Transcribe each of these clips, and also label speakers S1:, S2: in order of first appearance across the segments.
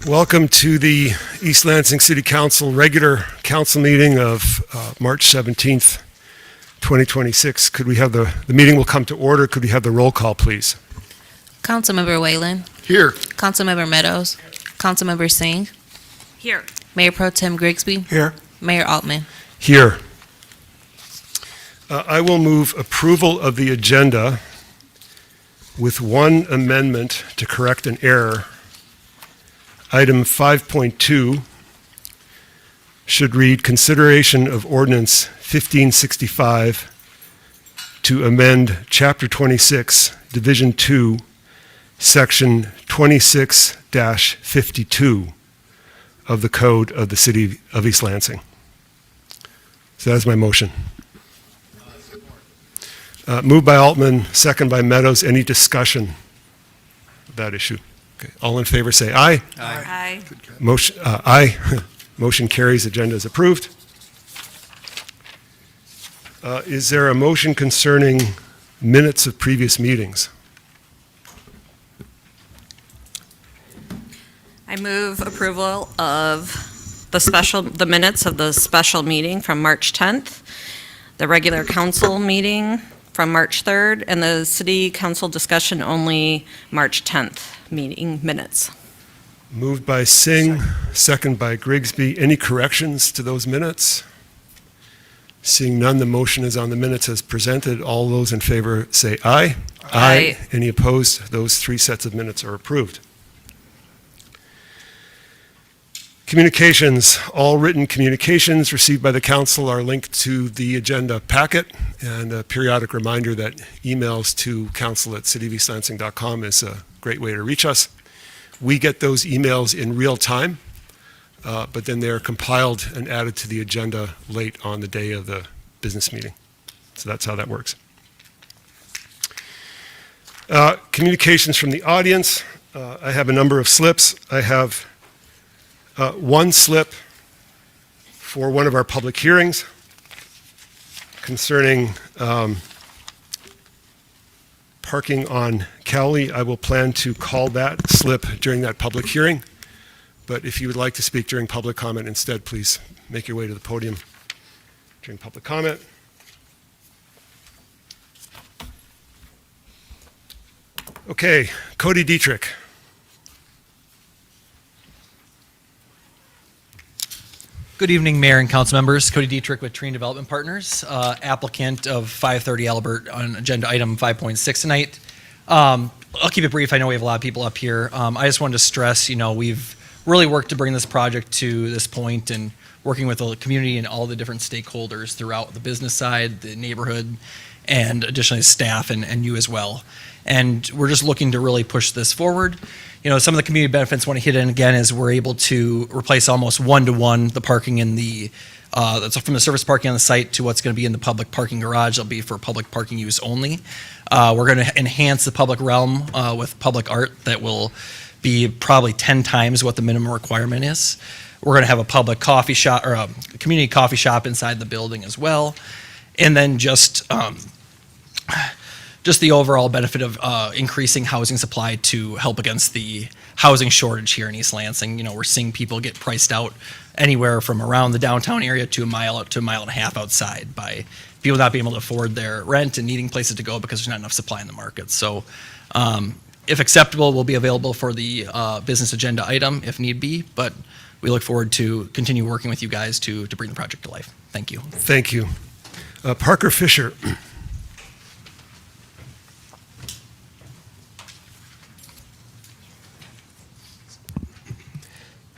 S1: Welcome to the East Lansing City Council regular council meeting of March 17th, 2026. Could we have the meeting will come to order. Could we have the roll call, please?
S2: Councilmember Whalen.
S1: Here.
S2: Councilmember Meadows. Councilmember Singh.
S3: Here.
S2: Mayor Pro Tem Grigsby.
S1: Here.
S2: Mayor Altman.
S1: Here. I will move approval of the agenda with one amendment to correct an error. Item 5.2 should read consideration of ordinance 1565 to amend Chapter 26, Division 2, Section 26-52 of the Code of the City of East Lansing. So that is my motion. Moved by Altman, second by Meadows. Any discussion of that issue? Okay. All in favor say aye.
S3: Aye.
S1: Motion, aye. Motion carries. Agenda is approved. Is there a motion concerning minutes of previous meetings?
S3: I move approval of the minutes of the special meeting from March 10th, the regular council meeting from March 3rd, and the city council discussion only March 10th meeting minutes.
S1: Moved by Singh, second by Grigsby. Any corrections to those minutes? Seeing none, the motion is on the minutes as presented. All those in favor say aye.
S3: Aye.
S1: Any opposed? Those three sets of minutes are approved. Communications. All written communications received by the council are linked to the agenda packet, and a periodic reminder that emails to council@cityofeastlansing.com is a great way to reach us. We get those emails in real time, but then they're compiled and added to the agenda late on the day of the business meeting. So that's how that works. Communications from the audience. I have a number of slips. I have one slip for one of our public hearings concerning parking on Cowley. I will plan to call that slip during that public hearing, but if you would like to speak during public comment instead, please make your way to the podium during public comment. Okay, Cody Dietrich.
S4: Good evening, Mayor and Councilmembers. Cody Dietrich with Treen Development Partners, applicant of 530 Albert on agenda item 5.6 tonight. I'll keep it brief. I know we have a lot of people up here. I just wanted to stress, we've really worked to bring this project to this point and working with the community and all the different stakeholders throughout the business side, the neighborhood, and additionally staff and you as well. And we're just looking to really push this forward. Some of the community benefits I want to hit in again is we're able to replace almost one-to-one the parking in the, that's from the service parking on the site to what's going to be in the public parking garage. It'll be for public parking use only. We're going to enhance the public realm with public art that will be probably 10 times what the minimum requirement is. We're going to have a public coffee shop or a community coffee shop inside the building as well. And then just the overall benefit of increasing housing supply to help against the housing shortage here in East Lansing. We're seeing people get priced out anywhere from around the downtown area to a mile and a half outside by people not being able to afford their rent and needing places to go because there's not enough supply in the market. So if acceptable, we'll be available for the business agenda item if need be, but we look forward to continue working with you guys to bring the project to life. Thank you.
S1: Thank you. Parker Fisher.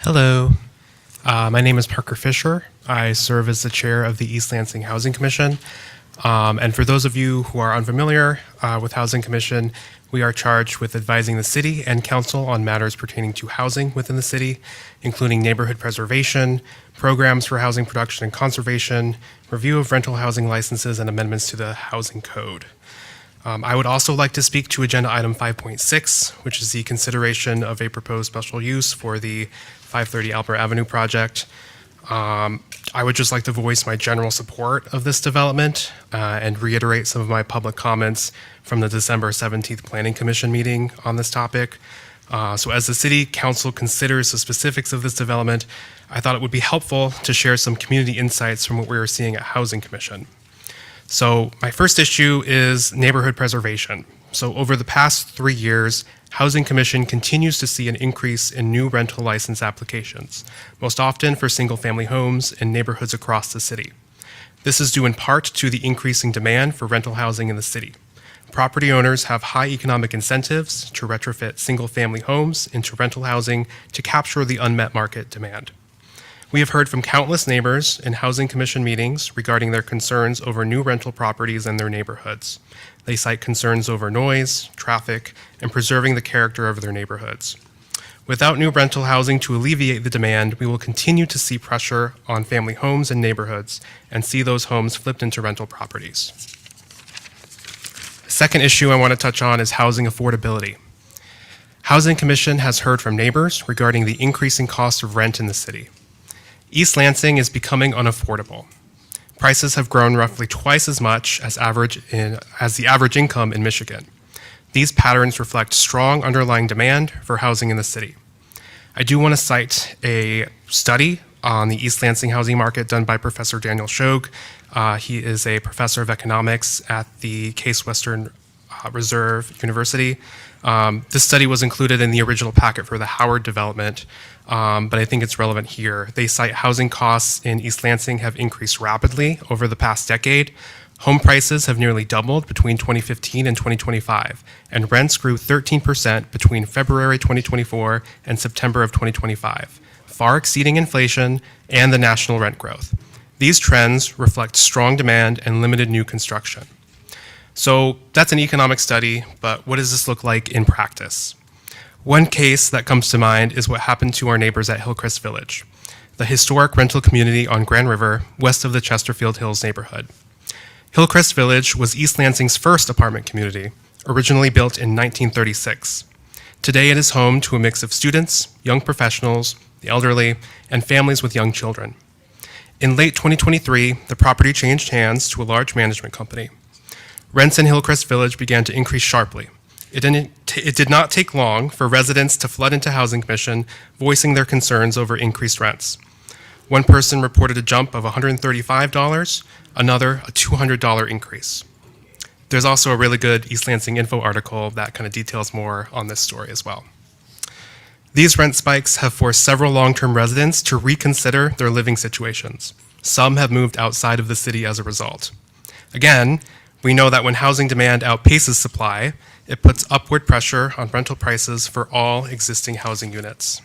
S5: Hello, my name is Parker Fisher. I serve as the chair of the East Lansing Housing Commission. And for those of you who are unfamiliar with Housing Commission, we are charged with advising the city and council on matters pertaining to housing within the city, including neighborhood preservation, programs for housing production and conservation, review of rental housing licenses, and amendments to the housing code. I would also like to speak to agenda item 5.6, which is the consideration of a proposed special use for the 530 Albert Avenue project. I would just like to voice my general support of this development and reiterate some of my public comments from the December 17th Planning Commission meeting on this topic. So as the City Council considers the specifics of this development, I thought it would be helpful to share some community insights from what we are seeing at Housing Commission. So my first issue is neighborhood preservation. So over the past 3 years, Housing Commission continues to see an increase in new rental license applications, most often for single-family homes in neighborhoods across the city. This is due in part to the increasing demand for rental housing in the city. Property owners have high economic incentives to retrofit single-family homes into rental housing to capture the unmet market demand. We have heard from countless neighbors in Housing Commission meetings regarding their concerns over new rental properties in their neighborhoods. They cite concerns over noise, traffic, and preserving the character of their neighborhoods. Without new rental housing to alleviate the demand, we will continue to see pressure on family homes and neighborhoods and see those homes flipped into rental properties. The second issue I want to touch on is housing affordability. Housing Commission has heard from neighbors regarding the increasing cost of rent in the city. East Lansing is becoming unaffordable. Prices have grown roughly twice as much as the average income in Michigan. These patterns reflect strong underlying demand for housing in the city. I do want to cite a study on the East Lansing housing market done by Professor Daniel Shog. He is a professor of economics at the Case Western Reserve University. This study was included in the original packet for the Howard development, but I think it's relevant here. They cite housing costs in East Lansing have increased rapidly over the past decade. Home prices have nearly doubled between 2015 and 2025, and rents grew 13% between February 2024 and September of 2025, far exceeding inflation and the national rent growth. These trends reflect strong demand and limited new construction. So that's an economic study, but what does this look like in practice? One case that comes to mind is what happened to our neighbors at Hillcrest Village, the historic rental community on Grand River, west of the Chesterfield Hills neighborhood. Hillcrest Village was East Lansing's first apartment community, originally built in 1936. Today it is home to a mix of students, young professionals, the elderly, and families with young children. In late 2023, the property changed hands to a large management company. Rents in Hillcrest Village began to increase sharply. It did not take long for residents to flood into Housing Commission, voicing their concerns over increased rents. One person reported a jump of $135, another a $200 increase. There's also a really good East Lansing Info article that kind of details more on this story as well. These rent spikes have forced several long-term residents to reconsider their living situations. Some have moved outside of the city as a result. Again, we know that when housing demand outpaces supply, it puts upward pressure on rental prices for all existing housing units.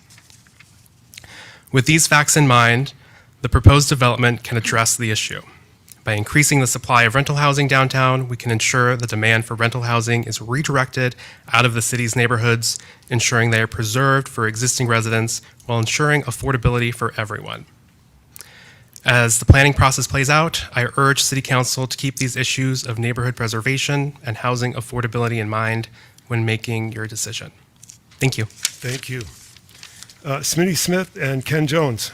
S5: With these facts in mind, the proposed development can address the issue. By increasing the supply of rental housing downtown, we can ensure the demand for rental housing is redirected out of the city's neighborhoods, ensuring they are preserved for existing residents while ensuring affordability for everyone. As the planning process plays out, I urge City Council to keep these issues of neighborhood preservation and housing affordability in mind when making your decision. Thank you.
S1: Thank you. Smitty Smith and Ken Jones.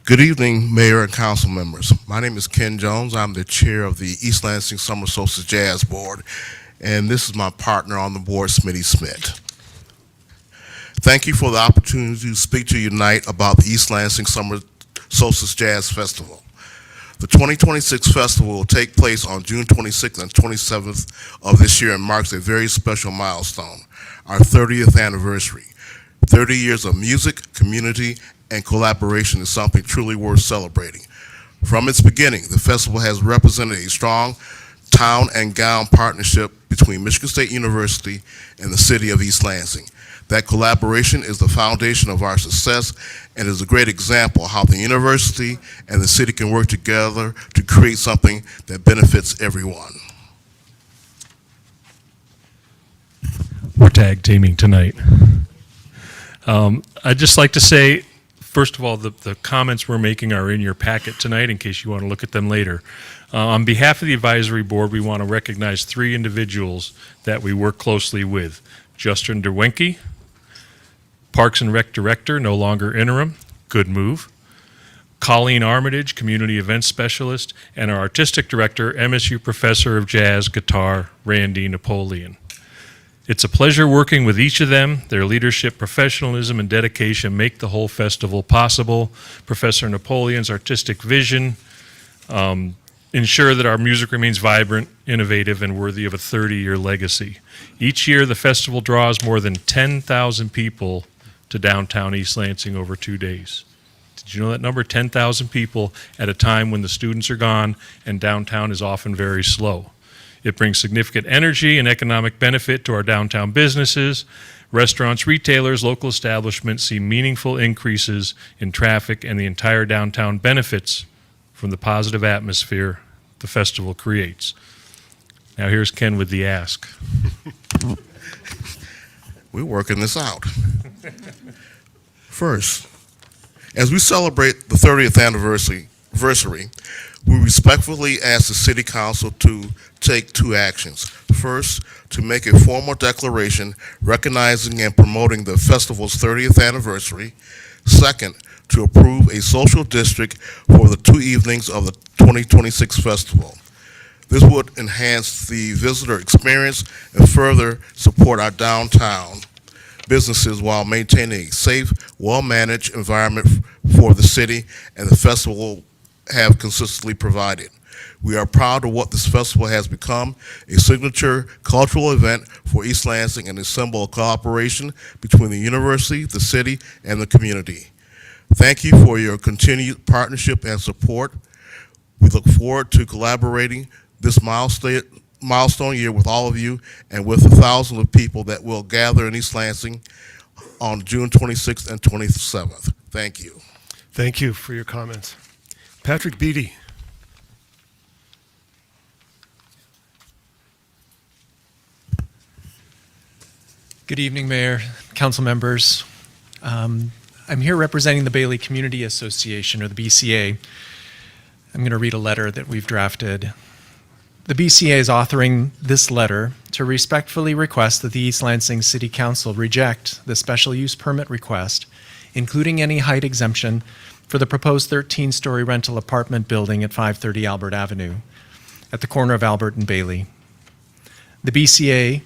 S6: Good evening, Mayor and Council members. My name is Ken Jones. I'm the chair of the East Lansing Summer Solstice Jazz Board, and this is my partner on the board, Smitty Smith. Thank you for the opportunity to speak to you tonight about the East Lansing Summer Solstice Jazz Festival. The 2026 festival will take place on June 26th and 27th of this year and marks a very special milestone, our 30th anniversary. 30 years of music, community, and collaboration is something truly worth celebrating. From its beginning, the festival has represented a strong town and gown partnership between Michigan State University and the city of East Lansing. That collaboration is the foundation of our success and is a great example of how the university and the city can work together to create something that benefits everyone.
S7: We're tag teaming tonight. I'd just like to say, first of all, the comments we're making are in your packet tonight in case you want to look at them later. On behalf of the advisory board, we want to recognize 3 individuals that we work closely with. Justin Derwenke, Parks and Rec Director, no longer interim, good move. Colleen Armitage, Community Events Specialist, and our Artistic Director, MSU Professor of Jazz Guitar, Randy Napoleon. It's a pleasure working with each of them. Their leadership, professionalism, and dedication make the whole festival possible. Professor Napoleon's artistic vision ensure that our music remains vibrant, innovative, and worthy of a 30-year legacy. Each year, the festival draws more than 10,000 people to downtown East Lansing over 2 days. Did you know that number? 10,000 people at a time when the students are gone and downtown is often very slow. It brings significant energy and economic benefit to our downtown businesses. Restaurants, retailers, local establishments see meaningful increases in traffic, and the entire downtown benefits from the positive atmosphere the festival creates. Now here's Ken with the ask.
S6: We're working this out. First, as we celebrate the 30th anniversary, we respectfully ask the City Council to take 2 actions. First, to make a formal declaration recognizing and promoting the festival's 30th anniversary. Second, to approve a social district for the 2 evenings of the 2026 festival. This would enhance the visitor experience and further support our downtown businesses while maintaining a safe, well-managed environment for the city and the festival have consistently provided. We are proud of what this festival has become, a signature cultural event for East Lansing and a symbol of cooperation between the university, the city, and the community. Thank you for your continued partnership and support. We look forward to collaborating this milestone year with all of you and with the thousands of people that will gather in East Lansing on June 26th and 27th. Thank you.
S1: Thank you for your comments. Patrick Beatty.
S8: Good evening, Mayor, Council members. I'm here representing the Bailey Community Association, or the BCA. I'm going to read a letter that we've drafted. The BCA is authoring this letter to respectfully request that the East Lansing City Council reject the special use permit request, including any height exemption, for the proposed 13-story rental apartment building at 530 Albert Avenue at the corner of Albert and Bailey. The BCA,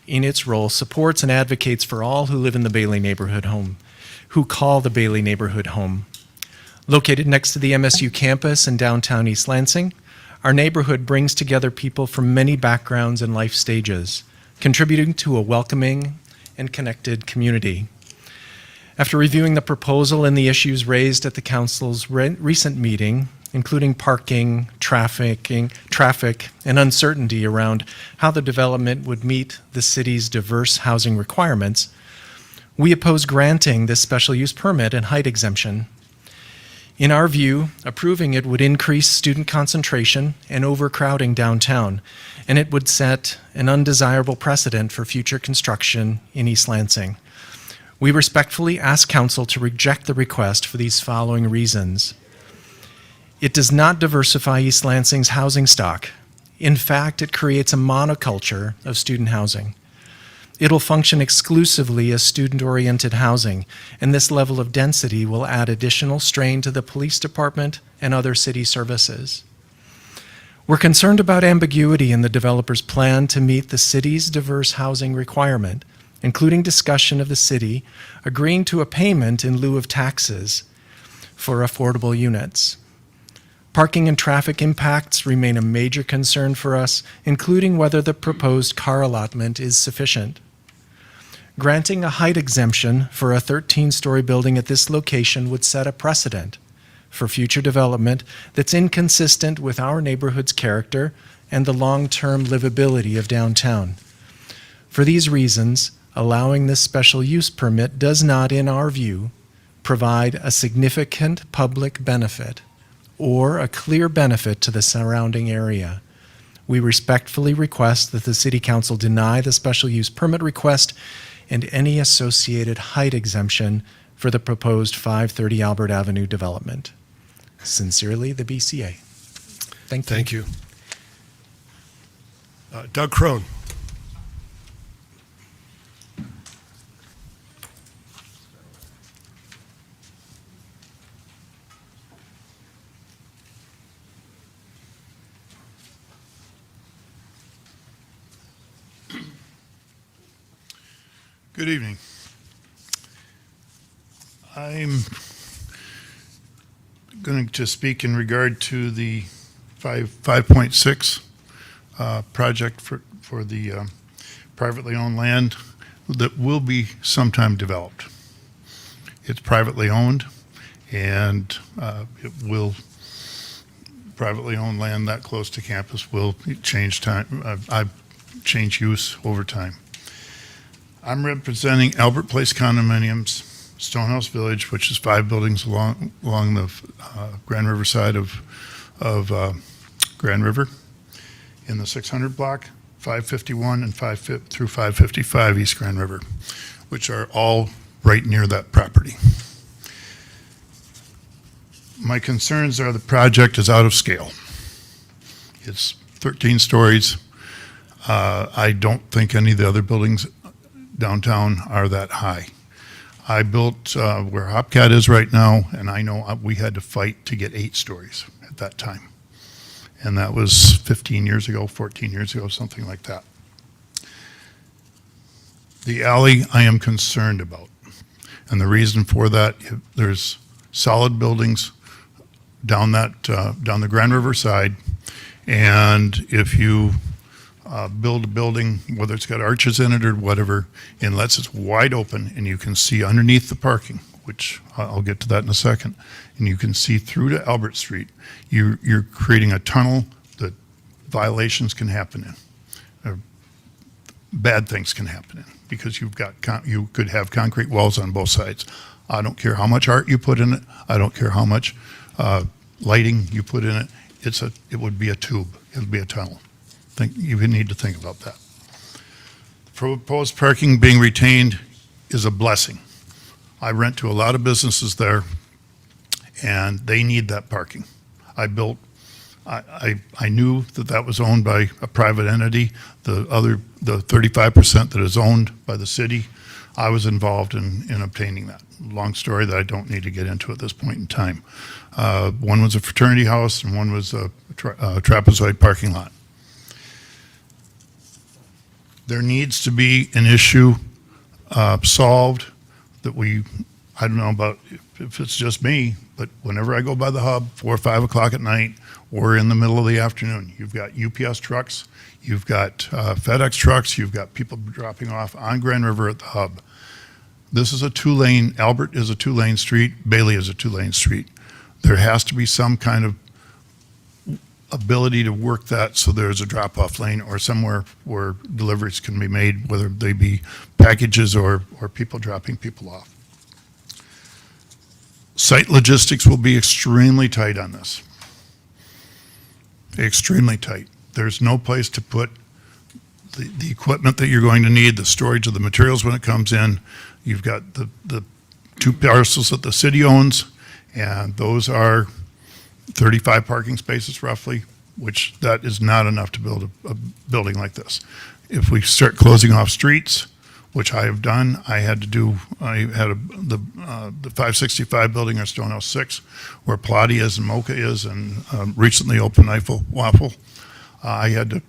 S8: in its role, supports and advocates for all who live in the Bailey neighborhood home, who call the Bailey neighborhood home. Located next to the MSU campus in downtown East Lansing, our neighborhood brings together people from many backgrounds and life stages, contributing to a welcoming and connected community. After reviewing the proposal and the issues raised at the council's recent meeting, including parking, traffic, and uncertainty around how the development would meet the city's diverse housing requirements, we oppose granting this special use permit and height exemption. In our view, approving it would increase student concentration and overcrowding downtown, and it would set an undesirable precedent for future construction in East Lansing. We respectfully ask Council to reject the request for these following reasons. It does not diversify East Lansing's housing stock. In fact, it creates a monoculture of student housing. It'll function exclusively as student-oriented housing, and this level of density will add additional strain to the police department and other city services. We're concerned about ambiguity in the developer's plan to meet the city's diverse housing requirement, including discussion of the city agreeing to a payment in lieu of taxes for affordable units. Parking and traffic impacts remain a major concern for us, including whether the proposed car allotment is sufficient. Granting a height exemption for a 13-story building at this location would set a precedent for future development that's inconsistent with our neighborhood's character and the long-term livability of downtown. For these reasons, allowing this special use permit does not, in our view, provide a significant public benefit or a clear benefit to the surrounding area. We respectfully request that the City Council deny the special use permit request and any associated height exemption for the proposed 530 Albert Avenue development. Sincerely, the BCA. Thank you.
S1: Thank you. Doug Crone.
S9: Good evening. I'm going to speak in regard to the 5.6 project for the privately owned land that will be sometime developed. It's privately owned, and it will, privately owned land that close to campus will change change use over time. I'm representing Albert Place Condominiums, Stonehouse Village, which is 5 buildings along the Grand River side of Grand River, in the 600 block, 551 and through 555 East Grand River, which are all right near that property. My concerns are the project is out of scale. It's 13 stories. I don't think any of the other buildings downtown are that high. I built where Hopcat is right now, and I know we had to fight to get 8 stories at that time. And that was 15 years ago, 14 years ago, something like that. The alley I am concerned about. And the reason for that, there's solid buildings down the Grand River side. And if you build a building, whether it's got arches in it or whatever, unless it's wide open and you can see underneath the parking, which I'll get to that in a second, and you can see through to Albert Street, you're creating a tunnel that violations can happen in, or bad things can happen in, because you could have concrete walls on both sides. I don't care how much art you put in it. I don't care how much lighting you put in it. It would be a tube. It would be a tunnel. You need to think about that. Proposed parking being retained is a blessing. I rent to a lot of businesses there, and they need that parking. I knew that was owned by a private entity. The 35% that is owned by the city, I was involved in obtaining that. Long story that I don't need to get into at this point in time. One was a fraternity house, and one was a trapezoid parking lot. There needs to be an issue solved that I don't know about if it's just me, but whenever I go by the hub, 4 or 5 o'clock at night, or in the middle of the afternoon, you've got UPS trucks, you've got FedEx trucks, you've got people dropping off on Grand River at the hub. This is a 2-lane, Albert is a 2-lane street, Bailey is a 2-lane street. There has to be some kind of ability to work that so there's a drop-off lane or somewhere where deliveries can be made, whether they be packages or people dropping people off. Site logistics will be extremely tight on this. Extremely tight. There's no place to put the equipment that you're going to need, the storage of the materials when it comes in. You've got the 2 parcels that the city owns, and those are 35 parking spaces roughly, which that is not enough to build a building like this. If we start closing off streets, which I have done, I had the 565 building or Stonehouse 6, where Plati is and Mocha is, and recently opened Eiffel Waffle. I had to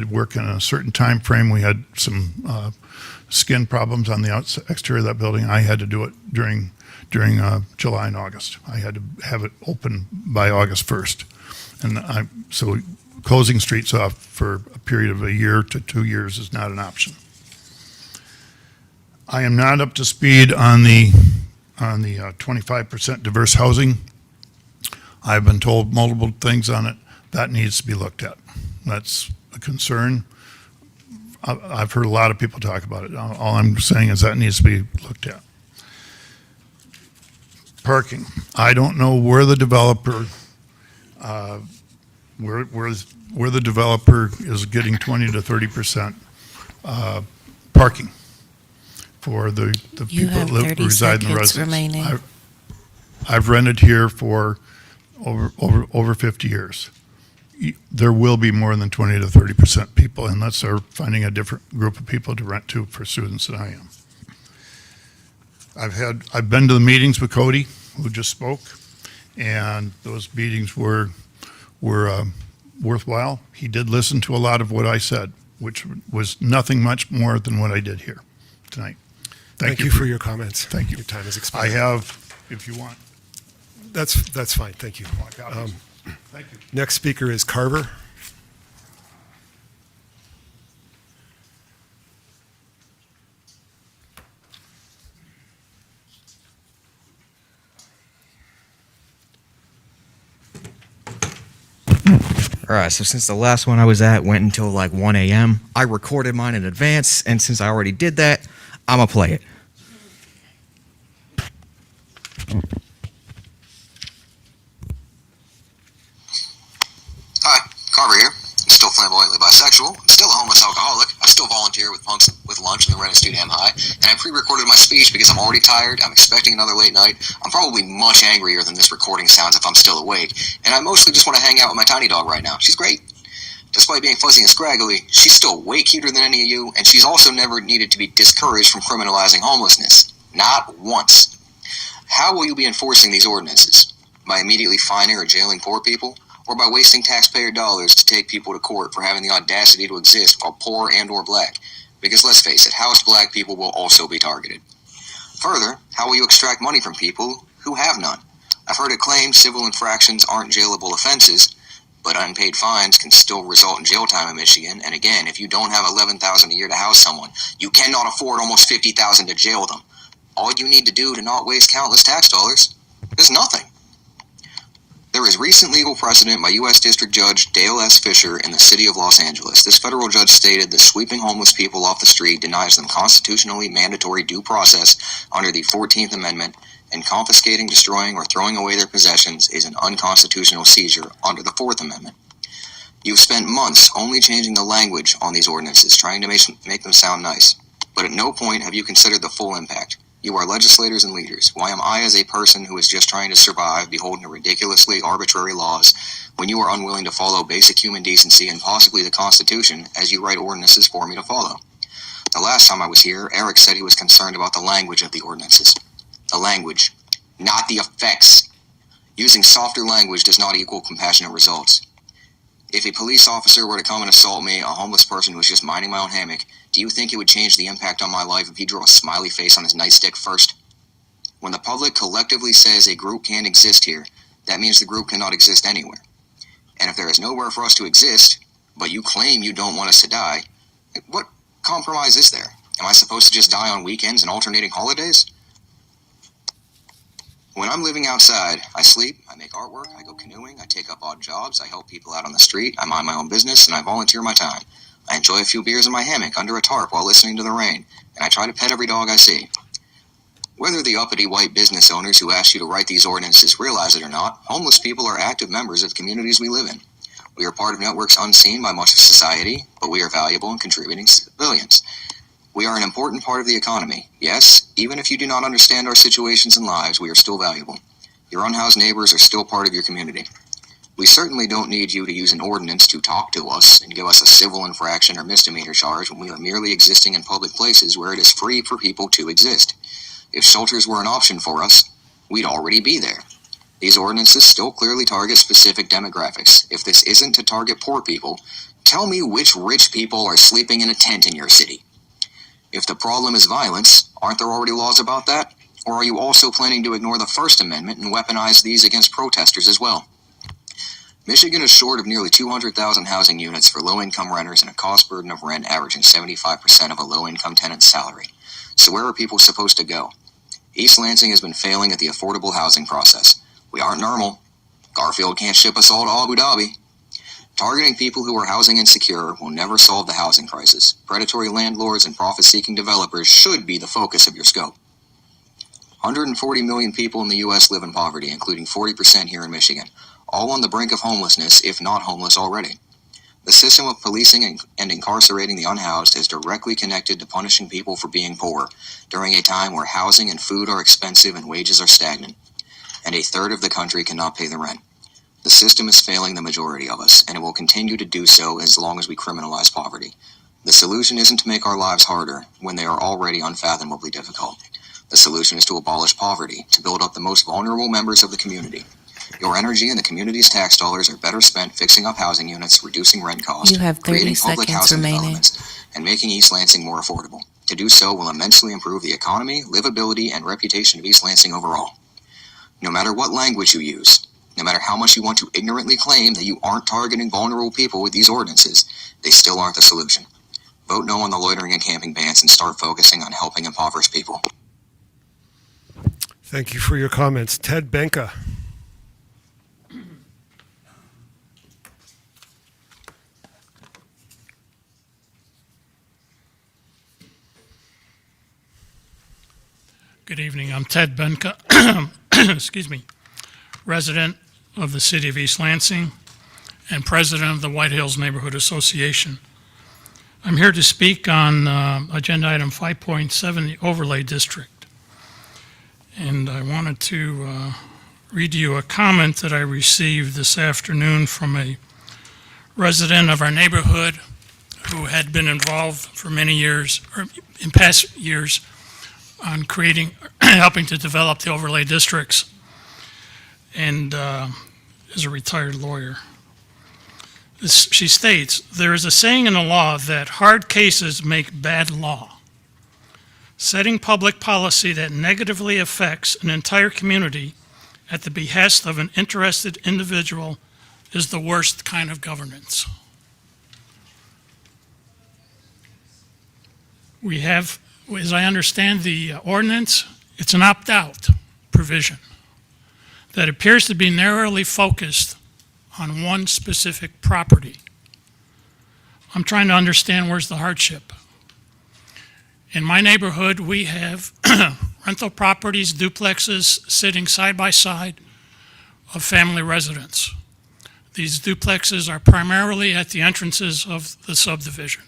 S9: work in a certain time frame. We had some skin problems on the exterior of that building. I had to do it during July and August. I had to have it open by August 1st. And so closing streets off for a period of 1 year to 2 years is not an option. I am not up to speed on the 25% diverse housing. I've been told multiple things on it. That needs to be looked at. That's a concern. I've heard a lot of people talk about it. All I'm saying is that needs to be looked at. Parking. I don't know where the developer where the developer is getting 20 to 30% parking for the
S2: You
S9: people
S2: have
S9: that
S2: 30
S9: reside in the
S2: seconds
S9: residence.
S2: remaining.
S9: I've rented here for over 50 years. There will be more than 20 to 30% people, unless they're finding a different group of people to rent to for students than I am. I've been to the meetings with Cody, who just spoke, and those meetings were worthwhile. He did listen to a lot of what I said, which was nothing much more than what I did here tonight.
S1: Thank you for your comments.
S9: Thank you.
S1: Your time has
S9: I
S1: expired.
S9: have, if you want.
S1: That's fine, thank you.
S9: Thank you.
S1: Next speaker is Carver.
S10: All right, so since the last one I was at went until like 1 a.m., I recorded mine in advance, and since I already did that, I'm going to play it.
S11: Hi, Carver here. I'm still flamboyantly bisexual. I'm still a homeless alcoholic. I still volunteer with punks with lunch in the Renner Studio High. And I pre-recorded my speech because I'm already tired. I'm expecting another late night. I'm probably much angrier than this recording sounds if I'm still awake. And I mostly just want to hang out with my tiny dog right now. She's great. Despite being fuzzy and scraggly, she's still way cuter than any of you, and she's also never needed to be discouraged from criminalizing homelessness. Not once. How will you be enforcing these ordinances? By immediately fining or jailing poor people? Or by wasting taxpayer dollars to take people to court for having the audacity to exist while poor and or black? Because let's face it, housed black people will also be targeted. Further, how will you extract money from people who have none? I've heard it claimed civil infractions aren't jailable offenses, but unpaid fines can still result in jail time in Michigan. And again, if you don't have $11,000 a year to house someone, you cannot afford almost $50,000 to jail them. All you need to do to not waste countless tax dollars is nothing. There is recent legal precedent by U.S. District Judge Dale S. Fisher in the city of Los Angeles. This federal judge stated that sweeping homeless people off the street denies them constitutionally mandatory due process under the 14th Amendment, and confiscating, destroying, or throwing away their possessions is an unconstitutional seizure under the 4th Amendment. You've spent months only changing the language on these ordinances, trying to make them sound nice. But at no point have you considered the full impact. You are legislators and leaders. Why am I, as a person who is just trying to survive, beholden to ridiculously arbitrary laws when you are unwilling to follow basic human decency and possibly the Constitution as you write ordinances for me to follow? The last time I was here, Eric said he was concerned about the language of the ordinances. The language, not the effects. Using softer language does not equal compassionate results. If a police officer were to come and assault me, a homeless person who was just minding my own hammock, do you think it would change the impact on my life if he drew a smiley face on his nightstick first? When the public collectively says a group can't exist here, that means the group cannot exist anywhere. And if there is nowhere for us to exist, but you claim you don't want us to die, what compromise is there? Am I supposed to just die on weekends and alternating holidays? When I'm living outside, I sleep, I make artwork, I go canoeing, I take up odd jobs, I help people out on the street, I mind my own business, and I volunteer my time. I enjoy a few beers in my hammock under a tarp while listening to the rain, and I try to pet every dog I see. Whether the uppity white business owners who asked you to write these ordinances realize it or not, homeless people are active members of the communities we live in. We are part of networks unseen by much of society, but we are valuable and contributing civilians. We are an important part of the economy. Yes, even if you do not understand our situations and lives, we are still valuable. Your unhoused neighbors are still part of your community. We certainly don't need you to use an ordinance to talk to us and give us a civil infraction or misdemeanor charge when we are merely existing in public places where it is free for people to exist. If shelters were an option for us, we'd already be there. These ordinances still clearly target specific demographics. If this isn't to target poor people, tell me which rich people are sleeping in a tent in your city. If the problem is violence, aren't there already laws about that? Or are you also planning to ignore the First Amendment and weaponize these against protesters as well? Michigan is short of nearly 200,000 housing units for low-income renters and a cost burden of rent averaging 75% of a low-income tenant's salary. So where are people supposed to go? East Lansing has been failing at the affordable housing process. We aren't normal. Garfield can't ship us all to Abu Dhabi. Targeting people who are housing insecure will never solve the housing crisis. Predatory landlords and profit-seeking developers should be the focus of your scope. 140 million people in the U.S. live in poverty, including 40% here in Michigan, all on the brink of homelessness, if not homeless already. The system of policing and incarcerating the unhoused is directly connected to punishing people for being poor, during a time where housing and food are expensive and wages are stagnant, and a third of the country cannot pay the rent. The system is failing the majority of us, and it will continue to do so as long as we criminalize poverty. The solution isn't to make our lives harder when they are already unfathomably difficult. The solution is to abolish poverty, to build up the most vulnerable members of the community. Your energy and the community's tax dollars are better spent fixing up housing units, reducing rent costs,
S2: You have 30
S11: creating public
S2: seconds
S11: housing
S2: remaining.
S11: developments, and making East Lansing more affordable. To do so will immensely improve the economy, livability, and reputation of East Lansing overall. No matter what language you use, no matter how much you want to ignorantly claim that you aren't targeting vulnerable people with these ordinances, they still aren't the solution. Vote no on the loitering and camping bans and start focusing on helping impoverished people.
S1: Thank you for your comments. Ted Benka.
S12: Good evening. I'm Ted Benka, excuse me, resident of the city of East Lansing and president of the White Hills Neighborhood Association. I'm here to speak on agenda item 5.7, the overlay district. And I wanted to read you a comment that I received this afternoon from a resident of our neighborhood who had been involved for many years, or in past years, on creating, helping to develop the overlay districts, and is a retired lawyer. She states, there is a saying in the law that hard cases make bad law. Setting public policy that negatively affects an entire community at the behest of an interested individual is the worst kind of governance. We have, as I understand the ordinance, it's an opt-out provision that appears to be narrowly focused on one specific property. I'm trying to understand where's the hardship. In my neighborhood, we have rental properties, duplexes sitting side by side of family residents. These duplexes are primarily at the entrances of the subdivision.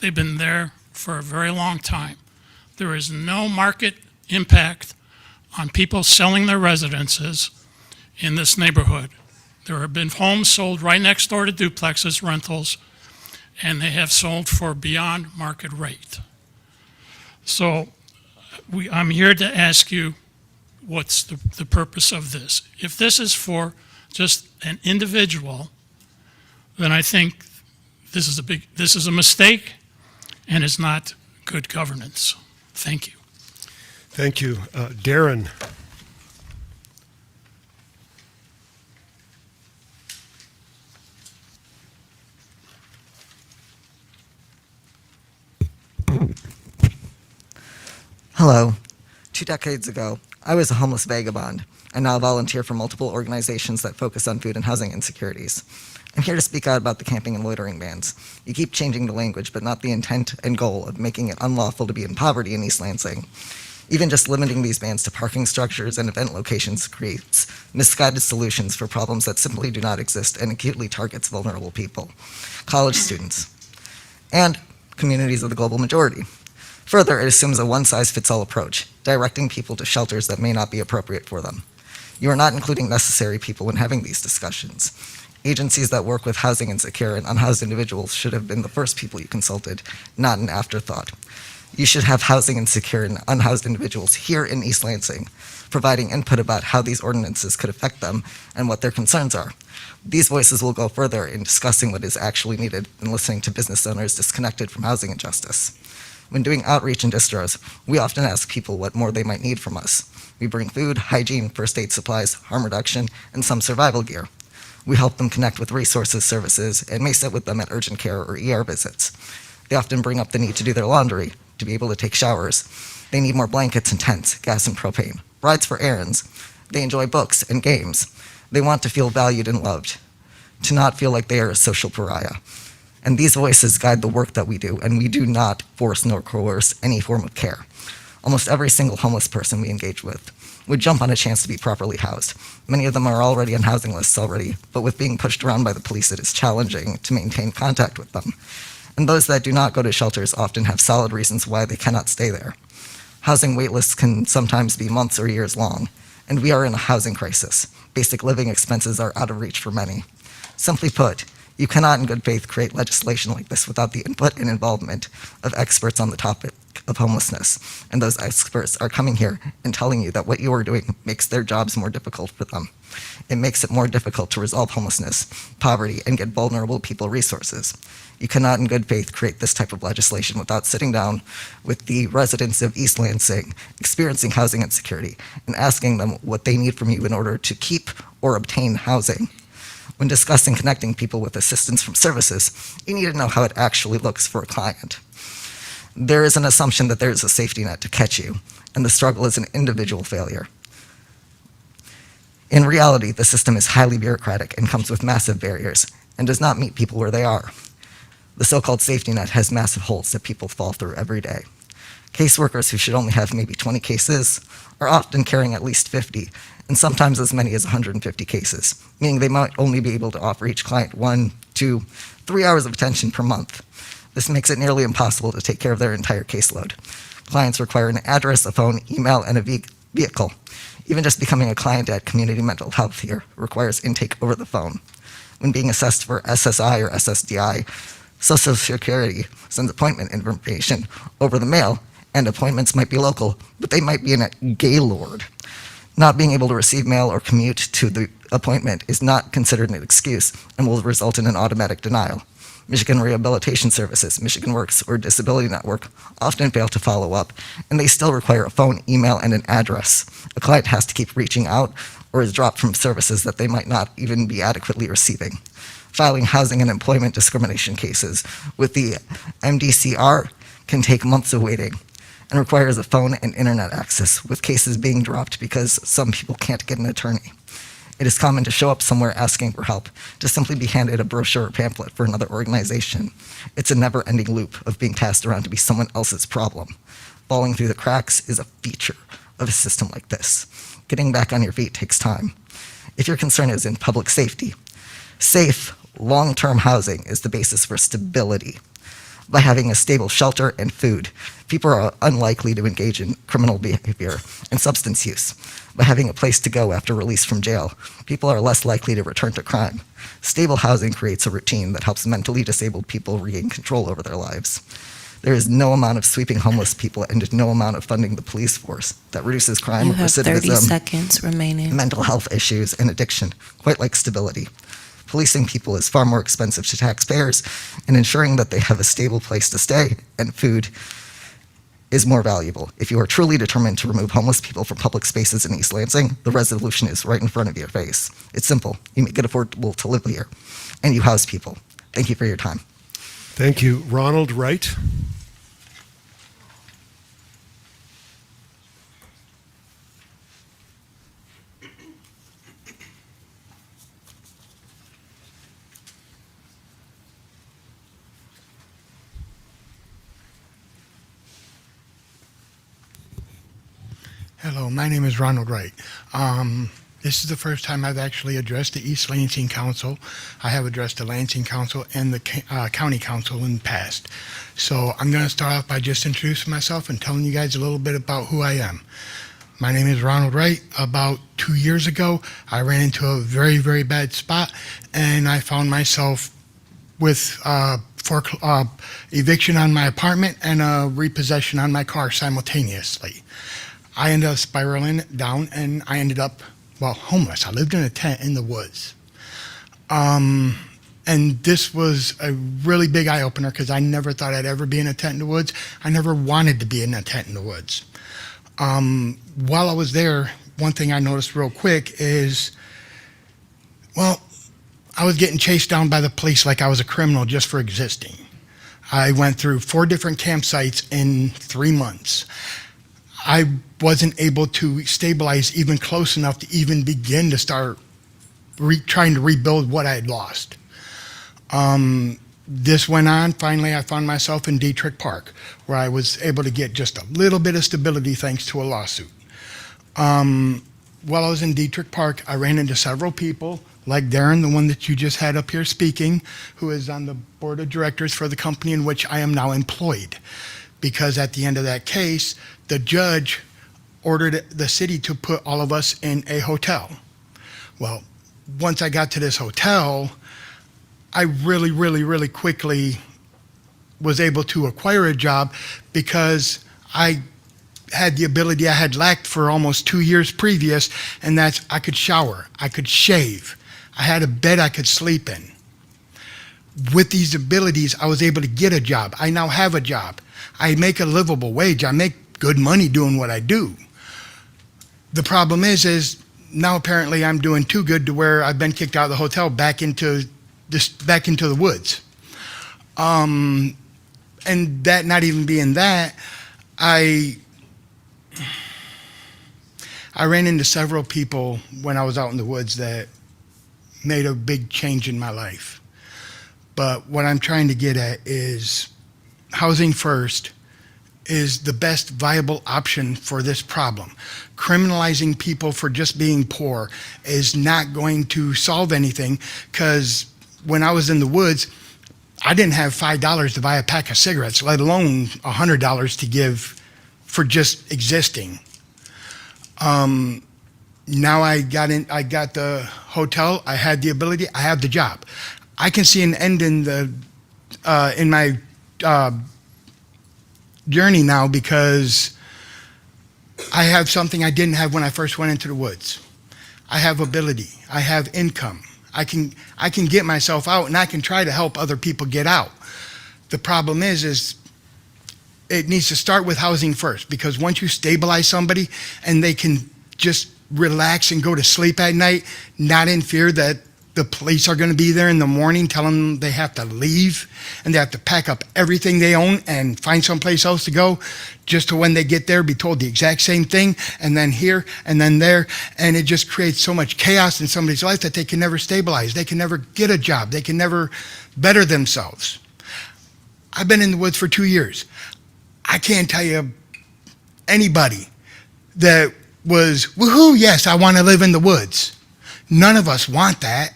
S12: They've been there for a very long time. There is no market impact on people selling their residences in this neighborhood. There have been homes sold right next door to duplexes, rentals, and they have sold for beyond market rate. So I'm here to ask you, what's the purpose of this? If this is for just an individual, then I think this is a mistake and it's not good governance. Thank you.
S1: Thank you. Darren.
S13: Hello. 2 decades ago, I was a homeless vagabond. I now volunteer for multiple organizations that focus on food and housing insecurities. I'm here to speak out about the camping and loitering bans. You keep changing the language, but not the intent and goal of making it unlawful to be in poverty in East Lansing. Even just limiting these bans to parking structures and event locations creates misguided solutions for problems that simply do not exist and acutely targets vulnerable people, college students, and communities of the global majority. Further, it assumes a one-size-fits-all approach, directing people to shelters that may not be appropriate for them. You are not including necessary people when having these discussions. Agencies that work with housing insecure and unhoused individuals should have been the first people you consulted, not an afterthought. You should have housing insecure and unhoused individuals here in East Lansing, providing input about how these ordinances could affect them and what their concerns are. These voices will go further in discussing what is actually needed than listening to business owners disconnected from housing injustice. When doing outreach in distros, we often ask people what more they might need from us. We bring food, hygiene, first aid supplies, harm reduction, and some survival gear. We help them connect with resources, services, and may sit with them at urgent care or ER visits. They often bring up the need to do their laundry, to be able to take showers. They need more blankets and tents, gas and propane, rides for errands. They enjoy books and games. They want to feel valued and loved, to not feel like they are a social pariah. And these voices guide the work that we do, and we do not force nor coerce any form of care. Almost every single homeless person we engage with would jump on a chance to be properly housed. Many of them are already on housing lists already, but with being pushed around by the police, it is challenging to maintain contact with them. And those that do not go to shelters often have solid reasons why they cannot stay there. Housing wait lists can sometimes be months or years long, and we are in a housing crisis. Basic living expenses are out of reach for many. Simply put, you cannot in good faith create legislation like this without the input and involvement of experts on the topic of homelessness. And those experts are coming here and telling you that what you are doing makes their jobs more difficult for them. It makes it more difficult to resolve homelessness, poverty, and get vulnerable people resources. You cannot in good faith create this type of legislation without sitting down with the residents of East Lansing experiencing housing insecurity and asking them what they need from you in order to keep or obtain housing. When discussing connecting people with assistance from services, you need to know how it actually looks for a client. There is an assumption that there is a safety net to catch you, and the struggle is an individual failure. In reality, the system is highly bureaucratic and comes with massive barriers and does not meet people where they are. The so-called safety net has massive holes that people fall through every day. Caseworkers who should only have maybe 20 cases are often carrying at least 50, and sometimes as many as 150 cases, meaning they might only be able to offer each client 1, 2, 3 hours of attention per month. This makes it nearly impossible to take care of their entire caseload. Clients require an address, a phone, email, and a vehicle. Even just becoming a client at Community Mental Health here requires intake over the phone. When being assessed for SSI or SSDI, Social Security sends appointment information over the mail, and appointments might be local, but they might be in a Gaylord. Not being able to receive mail or commute to the appointment is not considered an excuse and will result in an automatic denial. Michigan Rehabilitation Services, Michigan Works, or Disability Network often fail to follow up, and they still require a phone, email, and an address. A client has to keep reaching out or is dropped from services that they might not even be adequately receiving. Filing housing and employment discrimination cases with the MDCR can take months of waiting and requires a phone and internet access, with cases being dropped because some people can't get an attorney. It is common to show up somewhere asking for help, to simply be handed a brochure or pamphlet for another organization. It's a never-ending loop of being passed around to be someone else's problem. Falling through the cracks is a feature of a system like this. Getting back on your feet takes time. If your concern is in public safety, safe, long-term housing is the basis for stability. By having a stable shelter and food, people are unlikely to engage in criminal behavior and substance use. By having a place to go after release from jail, people are less likely to return to crime. Stable housing creates a routine that helps mentally disabled people regain control over their lives. There is no amount of sweeping homeless people and no amount of funding the police force that reduces crime,
S2: You have 30
S13: recidivism,
S2: seconds remaining.
S13: mental health issues, and addiction, quite like stability. Policing people is far more expensive to taxpayers, and ensuring that they have a stable place to stay and food is more valuable. If you are truly determined to remove homeless people from public spaces in East Lansing, the resolution is right in front of your face. It's simple. You make it affordable to live here, and you house people. Thank you for your time.
S1: Thank you. Ronald Wright.
S14: Hello, my name is Ronald Wright. This is the first time I've actually addressed the East Lansing Council. I have addressed the Lansing Council and the County Council in the past. So I'm going to start off by just introducing myself and telling you guys a little bit about who I am. My name is Ronald Wright. About 2 years ago, I ran into a very, very bad spot, and I found myself with eviction on my apartment and a repossession on my car simultaneously. I ended up spiraling down, and I ended up, homeless. I lived in a tent in the woods. And this was a really big eye-opener because I never thought I'd ever be in a tent in the woods. I never wanted to be in a tent in the woods. While I was there, one thing I noticed real quick is, I was getting chased down by the police like I was a criminal just for existing. I went through 4 different campsites in 3 months. I wasn't able to stabilize even close enough to even begin to start trying to rebuild what I had lost. This went on. Finally, I found myself in Dietrich Park, where I was able to get just a little bit of stability thanks to a lawsuit. While I was in Dietrich Park, I ran into several people, like Darren, the one that you just had up here speaking, who is on the board of directors for the company in which I am now employed. Because at the end of that case, the judge ordered the city to put all of us in a hotel. Well, once I got to this hotel, I really quickly was able to acquire a job because I had the ability I had lacked for almost 2 years previous, and that's I could shower, I could shave, I had a bed I could sleep in. With these abilities, I was able to get a job. I now have a job. I make a livable wage. I make good money doing what I do. The problem is now apparently I'm doing too good to where I've been kicked out of the hotel back into the woods. And that not even being that, I ran into several people when I was out in the woods that made a big change in my life. But what I'm trying to get at is housing first is the best viable option for this problem. Criminalizing people for just being poor is not going to solve anything, because when I was in the woods, I didn't have $5 to buy a pack of cigarettes, let alone $100 to give for just existing. Now I got the hotel, I had the ability, I have the job. I can see an end in my journey now, because I have something I didn't have when I first went into the woods. I have ability, I have income. I can get myself out, and I can try to help other people get out. The problem is it needs to start with housing first, because once you stabilize somebody and they can just relax and go to sleep at night, not in fear that the police are going to be there in the morning telling them they have to leave and they have to pack up everything they own and find someplace else to go, just to when they get there be told the exact same thing, and then here and then there. And it just creates so much chaos in somebody's life that they can never stabilize. They can never get a job. They can never better themselves. I've been in the woods for 2 years. I can't tell you anybody that was, woohoo, yes, I want to live in the woods. None of us want that.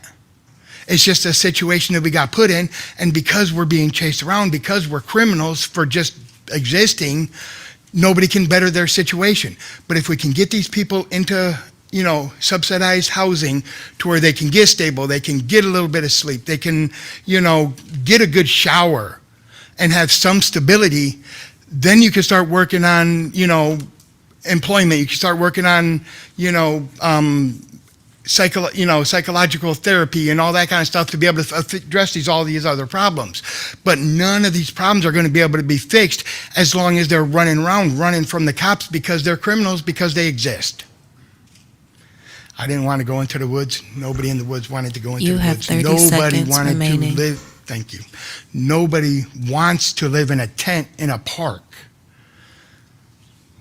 S14: It's just a situation that we got put in, and because we're being chased around, because we're criminals for just existing, nobody can better their situation. But if we can get these people into, subsidized housing to where they can get stable, they can get a little bit of sleep, they can, get a good shower and have some stability, then you can start working on, employment. You can start working on, psychological therapy and all that kind of stuff to be able to address all these other problems. But none of these problems are going to be able to be fixed as long as they're running around, running from the cops because they're criminals, because they exist. I didn't want to go into the woods. Nobody in the woods wanted to go into the woods.
S2: You have 30
S14: Nobody
S2: seconds
S14: wanted
S2: remaining.
S14: to live. Thank you. Nobody wants to live in a tent in a park.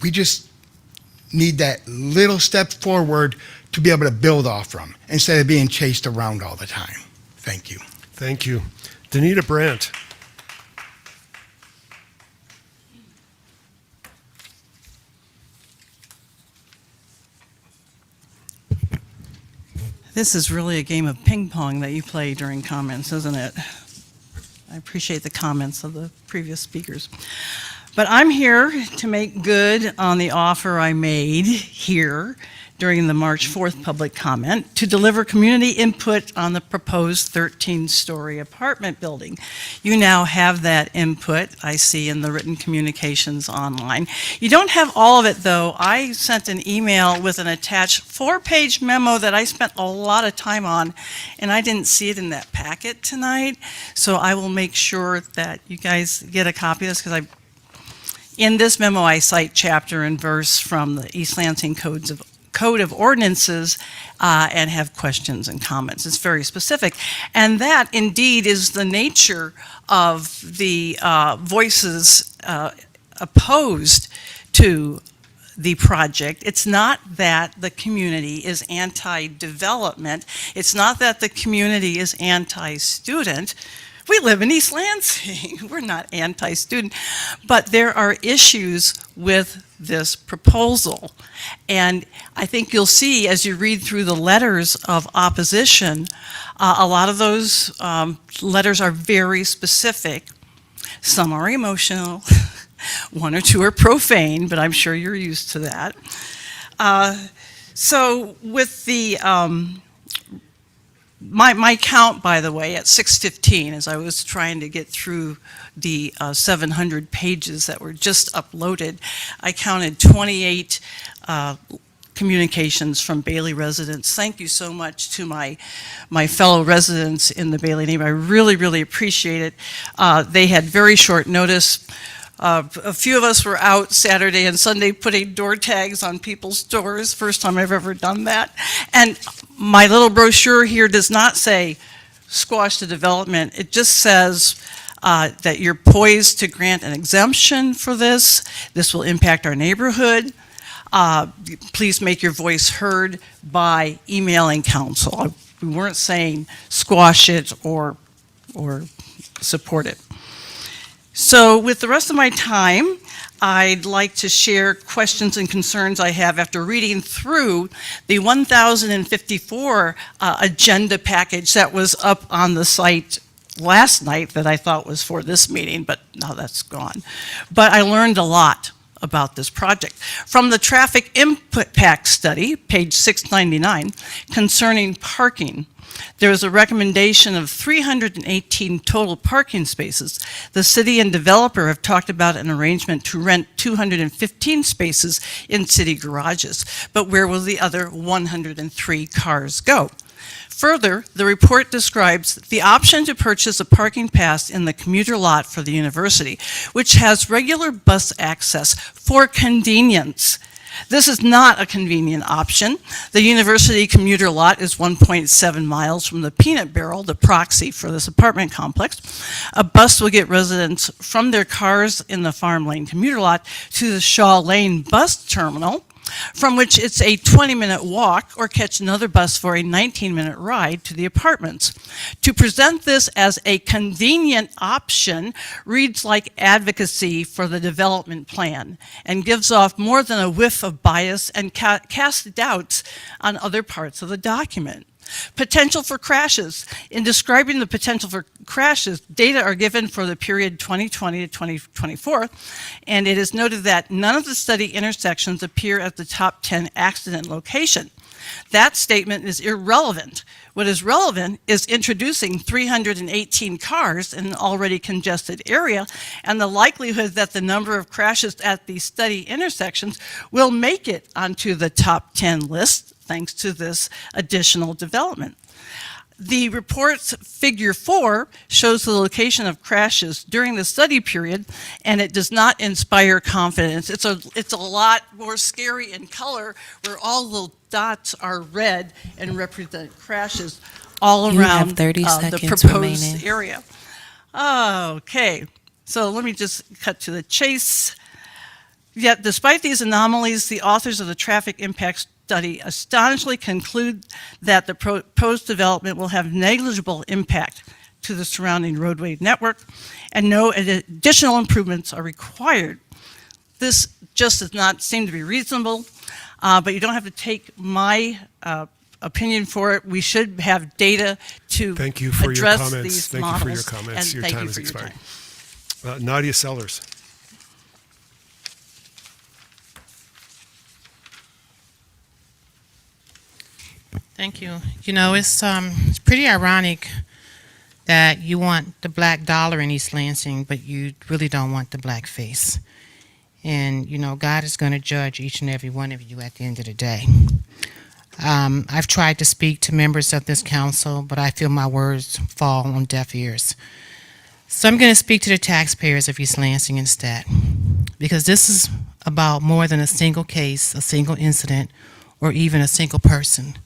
S14: We just need that little step forward to be able to build off from, instead of being chased around all the time. Thank you.
S1: Thank you. Danita Brandt.
S15: This is really a game of ping pong that you play during comments, isn't it? I appreciate the comments of the previous speakers. But I'm here to make good on the offer I made here during the March 4th public comment to deliver community input on the proposed 13-story apartment building. You now have that input, I see, in the written communications online. You don't have all of it, though. I sent an email with an attached 4-page memo that I spent a lot of time on, and I didn't see it in that packet tonight. So I will make sure that you guys get a copy of this, because in this memo I cite chapter and verse from the East Lansing Code of Ordinances and have questions and comments. It's very specific. And that indeed is the nature of the voices opposed to the project. It's not that the community is anti-development. It's not that the community is anti-student. We live in East Lansing. We're not anti-student. But there are issues with this proposal. And I think you'll see as you read through the letters of opposition, a lot of those letters are very specific. Some are emotional. One or two are profane, but I'm sure you're used to that. So with the My count, by the way, at 6:15, as I was trying to get through the 700 pages that were just uploaded, I counted 28 communications from Bailey residents. Thank you so much to my fellow residents in the Bailey neighborhood. I really, really appreciate it. They had very short notice. A few of us were out Saturday and Sunday putting door tags on people's doors. First time I've ever done that. And my little brochure here does not say squash the development. It just says that you're poised to grant an exemption for this. This will impact our neighborhood. Please make your voice heard by emailing council. We weren't saying squash it or support it. So with the rest of my time, I'd like to share questions and concerns I have after reading through the 1,054 agenda package that was up on the site last night that I thought was for this meeting, but now that's gone. But I learned a lot about this project. From the traffic impact study, page 699, concerning parking, there is a recommendation of 318 total parking spaces. The city and developer have talked about an arrangement to rent 215 spaces in city garages. But where will the other 103 cars go? Further, the report describes the option to purchase a parking pass in the commuter lot for the university, which has regular bus access for convenience. This is not a convenient option. The university commuter lot is 1.7 miles from the Peanut Barrel, the proxy for this apartment complex. A bus will get residents from their cars in the Farm Lane commuter lot to the Shaw Lane bus terminal, from which it's a 20-minute walk, or catch another bus for a 19-minute ride to the apartments. To present this as a convenient option reads like advocacy for the development plan and gives off more than a whiff of bias and casts doubts on other parts of the document. Potential for crashes. In describing the potential for crashes, data are given for the period 2020 to 2024, and it is noted that none of the study intersections appear at the top 10 accident location. That statement is irrelevant. What is relevant is introducing 318 cars in an already congested area and the likelihood that the number of crashes at the study intersections will make it onto the top 10 list thanks to this additional development. The report's figure 4 shows the location of crashes during the study period, and it does not inspire confidence. It's a lot more scary in color, where all the dots are red and represent crashes all
S2: You
S15: around
S2: have 30
S15: the
S2: seconds
S15: proposed
S2: remaining.
S15: area. Okay, so let me just cut to the chase. Yet, despite these anomalies, the authors of the traffic impact study astonishingly conclude that the proposed development will have negligible impact to the surrounding roadway network and no additional improvements are required. This just does not seem to be reasonable, but you don't have to take my opinion for it. We should have data to
S1: Thank you for your
S15: address
S1: comments.
S15: these
S1: Thank
S15: models.
S1: you for your comments.
S15: And
S1: Your
S15: thank
S1: time
S15: you
S1: has
S15: for your
S1: expired.
S15: time.
S1: Nadia Sellers.
S16: Thank you. You know, it's pretty ironic that you want the black dollar in East Lansing, but you really don't want the black face. And, you know, God is going to judge each and every one of you at the end of the day. I've tried to speak to members of this council, but I feel my words fall on deaf ears. So I'm going to speak to the taxpayers of East Lansing instead, because this is about more than a single case, a single incident, or even a single person.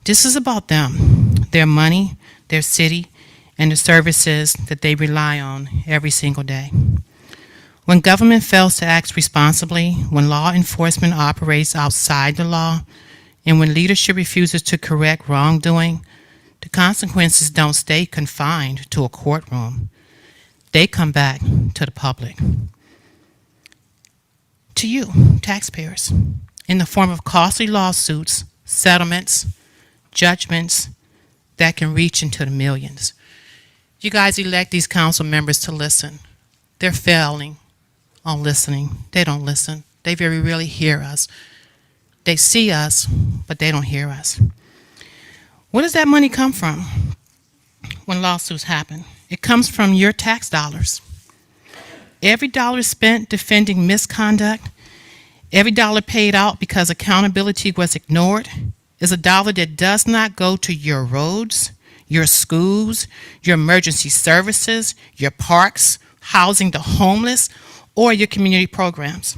S16: This is about them, their money, their city, and the services that they rely on every single day. When government fails to act responsibly, when law enforcement operates outside the law, and when leadership refuses to correct wrongdoing, the consequences don't stay confined to a courtroom. They come back to the public. To you, taxpayers, in the form of costly lawsuits, settlements, judgments that can reach into the millions. You guys elect these council members to listen. They're failing on listening. They don't listen. They very rarely hear us. They see us, but they don't hear us. Where does that money come from when lawsuits happen? It comes from your tax dollars. Every dollar spent defending misconduct, every dollar paid out because accountability was ignored, is a dollar that does not go to your roads, your schools, your emergency services, your parks, housing the homeless, or your community programs.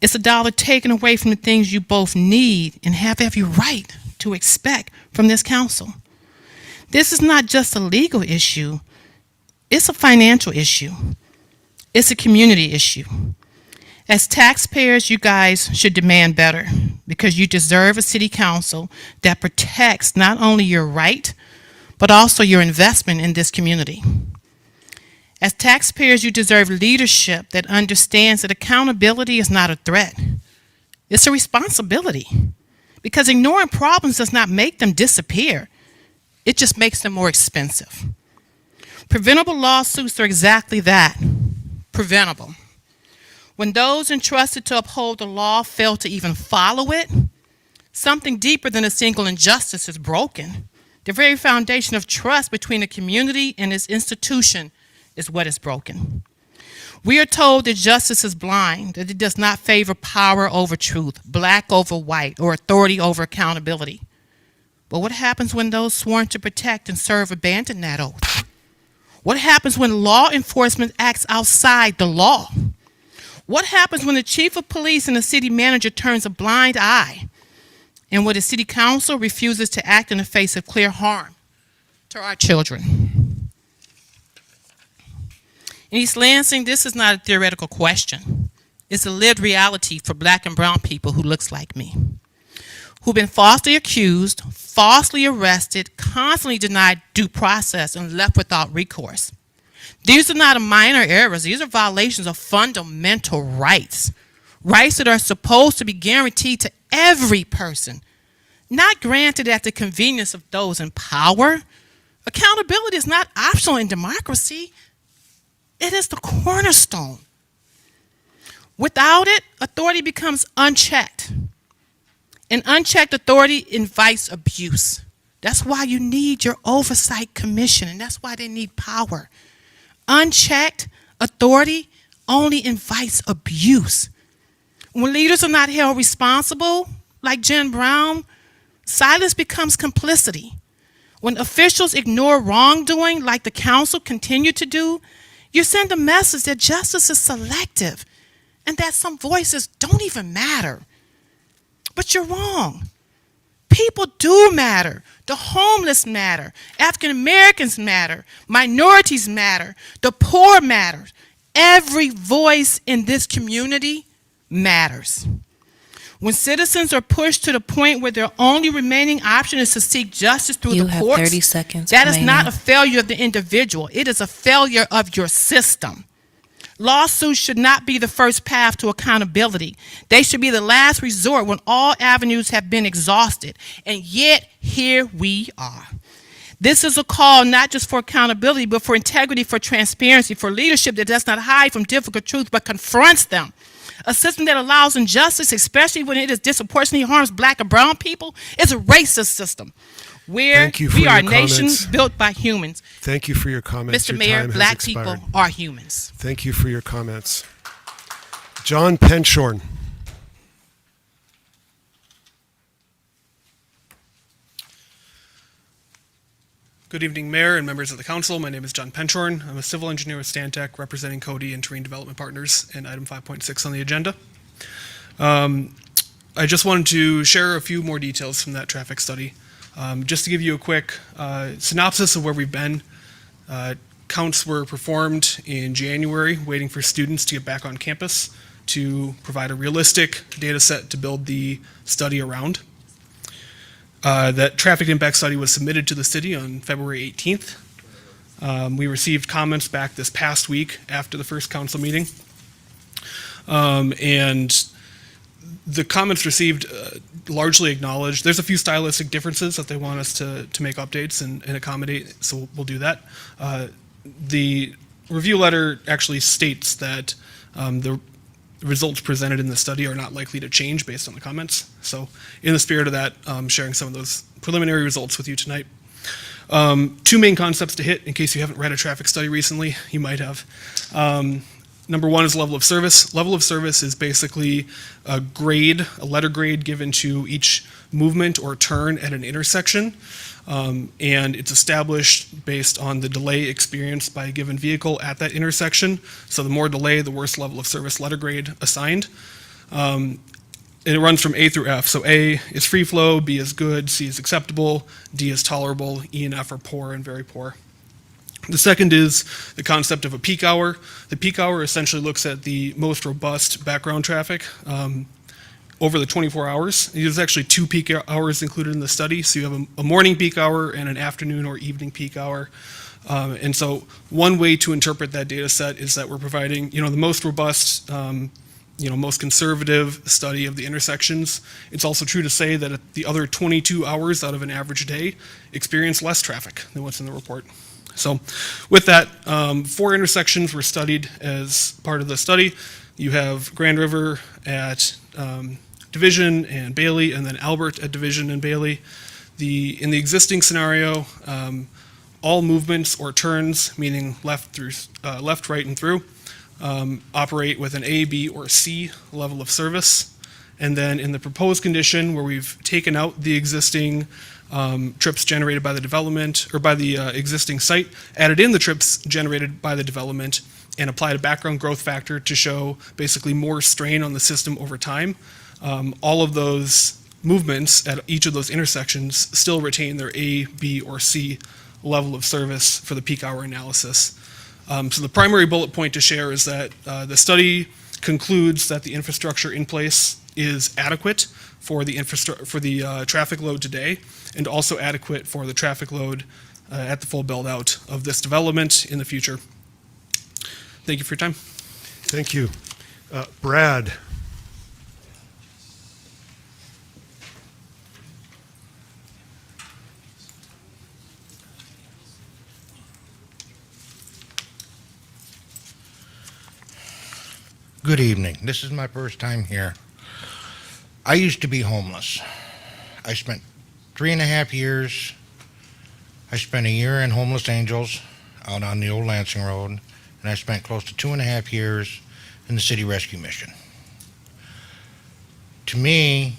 S16: It's a dollar taken away from the things you both need and have every right to expect from this council. This is not just a legal issue, it's a financial issue. It's a community issue. As taxpayers, you guys should demand better because you deserve a city council that protects not only your right, but also your investment in this community. As taxpayers, you deserve leadership that understands that accountability is not a threat. It's a responsibility. Because ignoring problems does not make them disappear. It just makes them more expensive. Preventable lawsuits are exactly that, preventable. When those entrusted to uphold the law fail to even follow it, something deeper than a single injustice is broken. The very foundation of trust between the community and its institution is what is broken. We are told that justice is blind, that it does not favor power over truth, black over white, or authority over accountability. But what happens when those sworn to protect and serve abandon that oath? What happens when law enforcement acts outside the law? What happens when the chief of police and the city manager turns a blind eye? And when the city council refuses to act in the face of clear harm to our children? In East Lansing, this is not a theoretical question. It's a lived reality for black and brown people who looks like me, who've been falsely accused, falsely arrested, constantly denied due process, and left without recourse. These are not minor errors. These are violations of fundamental rights, rights that are supposed to be guaranteed to every person, not granted at the convenience of those in power. Accountability is not optional in democracy. It is the cornerstone. Without it, authority becomes unchecked. And unchecked authority invites abuse. That's why you need your oversight commission, and that's why they need power. Unchecked authority only invites abuse. When leaders are not held responsible, like Jen Brown, silence becomes complicity. When officials ignore wrongdoing, like the council continue to do, you send a message that justice is selective and that some voices don't even matter. But you're wrong. People do matter. The homeless matter. African Americans matter. Minorities matter. The poor matter. Every voice in this community matters. When citizens are pushed to the point where their only remaining option is to seek justice through
S2: You
S16: the
S2: have
S16: courts,
S2: 30 seconds
S16: that is not
S2: remaining.
S16: a failure of the individual. It is a failure of your system. Lawsuits should not be the first path to accountability. They should be the last resort when all avenues have been exhausted. And yet, here we are. This is a call not just for accountability, but for integrity, for transparency, for leadership that does not hide from difficult truths, but confronts them. A system that allows injustice, especially when it is disproportionately harms black and brown people, is a racist system. Where
S1: Thank you for
S16: we are a
S1: your
S16: nation
S1: comments.
S16: built by humans.
S1: Thank you for your comments.
S16: Mr.
S1: Your
S16: Mayor,
S1: time has
S16: black
S1: expired.
S16: people are humans.
S1: Thank you for your comments. John Penshorn.
S17: Good evening, Mayor and members of the Council. My name is John Penshorn. I'm a civil engineer with Stantec, representing Cody and Terrain Development Partners in item 5.6 on the agenda. I just wanted to share a few more details from that traffic study. Just to give you a quick synopsis of where we've been. Counts were performed in January, waiting for students to get back on campus to provide a realistic data set to build the study around. That traffic impact study was submitted to the city on February 18th. We received comments back this past week after the first council meeting. And the comments received largely acknowledged. There's a few stylistic differences that they want us to make updates and accommodate, so we'll do that. The review letter actually states that the results presented in the study are not likely to change based on the comments. So in the spirit of that, sharing some of those preliminary results with you tonight. Two main concepts to hit in case you haven't read a traffic study recently. You might have. Number one is level of service. Level of service is basically a grade, a letter grade given to each movement or turn at an intersection. And it's established based on the delay experienced by a given vehicle at that intersection. So the more delay, the worse level of service letter grade assigned. And it runs from A through F. So A is free flow, B is good, C is acceptable, D is tolerable, E and F are poor and very poor. The second is the concept of a peak hour. The peak hour essentially looks at the most robust background traffic over the 24 hours. There's actually 2 peak hours included in the study. So you have a morning peak hour and an afternoon or evening peak hour. And so one way to interpret that data set is that we're providing, the most robust, most conservative study of the intersections. It's also true to say that the other 22 hours out of an average day experience less traffic than what's in the report. So with that, 4 intersections were studied as part of the study. You have Grand River at Division and Bailey, and then Albert at Division and Bailey. In the existing scenario, all movements or turns, meaning left, right, and through, operate with an A, B, or C level of service. And then in the proposed condition, where we've taken out the existing trips generated by the development or by the existing site, added in the trips generated by the development, and applied a background growth factor to show basically more strain on the system over time. All of those movements at each of those intersections still retain their A, B, or C level of service for the peak hour analysis. So the primary bullet point to share is that the study concludes that the infrastructure in place is adequate for the traffic load today, and also adequate for the traffic load at the full build out of this development in the future. Thank you for your time.
S1: Thank you. Brad.
S18: Good evening. This is my first time here. I used to be homeless. I spent 3.5 years. I spent a year in Homeless Angels out on the old Lansing Road, and I spent close to 2.5 years in the City Rescue Mission. To me,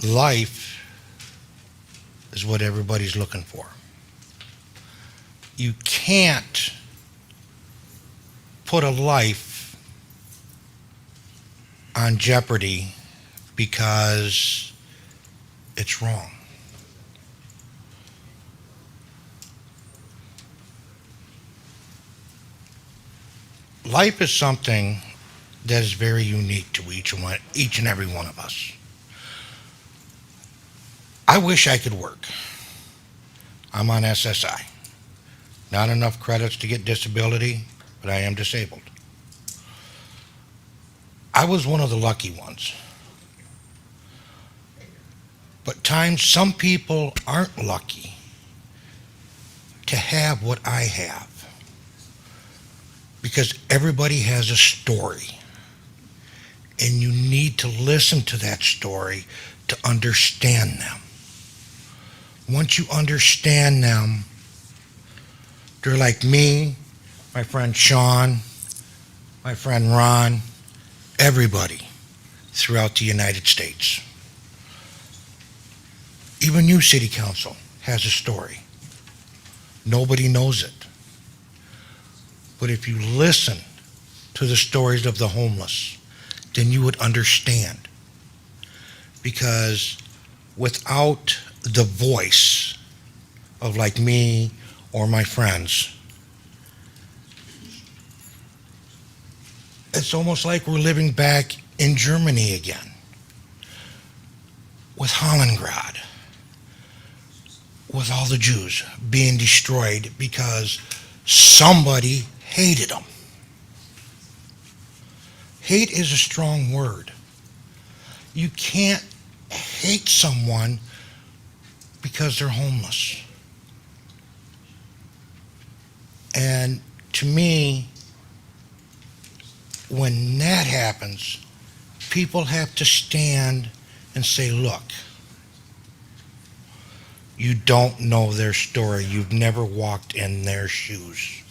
S18: life is what everybody's looking for. You can't put a life on jeopardy because it's wrong. Life is something that is very unique to each and every one of us. I wish I could work. I'm on SSI. Not enough credits to get disability, but I am disabled. I was one of the lucky ones. But times some people aren't lucky to have what I have. Because everybody has a story. And you need to listen to that story to understand them. Once you understand them, they're like me, my friend Sean, my friend Ron, everybody throughout the United States. Even you, City Council, has a story. Nobody knows it. But if you listen to the stories of the homeless, then you would understand. Because without the voice of like me or my friends, it's almost like we're living back in Germany again with Hollengrad, with all the Jews being destroyed because somebody hated them. Hate is a strong word. You can't hate someone because they're homeless. And to me, when that happens, people have to stand and say, look, you don't know their story. You've never walked in their shoes.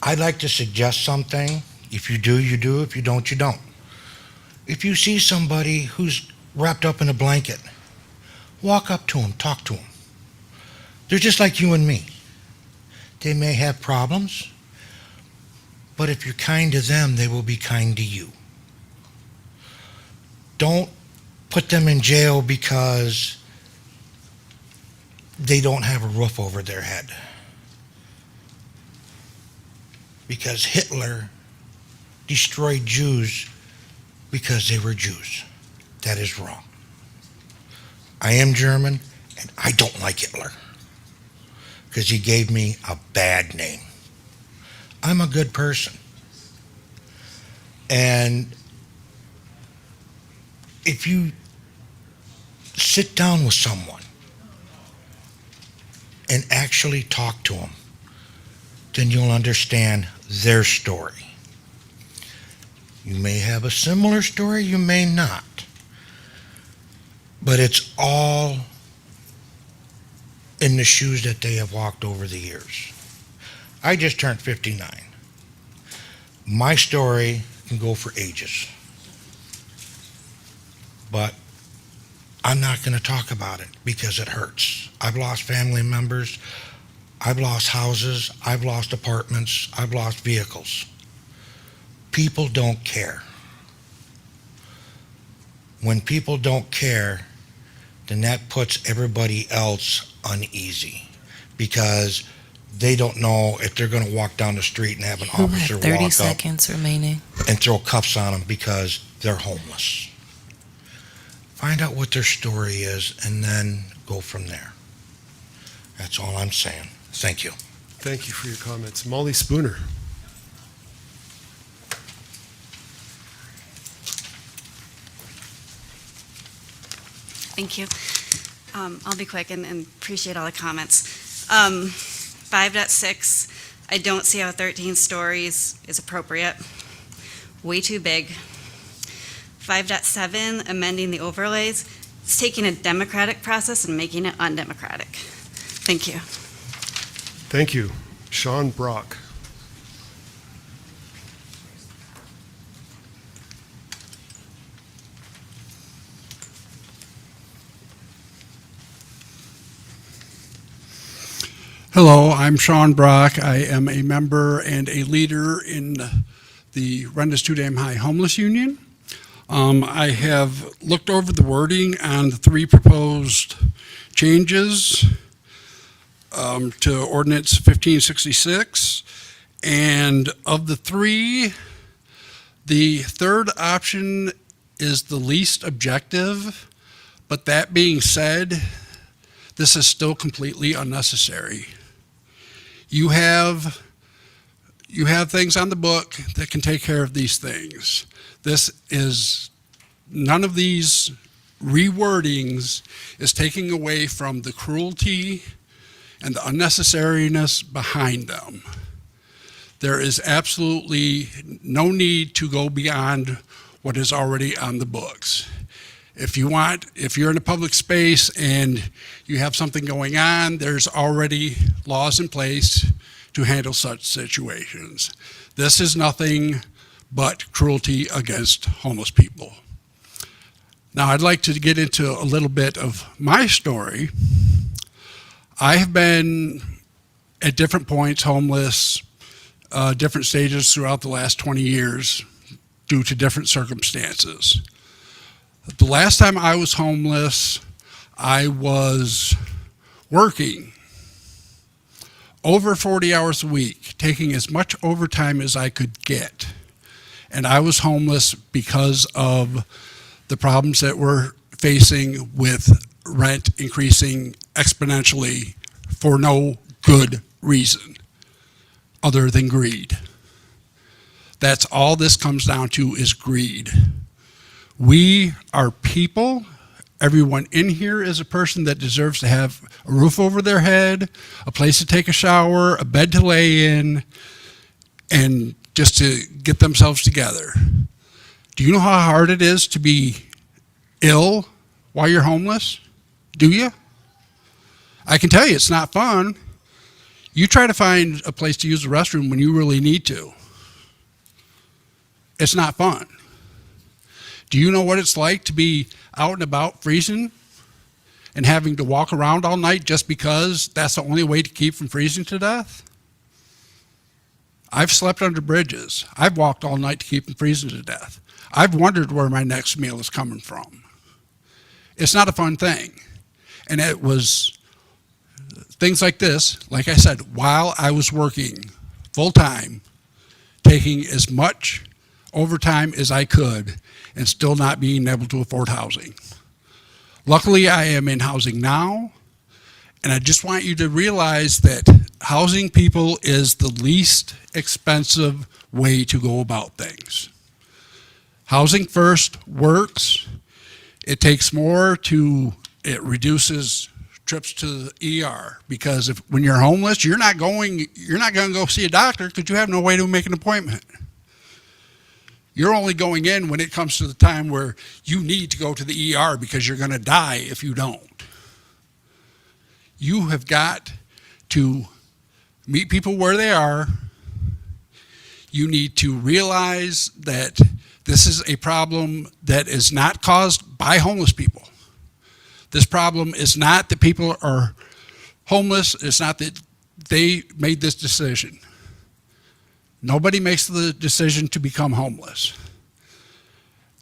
S18: I'd like to suggest something. If you do, you do. If you don't, you don't. If you see somebody who's wrapped up in a blanket, walk up to them, talk to them. They're just like you and me. They may have problems, but if you're kind to them, they will be kind to you. Don't put them in jail because they don't have a roof over their head. Because Hitler destroyed Jews because they were Jews. That is wrong. I am German, and I don't like Hitler because he gave me a bad name. I'm a good person. And if you sit down with someone and actually talk to them, then you'll understand their story. You may have a similar story, you may not. But it's all in the shoes that they have walked over the years. I just turned 59. My story can go for ages. But I'm not going to talk about it because it hurts. I've lost family members. I've lost houses. I've lost apartments. I've lost vehicles. People don't care. When people don't care, then that puts everybody else uneasy because they don't know if they're going to walk down the street and have an
S2: You
S18: officer
S2: have 30
S18: walk
S2: seconds remaining.
S18: up and throw cuffs on them because they're homeless. Find out what their story is and then go from there. That's all I'm saying. Thank you.
S1: Thank you for your comments. Molly Spooner.
S19: Thank you. I'll be quick and appreciate all the comments. 5.6, I don't see how 13 stories is appropriate. Way too big. 5.7, amending the overlays. It's taking a democratic process and making it undemocratic. Thank you.
S1: Thank you. Sean Brock.
S20: Hello, I'm Sean Brock. I am a member and a leader in the Renda's Too Damn High Homeless Union. I have looked over the wording on the three proposed changes to Ordinance 1566, and of the three, the third option is the least objective, but that being said, this is still completely unnecessary. You have things on the book that can take care of these things. None of these rewordings is taking away from the cruelty and the unnecessariness behind them. There is absolutely no need to go beyond what is already on the books. If you're in a public space and you have something going on, there's already laws in place to handle such situations. This is nothing but cruelty against homeless people. Now, I'd like to get into a little bit of my story. I have been at different points homeless, different stages throughout the last 20 years due to different circumstances. The last time I was homeless, I was working over 40 hours a week, taking as much overtime as I could get. And I was homeless because of the problems that we're facing with rent increasing exponentially for no good reason other than greed. That's all this comes down to, is greed. We are people. Everyone in here is a person that deserves to have a roof over their head, a place to take a shower, a bed to lay in. and just to get themselves together. Do you know how hard it is to be ill while you're homeless? Do you? I can tell you it's not fun. You try to find a place to use the restroom when you really need to. It's not fun. Do you know what it's like to be out and about freezing and having to walk around all night just because that's the only way to keep from freezing to death? I've slept under bridges. I've walked all night to keep from freezing to death. I've wondered where my next meal is coming from. It's not a fun thing. And it was things like this, like I said, while I was working full-time, taking as much overtime as I could and still not being able to afford housing. Luckily, I am in housing now, and I just want you to realize that housing people is the least expensive way to go about things. Housing first works. It takes more it reduces trips to the ER, because when you're homeless, you're not going to go see a doctor because you have no way to make an appointment. You're only going in when it comes to the time where you need to go to the ER because you're going to die if you don't. You have got to meet people where they are. You need to realize that this is a problem that is not caused by homeless people. This problem is not that people are homeless. It's not that they made this decision. Nobody makes the decision to become homeless.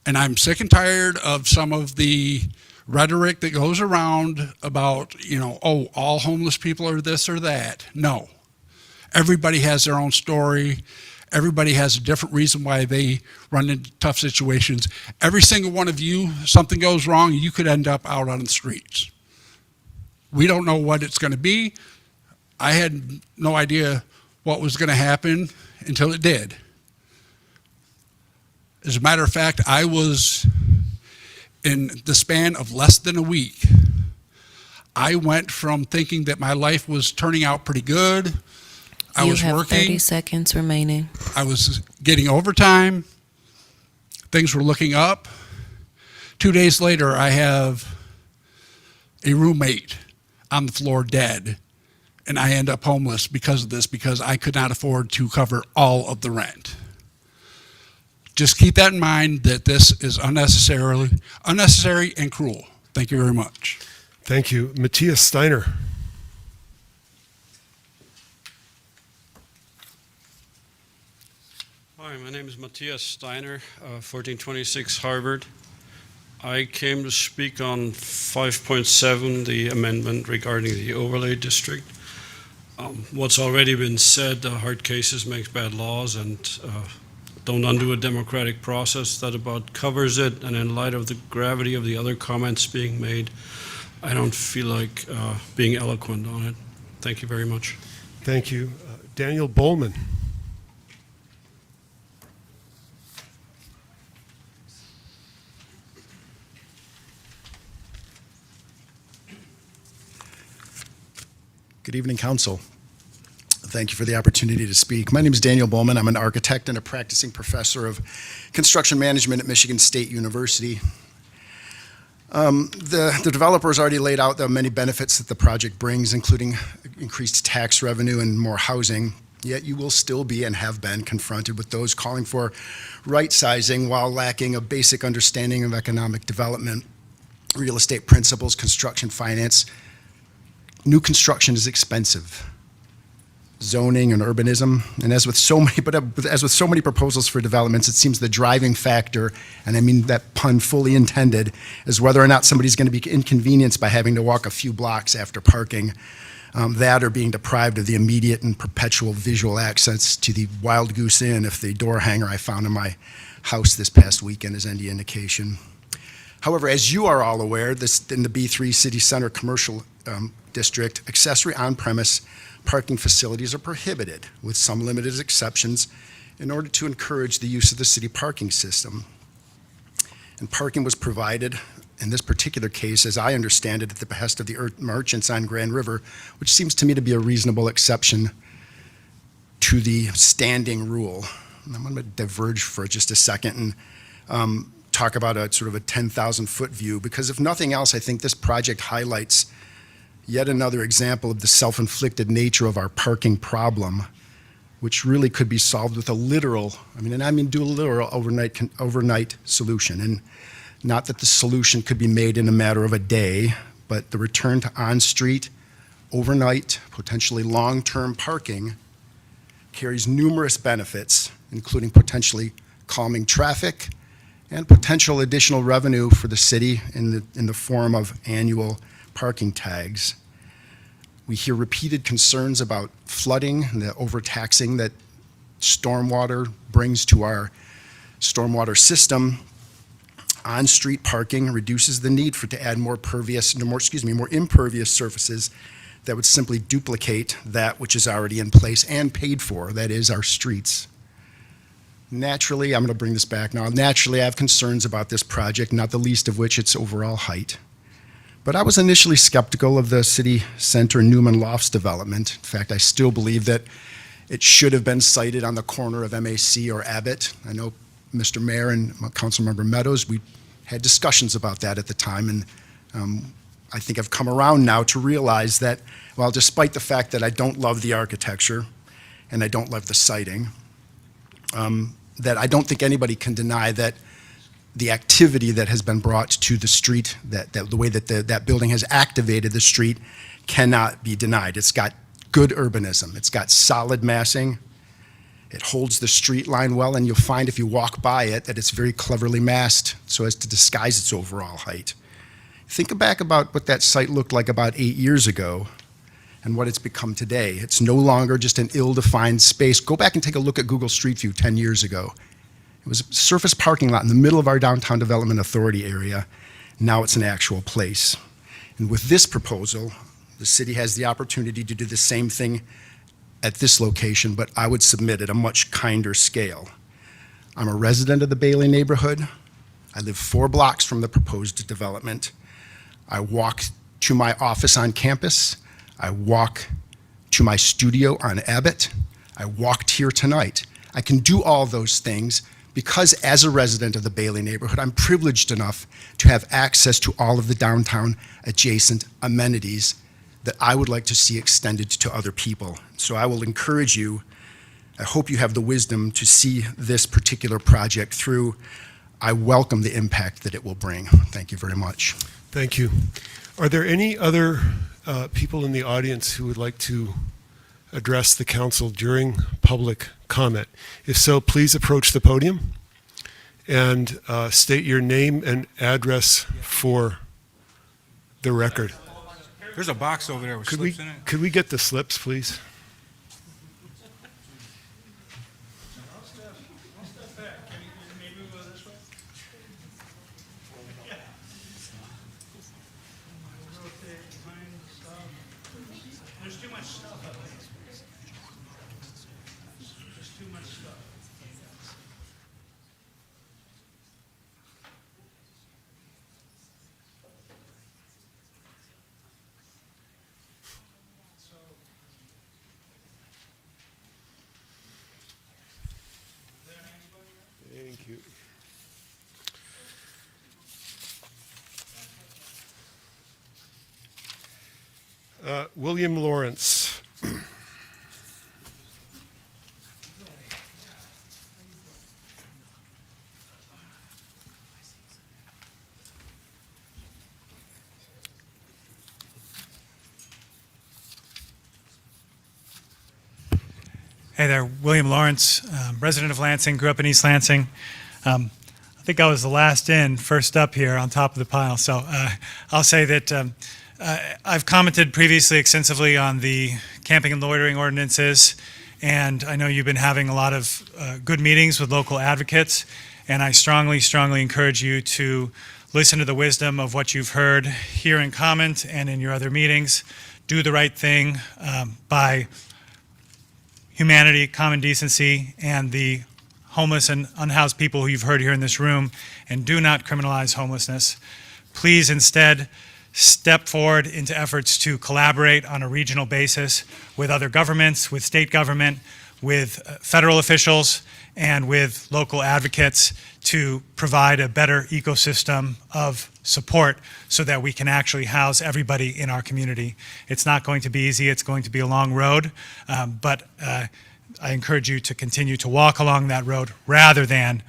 S20: And I'm sick and tired of some of the rhetoric that goes around about, oh, all homeless people are this or that. No. Everybody has their own story. Everybody has a different reason why they run into tough situations. Every single one of you, something goes wrong, you could end up out on the streets. We don't know what it's going to be. I had no idea what was going to happen until it did. As a matter of fact, I was, in the span of less than a week, I went from thinking that my life was turning out pretty good. I was
S2: You have
S20: working.
S2: 30 seconds remaining.
S20: I was getting overtime. Things were looking up. 2 days later, I have a roommate on the floor dead, and I end up homeless because of this, because I could not afford to cover all of the rent. Just keep that in mind, that this is unnecessary and cruel. Thank you very much.
S1: Thank you. Matthias Steiner.
S21: Hi, my name is Matthias Steiner, 1426 Harvard. I came to speak on 5.7, the amendment regarding the overlay district. What's already been said, hard cases make bad laws, and don't undo a democratic process. That about covers it. And in light of the gravity of the other comments being made, I don't feel like being eloquent on it. Thank you very much.
S1: Thank you. Daniel Bowman.
S22: Good evening, Council. Thank you for the opportunity to speak. My name is Daniel Bowman. I'm an architect and a practicing professor of construction management at Michigan State University. The developer has already laid out the many benefits that the project brings, including increased tax revenue and more housing. Yet you will still be and have been confronted with those calling for right-sizing while lacking a basic understanding of economic development, real estate principles, construction finance. New construction is expensive. Zoning and urbanism, and as with so many proposals for developments, it seems the driving factor, and I mean that pun fully intended, is whether or not somebody's going to be inconvenienced by having to walk a few blocks after parking, that or being deprived of the immediate and perpetual visual access to the Wild Goose Inn if the door hanger I found in my house this past weekend is any indication. However, as you are all aware, in the B3 City Center Commercial District, accessory on-premise parking facilities are prohibited, with some limited exceptions, in order to encourage the use of the city parking system. And parking was provided, in this particular case, as I understand it, at the behest of the merchants on Grand River, which seems to me to be a reasonable exception. to the standing rule. And I'm going to diverge for just a second and talk about a sort of a 10,000-foot view, because if nothing else, I think this project highlights yet another example of the self-inflicted nature of our parking problem, which really could be solved with a literal, do a literal overnight solution. And not that the solution could be made in a matter of a day, but the return to on-street, overnight, potentially long-term parking carries numerous benefits, including potentially calming traffic and potential additional revenue for the city in the form of annual parking tags. We hear repeated concerns about flooding and the overtaxing that stormwater brings to our stormwater system. On-street parking reduces the need to add more impervious surfaces that would simply duplicate that which is already in place and paid for, that is our streets. Naturally, I'm going to bring this back now. Naturally, I have concerns about this project, not the least of which its overall height. But I was initially skeptical of the city center Newman Lofts development. In fact, I still believe that it should have been sited on the corner of MAC or Abbott. I know Mr. Mayor and Councilmember Meadows, we had discussions about that at the time, and I think I've come around now to realize that, well, despite the fact that I don't love the architecture and I don't love the siting, that I don't think anybody can deny that the activity that has been brought to the street, that the way that that building has activated the street cannot be denied. It's got good urbanism. It's got solid massing. It holds the street line well, and you'll find if you walk by it that it's very cleverly masked so as to disguise its overall height. Think back about what that site looked like about 8 years ago and what it's become today. It's no longer just an ill-defined space. Go back and take a look at Google Street View 10 years ago. It was a surface parking lot in the middle of our downtown development authority area. Now it's an actual place. And with this proposal, the city has the opportunity to do the same thing at this location, but I would submit at a much kinder scale. I'm a resident of the Bailey neighborhood. I live 4 blocks from the proposed development. I walk to my office on campus. I walk to my studio on Abbott. I walked here tonight. I can do all those things because as a resident of the Bailey neighborhood, I'm privileged enough to have access to all of the downtown adjacent amenities that I would like to see extended to other people. So I will encourage you, I hope you have the wisdom to see this particular project through. I welcome the impact that it will bring. Thank you very much.
S1: Thank you. Are there any other people in the audience who would like to address the council during public comment? If so, please approach the podium and state your name and address for the record.
S3: There's a box over there with slips in it.
S1: Could we get the slips, please?
S3: There's too much stuff. There's too much stuff.
S1: Thank you. William Lawrence.
S4: Hey there, William Lawrence, resident of Lansing, grew up in East Lansing. I think I was the last in, first up here on top of the pile. So I'll say that I've commented previously extensively on the camping and loitering ordinances, and I know you've been having a lot of good meetings with local advocates, and I strongly, strongly encourage you to listen to the wisdom of what you've heard here in comment and in your other meetings. Do the right thing by humanity, common decency, and the homeless and unhoused people who you've heard here in this room, and do not criminalize homelessness. Please instead step forward into efforts to collaborate on a regional basis with other governments, with state government, with federal officials and with local advocates to provide a better ecosystem of support so that we can actually house everybody in our community. It's not going to be easy. It's going to be a long road, but I encourage you to continue to walk along that road rather than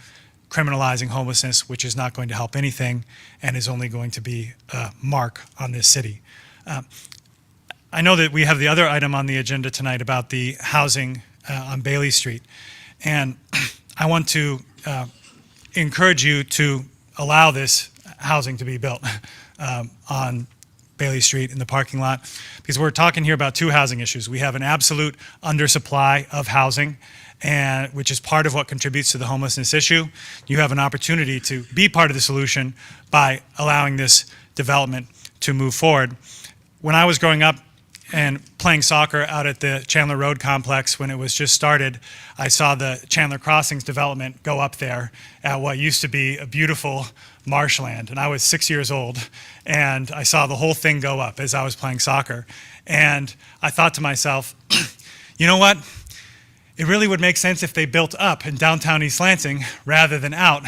S4: criminalizing homelessness, which is not going to help anything and is only going to be a mark on this city. I know that we have the other item on the agenda tonight about the housing on Bailey Street. And I want to encourage you to allow this housing to be built on Bailey Street in the parking lot, because we're talking here about two housing issues. We have an absolute undersupply of housing, and which is part of what contributes to the homelessness issue. You have an opportunity to be part of the solution by allowing this development to move forward. When I was growing up and playing soccer out at the Chandler Road complex when it was just started, I saw the Chandler Crossings development go up there at what used to be a beautiful marshland. And I was 6 years old, and I saw the whole thing go up as I was playing soccer. And I thought to myself, you know what? It really would make sense if they built up in downtown East Lansing rather than out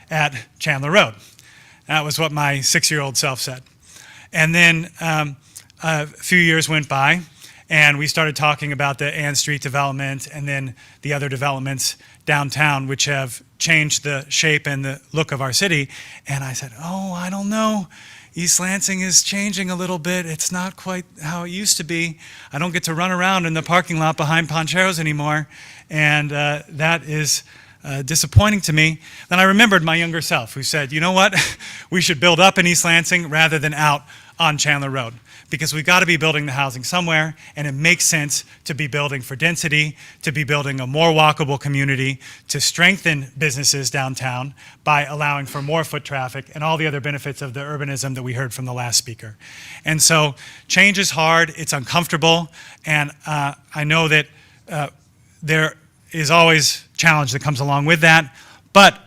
S4: at Chandler Road. That was what my 6-year-old self said. And then a few years went by, and we started talking about the Ann Street development and then the other developments downtown, which have changed the shape and the look of our city. And I said, oh, I don't know. East Lansing is changing a little bit. It's not quite how it used to be. I don't get to run around in the parking lot behind Poncheros anymore, and that is disappointing to me. Then I remembered my younger self who said, you know what? We should build up in East Lansing rather than out on Chandler Road, because we've got to be building the housing somewhere, and it makes sense to be building for density, to be building a more walkable community, to strengthen businesses downtown by allowing for more foot traffic and all the other benefits of the urbanism that we heard from the last speaker. And so change is hard, it's uncomfortable, and I know that there is always challenge that comes along with that, but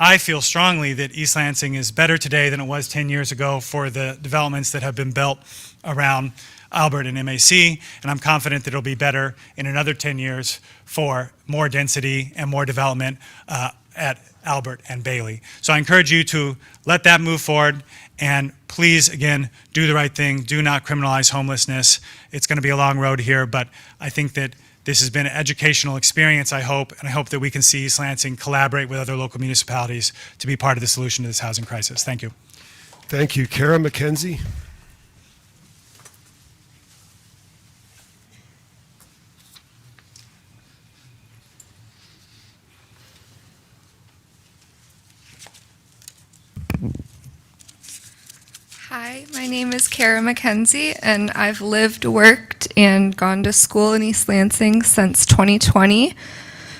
S4: I feel strongly that East Lansing is better today than it was 10 years ago for the developments that have been built around Albert and MAC, and I'm confident that it'll be better in another 10 years for more density and more development at Albert and Bailey. So I encourage you to let that move forward, and please, again, do the right thing. Do not criminalize homelessness. It's going to be a long road here, but I think that this has been an educational experience, I hope, and I hope that we can see East Lansing collaborate with other local municipalities to be part of the solution to this housing crisis. Thank you.
S1: Thank you. Kara McKenzie.
S5: Hi, my name is Kara McKenzie, and I've lived, worked, and gone to school in East Lansing since 2020.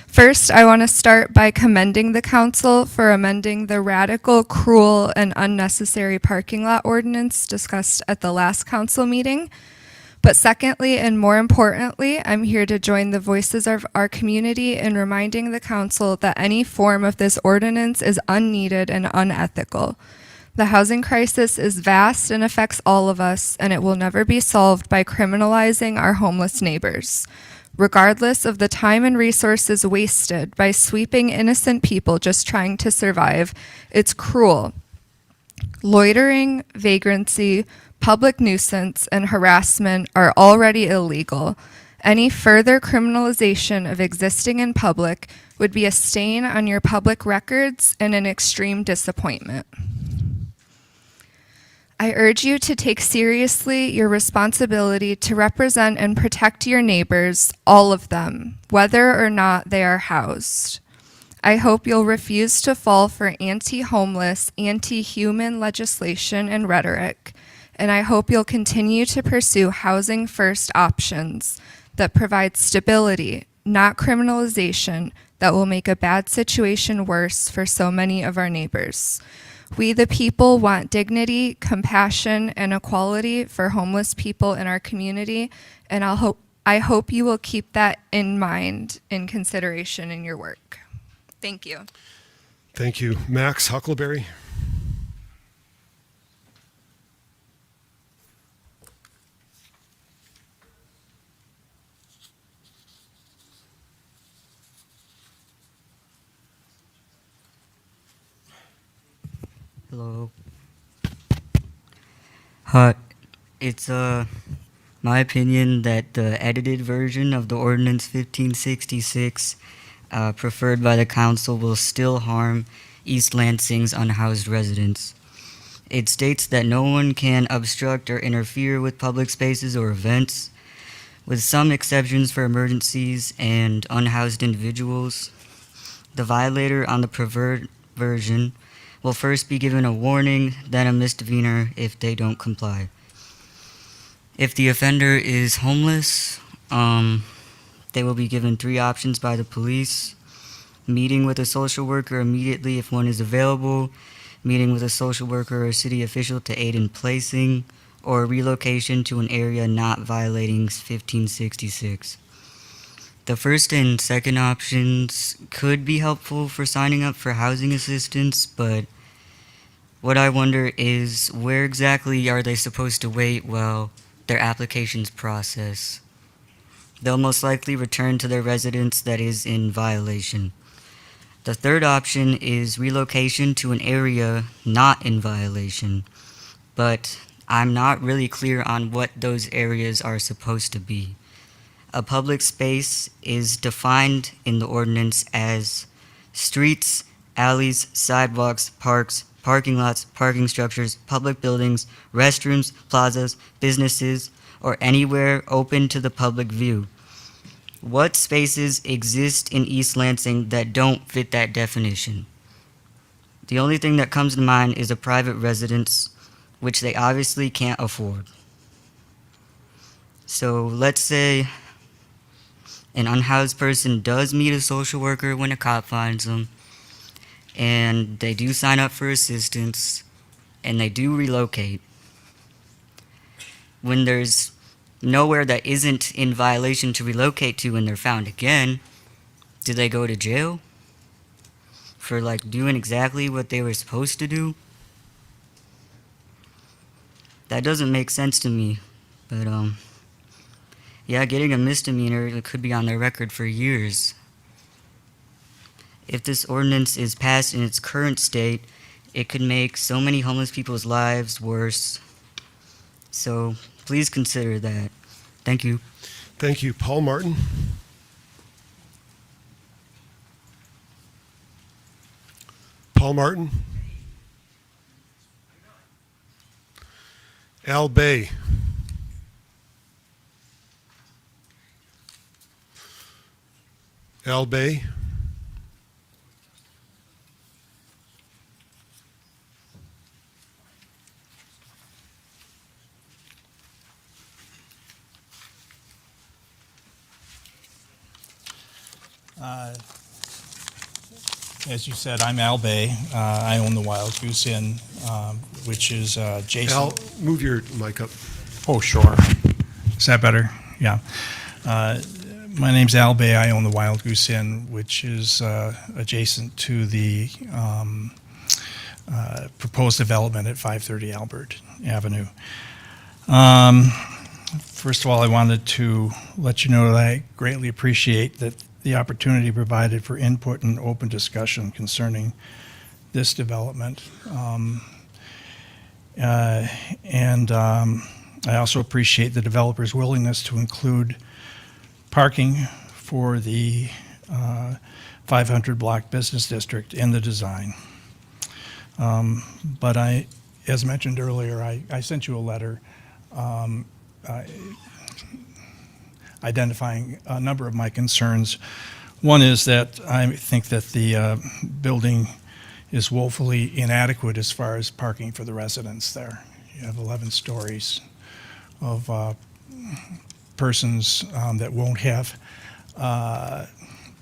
S5: First, I want to start by commending the council for amending the radical, cruel, and unnecessary parking lot ordinance discussed at the last council meeting. But secondly, and more importantly, I'm here to join the voices of our community in reminding the council that any form of this ordinance is unneeded and unethical. The housing crisis is vast and affects all of us, and it will never be solved by criminalizing our homeless neighbors. Regardless of the time and resources wasted by sweeping innocent people just trying to survive, it's cruel. Loitering, vagrancy, public nuisance, and harassment are already illegal. Any further criminalization of existing in public would be a stain on your public records and an extreme disappointment. I urge you to take seriously your responsibility to represent and protect your neighbors, all of them, whether or not they are housed. I hope you'll refuse to fall for anti-homeless, anti-human legislation and rhetoric, and I hope you'll continue to pursue housing first options that provide stability, not criminalization, that will make a bad situation worse for so many of our neighbors. We, the people, want dignity, compassion, and equality for homeless people in our community, and I hope you will keep that in mind in consideration in your work. Thank you.
S1: Thank you. Max Huckleberry.
S6: Hello. It's my opinion that the edited version of the Ordinance 1566 preferred by the council will still harm East Lansing's unhoused residents. It states that no one can obstruct or interfere with public spaces or events, with some exceptions for emergencies and unhoused individuals. The violator on the preferred version will first be given a warning, then a misdemeanor if they don't comply. If the offender is homeless, they will be given 3 options by the police: meeting with a social worker immediately if one is available, meeting with a social worker or city official to aid in placing, or relocation to an area not violating 1566. The first and second options could be helpful for signing up for housing assistance, but what I wonder is where exactly are they supposed to wait while their applications process? They'll most likely return to their residence that is in violation. The third option is relocation to an area not in violation, but I'm not really clear on what those areas are supposed to be. A public space is defined in the ordinance as streets, alleys, sidewalks, parks, parking lots, parking structures, public buildings, restrooms, plazas, businesses, or anywhere open to the public view. What spaces exist in East Lansing that don't fit that definition? The only thing that comes to mind is a private residence, which they obviously can't afford. So let's say an unhoused person does meet a social worker when a cop finds them, and they do sign up for assistance, and they do relocate. When there's nowhere that isn't in violation to relocate to and they're found again, do they go to jail for doing exactly what they were supposed to do? That doesn't make sense to me, but yeah, getting a misdemeanor, it could be on their record for years. If this ordinance is passed in its current state, it could make so many homeless people's lives worse. So please consider that. Thank you.
S1: Thank you. Paul Martin. Paul Martin. Al Bay. Al Bay.
S3: As you said, I'm Al Bay. I own the Wild Goose Inn, which is adjacent.
S1: Al, move your mic up.
S3: Oh, sure. Is that better? Yeah. My name's Al Bay. I own the Wild Goose Inn, which is adjacent to the proposed development at 530 Albert Avenue. First of all, I wanted to let you know that I greatly appreciate that the opportunity provided for input and open discussion concerning this development. I also appreciate the developer's willingness to include parking for the 500 block business district in the design. But as mentioned earlier, I sent you a letter identifying a number of my concerns. One is that I think that the building is woefully inadequate as far as parking for the residents there. You have 11 stories of persons that won't have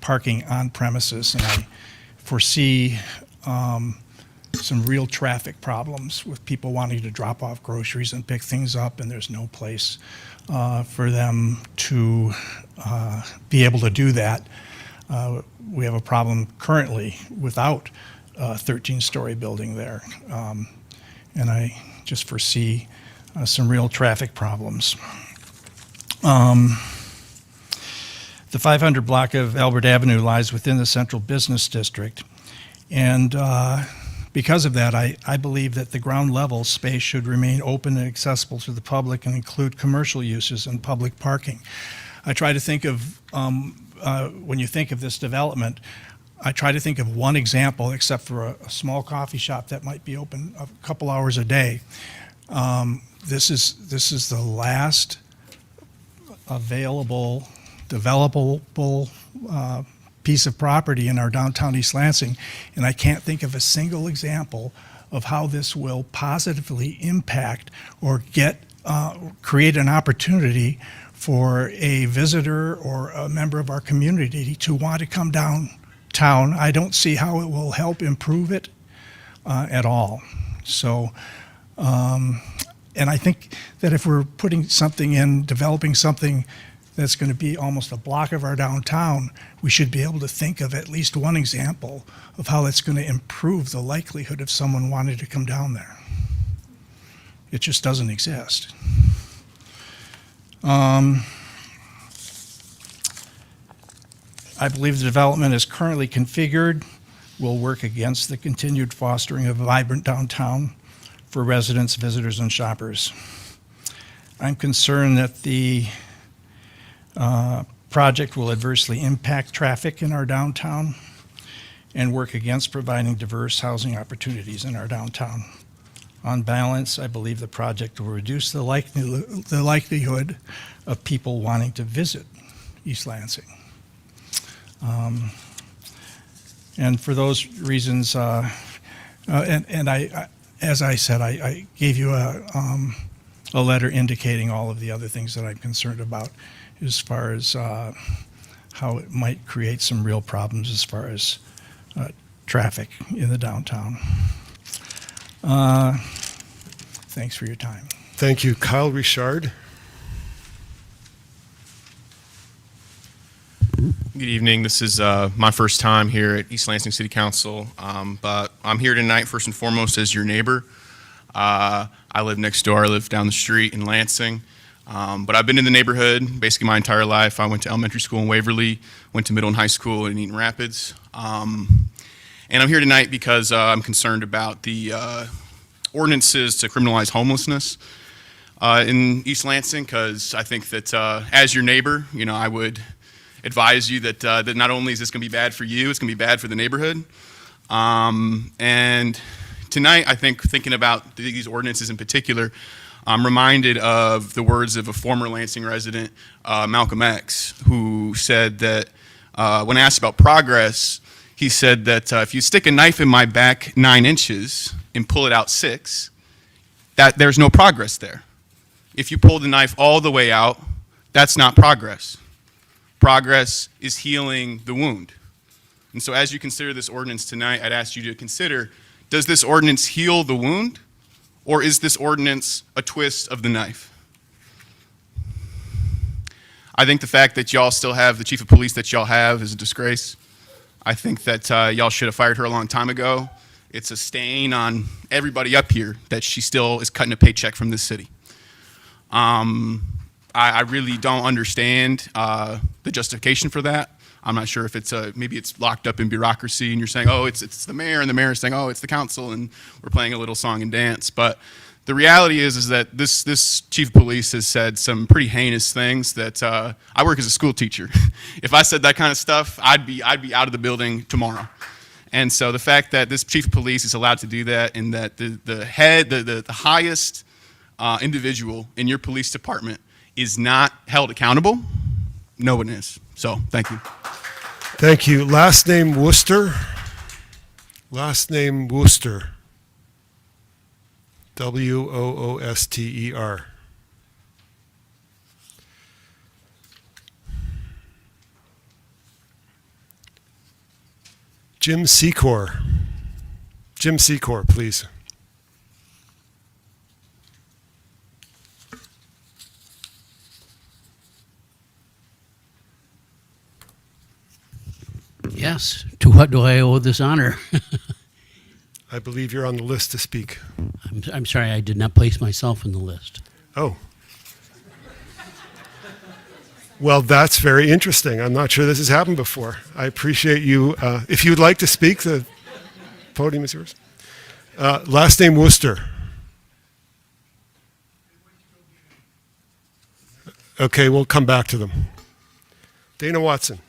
S3: parking on premises, and I foresee some real traffic problems with people wanting to drop off groceries and pick things up, and there's no place for them to be able to do that. We have a problem currently without a 13-story building there, and I just foresee some real traffic problems. The 500 block of Albert Avenue lies within the central business district, and because of that, I believe that the ground level space should remain open and accessible to the public and include commercial uses and public parking. I try to think of, when you think of this development, I try to think of one example, except for a small coffee shop that might be open a couple hours a day. This is the last available, developable piece of property in our downtown East Lansing, and I can't think of a single example of how this will positively impact or create an opportunity for a visitor or a member of our community to want to come downtown. I don't see how it will help improve it at all. So, and I think that if we're putting something in, developing something that's going to be almost a block of our downtown, we should be able to think of at least one example of how that's going to improve the likelihood of someone wanting to come down there. It just doesn't exist. I believe the development as currently configured will work against the continued fostering of a vibrant downtown for residents, visitors, and shoppers. I'm concerned that the project will adversely impact traffic in our downtown and work against providing diverse housing opportunities in our downtown. On balance, I believe the project will reduce the likelihood of people wanting to visit East Lansing. And for those reasons, and I, as I said, I gave you a letter indicating all of the other things that I'm concerned about as far as how it might create some real problems as far as traffic in the downtown. Thanks for your time.
S1: Thank you. Kyle Richard.
S7: Good evening. This is my first time here at East Lansing City Council, but I'm here tonight first and foremost as your neighbor. I live next door. I live down the street in Lansing, but I've been in the neighborhood basically my entire life. I went to elementary school in Waverly, went to middle and high school in Eaton Rapids, and I'm here tonight because I'm concerned about the ordinances to criminalize homelessness in East Lansing, because I think that as your neighbor, you know, I would advise you that that not only is this going to be bad for you, it's going to be bad for the neighborhood. And tonight, I think, thinking about these ordinances in particular, I'm reminded of the words of a former Lansing resident, Malcolm X, who said that when asked about progress, he said that if you stick a knife in my back 9 inches and pull it out 6, that there's no progress there. If you pull the knife all the way out, that's not progress. Progress is healing the wound. And so as you consider this ordinance tonight, I'd ask you to consider, does this ordinance heal the wound, or is this ordinance a twist of the knife? I think the fact that y'all still have the chief of police that y'all have is a disgrace. I think that y'all should have fired her a long time ago. It's a stain on everybody up here that she still is cutting a paycheck from this city. I really don't understand the justification for that. I'm not sure if it's maybe it's locked up in bureaucracy and you're saying, oh, it's the mayor, and the mayor's saying, oh, it's the council, and we're playing a little song and dance. But the reality is that this chief of police has said some pretty heinous things that I work as a school teacher. If I said that kind of stuff, I'd be out of the building tomorrow. And so the fact that this chief of police is allowed to do that, and that the highest individual in your police department is not held accountable, no one is. So thank you.
S1: Thank you. Last name Worcester. Last name Worcester. Wooster. Jim Secor. Jim Secor, please.
S8: Yes. To what do I owe this honor?
S1: I believe you're on the list to speak.
S8: I'm sorry, I did not place myself in the list.
S1: Oh. Well, that's very interesting. I'm not sure this has happened before. I appreciate you. If you would like to speak, the podium is yours. Last name Worcester. Okay, we'll come back to them. Dana Watson.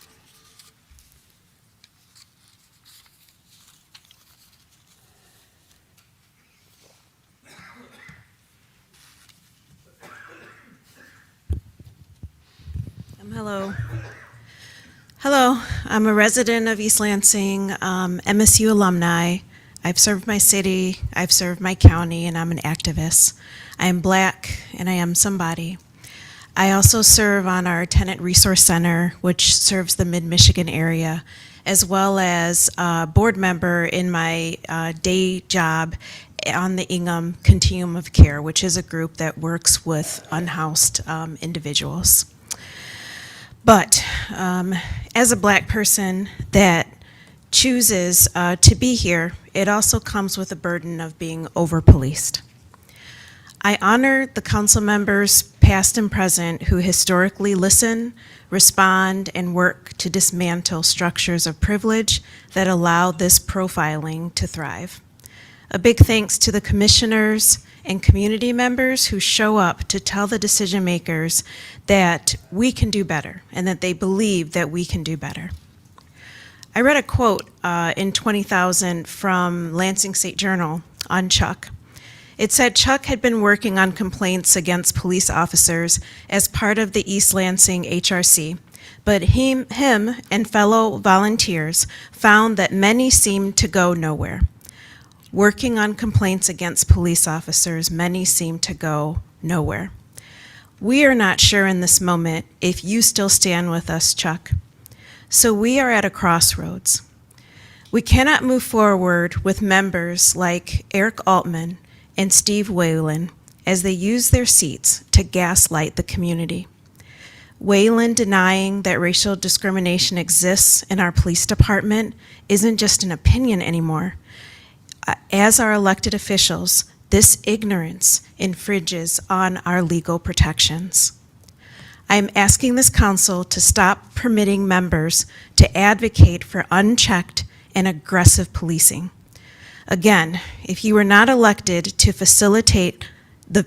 S9: Hello. Hello, I'm a resident of East Lansing, MSU alumni. I've served my city, I've served my county, and I'm an activist. I am Black, and I am somebody. I also serve on our Tenant Resource Center, which serves the Mid-Michigan area, as well as a board member in my day job on the Ingham Continuum of Care, which is a group that works with unhoused individuals. But as a Black person that chooses to be here, it also comes with a burden of being over-policed. I honor the council members, past and present, who historically listen, respond, and work to dismantle structures of privilege that allow this profiling to thrive. A big thanks to the commissioners and community members who show up to tell the decision makers that we can do better and that they believe that we can do better. I read a quote in 20,000 from Lansing State Journal on Chuck. It said Chuck had been working on complaints against police officers as part of the East Lansing HRC, but him and fellow volunteers found that many seemed to go nowhere. Working on complaints against police officers, many seem to go nowhere. We are not sure in this moment if you still stand with us, Chuck. So we are at a crossroads. We cannot move forward with members like Eric Altman and Steve Whalen as they use their seats to gaslight the community. Whalen denying that racial discrimination exists in our police department isn't just an opinion anymore. As our elected officials, this ignorance infringes on our legal protections. I am asking this council to stop permitting members to advocate for unchecked and aggressive policing. Again, if you were not elected to facilitate the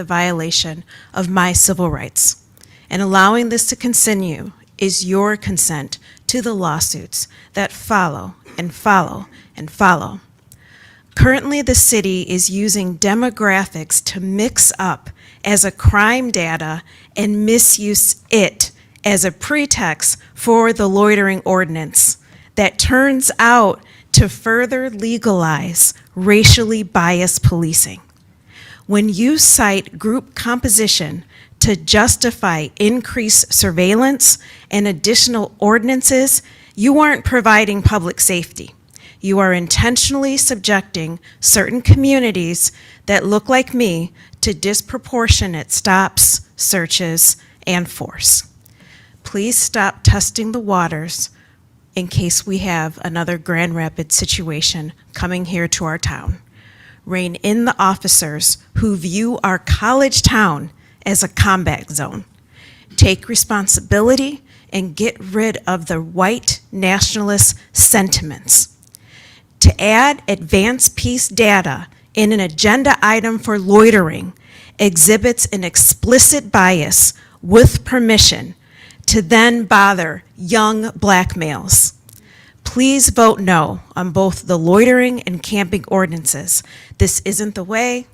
S9: violation of my civil rights, and allowing this to continue is your consent to the lawsuits that follow and follow and follow. Currently, the city is using demographics to mix up as a crime data and misuse it as a pretext for the loitering ordinance that turns out to further legalize racially biased policing. When you cite group composition to justify increased surveillance and additional ordinances, you aren't providing public safety. You are intentionally subjecting certain communities that look like me to disproportionate stops, searches, and force. Please stop testing the waters in case we have another Grand Rapids situation coming here to our town. Rein in the officers who view our college town as a combat zone. Take responsibility and get rid of the white nationalist sentiments. To add advanced peace data in an agenda item for loitering exhibits an explicit bias with permission to then bother young Black males. Please vote no on both the loitering and camping ordinances. This isn't the way.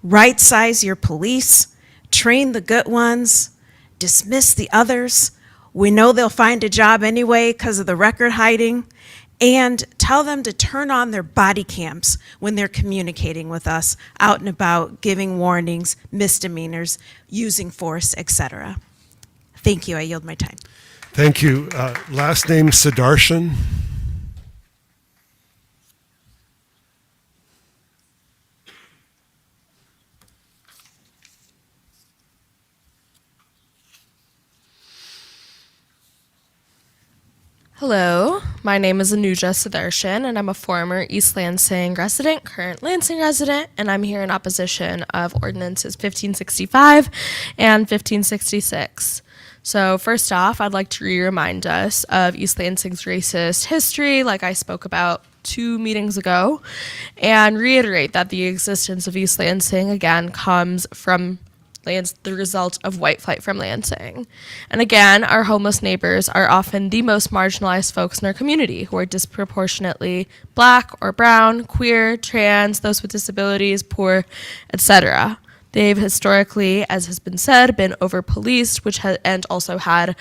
S9: Right-size your police, train the good ones, dismiss the others. We know they'll find a job anyway because of the record hiding, and tell them to turn on their body cams when they're communicating with us out and about, giving warnings, misdemeanors, using force, etc. Thank you. I yield my time.
S1: Thank you. Last name Sidarshan.
S10: Hello, my name is Anuja Sidarshan, and I'm a former East Lansing resident, current Lansing resident, and I'm here in opposition of ordinances 1565 and 1566. So first off, I'd like to remind us of East Lansing's racist history, like I spoke about 2 meetings ago and reiterate that the existence of East Lansing, again, comes from the result of white flight from Lansing. And again, our homeless neighbors are often the most marginalized folks in our community who are disproportionately Black or brown, queer, trans, those with disabilities, poor, etc. They've historically, as has been said, been over-policed, and also had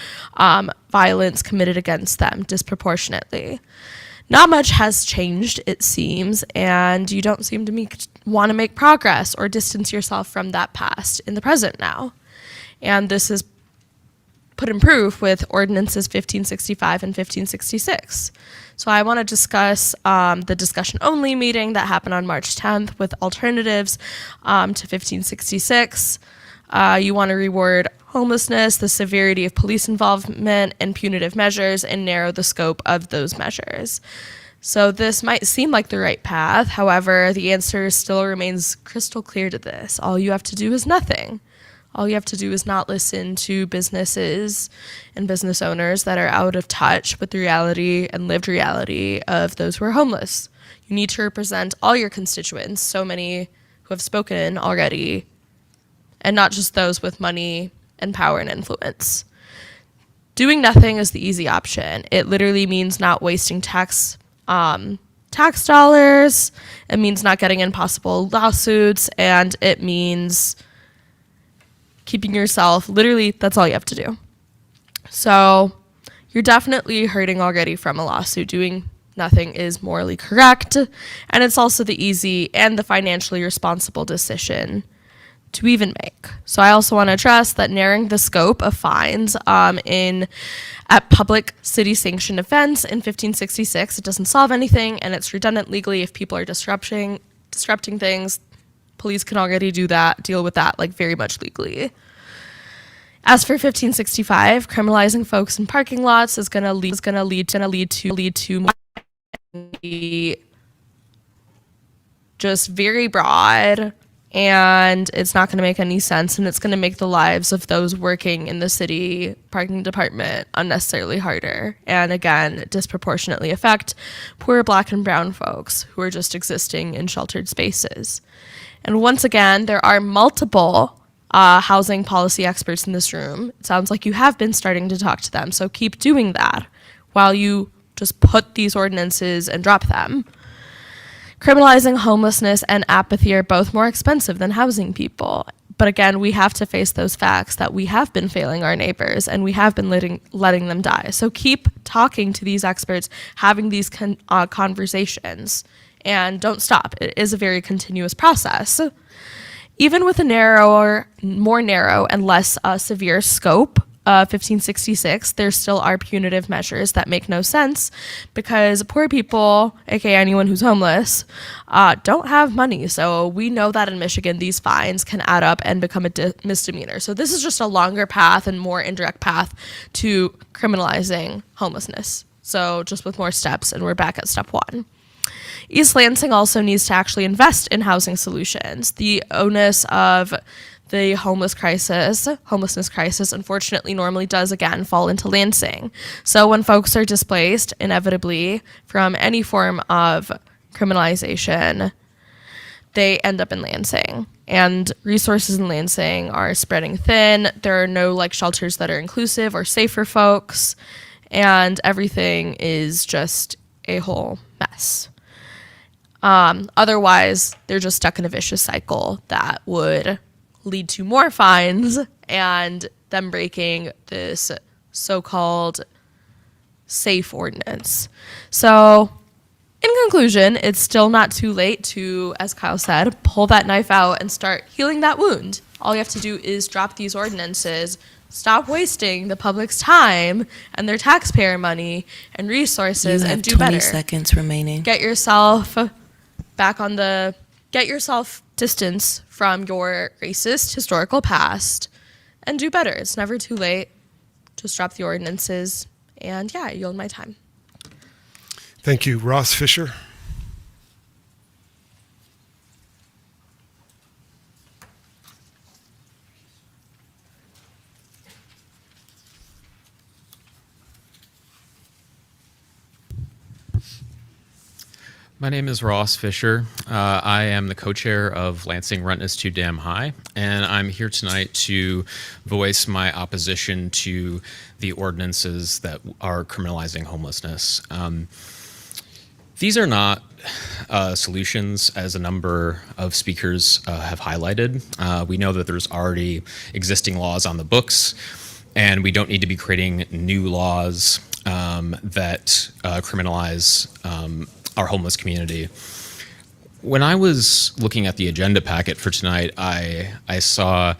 S10: violence committed against them disproportionately. Not much has changed, it seems, and you don't seem to want to make progress or distance yourself from that past in the present now. And this is put in proof with ordinances 1565 and 1566. So I want to discuss the discussion only meeting that happened on March 10th with alternatives to 1566. You want to reward homelessness, the severity of police involvement, and punitive measures, and narrow the scope of those measures. So this might seem like the right path. However, the answer still remains crystal clear to this. All you have to do is nothing. All you have to do is not listen to businesses and business owners that are out of touch with the reality and lived reality of those who are homeless. You need to represent all your constituents, so many who have spoken already, and not just those with money and power and influence. Doing nothing is the easy option. It literally means not wasting tax dollars. It means not getting in possible lawsuits, and it means keeping yourself, literally, that's all you have to do. So you're definitely hurting already from a lawsuit. Doing nothing is morally correct, and it's also the easy and the financially responsible decision to even make. So I also want to address that narrowing the scope of fines at public city sanctioned events in 1566, it doesn't solve anything, and it's redundant legally. If people are disrupting things, police can already deal with that like very much legally. As for 1565, criminalizing folks in parking lots is going to lead to just very broad, and it's not going to make any sense, and it's going to make the lives of those working in the city parking department unnecessarily harder, and again, disproportionately affect poor Black and brown folks who are just existing in sheltered spaces. And once again, there are multiple housing policy experts in this room. It sounds like you have been starting to talk to them, so keep doing that while you just put these ordinances and drop them. Criminalizing homelessness and apathy are both more expensive than housing people. But again, we have to face those facts that we have been failing our neighbors and we have been letting them die. So keep talking to these experts, having these conversations, and don't stop. It is a very continuous process. Even with a more narrow and less severe scope, 1566, there still are punitive measures that make no sense because poor people, aka anyone who's homeless, don't have money. So we know that in Michigan, these fines can add up and become a misdemeanor. So this is just a longer path and more indirect path to criminalizing homelessness. So just with more steps, and we're back at step 1. East Lansing also needs to actually invest in housing solutions. The onus of the homelessness crisis, unfortunately, normally does again fall into Lansing. So when folks are displaced, inevitably, from any form of criminalization, they end up in Lansing. And resources in Lansing are spreading thin. There are no shelters that are inclusive or safe for folks, and everything is just a whole mess. Otherwise, they're just stuck in a vicious cycle that would lead to more fines and them breaking this so-called safe ordinance. So, in conclusion, it's still not too late to, as Kyle said, pull that knife out and start healing that wound. All you have to do is drop these ordinances, stop wasting the public's time and their taxpayer money and resources, and do better.
S2: 20 seconds remaining.
S10: Get yourself distance from your racist historical past and do better. It's never too late. Just drop the ordinances, and I yield my time.
S1: Thank you. Ross Fisher.
S11: My name is Ross Fisher. I am the co-chair of Lansing Rent is Too Damn High, and I'm here tonight to voice my opposition to the ordinances that are criminalizing homelessness. These are not solutions, as a number of speakers have highlighted. We know that there's already existing laws on the books, and we don't need to be creating new laws that criminalize our homeless community. When I was looking at the agenda packet for tonight, I saw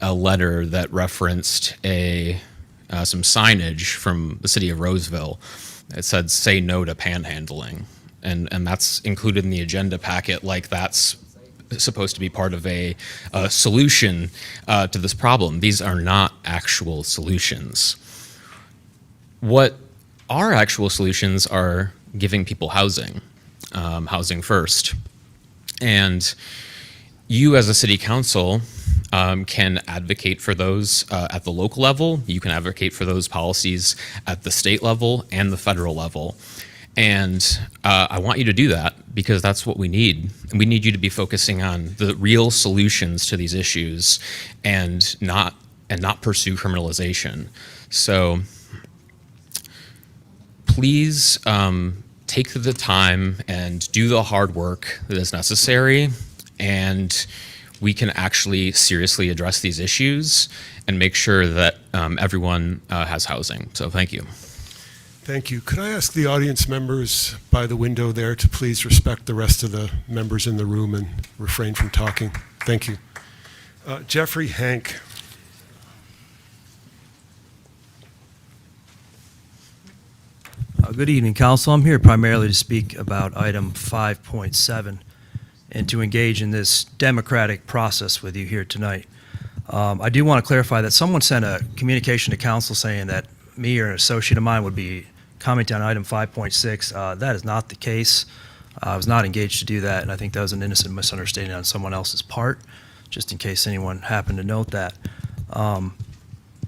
S11: a letter that referenced some signage from the city of Roseville. It said, "Say no to panhandling," and that's included in the agenda packet like that's supposed to be part of a solution to this problem. These are not actual solutions. What are actual solutions are giving people housing, housing first. And you as a city council can advocate for those at the local level. You can advocate for those policies at the state level and the federal level. And I want you to do that because that's what we need. We need you to be focusing on the real solutions to these issues and not pursue criminalization. So please take the time and do the hard work that is necessary, and we can actually seriously address these issues and make sure that everyone has housing. So thank you.
S1: Thank you. Could I ask the audience members by the window there to please respect the rest of the members in the room and refrain from talking? Thank you. Jeffrey Hank.
S12: Good evening, Council. I'm here primarily to speak about item 5.7 and to engage in this democratic process with you here tonight. I do want to clarify that someone sent a communication to Council saying that me or an associate of mine would be commenting on item 5.6. That is not the case. I was not engaged to do that, and I think that was an innocent misunderstanding on someone else's part, just in case anyone happened to note that.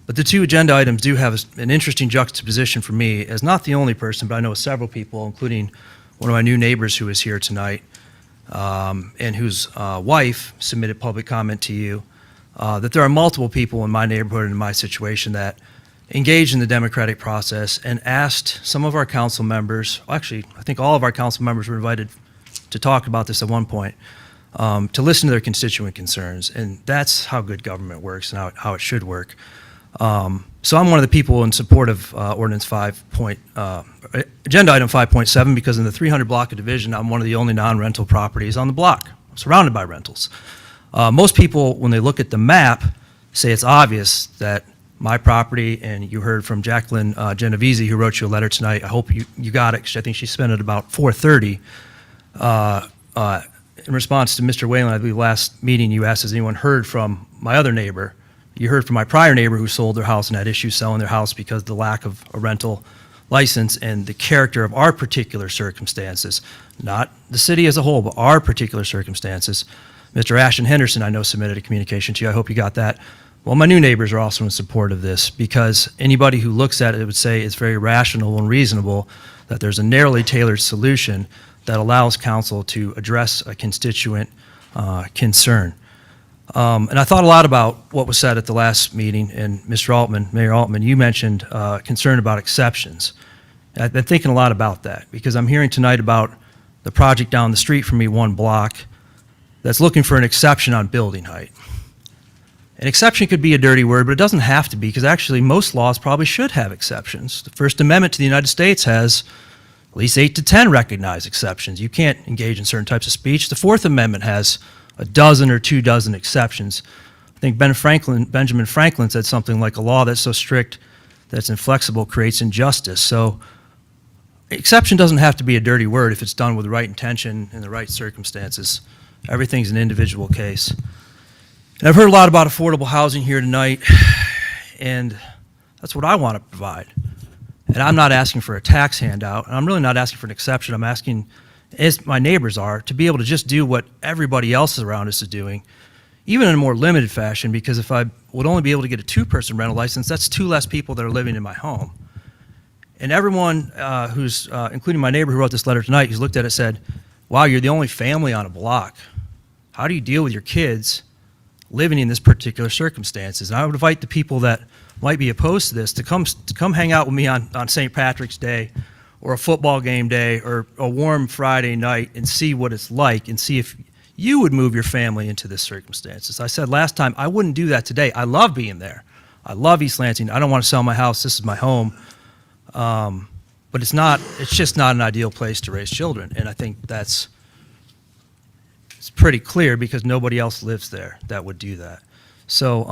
S12: But the two agenda items do have an interesting juxtaposition for me, as not the only person, but I know several people, including one of my new neighbors who is here tonight, and whose wife submitted public comment to you, that there are multiple people in my neighborhood and in my situation that engaged in the democratic process and asked some of our council members, actually, I think all of our council members were invited to talk about this at one point, to listen to their constituent concerns. And that's how good government works and how it should work. So I'm one of the people in support of Ordinance Agenda Item 5.7 because in the 300 block of division, I'm one of the only non-rental properties on the block. I'm surrounded by rentals. Most people, when they look at the map, say it's obvious that my property, and you heard from Jacqueline Genovese, who wrote you a letter tonight. I hope you got it, because I think she spent it about 4:30. In response to Mr. Whalen, I believe last meeting you asked, has anyone heard from my other neighbor? You heard from my prior neighbor who sold their house and had issues selling their house because of the lack of a rental license and the character of our particular circumstances, not the city as a whole, but our particular circumstances. Mr. Ashton Henderson, I know, submitted a communication to you. I hope you got that. Well, my new neighbors are also in support of this because anybody who looks at it would say it's very rational and reasonable that there's a narrowly tailored solution that allows council to address a constituent concern. And I thought a lot about what was said at the last meeting, and Mr. Altman, Mayor Altman, you mentioned concern about exceptions. And I've been thinking a lot about that because I'm hearing tonight about the project down the street from me, 1 block, that's looking for an exception on building height. An exception could be a dirty word, but it doesn't have to be, because actually most laws probably should have exceptions. The First Amendment to the United States has at least 8 to 10 recognized exceptions. You can't engage in certain types of speech. The Fourth Amendment has a dozen or 2 dozen exceptions. I think Benjamin Franklin said something like, a law that's so strict that it's inflexible creates injustice. So exception doesn't have to be a dirty word if it's done with the right intention and the right circumstances. Everything's an individual case. And I've heard a lot about affordable housing here tonight, and that's what I want to provide. And I'm not asking for a tax handout, and I'm really not asking for an exception. I'm asking, as my neighbors are, to be able to just do what everybody else around us is doing, even in a more limited fashion, because if I would only be able to get a 2-person rental license, that's 2 less people that are living in my home. And everyone who's, including my neighbor who wrote this letter tonight, who's looked at it said, wow, you're the only family on a block. How do you deal with your kids living in this particular circumstances? And I would invite the people that might be opposed to this to come hang out with me on St. Patrick's Day or a football game day or a warm Friday night and see what it's like and see if you would move your family into this circumstances. I said last time, I wouldn't do that today. I love being there. I love East Lansing. I don't want to sell my house. This is my home. But it's just not an ideal place to raise children. And I think it's pretty clear because nobody else lives there that would do that. So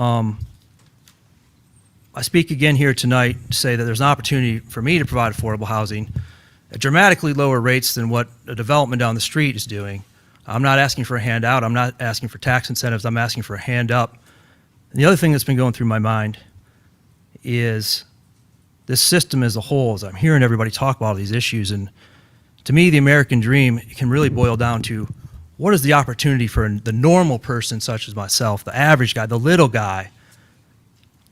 S12: I speak again here tonight to say that there's an opportunity for me to provide affordable housing at dramatically lower rates than what a development down the street is doing. I'm not asking for a handout. I'm not asking for tax incentives. I'm asking for a hand up. And the other thing that's been going through my mind is this system as a whole, as I'm hearing everybody talk about all these issues, and to me, the American dream can really boil down to what is the opportunity for the normal person such as myself, the average guy, the little guy,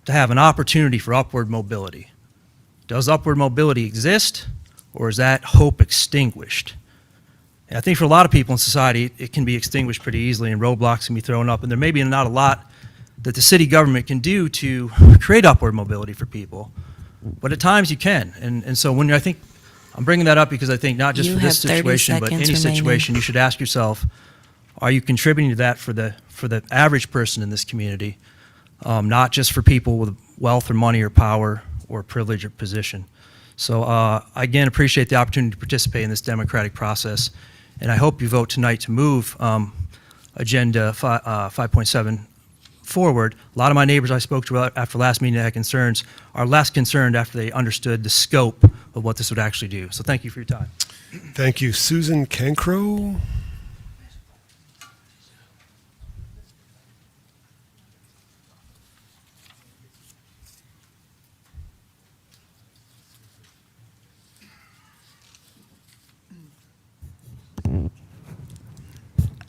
S12: to have an opportunity for upward mobility. Does upward mobility exist, or is that hope extinguished? And I think for a lot of people in society, it can be extinguished pretty easily and roadblocks can be thrown up, and there may be not a lot that the city government can do to create upward mobility for people. But at times you can. And so when I think, I'm bringing that up because I think not just
S2: You
S12: for this
S2: have 30
S12: situation, but any
S2: seconds remaining.
S12: situation, you should ask yourself, are you contributing to that for the average person in this community, not just for people with wealth or money or power or privilege or position? So I again appreciate the opportunity to participate in this democratic process, and I hope you vote tonight to move Agenda 5.7 forward. A lot of my neighbors I spoke to after last meeting that had concerns are less concerned after they understood the scope of what this would actually do. So thank you for your time.
S1: Thank you. Susan Cancro.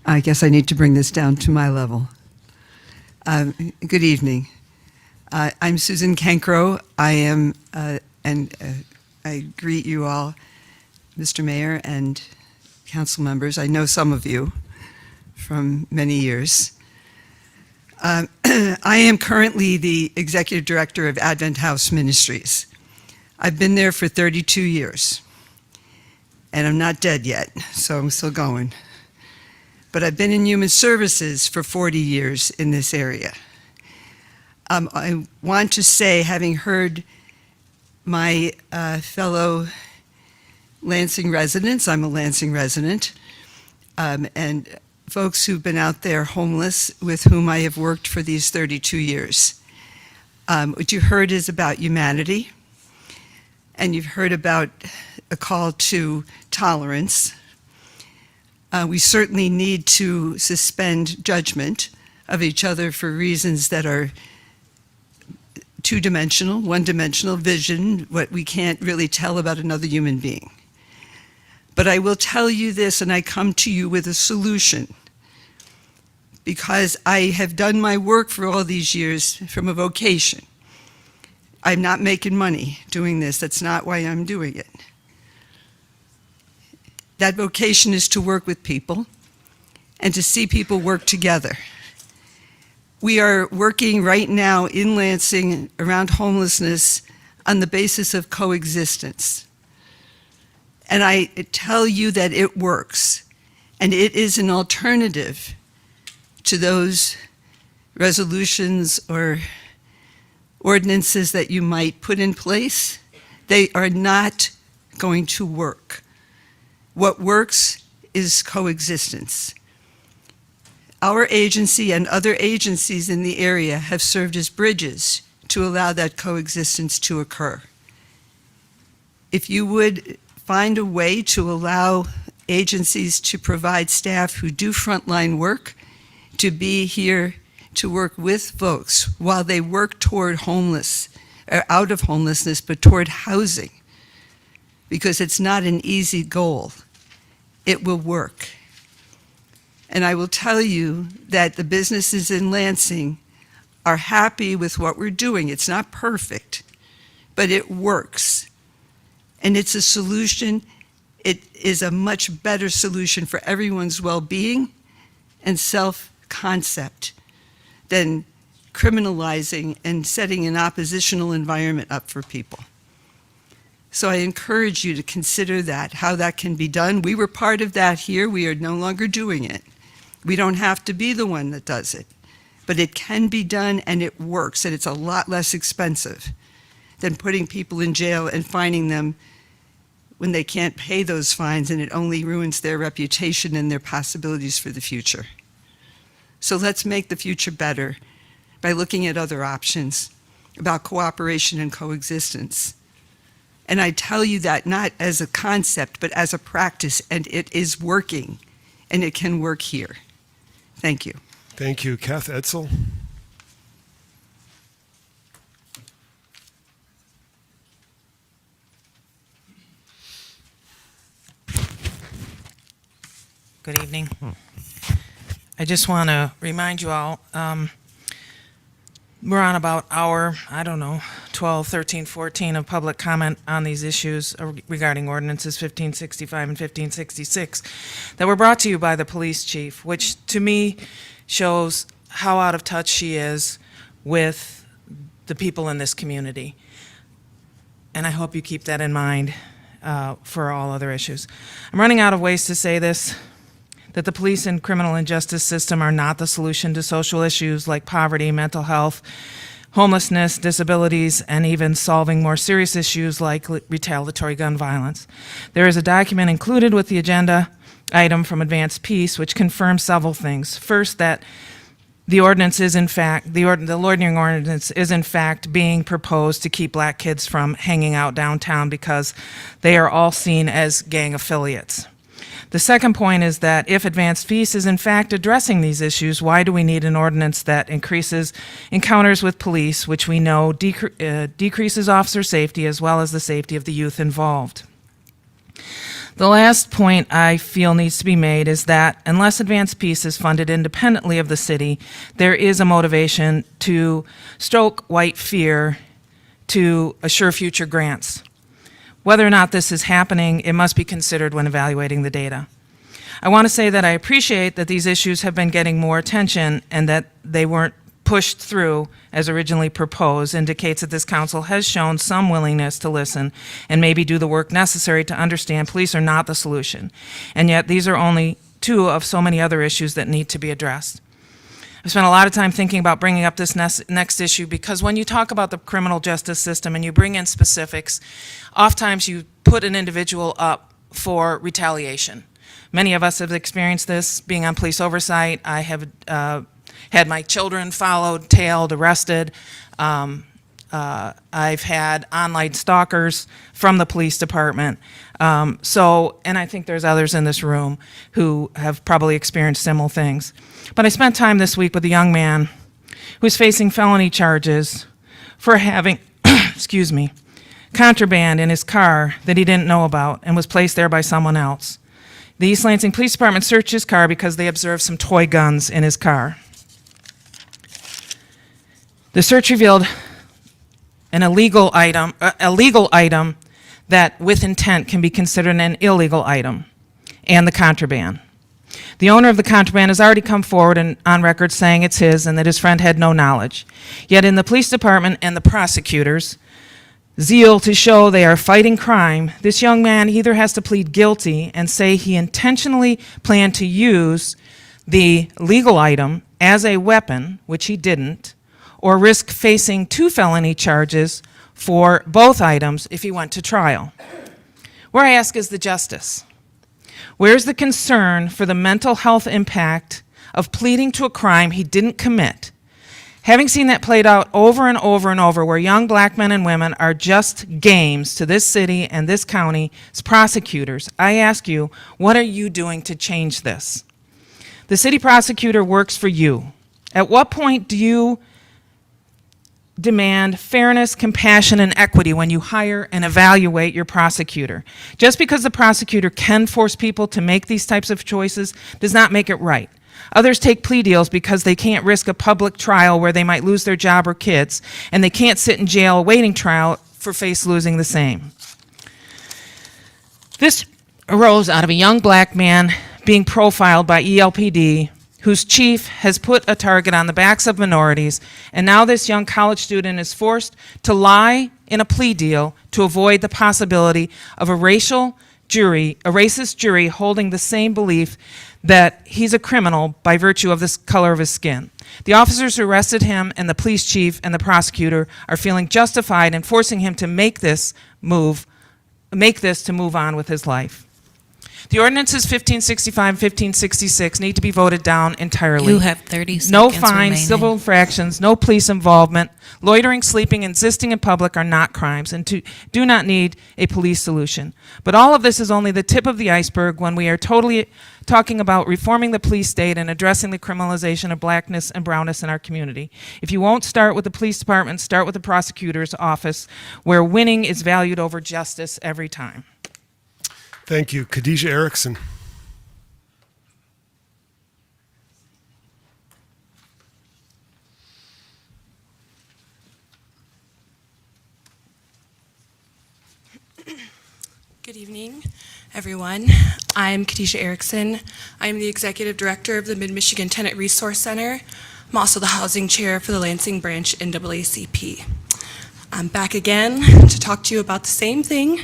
S13: I guess I need to bring this down to my level. Good evening. I'm Susan Cancro. I am, I greet you all, Mr. Mayor and council members. I know some of you from many years. I am currently the executive director of Advent House Ministries. I've been there for 32 years, and I'm not dead yet, so I'm still going. But I've been in human services for 40 years in this area. I want to say, having heard my fellow Lansing residents, I'm a Lansing resident, and folks who've been out there homeless with whom I have worked for these 32 years. What you heard is about humanity, and you've heard about a call to tolerance. We certainly need to suspend judgment of each other for reasons that are two-dimensional, one-dimensional vision, what we can't really tell about another human being. But I will tell you this, and I come to you with a solution, because I have done my work for all these years from a vocation. I'm not making money doing this. That's not why I'm doing it. That vocation is to work with people and to see people work together. We are working right now in Lansing around homelessness on the basis of coexistence. And I tell you that it works, and it is an alternative to those resolutions or ordinances that you might put in place. They are not going to work. What works is coexistence. Our agency and other agencies in the area have served as bridges to allow that coexistence to occur. If you would find a way to allow agencies to provide staff who do frontline work to be here to work with folks while they work toward out of homelessness, but toward housing, because it's not an easy goal. It will work. And I will tell you that the businesses in Lansing are happy with what we're doing. It's not perfect, but it works. And it's a solution. It is a much better solution for everyone's well-being and self-concept than criminalizing and setting an oppositional environment up for people. So I encourage you to consider that, how that can be done. We were part of that here. We are no longer doing it. We don't have to be the one that does it. But it can be done, and it works, and it's a lot less expensive than putting people in jail and fining them when they can't pay those fines, and it only ruins their reputation and their possibilities for the future. So let's make the future better by looking at other options about cooperation and coexistence. And I tell you that not as a concept, but as a practice, and it is working, and it can work here. Thank you.
S1: Thank you. Kath Edsel.
S14: Good evening. I just want to remind you all, we're on about hour, 12, 13, 14 of public comment on these issues regarding ordinances 1565 and 1566 that were brought to you by the police chief, which to me shows how out of touch she is with the people in this community. And I hope you keep that in mind for all other issues. I'm running out of ways to say this, that the police and criminal and justice system are not the solution to social issues like poverty, mental health, homelessness, disabilities, and even solving more serious issues like retaliatory gun violence. There is a document included with the agenda item from Advanced Peace which confirms several things. First, that the ordinance is in fact, the loitering ordinance is in fact being proposed to keep black kids from hanging out downtown because they are all seen as gang affiliates. The second point is that if Advanced Peace is in fact addressing these issues, why do we need an ordinance that increases encounters with police, which we know decreases officer safety as well as the safety of the youth involved? The last point I feel needs to be made is that unless Advanced Peace is funded independently of the city, there is a motivation to stoke white fear to assure future grants. Whether or not this is happening, it must be considered when evaluating the data. I want to say that I appreciate that these issues have been getting more attention and that they weren't pushed through as originally proposed indicates that this council has shown some willingness to listen and maybe do the work necessary to understand police are not the solution. And yet these are only two of so many other issues that need to be addressed. I spent a lot of time thinking about bringing up this next issue because when you talk about the criminal justice system and you bring in specifics, oftentimes you put an individual up for retaliation. Many of us have experienced this being on police oversight. I have had my children followed, tailed, arrested. I've had online stalkers from the police department. And I think there's others in this room who have probably experienced similar things. But I spent time this week with a young man who's facing felony charges for having, excuse me, contraband in his car that he didn't know about and was placed there by someone else. The East Lansing Police Department searched his car because they observed some toy guns in his car. The search revealed an illegal item that with intent can be considered an illegal item, and the contraband. The owner of the contraband has already come forward and on record saying it's his and that his friend had no knowledge. Yet in the police department and the prosecutors' zeal to show they are fighting crime, this young man either has to plead guilty and say he intentionally planned to use the legal item as a weapon, which he didn't, or risk facing 2 felony charges for both items if he went to trial. Where I ask is the justice. Where's the concern for the mental health impact of pleading to a crime he didn't commit? Having seen that played out over and over and over, where young black men and women are just games to this city and this county's prosecutors, I ask you, what are you doing to change this? The city prosecutor works for you. At what point do you demand fairness, compassion, and equity when you hire and evaluate your prosecutor? Just because the prosecutor can force people to make these types of choices does not make it right. Others take plea deals because they can't risk a public trial where they might lose their job or kids, and they can't sit in jail awaiting trial for face losing the same. This arose out of a young black man being profiled by ELPD, whose chief has put a target on the backs of minorities, and now this young college student is forced to lie in a plea deal to avoid the possibility of a racist jury holding the same belief that he's a criminal by virtue of the color of his skin. The officers who arrested him and the police chief and the prosecutor are feeling justified in forcing him to make this to move on with his life. The ordinances 1565 and 1566 need to be voted down entirely.
S2: You have 30 seconds
S14: No fines,
S2: remaining.
S14: civil infractions, no police involvement. Loitering, sleeping, and existing in public are not crimes and do not need a police solution. But all of this is only the tip of the iceberg when we are totally talking about reforming the police state and addressing the criminalization of blackness and brownness in our community. If you won't start with the police department, start with the prosecutor's office, where winning is valued over justice every time.
S1: Thank you. Khadijah Erickson.
S15: Good evening, everyone. I'm Khadijah Erickson. I'm the Executive Director of the Mid-Michigan Tenant Resource Center. I'm also the Housing Chair for the Lansing Branch NAACP. I'm back again to talk to you about the same thing.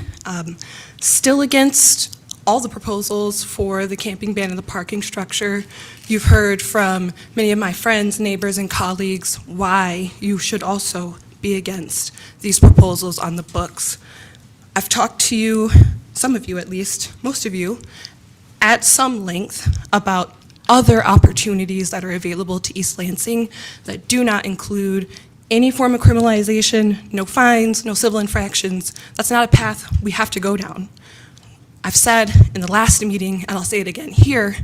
S15: Still against all the proposals for the camping ban and the parking structure. You've heard from many of my friends, neighbors, and colleagues why you should also be against these proposals on the books. I've talked to you, some of you at least, most of you, at some length about other opportunities that are available to East Lansing that do not include any form of criminalization, no fines, no civil infractions. That's not a path we have to go down. I've said in the last meeting, and I'll say it again here,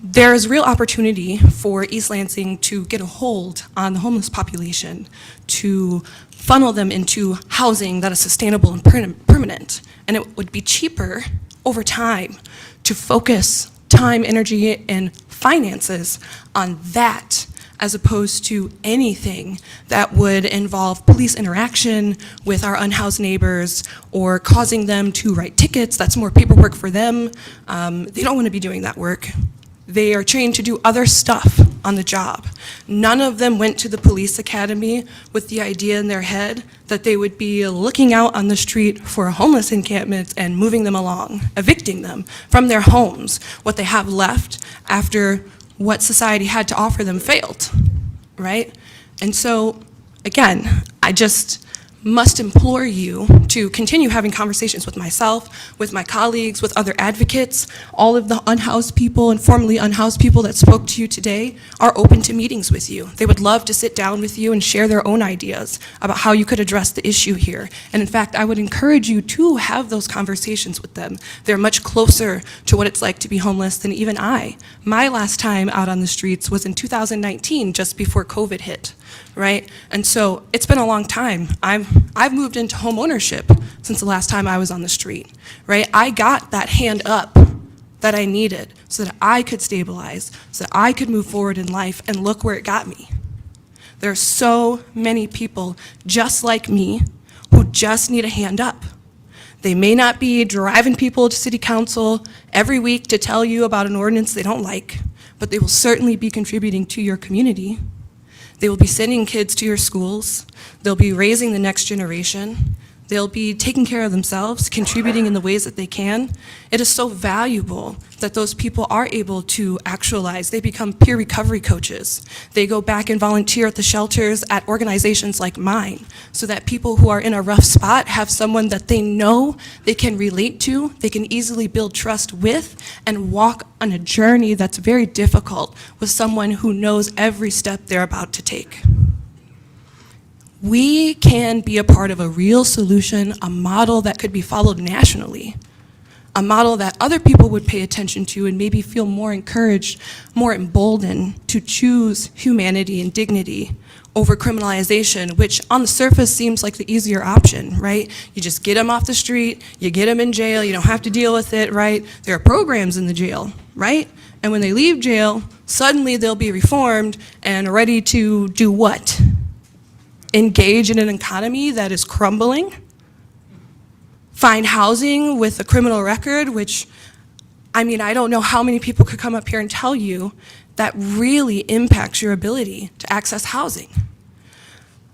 S15: there is real opportunity for East Lansing to get a hold on the homeless population, to funnel them into housing that is sustainable and permanent. And it would be cheaper over time to focus time, energy, and finances on that as opposed to anything that would involve police interaction with our unhoused neighbors or causing them to write tickets. That's more paperwork for them. They don't want to be doing that work. They are trained to do other stuff on the job. None of them went to the police academy with the idea in their head that they would be looking out on the street for homeless encampments and moving them along, evicting them from their homes. What they have left after what society had to offer them failed, right? And so, again, I just must implore you to continue having conversations with myself, with my colleagues, with other advocates. All of the unhoused people and formerly unhoused people that spoke to you today are open to meetings with you. They would love to sit down with you and share their own ideas about how you could address the issue here. And in fact, I would encourage you to have those conversations with them. They're much closer to what it's like to be homeless than even I. My last time out on the streets was in 2019, just before COVID hit. Right? And so it's been a long time. I've moved into home ownership since the last time I was on the street, right? I got that hand up that I needed so that I could stabilize, so that I could move forward in life, and look where it got me. There are so many people just like me who just need a hand up. They may not be driving people to city council every week to tell you about an ordinance they don't like, but they will certainly be contributing to your community. They will be sending kids to your schools. They'll be raising the next generation. They'll be taking care of themselves, contributing in the ways that they can. It is so valuable that those people are able to actualize. They become peer recovery coaches. They go back and volunteer at the shelters at organizations like mine so that people who are in a rough spot have someone that they know they can relate to, they can easily build trust with, and walk on a journey that's very difficult with someone who knows every step they're about to take. We can be a part of a real solution, a model that could be followed nationally, a model that other people would pay attention to and maybe feel more encouraged, more emboldened to choose humanity and dignity over criminalization, which on the surface seems like the easier option, right? You just get them off the street, you get them in jail, you don't have to deal with it, right? There are programs in the jail, right? And when they leave jail, suddenly they'll be reformed and ready to do what? Engage in an economy that is crumbling? find housing with a criminal record, which, I mean, I don't know how many people could come up here and tell you that really impacts your ability to access housing.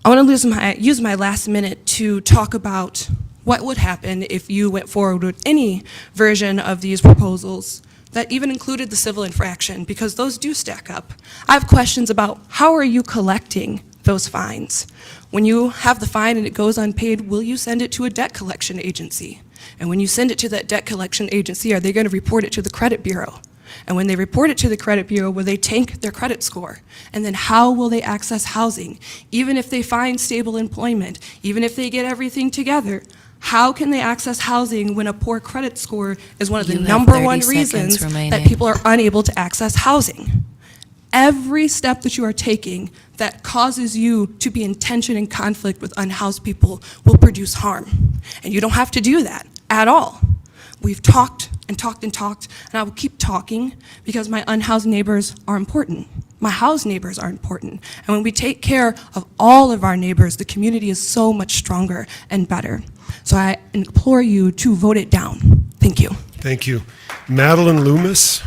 S15: I want to use my last minute to talk about what would happen if you went forward with any version of these proposals that even included the civil infraction, because those do stack up. I have questions about how are you collecting those fines? When you have the fine and it goes unpaid, will you send it to a debt collection agency? And when you send it to that debt collection agency, are they going to report it to the credit bureau? And when they report it to the credit bureau, will they tank their credit score? And then how will they access housing? Even if they find stable employment, even if they get everything together, how can they access housing when a poor credit score is one of the
S2: You have
S15: number
S2: 30
S15: one
S2: seconds
S15: reasons
S2: remaining.
S15: that people are unable to access housing? Every step that you are taking that causes you to be in tension and conflict with unhoused people will produce harm. And you don't have to do that at all. We've talked and talked and talked, and I will keep talking because my unhoused neighbors are important. My housed neighbors are important. And when we take care of all of our neighbors, the community is so much stronger and better. So I implore you to vote it down. Thank you.
S1: Thank you. Madeline Loomis.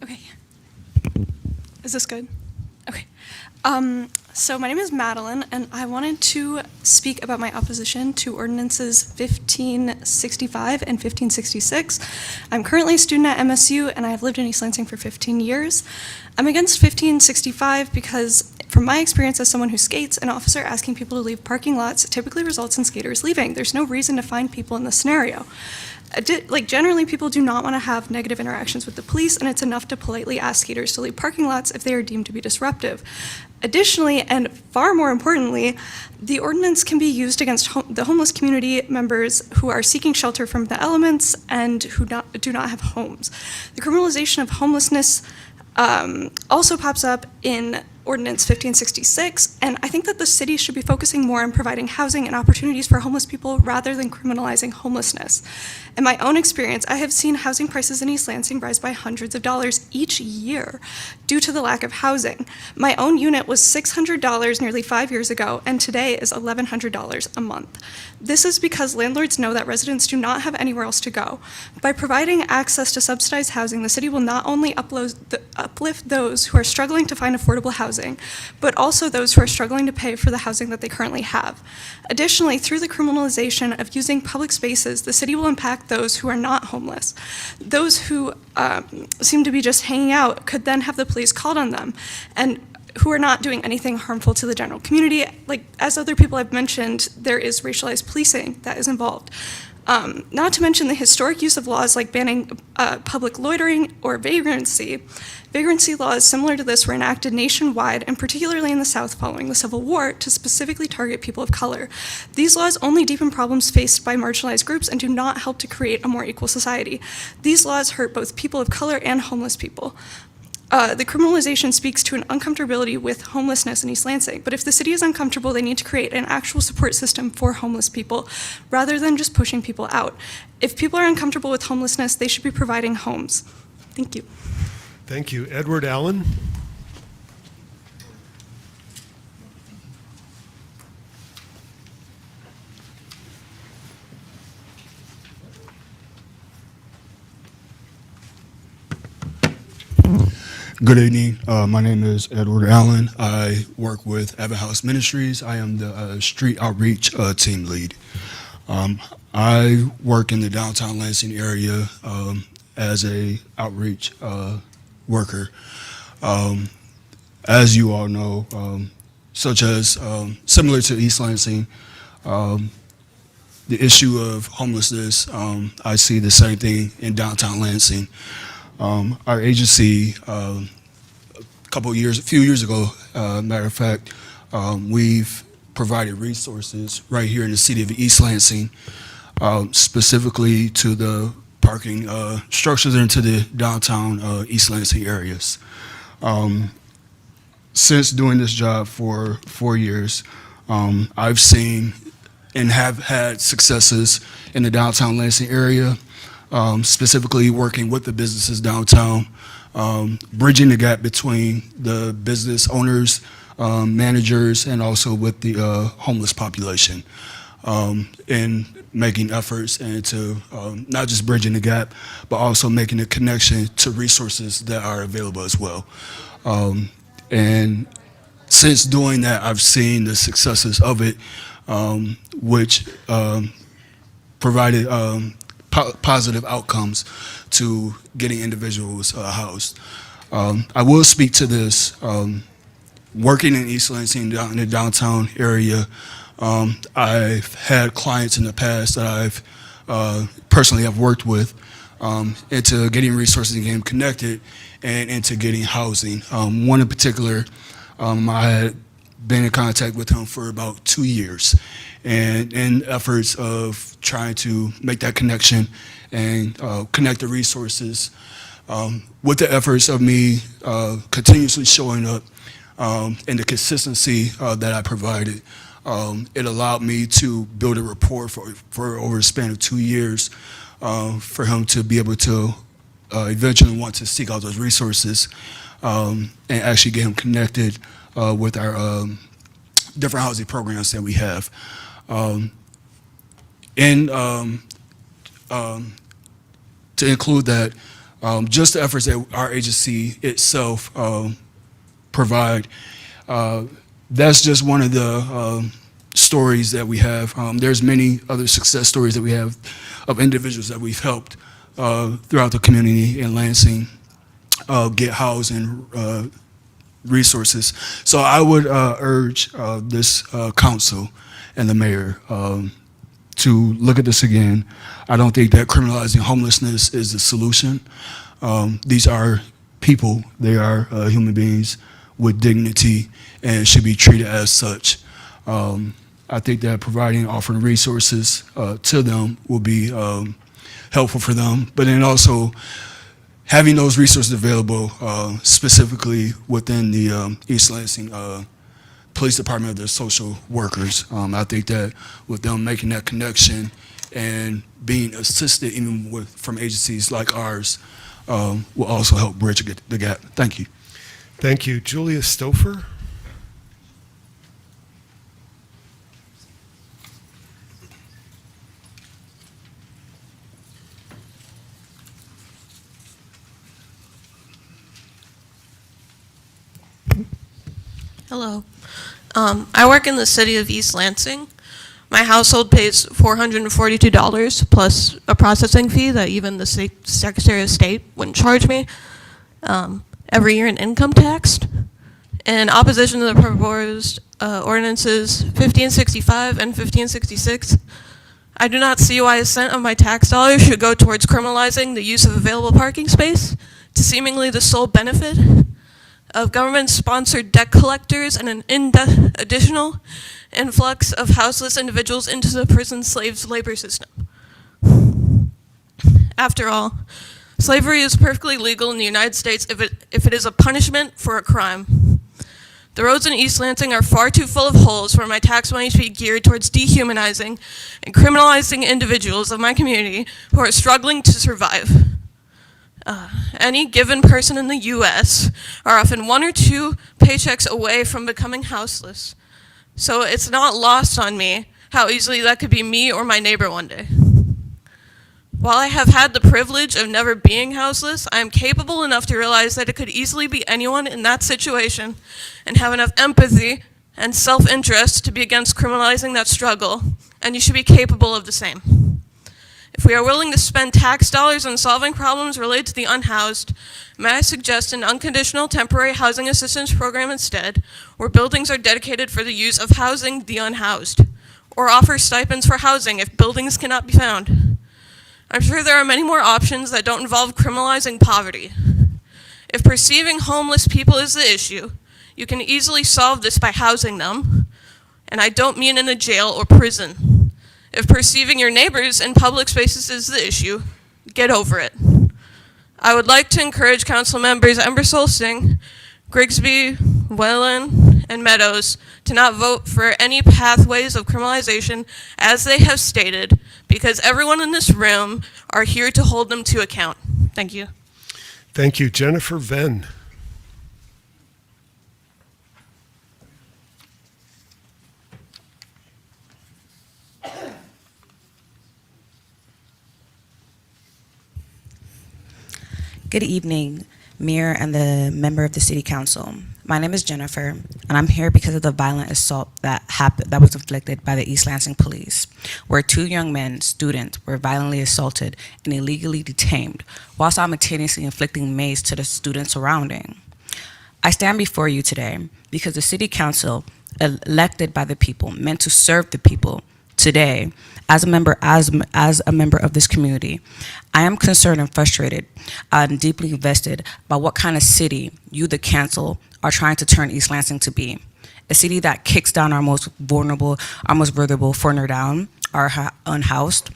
S16: Okay. Is this good? Okay. So my name is Madeline, and I wanted to speak about my opposition to ordinances 1565 and 1566. I'm currently a student at MSU, and I have lived in East Lansing for 15 years. I'm against 1565 because, from my experience as someone who skates, an officer asking people to leave parking lots typically results in skaters leaving. There's no reason to find people in this scenario. Generally, people do not want to have negative interactions with the police, and it's enough to politely ask skaters to leave parking lots if they are deemed to be disruptive. Additionally, and far more importantly, the ordinance can be used against the homeless community members who are seeking shelter from the elements and who do not have homes. The criminalization of homelessness also pops up in Ordinance 1566, and I think that the city should be focusing more on providing housing and opportunities for homeless people rather than criminalizing homelessness. In my own experience, I have seen housing prices in East Lansing rise by hundreds of dollars each year due to the lack of housing. My own unit was $600 nearly 5 years ago, and today is $1,100 a month. This is because landlords know that residents do not have anywhere else to go. By providing access to subsidized housing, the city will not only uplift those who are struggling to find affordable housing, but also those who are struggling to pay for the housing that they currently have. Additionally, through the criminalization of using public spaces, the city will impact those who are not homeless. Those who seem to be just hanging out could then have the police called on them, and who are not doing anything harmful to the general community. Like, as other people have mentioned, there is racialized policing that is involved. Not to mention the historic use of laws like banning public loitering or vagrancy. Vagrancy laws similar to this were enacted nationwide, and particularly in the South following the Civil War, to specifically target people of color. These laws only deepen problems faced by marginalized groups and do not help to create a more equal society. These laws hurt both people of color and homeless people. The criminalization speaks to an uncomfortability with homelessness in East Lansing, but if the city is uncomfortable, they need to create an actual support system for homeless people rather than just pushing people out. If people are uncomfortable with homelessness, they should be providing homes. Thank you.
S1: Thank you. Edward Allen.
S17: Good evening. My name is Edward Allen. I work with Evan House Ministries. I am the street outreach team lead. I work in the downtown Lansing area as a outreach worker. As you all know, such as similar to East Lansing, the issue of homelessness, I see the same thing in downtown Lansing. Our agency, a few years ago, matter of fact, we've provided resources right here in the city of East Lansing, specifically to the parking structures into the downtown East Lansing areas. Since doing this job for 4 years, I've seen and have had successes in the downtown Lansing area. Specifically working with the businesses downtown, bridging the gap between the business owners, managers, and also with the homeless population, and making efforts into not just bridging the gap, but also making a connection to resources that are available as well. And since doing that, I've seen the successes of it, which provided positive outcomes to getting individuals housed. I will speak to this. Working in East Lansing in the downtown area, I've had clients in the past that I've personally have worked with into getting resources and getting connected and into getting housing. One in particular, I had been in contact with him for about 2 years, and in efforts of trying to make that connection and connect the resources, with the efforts of me continuously showing up and the consistency that I provided, it allowed me to build a rapport for over a span of 2 years for him to be able to eventually want to seek out those resources and actually get him connected with our different housing programs that we have. To include that, just the efforts that our agency itself provide, that's just one of the stories that we have. There's many other success stories that we have of individuals that we've helped throughout the community in Lansing get housed and resources. So I would urge this council and the mayor to look at this again. I don't think that criminalizing homelessness is the solution. These are people. They are human beings with dignity and should be treated as such. I think that providing, offering resources to them will be helpful for them, but then also having those resources available specifically within the East Lansing Police Department of their social workers. I think that with them making that connection and being assisted even from agencies like ours will also help bridge the gap. Thank you.
S1: Thank you. Julia Stouffer?
S18: Hello. I work in the city of East Lansing. My household pays $442 plus a processing fee that even the Secretary of State wouldn't charge me every year in income tax. In opposition to the proposed ordinances 1565 and 1566, I do not see why a cent of my tax dollars should go towards criminalizing the use of available parking space to seemingly the sole benefit of government-sponsored debt collectors and an additional influx of houseless individuals into the prison slaves labor system. After all, slavery is perfectly legal in the United States if it is a punishment for a crime. The roads in East Lansing are far too full of holes for my tax money to be geared towards dehumanizing and criminalizing individuals of my community who are struggling to survive. Any given person in the U.S. are often 1 or 2 paychecks away from becoming houseless. So it's not lost on me how easily that could be me or my neighbor one day. While I have had the privilege of never being houseless, I am capable enough to realize that it could easily be anyone in that situation and have enough empathy and self-interest to be against criminalizing that struggle, and you should be capable of the same. If we are willing to spend tax dollars on solving problems related to the unhoused, may I suggest an unconditional temporary housing assistance program instead, where buildings are dedicated for the use of housing the unhoused, or offer stipends for housing if buildings cannot be found. I'm sure there are many more options that don't involve criminalizing poverty. If perceiving homeless people is the issue, you can easily solve this by housing them, and I don't mean in a jail or prison. If perceiving your neighbors in public spaces is the issue, get over it. I would like to encourage Council Members Embersol Singh, Grigsby, Whalen, and Meadows to not vote for any pathways of criminalization as they have stated, because everyone in this room are here to hold them to account. Thank you.
S1: Thank you. Jennifer Venn.
S19: Good evening, Mayor and the member of the City Council. My name is Jennifer, and I'm here because of the violent assault that was inflicted by the East Lansing police, where 2 young men, students, were violently assaulted and illegally detained, while simultaneously inflicting mace to the students surrounding. I stand before you today because the City Council, elected by the people, meant to serve the people, today, as a member of this community, I am concerned and frustrated and deeply invested by what kind of city you, the council, are trying to turn East Lansing to be. A city that kicks down our most vulnerable foreigner down, our unhoused.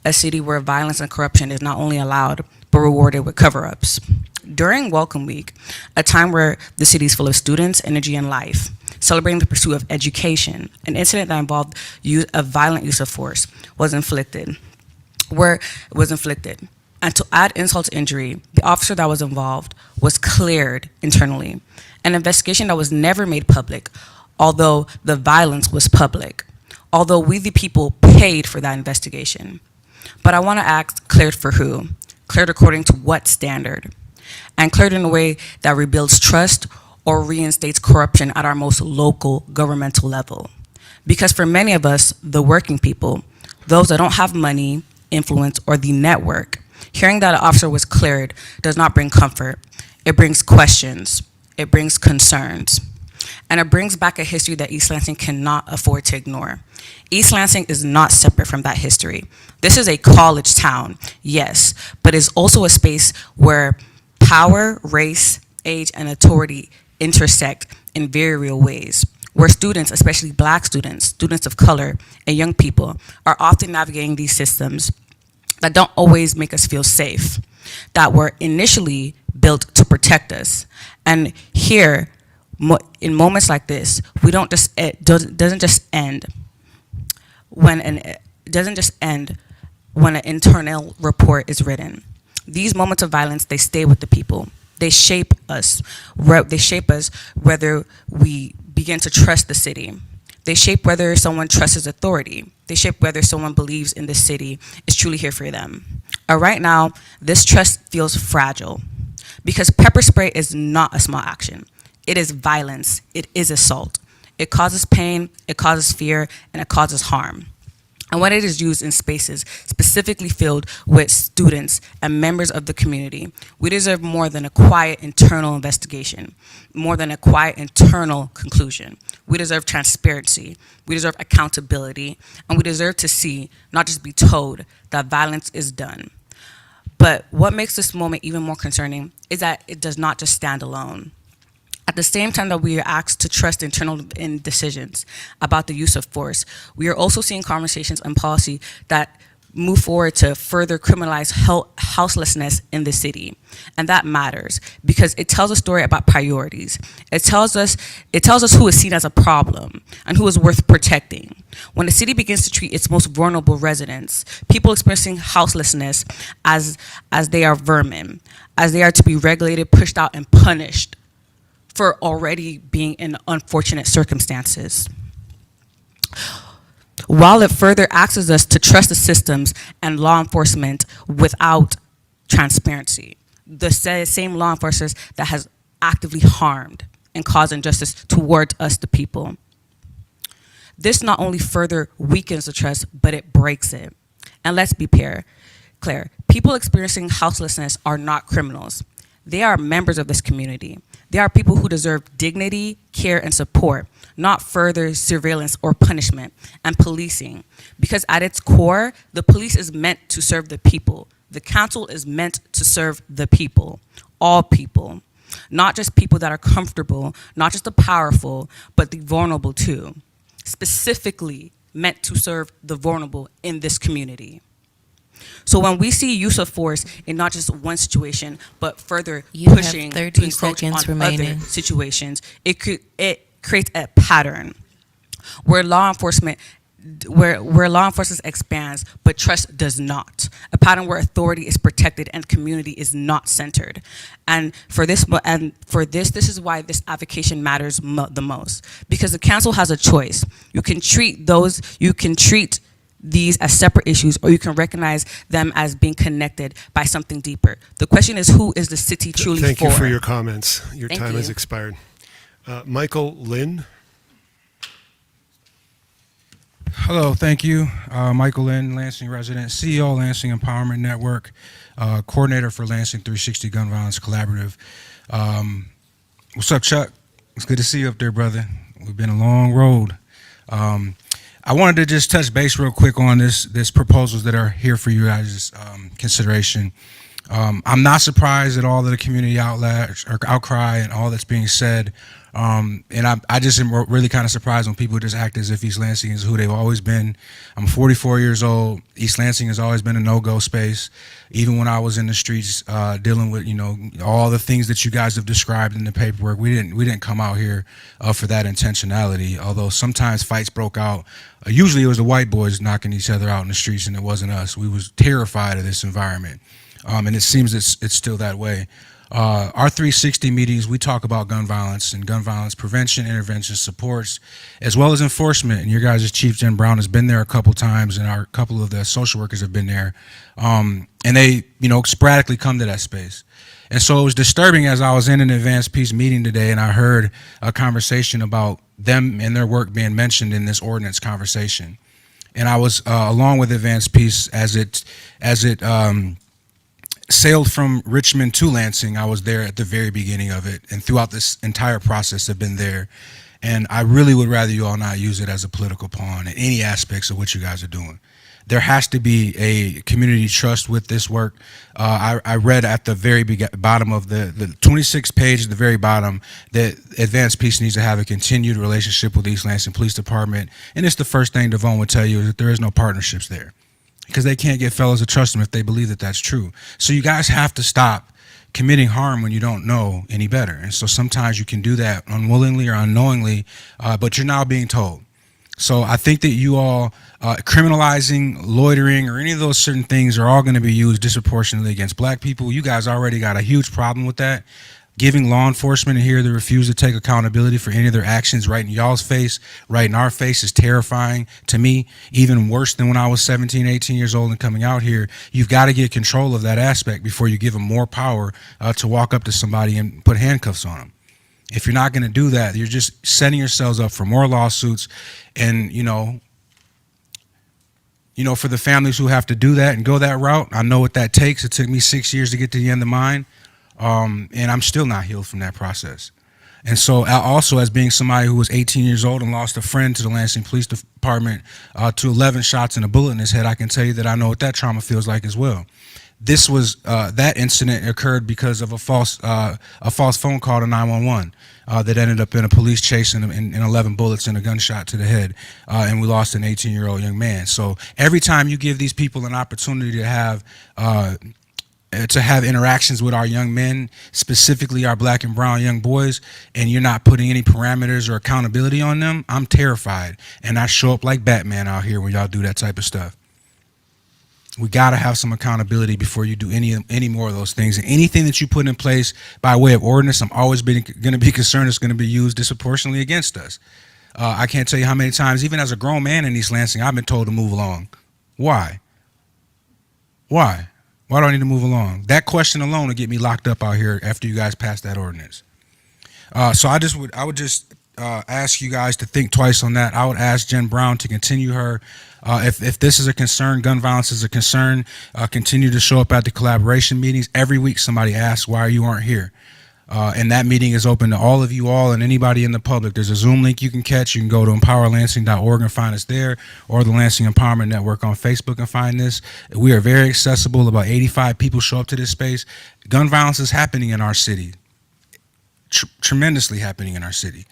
S19: A city where violence and corruption is not only allowed, but rewarded with cover-ups. During Welcome Week, a time where the city is full of students, energy, and life, celebrating the pursuit of education, an incident that involved a violent use of force was inflicted. And to add insult to injury, the officer that was involved was cleared internally. An investigation that was never made public, although the violence was public, although we the people paid for that investigation. But I want to ask, cleared for who? Cleared according to what standard? And cleared in a way that rebuilds trust or reinstates corruption at our most local governmental level. Because for many of us, the working people, those that don't have money, influence, or the network, hearing that an officer was cleared does not bring comfort. It brings questions. It brings concerns. And it brings back a history that East Lansing cannot afford to ignore. East Lansing is not separate from that history. This is a college town, yes, but it's also a space where power, race, age, and authority intersect in very real ways, where students, especially Black students, students of color, and young people are often navigating these systems that don't always make us feel safe, that were initially built to protect us. And here, in moments like this, it doesn't just end when an internal report is written. These moments of violence, they stay with the people. They shape us. They shape us whether we begin to trust the city. They shape whether someone trusts authority. They shape whether someone believes in the city is truly here for them. Right now, this trust feels fragile because pepper spray is not a small action. It is violence. It is assault. It causes pain, it causes fear, and it causes harm. And when it is used in spaces specifically filled with students and members of the community, we deserve more than a quiet internal investigation, more than a quiet internal conclusion. We deserve transparency, we deserve accountability, and we deserve to see, not just be told, that violence is done. But what makes this moment even more concerning is that it does not just stand alone. At the same time that we are asked to trust internal decisions about the use of force, we are also seeing conversations and policy that move forward to further criminalize houselessness in the city. And that matters because it tells a story about priorities. It tells us who is seen as a problem and who is worth protecting. When the city begins to treat its most vulnerable residents, people experiencing houselessness as they are vermin, as they are to be regulated, pushed out, and punished for already being in unfortunate circumstances. While it further asks us to trust the systems and law enforcement without transparency, the same law enforcers that has actively harmed and caused injustice toward us, the people. This not only further weakens the trust, but it breaks it. And let's be clear, people experiencing houselessness are not criminals. They are members of this community. They are people who deserve dignity, care, and support, not further surveillance or punishment and policing. Because at its core, the police is meant to serve the people. The council is meant to serve the people, all people, not just people that are comfortable, not just the powerful, but the vulnerable too. Specifically meant to serve the vulnerable in this community. So when we see use of force in not just one situation, but further pushing to encroach on other situations, it creates a pattern where law enforcement where law enforcement expands, but trust does not. A pattern where authority is protected and community is not centered. And for this, this is why this avocation matters the most, because the council has a choice. You can treat these as separate issues, or you can recognize them as being connected by something deeper. The question is, who is the city truly for?
S1: Thank you for your comments. Your
S19: Thank
S1: time has
S19: you.
S1: expired. Michael Lynn.
S20: Hello, thank you. Michael Lynn, Lansing resident, CEO, Lansing Empowerment Network, coordinator for Lansing 360 Gun Violence Collaborative. What's up, Chuck? It's good to see you up there, brother. We've been a long road. I wanted to just touch base real quick on this proposals that are here for you guys' consideration. I'm not surprised at all of the community outcry and all that's being said. And I just am really kind of surprised when people just act as if East Lansing is who they've always been. I'm 44 years old. East Lansing has always been a no-go space. Even when I was in the streets dealing with, all the things that you guys have described in the paperwork, we didn't come out here for that intentionality. Although sometimes fights broke out. Usually it was the white boys knocking each other out in the streets, and it wasn't us. We was terrified of this environment. And it seems it's still that way. Our 360 meetings, we talk about gun violence and gun violence prevention, intervention, supports, as well as enforcement. And your guys' Chief Jen Brown has been there a couple times, and a couple of the social workers have been there. And they, sporadically come to that space. And so it was disturbing as I was in an advanced peace meeting today, and I heard a conversation about them and their work being mentioned in this ordinance conversation. And I was along with advanced peace as it sailed from Richmond to Lansing. I was there at the very beginning of it, and throughout this entire process have been there. And I really would rather you all not use it as a political pawn in any aspects of what you guys are doing. There has to be a community trust with this work. I read at the very bottom of the 26th page at the very bottom that Advanced Peace needs to have a continued relationship with the East Lansing Police Department. And it's the first thing Devon would tell you, is that there is no partnerships there, because they can't get fellows to trust them if they believe that that's true. So you guys have to stop committing harm when you don't know any better. And so sometimes you can do that unwillingly or unknowingly, but you're now being told. So I think that you all criminalizing loitering or any of those certain things are all going to be used disproportionately against black people. You guys already got a huge problem with that. Giving law enforcement here the refuse to take accountability for any of their actions right in y'all's face, right in our face, is terrifying to me, even worse than when I was 17, 18 years old and coming out here. You've got to get control of that aspect before you give them more power to walk up to somebody and put handcuffs on them. If you're not going to do that, you're just setting yourselves up for more lawsuits. And, for the families who have to do that and go that route, I know what that takes. It took me 6 years to get to the end of mine. And I'm still not healed from that process. And so also, as being somebody who was 18 years old and lost a friend to the Lansing Police Department to 11 shots and a bullet in his head, I can tell you that I know what that trauma feels like as well. This was that incident occurred because of a false phone call to 911 that ended up in a police chase and 11 bullets and a gunshot to the head, and we lost an 18-year-old young man. So every time you give these people an opportunity to have interactions with our young men, specifically our black and brown young boys, and you're not putting any parameters or accountability on them, I'm terrified. And I show up like Batman out here when y'all do that type of stuff. We got to have some accountability before you do any more of those things. And anything that you put in place by way of ordinance, I'm always going to be concerned it's going to be used disproportionately against us. I can't tell you how many times, even as a grown man in East Lansing, I've been told to move along. Why? Why? Why do I need to move along? That question alone will get me locked up out here after you guys pass that ordinance. So I would just ask you guys to think twice on that. I would ask Jen Brown to continue her. If this is a concern, gun violence is a concern, continue to show up at the collaboration meetings. Every week somebody asks why you aren't here. And that meeting is open to all of you all and anybody in the public. There's a Zoom link you can catch. You can go to empowerlansing.org and find us there, or the Lansing Empowerment Network on Facebook and find this. We are very accessible. About 85 people show up to this space. Gun violence is happening in our city, tremendously happening in our city.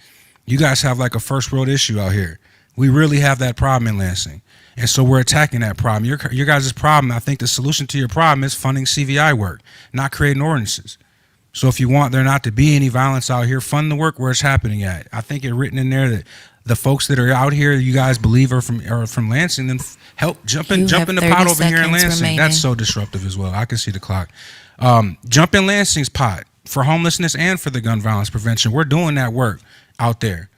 S20: You guys have like a first world issue out here. We really have that problem in Lansing. And so we're attacking that problem. Your guys' problem, I think the solution to your problem is funding CVI work, not creating ordinances. So if you want there not to be any violence out here, fund the work where it's happening at. I think it's written in there that the folks that are out here, you guys believe are from Lansing, then help jump in
S2: You have
S20: the
S2: 30
S20: pot over here in
S2: seconds
S20: Lansing.
S2: remaining.
S20: That's so disruptive as well. I can see the clock. Jump in Lansing's pot for homelessness and for the gun violence prevention. We're doing that work out there.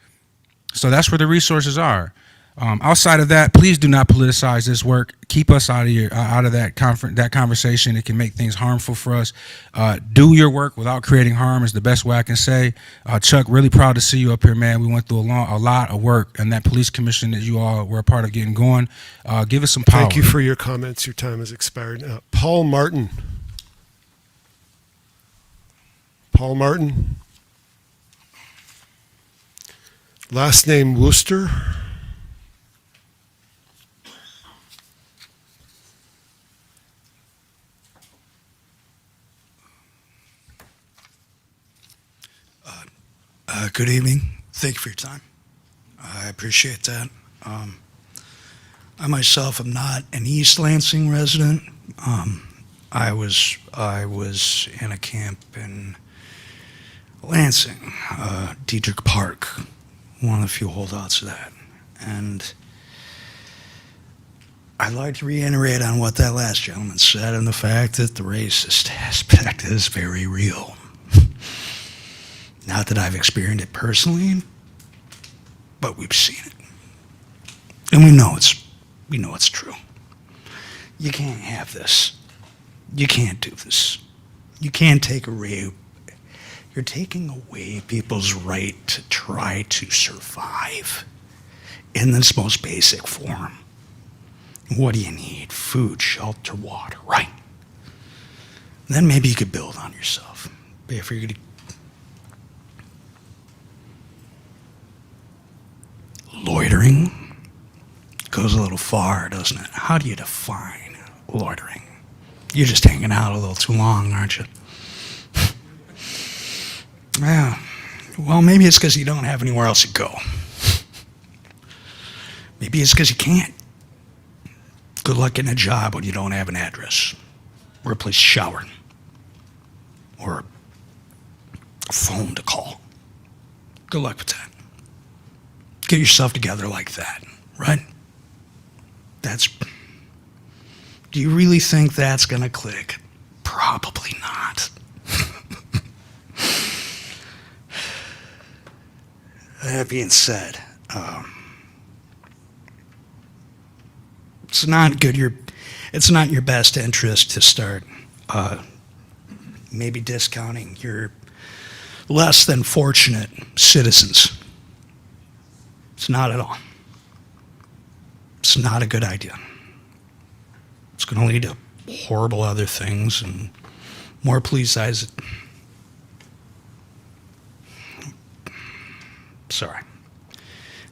S20: So that's where the resources are. Outside of that, please do not politicize this work. Keep us out of that conversation. It can make things harmful for us. Do your work without creating harm is the best way I can say. Chuck, really proud to see you up here, man. We went through a lot of work, and that police commission that you all were a part of getting going. Give us some power.
S1: Thank you for your comments. Your time has expired. Paul Martin. Paul Martin. Last name Worcester.
S21: Good evening. Thank you for your time. I appreciate that. I myself am not an East Lansing resident. I was in a camp in Lansing, Diedrich Park, one of the few holdouts of that. And I'd like to reiterate on what that last gentleman said and the fact that the racist aspect is very real. Not that I've experienced it personally, but we've seen it. And we know it's true. You can't have this. You can't do this. You can't take away. You're taking away people's right to try to survive in this most basic form. What do you need? Food, shelter, water, right? Then maybe you could build on yourself. But if you're going to loitering goes a little far, doesn't it? How do you define loitering? You're just hanging out a little too long, aren't you? Yeah. Well, maybe it's because you don't have anywhere else to go. Maybe it's because you can't. Good luck getting a job when you don't have an address, or a place to shower, or a phone to call. Good luck with that. Get yourself together like that, right? Do you really think that's going to click? Probably not. That being said, it's not good. It's not in your best interest to start maybe discounting your less than fortunate citizens. It's not at all. It's not a good idea. It's going to lead to horrible other things and more police eyes. Sorry.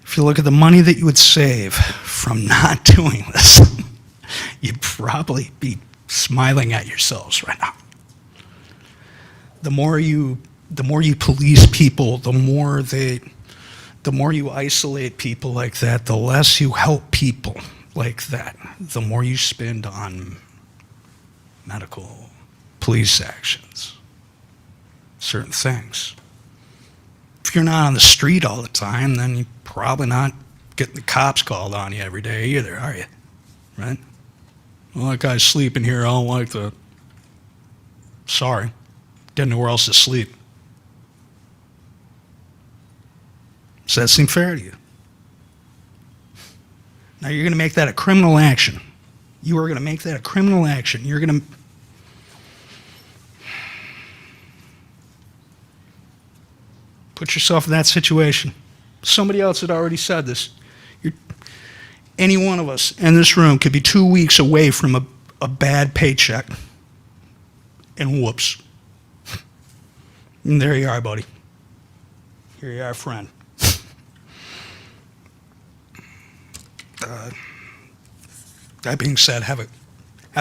S21: If you look at the money that you would save from not doing this, you'd probably be smiling at yourselves right now. The more you police people, the more you isolate people like that, the less you help people like that, the more you spend on medical, police actions, certain things. If you're not on the street all the time, then you're probably not getting the cops called on you every day either, are you? Right? Well, that guy's sleeping here, I don't like that. Sorry, didn't know where else to sleep. Does that seem fair to you? Now you're going to make that a criminal action. You are going to make that a criminal action. You're going to... Put yourself in that situation. Somebody else had already said this. Any one of us in this room could be 2 weeks away from a bad paycheck. And whoops. And there you are, buddy. Here you are, friend. That being said, have a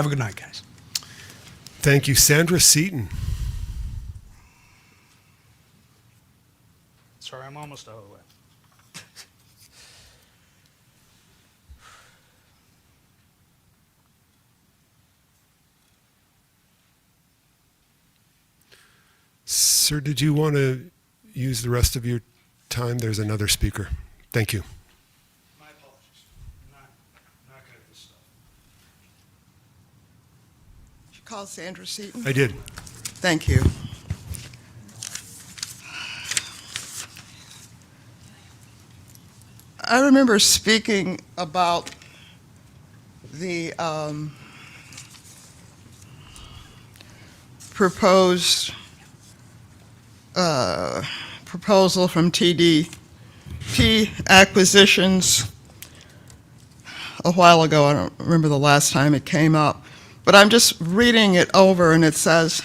S21: good night, guys.
S1: Thank you. Sandra Seaton.
S21: Sorry, I'm almost out of the way.
S1: Sir, did you want to use the rest of your time? There's another speaker. Thank you.
S21: My apologies. Not good at this stuff.
S4: Did you call Sandra Seaton?
S1: I did.
S4: Thank you. I remember speaking about the proposed proposal from TDP Acquisitions a while ago. I don't remember the last time it came up, but I'm just reading it over, and it says,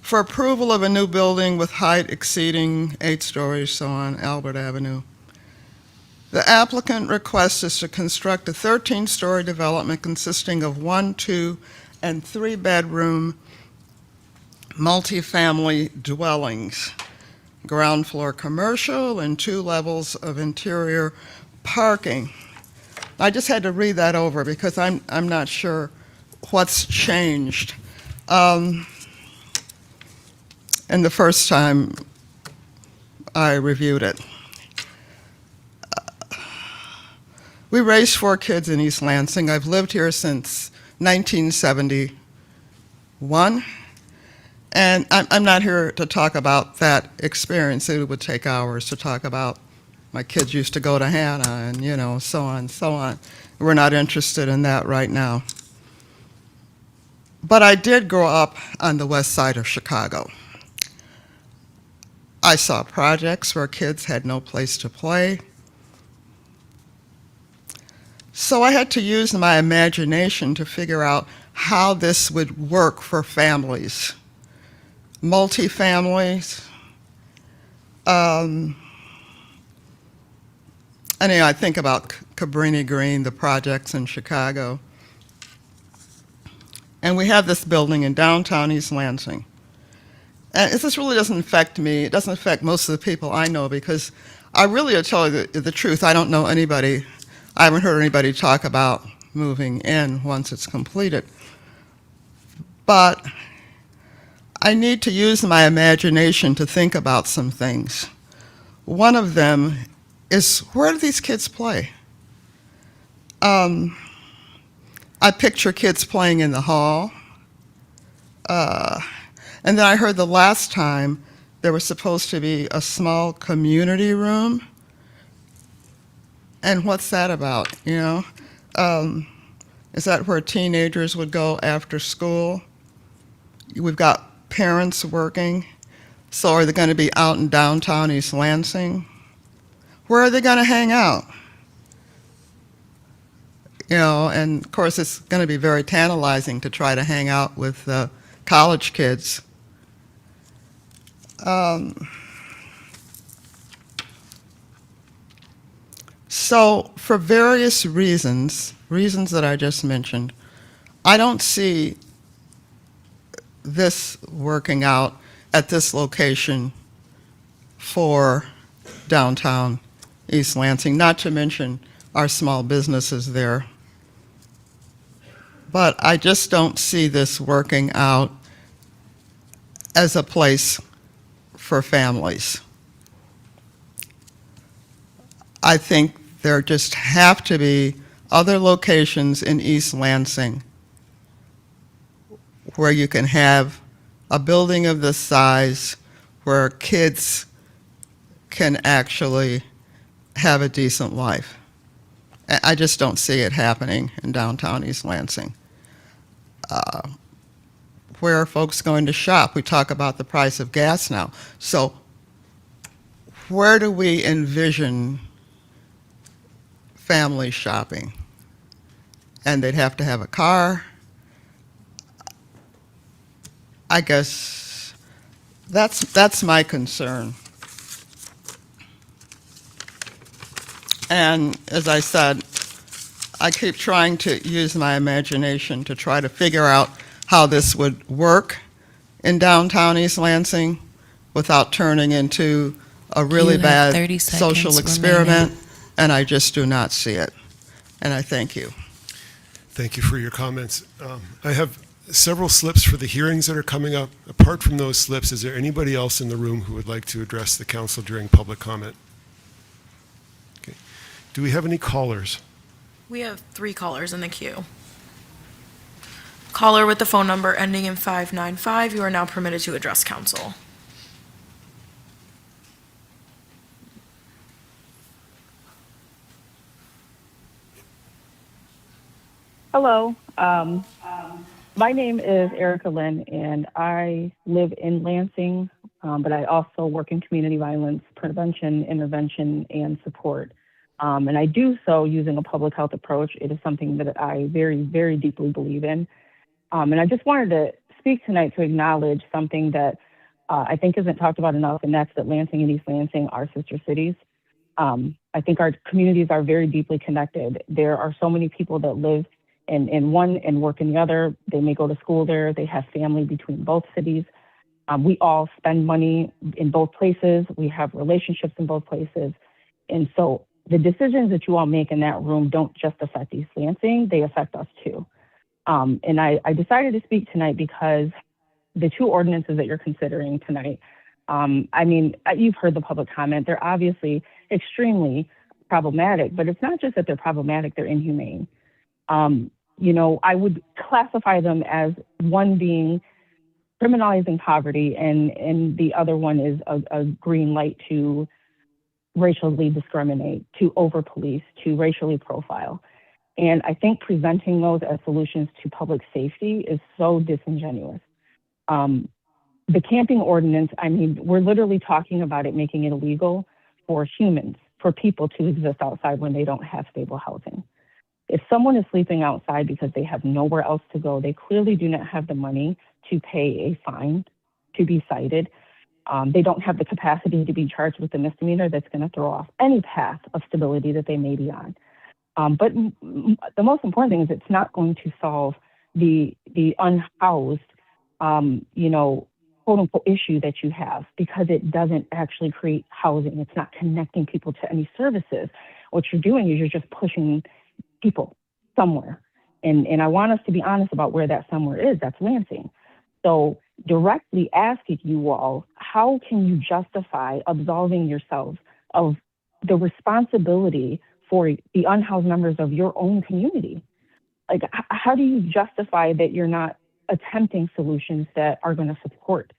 S4: for approval of a new building with height exceeding 8 stories, so on Albert Avenue, the applicant requests us to construct a 13-story development consisting of 1, 2, and 3-bedroom multifamily dwellings, ground floor commercial, and 2 levels of interior parking. I just had to read that over because I'm not sure what's changed. And the first time I reviewed it. We raised 4 kids in East Lansing. I've lived here since 1971. And I'm not here to talk about that experience. It would take hours to talk about. My kids used to go to Hannah and, you know, so on and so on. We're not interested in that right now. But I did grow up on the west side of Chicago. I saw projects where kids had no place to play. So I had to use my imagination to figure out how this would work for families. Multi-families. Anyway, I think about Cabrini Green, the projects in Chicago. And we have this building in downtown East Lansing. And this really doesn't affect me. It doesn't affect most of the people I know because I really, to tell you the truth, I don't know anybody. I haven't heard anybody talk about moving in once it's completed. But I need to use my imagination to think about some things. One of them is, where do these kids play? I picture kids playing in the hall. And then I heard the last time there was supposed to be a small community room. And what's that about, you know? Is that where teenagers would go after school? We've got parents working. So are they going to be out in downtown East Lansing? Where are they going to hang out? You know, and of course it's going to be very tantalizing to try to hang out with college kids. So for various reasons that I just mentioned, I don't see this working out at this location for downtown East Lansing, not to mention our small businesses there. But I just don't see this working out as a place for families. I think there just have to be other locations in East Lansing where you can have a building of this size where kids can actually have a decent life. I just don't see it happening in downtown East Lansing. Where are folks going to shop? We talk about the price of gas now. So where do we envision family shopping? And they'd have to have a car. I guess that's my concern. And as I said, I keep trying to use my imagination to try to figure out how this would work in downtown East Lansing without turning into a really
S2: You have
S4: bad
S2: 30
S4: social
S2: seconds
S4: experiment,
S2: remaining.
S4: and I just do not see it. And I thank you.
S1: Thank you for your comments. I have several slips for the hearings that are coming up. Apart from those slips, is there anybody else in the room who would like to address the council during public comment? Do we have any callers?
S5: We have 3 callers in the queue. Caller with the phone number ending in 595, you are now permitted to address council.
S22: Hello. My name is Erica Lynn, and I live in Lansing, but I also work in community violence prevention, intervention, and support. And I do so using a public health approach. It is something that I very, very deeply believe in. And I just wanted to speak tonight to acknowledge something that I think isn't talked about enough, and that's that Lansing and East Lansing are sister cities. I think our communities are very deeply connected. There are so many people that live in one and work in the other. They may go to school there. They have family between both cities. We all spend money in both places. We have relationships in both places. And so the decisions that you all make in that room don't just affect East Lansing, they affect us too. And I decided to speak tonight because the 2 ordinances that you're considering tonight, I mean, you've heard the public comment. They're obviously extremely problematic, but it's not just that they're problematic, they're inhumane. You know, I would classify them as one being criminalizing poverty, and the other one is a green light to racially discriminate, to over-police, to racially profile. And I think presenting those as solutions to public safety is so disingenuous. The camping ordinance, I mean, we're literally talking about it making it illegal for humans, for people to exist outside when they don't have stable housing. If someone is sleeping outside because they have nowhere else to go, they clearly do not have the money to pay a fine, to be cited. They don't have the capacity to be charged with a misdemeanor that's going to throw off any path of stability that they may be on. But the most important thing is it's not going to solve the unhoused, you know, quote unquote issue that you have, because it doesn't actually create housing. It's not connecting people to any services. What you're doing is you're just pushing people somewhere. And I want us to be honest about where that somewhere is. That's Lansing. So directly asking you all, how can you justify absolving yourselves of the responsibility for the unhoused members of your own community? Like, how do you justify that you're not attempting solutions that are going to support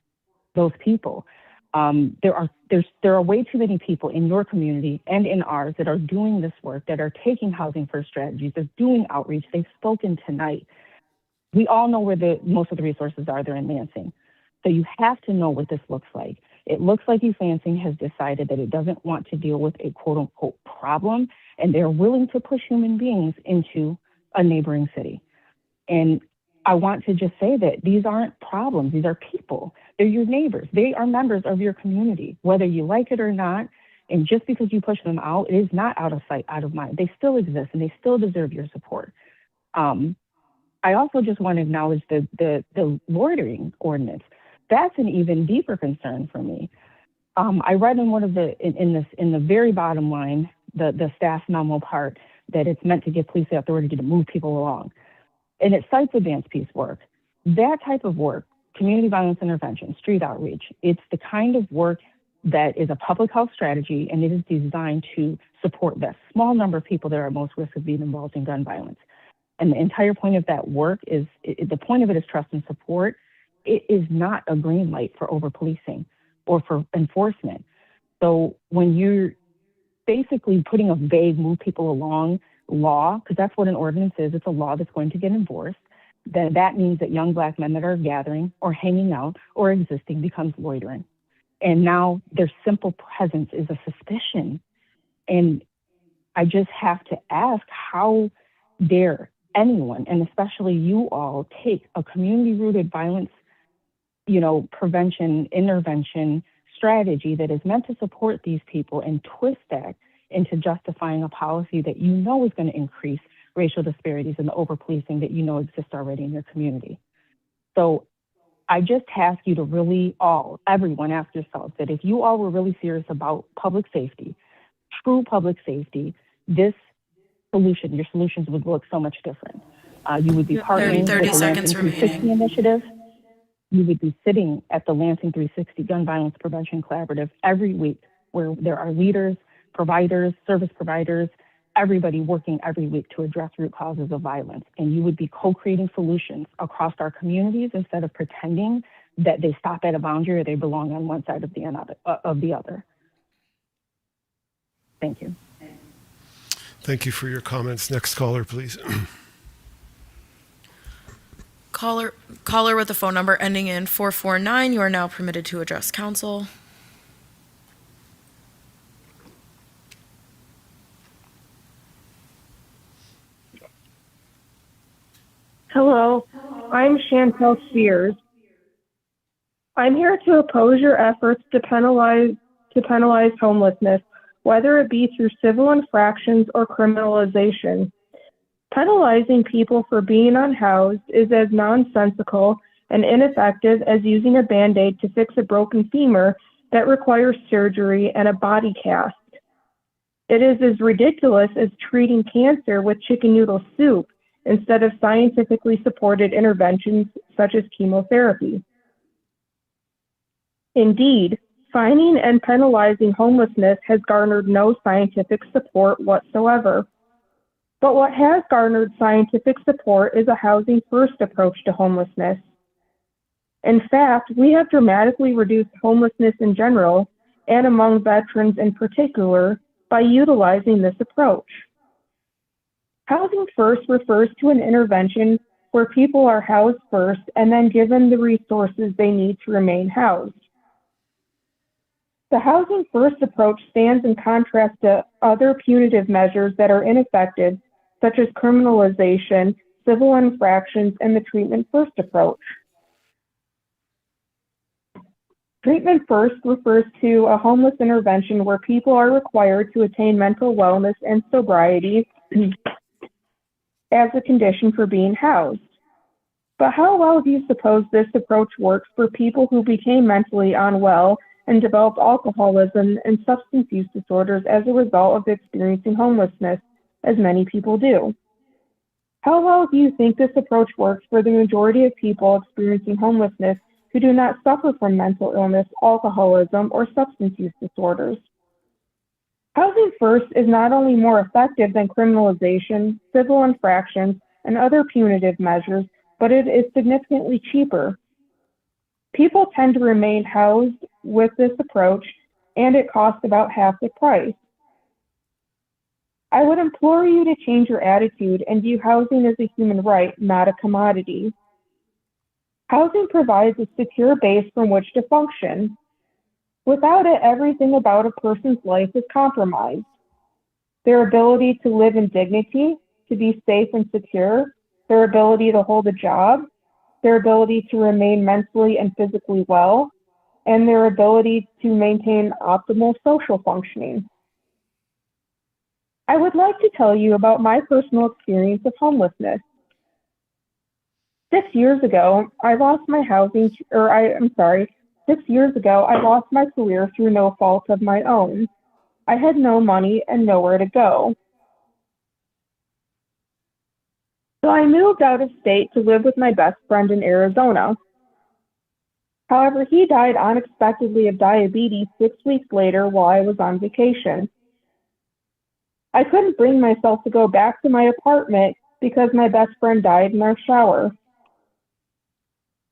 S22: those people? There are way too many people in your community and in ours that are doing this work, that are taking housing first strategies, they're doing outreach, they've spoken tonight. We all know where most of the resources are. They're in Lansing. So you have to know what this looks like. It looks like East Lansing has decided that it doesn't want to deal with a quote unquote problem, and they're willing to push human beings into a neighboring city. And I want to just say that these aren't problems. These are people. They're your neighbors. They are members of your community, whether you like it or not. And just because you push them out, it is not out of sight, out of mind. They still exist and they still deserve your support. I also just want to acknowledge the loitering ordinance. That's an even deeper concern for me. I read in one of in the very bottom line, the staff memo part, that it's meant to give police the authority to move people along. And it cites advanced peace work. That type of work, community violence intervention, street outreach, it's the kind of work that is a public health strategy, and it is designed to support that small number of people that are at most risk of being involved in gun violence. And the entire point of that work is, the point of it is trust and support. It is not a green light for over-policing or for enforcement. So when you're basically putting a vague move people along law, because that's what an ordinance is, it's a law that's going to get enforced, then that means that young Black men that are gathering or hanging out or existing becomes loitering. And now their simple presence is a suspicion. And I just have to ask, how dare anyone, and especially you all, take a community-rooted violence, prevention, intervention strategy that is meant to support these people and twist that into justifying a policy that you know is going to increase racial disparities and the over-policing that you know exists already in your community. So I just ask you to really everyone ask yourselves that if you all were really serious about public safety, true public safety, your solutions would look so much different. You would be partnering
S5: 30
S22: with the
S5: seconds
S22: Lansing 360 initiative. You would be sitting at the Lansing 360 Gun Violence Prevention Collaborative every week, where there are leaders, providers, service providers, everybody working every week to address root causes of violence. And you would be co-creating solutions across our communities instead of pretending that they stop at a boundary or they belong on one side of the other. Thank you.
S1: Thank you for your comments. Next caller, please.
S5: Caller with the phone number ending in 449, you are now permitted to address council.
S3: Hello, I'm Chantel Spears. I'm here to oppose your efforts to penalize homelessness, whether it be through civil infractions or criminalization. Penalizing people for being unhoused is as nonsensical and ineffective as using a Band-Aid to fix a broken femur that requires surgery and a body cast. It is as ridiculous as treating cancer with chicken noodle soup instead of scientifically supported interventions such as chemotherapy. Indeed, fining and penalizing homelessness has garnered no scientific support whatsoever. But what has garnered scientific support is a housing first approach to homelessness. In fact, we have dramatically reduced homelessness in general, and among veterans in particular, by utilizing this approach. Housing first refers to an intervention where people are housed first and then given the resources they need to remain housed. The housing first approach stands in contrast to other punitive measures that are ineffective, such as criminalization, civil infractions, and the treatment first approach. Treatment first refers to a homeless intervention where people are required to attain mental wellness and sobriety as a condition for being housed. But how well do you suppose this approach works for people who became mentally unwell and developed alcoholism and substance use disorders as a result of experiencing homelessness, as many people do? How well do you think this approach works for the majority of people experiencing homelessness who do not suffer from mental illness, alcoholism, or substance use disorders? Housing first is not only more effective than criminalization, civil infractions, and other punitive measures, but it is significantly cheaper. People tend to remain housed with this approach, and it costs about half the price. I would implore you to change your attitude and view housing as a human right, not a commodity. Housing provides a secure base from which to function. Without it, everything about a person's life is compromised. Their ability to live in dignity, to be safe and secure, their ability to hold a job, their ability to remain mentally and physically well, and their ability to maintain optimal social functioning. I would like to tell you about my personal experience of homelessness. 6 years ago, I lost my I lost my career through no fault of my own. I had no money and nowhere to go. So I moved out of state to live with my best friend in Arizona. However, he died unexpectedly of diabetes 6 weeks later while I was on vacation. I couldn't bring myself to go back to my apartment because my best friend died in our shower.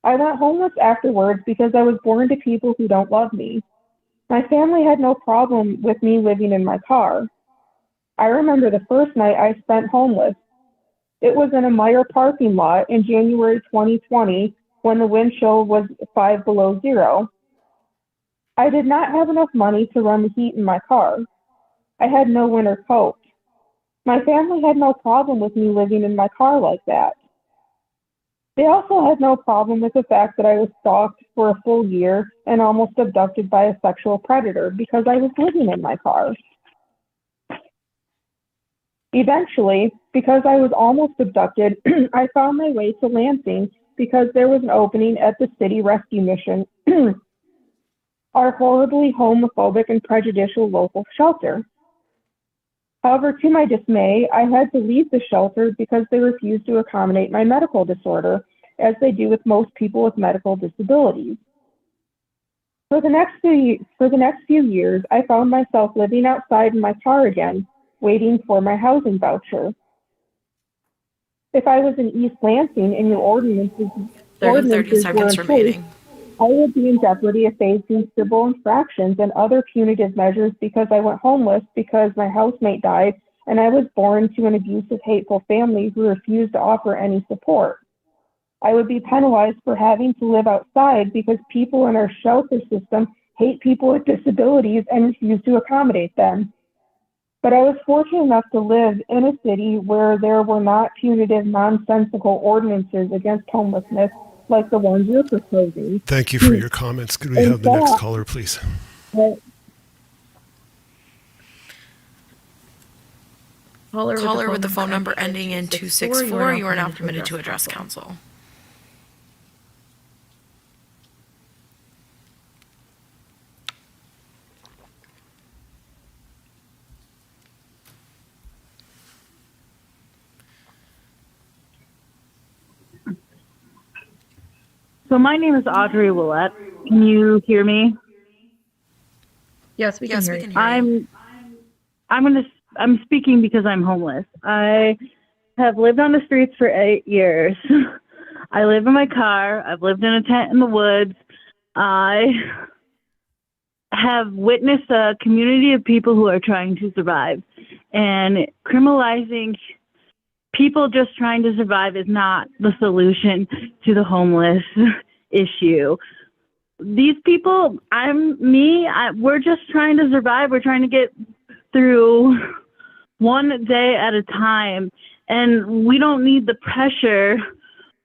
S3: I went homeless afterwards because I was born to people who don't love me. My family had no problem with me living in my car. I remember the first night I spent homeless. It was in a Meijer parking lot in January 2020 when the wind chill was 5 below zero. I did not have enough money to run the heat in my car. I had no winter coat. My family had no problem with me living in my car like that. They also had no problem with the fact that I was stalked for a full year and almost abducted by a sexual predator because I was living in my car. Eventually, because I was almost abducted, I found my way to Lansing because there was an opening at the City Rescue Mission, our horribly homophobic and prejudicial local shelter. However, to my dismay, I had to leave the shelter because they refused to accommodate my medical disorder, as they do with most people with medical disabilities. For the next few years, I found myself living outside in my car again, waiting for my housing voucher. If I was in East Lansing and your ordinances
S5: 30
S3: were
S5: seconds
S3: in place,
S5: remaining.
S3: I would be in jeopardy of facing civil infractions and other punitive measures because I went homeless because my housemate died and I was born to an abusive, hateful family who refused to offer any support. I would be penalized for having to live outside because people in our shelter system hate people with disabilities and refuse to accommodate them. But I was fortunate enough to live in a city where there were not punitive, nonsensical ordinances against homelessness like the ones you're proposing.
S1: Thank you for your comments. Could we
S3: In
S1: have the next
S3: fact,
S1: caller, please?
S5: Caller with the phone number ending in 264, you are now permitted to address council.
S6: So my name is Audrey Willette. Can you hear me?
S5: Yes, we can hear you.
S6: I'm speaking because I'm homeless. I have lived on the streets for 8 years. I live in my car. I've lived in a tent in the woods. I have witnessed a community of people who are trying to survive, and criminalizing people just trying to survive is not the solution to the homeless issue. These people, we're just trying to survive. We're trying to get through one day at a time. And we don't need the pressure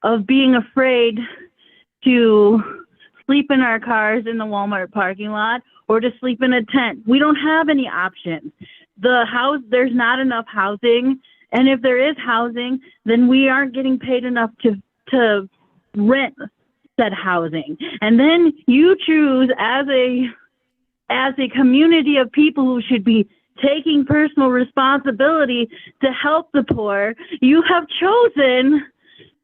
S6: of being afraid to sleep in our cars in the Walmart parking lot or to sleep in a tent. We don't have any options. There's not enough housing. And if there is housing, then we aren't getting paid enough to rent said housing. And then you choose as a community of people who should be taking personal responsibility to help the poor, you have chosen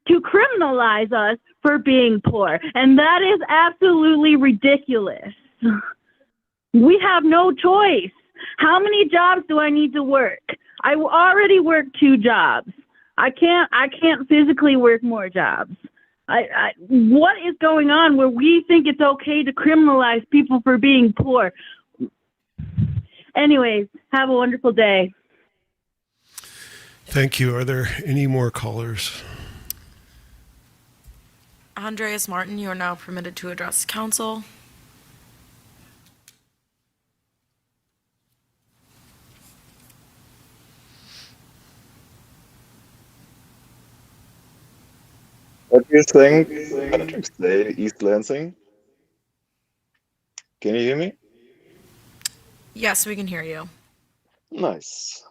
S6: to criminalize us for being poor. And that is absolutely ridiculous. We have no choice. How many jobs do I need to work? I already work 2 jobs. I can't physically work more jobs. What is going on where we think it's okay to criminalize people for being poor? Anyways, have a wonderful day.
S1: Thank you. Are there any more callers?
S5: Andreas Martin, you are now permitted to address council.
S7: What do you think Patrick's Day, East Lansing? Can you hear me?
S5: Yes, we can hear you.
S7: Nice.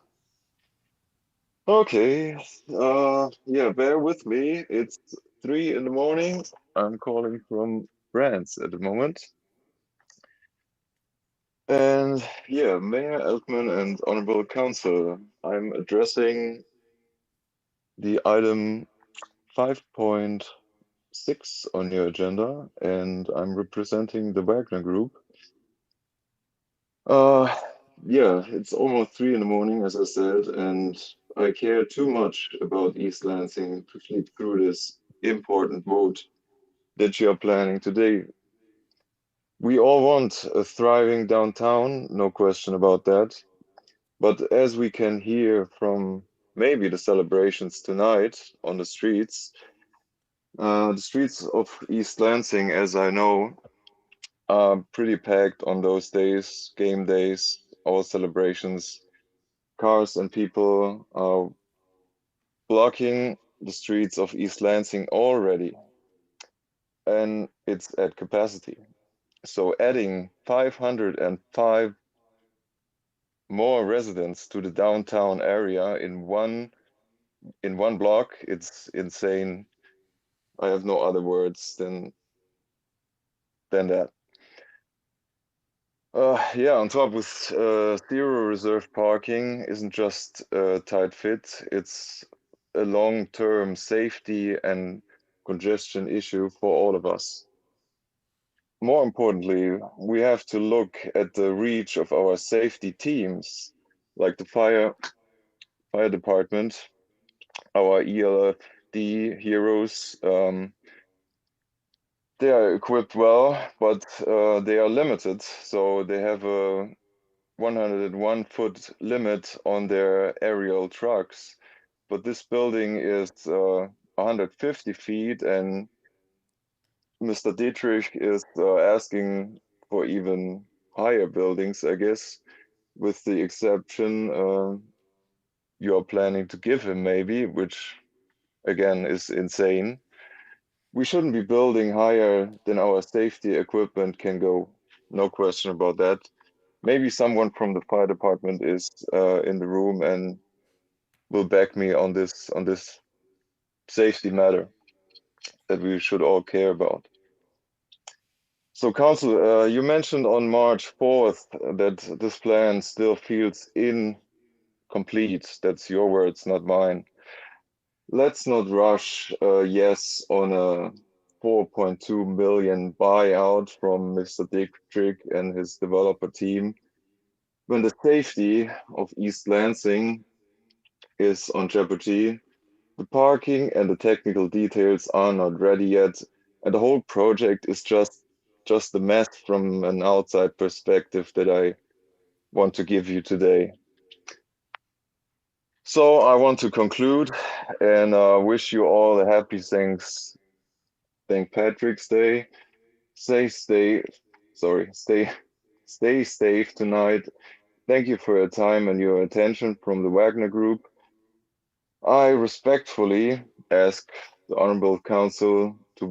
S7: Okay. Yeah, bear with me. It's 3 in the morning. I'm calling from France at the moment. And yeah, Mayor Elkman and Honorable Council, I'm addressing the item 5.6 on your agenda, and I'm representing the Wagner Group. Yeah, it's almost 3 in the morning, as I said, and I care too much about East Lansing to sleep through this important vote that you are planning today. We all want a thriving downtown, no question about that. But as we can hear from maybe the celebrations tonight on the streets of East Lansing, as I know, are pretty packed on those days, game days, all celebrations. Cars and people are blocking the streets of East Lansing already, and it's at capacity. So adding 505 more residents to the downtown area in one block, it's insane. I have no other words than that. Yeah, on top with zero reserve parking isn't just a tight fit, it's a long-term safety and congestion issue for all of us. More importantly, we have to look at the reach of our safety teams like the fire department, our ELFD heroes. They are equipped well, but they are limited. So they have a 101-foot limit on their aerial trucks. But this building is 150 feet, and Mr. Dietrich is asking for even higher buildings, I guess, with the exception you are planning to give him, maybe, which again is insane. We shouldn't be building higher than our safety equipment can go. No question about that. Maybe someone from the fire department is in the room and will back me on this safety matter that we should all care about. So, Council, you mentioned on March 4th that this plan still feels incomplete. That's your words, not mine. Let's not rush yes on a 4.2 million buyout from Mr. Dietrich and his developer team when the safety of East Lansing is on jeopardy. The parking and the technical details are not ready yet, and the whole project is just a mess from an outside perspective that I want to give you today. So I want to conclude and wish you all a happy St. Patrick's Day. Stay safe tonight. Thank you for your time and your attention from the Wagner Group. I respectfully ask the Honorable Council to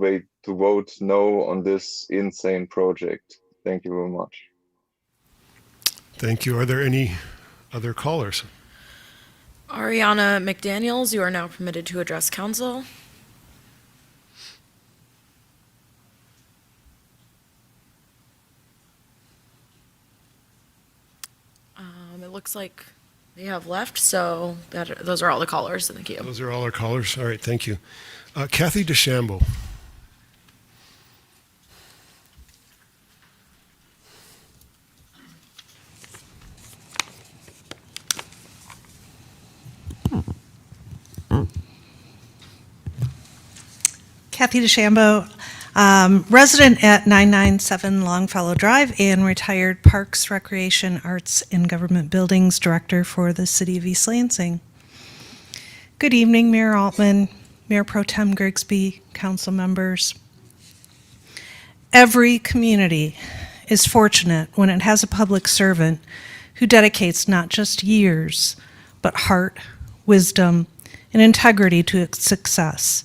S7: vote no on this insane project. Thank you very much.
S1: Thank you. Are there any other callers?
S5: Ariana McDaniels, you are now permitted to address council. It looks like they have left, so those are all the callers in the queue.
S1: Those are all our callers. All right, thank you. Kathy DeChambeau.
S8: Kathy DeChambeau, resident at 997 Longfellow Drive and retired Parks, Recreation, Arts, and Government Buildings Director for the City of East Lansing. Good evening, Mayor Altman, Mayor Pro Tem Grigsby, council members. Every community is fortunate when it has a public servant who dedicates not just years, but heart, wisdom, and integrity to its success.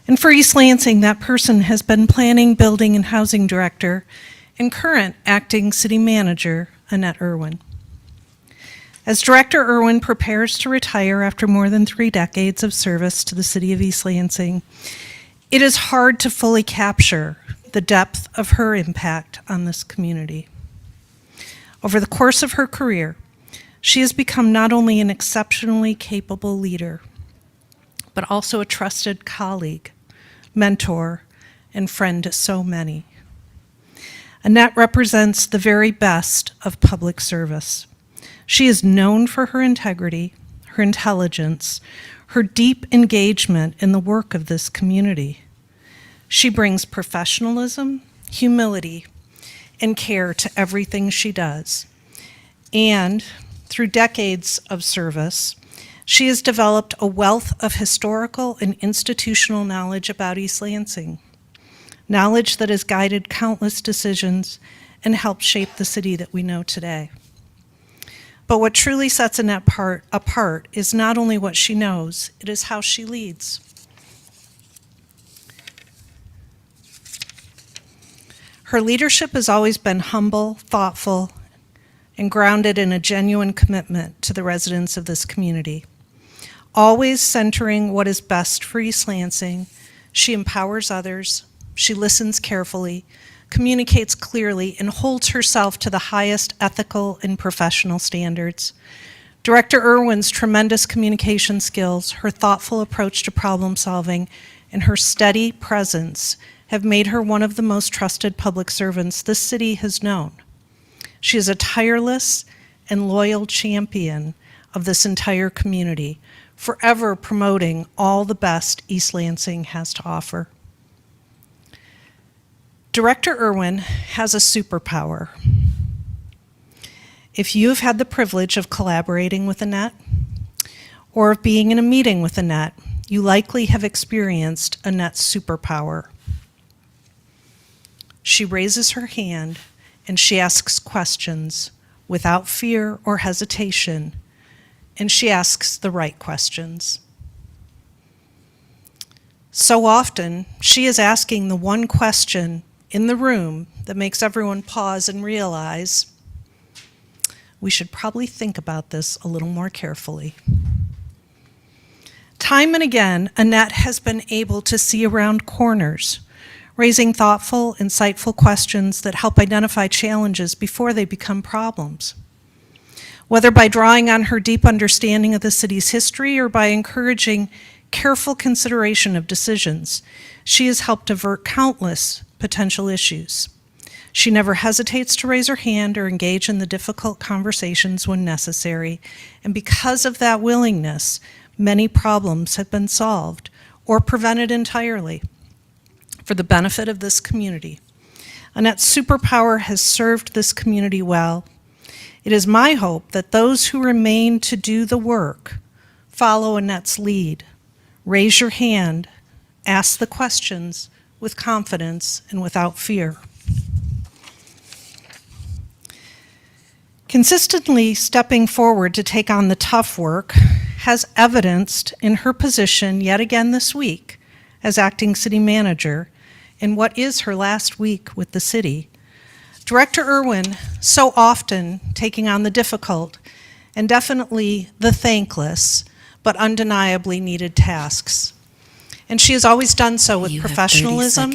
S8: And for East Lansing, that person has been Planning, Building, and Housing Director and current Acting City Manager, Annette Irwin. As Director Irwin prepares to retire after more than 3 decades of service to the City of East Lansing, it is hard to fully capture the depth of her impact on this community. Over the course of her career, she has become not only an exceptionally capable leader, but also a trusted colleague, mentor, and friend to so many. Annette represents the very best of public service. She is known for her integrity, her intelligence, her deep engagement in the work of this community. She brings professionalism, humility, and care to everything she does. And through decades of service, she has developed a wealth of historical and institutional knowledge about East Lansing, knowledge that has guided countless decisions and helped shape the city that we know today. But what truly sets Annette apart is not only what she knows, it is how she leads. Her leadership has always been humble, thoughtful, and grounded in a genuine commitment to the residents of this community. Always centering what is best for East Lansing, she empowers others, she listens carefully, communicates clearly, and holds herself to the highest ethical and professional standards. Director Irwin's tremendous communication skills, her thoughtful approach to problem solving, and her steady presence have made her one of the most trusted public servants this city has known. She is a tireless and loyal champion of this entire community, forever promoting all the best East Lansing has to offer. Director Irwin has a superpower. If you have had the privilege of collaborating with Annette or of being in a meeting with Annette, you likely have experienced Annette's superpower. She raises her hand and she asks questions without fear or hesitation, and she asks the right questions. So often, she is asking the one question in the room that makes everyone pause and realize we should probably think about this a little more carefully. Time and again, Annette has been able to see around corners, raising thoughtful, insightful questions that help identify challenges before they become problems. Whether by drawing on her deep understanding of the city's history or by encouraging careful consideration of decisions, she has helped avert countless potential issues. She never hesitates to raise her hand or engage in the difficult conversations when necessary, and because of that willingness, many problems have been solved or prevented entirely for the benefit of this community. Annette's superpower has served this community well. It is my hope that those who remain to do the work follow Annette's lead. Raise your hand, ask the questions with confidence and without fear. Consistently stepping forward to take on the tough work has evidenced in her position yet again this week as acting city manager in what is her last week with the city. Director Irwin, so often taking on the difficult and definitely the thankless, but undeniably needed tasks. And she has always done so with professionalism,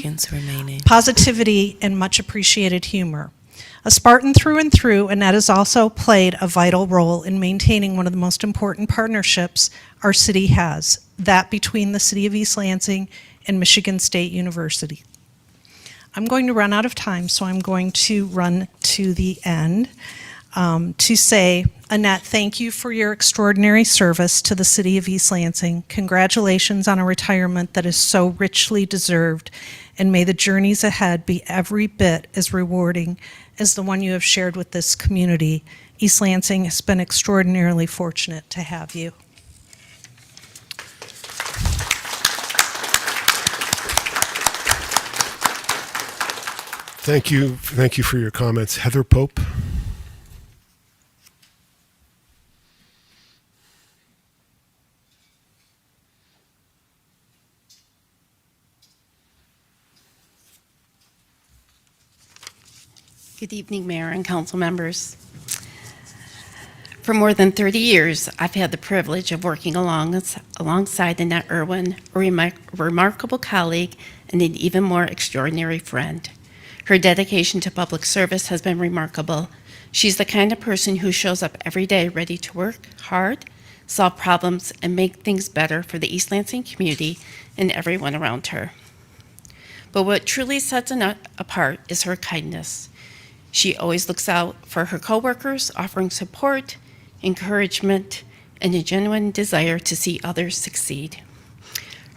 S8: positivity, and much appreciated humor. A Spartan through and through, Annette has also played a vital role in maintaining one of the most important partnerships our city has, that between the City of East Lansing and Michigan State University. I'm going to run out of time, so I'm going to run to the end to say, Annette, thank you for your extraordinary service to the City of East Lansing. Congratulations on a retirement that is so richly deserved, and may the journeys ahead be every bit as rewarding as the one you have shared with this community. East Lansing has been extraordinarily fortunate to have you.
S1: Thank you for your comments. Heather Pope.
S9: Good evening, Mayor and Council members. For more than 30 years, I've had the privilege of working alongside Annette Irwin, a remarkable colleague and an even more extraordinary friend. Her dedication to public service has been remarkable. She's the kind of person who shows up every day ready to work hard, solve problems, and make things better for the East Lansing community and everyone around her. But what truly sets Annette apart is her kindness. She always looks out for her coworkers, offering support, encouragement, and a genuine desire to see others succeed.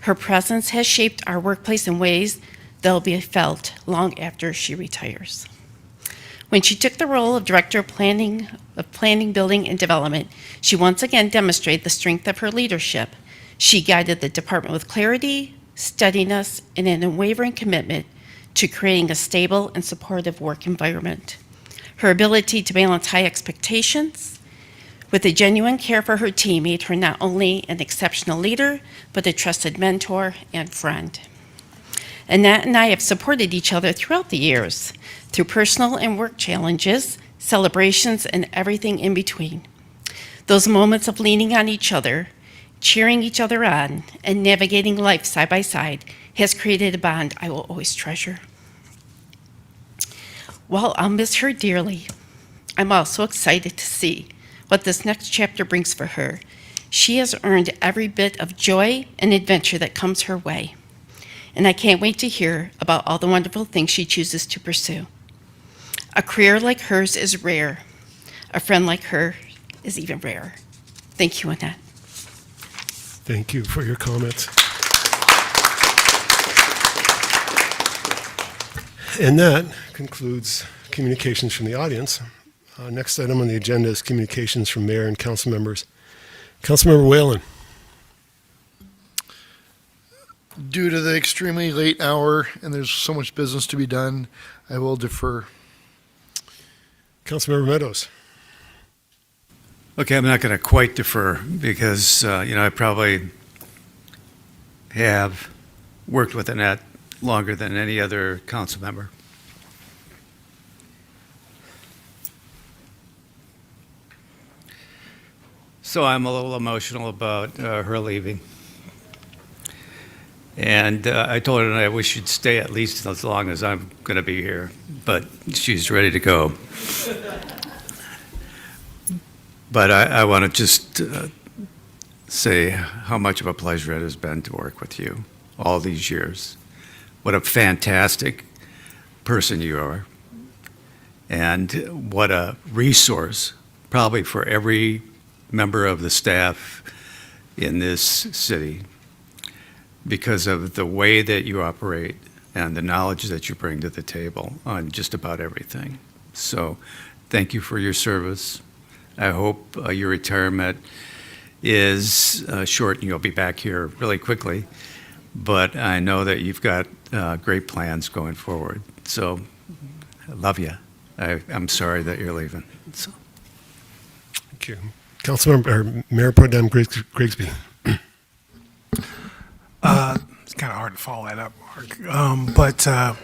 S9: Her presence has shaped our workplace in ways that will be felt long after she retires. When she took the role of Director of Planning, Building, and Development, she once again demonstrated the strength of her leadership. She guided the department with clarity, steadiness, and an unwavering commitment to creating a stable and supportive work environment. Her ability to balance high expectations with a genuine care for her team made her not only an exceptional leader, but a trusted mentor and friend. Annette and I have supported each other throughout the years, through personal and work challenges, celebrations, and everything in between. Those moments of leaning on each other, cheering each other on, and navigating life side by side has created a bond I will always treasure. While I'll miss her dearly, I'm also excited to see what this next chapter brings for her. She has earned every bit of joy and adventure that comes her way, and I can't wait to hear about all the wonderful things she chooses to pursue. A career like hers is rare, A friend like her is even rare. Thank you, Annette.
S1: Thank you for your comments. And that concludes communications from the audience. Next item on the agenda is communications from mayor and council members. Councilmember Whalen.
S10: Due to the extremely late hour and there's so much business to be done, I will defer.
S1: Councilmember Meadows.
S11: Okay, I'm not going to quite defer because, I probably have worked with Annette longer than any other council member. So I'm a little emotional about her leaving. And I told her I wish she'd stay at least as long as I'm going to be here, but she's ready to go. But I want to just say how much of a pleasure it has been to work with you all these years. What a fantastic person you are. And what a resource, probably for every member of the staff in this city, because of the way that you operate and the knowledge that you bring to the table on just about everything. So thank you for your service. I hope your retirement is short and you'll be back here really quickly. But I know that you've got great plans going forward. So I love you. I'm sorry that you're leaving. So.
S1: Thank you. Councilmember, or Mayor Pro Tem Grigsby.
S21: It's kind of hard to follow that up, Mark. But I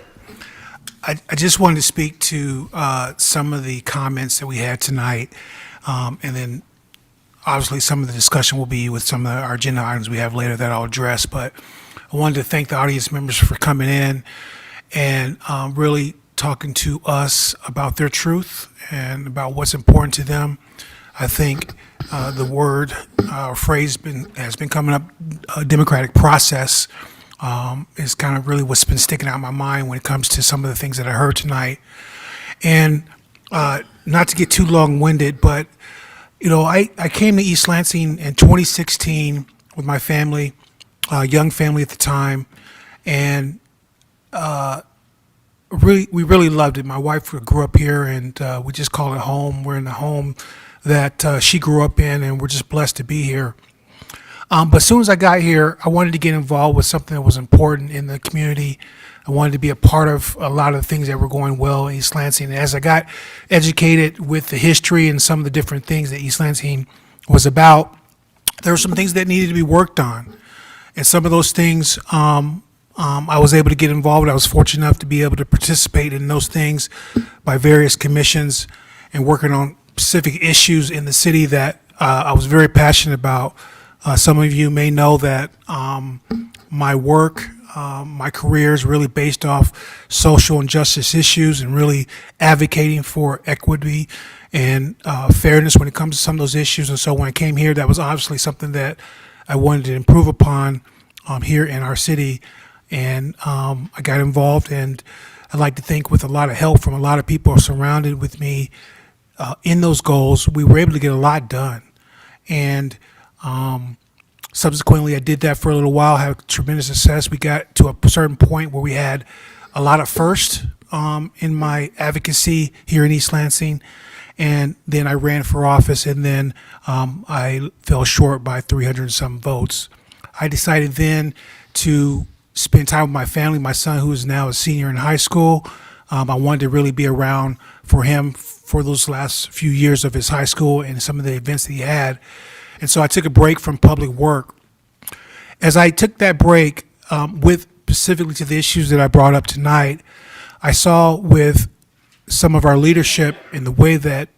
S21: just wanted to speak to some of the comments that we had tonight. And then obviously some of the discussion will be with some of our agenda items we have later that I'll address. But I wanted to thank the audience members for coming in and really talking to us about their truth and about what's important to them. I think the word or phrase has been coming up, democratic process, is kind of really what's been sticking out in my mind when it comes to some of the things that I heard tonight. And not to get too long-winded, but I came to East Lansing in 2016 with my family, young family at the time, and we really loved it. My wife grew up here, and we just call it home. We're in the home that she grew up in, and we're just blessed to be here. But as soon as I got here, I wanted to get involved with something that was important in the community. I wanted to be a part of a lot of the things that were going well in East Lansing. And as I got educated with the history and some of the different things that East Lansing was about, there were some things that needed to be worked on. And some of those things I was able to get involved. I was fortunate enough to be able to participate in those things by various commissions and working on specific issues in the city that I was very passionate about. Some of you may know that my work, my career is really based off social and justice issues and really advocating for equity and fairness when it comes to some of those issues. And so when I came here, that was obviously something that I wanted to improve upon here in our city. And I got involved, and I'd like to think with a lot of help from a lot of people surrounded with me in those goals, we were able to get a lot done. And subsequently, I did that for a little while, had tremendous success. We got to a certain point where we had a lot of firsts in my advocacy here in East Lansing. And then I ran for office, and then I fell short by 300 and some votes. I decided then to spend time with my family, my son, who is now a senior in high school. I wanted to really be around for him for those last few years of his high school and some of the events that he had. And so I took a break from public work. As I took that break, with specifically to the issues that I brought up tonight, I saw with some of our leadership in the way that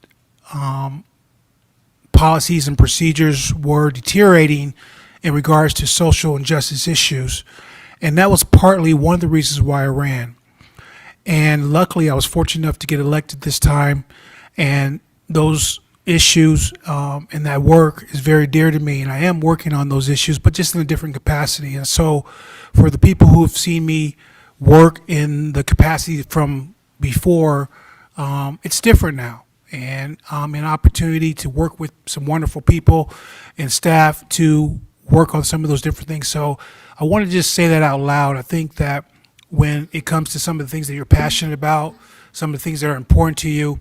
S21: policies and procedures were deteriorating in regards to social and justice issues. And that was partly one of the reasons why I ran. And luckily, I was fortunate enough to get elected this time. And those issues and that work is very dear to me. And I am working on those issues, but just in a different capacity. And so for the people who have seen me work in the capacity from before, it's different now.
S12: and an opportunity to work with some wonderful people and staff to work on some of those different things. So I want to just say that out loud. I think that when it comes to some of the things that you're passionate about, some of the things that are important to you,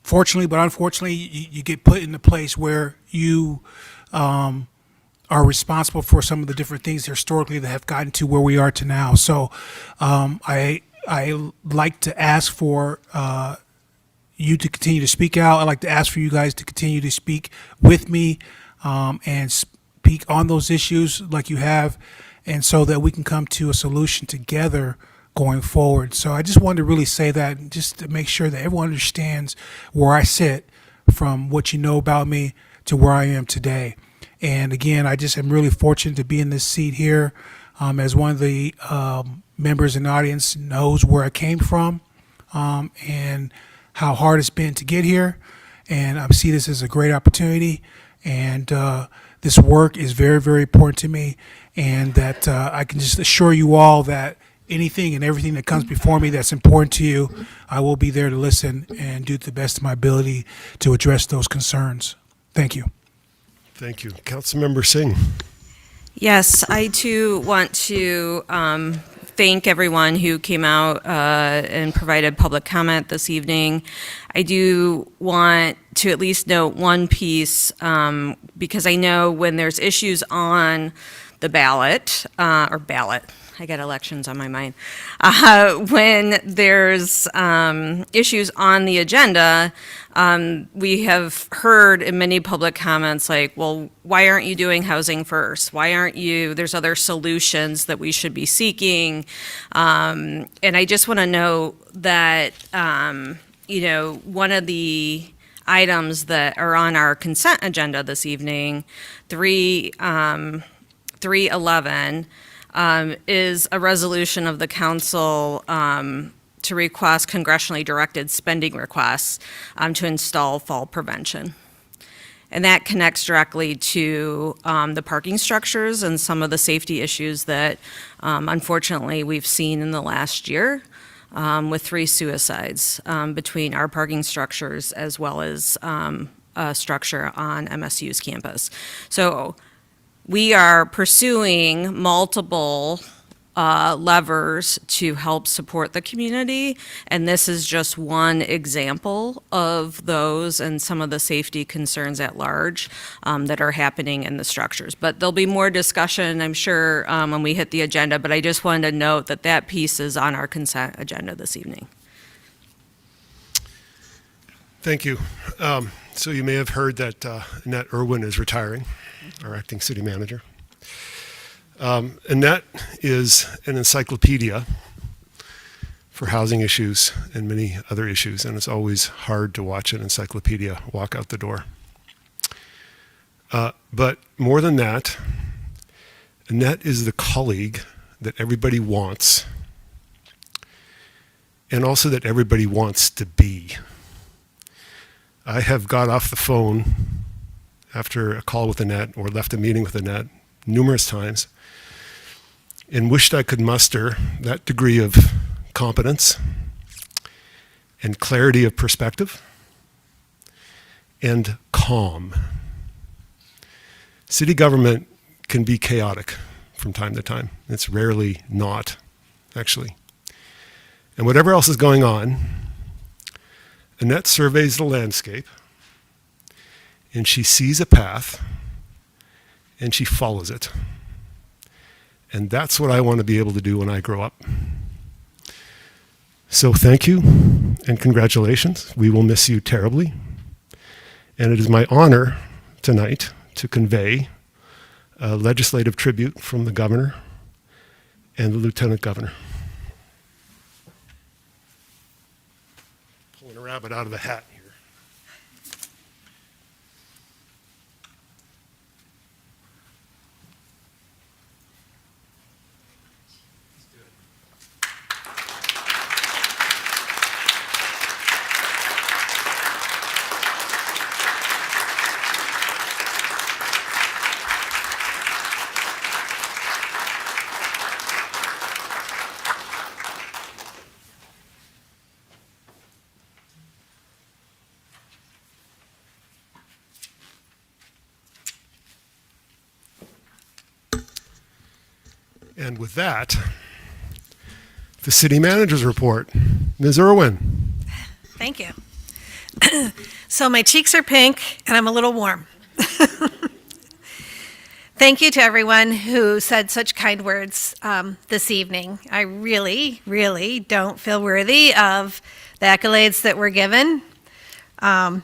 S12: fortunately, but unfortunately, you get put in a place where you are responsible for some of the different things historically that have gotten to where we are to now. So I like to ask for you to continue to speak out. I'd like to ask for you guys to continue to speak with me and speak on those issues like you have, and so that we can come to a solution together going forward. So I just wanted to really say that, just to make sure that everyone understands where I sit from what you know about me to where I am today. And again, I just am really fortunate to be in this seat here. As one of the members in the audience knows where I came from and how hard it's been to get here. And I see this as a great opportunity. And this work is very, very important to me. And that I can just assure you all that anything and everything that comes before me that's important to you, I will be there to listen and do the best of my ability to address those concerns. Thank you.
S1: Thank you. Councilmember Singh.
S13: Yes, I too want to thank everyone who came out and provided public comment this evening. I do want to at least note one piece, because I know when there's issues on the ballot, I got elections on my mind. When there's issues on the agenda, we have heard in many public comments like, well, why aren't you doing housing first? Why aren't you, there's other solutions that we should be seeking. And I just want to note that, one of the items that are on our consent agenda this evening, 311, is a resolution of the council to request congressionally directed spending requests to install fall prevention. And that connects directly to the parking structures and some of the safety issues that unfortunately we've seen in the last year with 3 suicides between our parking structures as well as a structure on MSU's campus. So we are pursuing multiple levers to help support the community, and this is just one example of those and some of the safety concerns at large that are happening in the structures. But there'll be more discussion, I'm sure, when we hit the agenda, but I just wanted to note that that piece is on our consent agenda this evening.
S1: Thank you. So you may have heard that Annette Irwin is retiring, our acting city manager. Annette is an encyclopedia for housing issues and many other issues, and it's always hard to watch an encyclopedia walk out the door. But more than that, Annette is the colleague that everybody wants, and also that everybody wants to be. I have got off the phone after a call with Annette or left a meeting with Annette numerous times and wished I could muster that degree of competence and clarity of perspective and calm. City government can be chaotic from time to time. It's rarely not, actually. And whatever else is going on, Annette surveys the landscape, and she sees a path, and she follows it. And that's what I want to be able to do when I grow up. So thank you, and congratulations. We will miss you terribly. And it is my honor tonight to convey a legislative tribute from the governor and the lieutenant governor. Pulling a rabbit out of the hat here. And with that, the city manager's report. Ms. Irwin.
S14: Thank you. So my cheeks are pink and I'm a little warm. Thank you to everyone who said such kind words this evening. I really, really don't feel worthy of the accolades that were given. I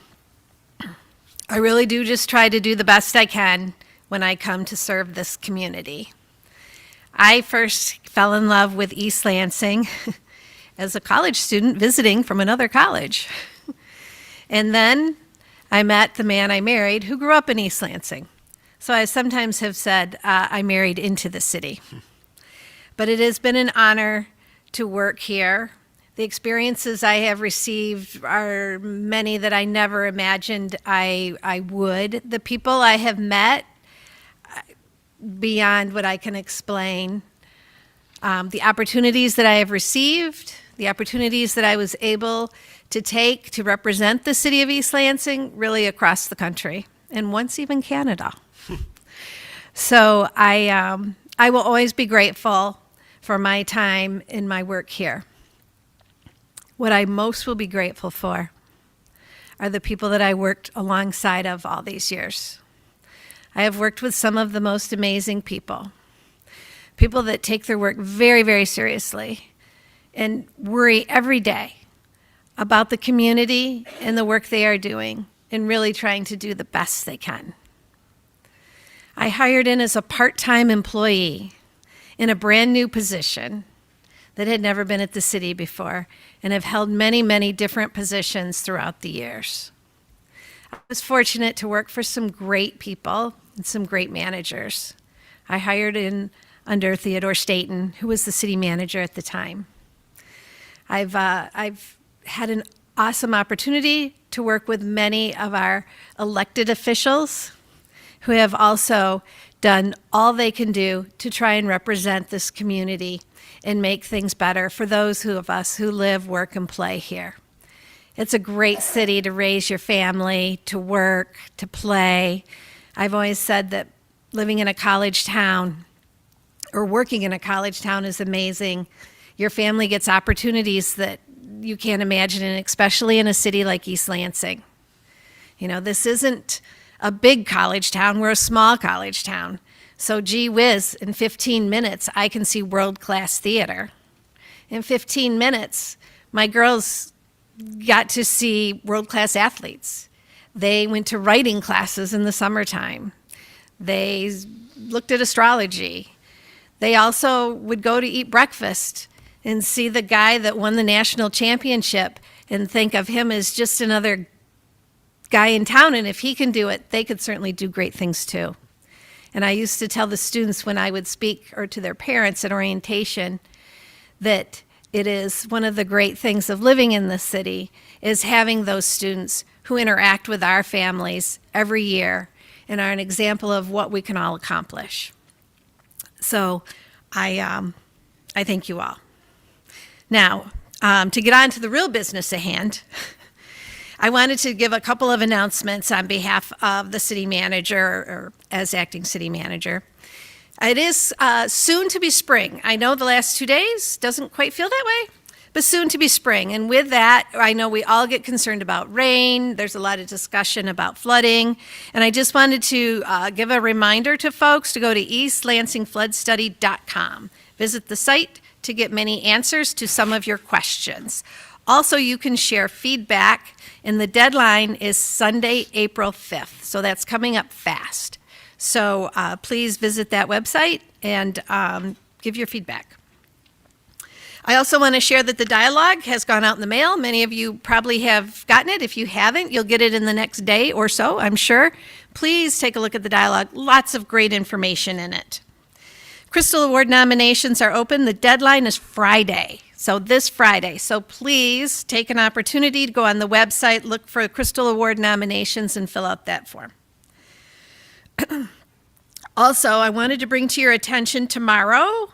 S14: really do just try to do the best I can when I come to serve this community. I first fell in love with East Lansing as a college student visiting from another college. And then I met the man I married who grew up in East Lansing. So I sometimes have said I married into the city. But it has been an honor to work here. The experiences I have received are many that I never imagined I would. The people I have met, beyond what I can explain. The opportunities that I have received, the opportunities that I was able to take to represent the city of East Lansing really across the country, and once even Canada. So I will always be grateful for my time in my work here. What I most will be grateful for are the people that I worked alongside of all these years. I have worked with some of the most amazing people that take their work very, very seriously and worry every day about the community and the work they are doing and really trying to do the best they can. I hired in as a part-time employee in a brand new position that had never been at the city before and have held many, many different positions throughout the years. I was fortunate to work for some great people and some great managers. I hired in under Theodore Staten, who was the city manager at the time. I've had an awesome opportunity to work with many of our elected officials who have also done all they can do to try and represent this community and make things better for those of us who live, work, and play here. It's a great city to raise your family, to work, to play. I've always said that living in a college town or working in a college town is amazing. Your family gets opportunities that you can't imagine, and especially in a city like East Lansing. You know, this isn't a big college town, we're a small college town. So gee whiz, in 15 minutes, I can see world-class theater. In 15 minutes, my girls got to see world-class athletes. They went to writing classes in the summertime. They looked at astrology. They also would go to eat breakfast and see the guy that won the national championship and think of him as just another guy in town, and if he can do it, they could certainly do great things too. And I used to tell the students when I would speak, or to their parents at orientation, that it is one of the great things of living in the city is having those students who interact with our families every year and are an example of what we can all accomplish. So I thank you all. Now, to get on to the real business at hand, I wanted to give a couple of announcements on behalf of the city manager, or as acting city manager. It is soon to be spring. I know the last 2 days doesn't quite feel that way, but soon to be spring. And with that, I know we all get concerned about rain. There's a lot of discussion about flooding. And I just wanted to give a reminder to folks to go to eastlansingfloodstudy.com. Visit the site to get many answers to some of your questions. Also, you can share feedback, and the deadline is Sunday, April 5th. So that's coming up fast. So please visit that website and give your feedback. I also want to share that the dialogue has gone out in the mail. Many of you probably have gotten it. If you haven't, you'll get it in the next day or so, I'm sure. Please take a look at the dialogue. Lots of great information in it. Crystal Award nominations are open. The deadline is Friday. So this Friday. So please take an opportunity to go on the website, look for Crystal Award nominations, and fill out that form. Also, I wanted to bring to your attention tomorrow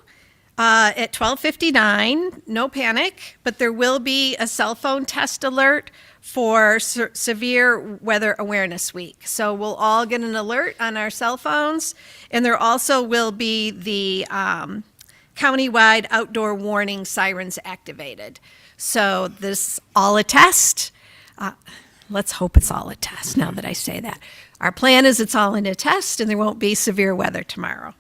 S14: at 12:59, no panic, but there will be a cell phone test alert for Severe Weather Awareness Week. So we'll all get an alert on our cell phones, and there also will be the countywide outdoor warning sirens activated. So this all a test. Let's hope it's all a test now that I say that. Our plan is it's all in a test and there won't be severe weather tomorrow.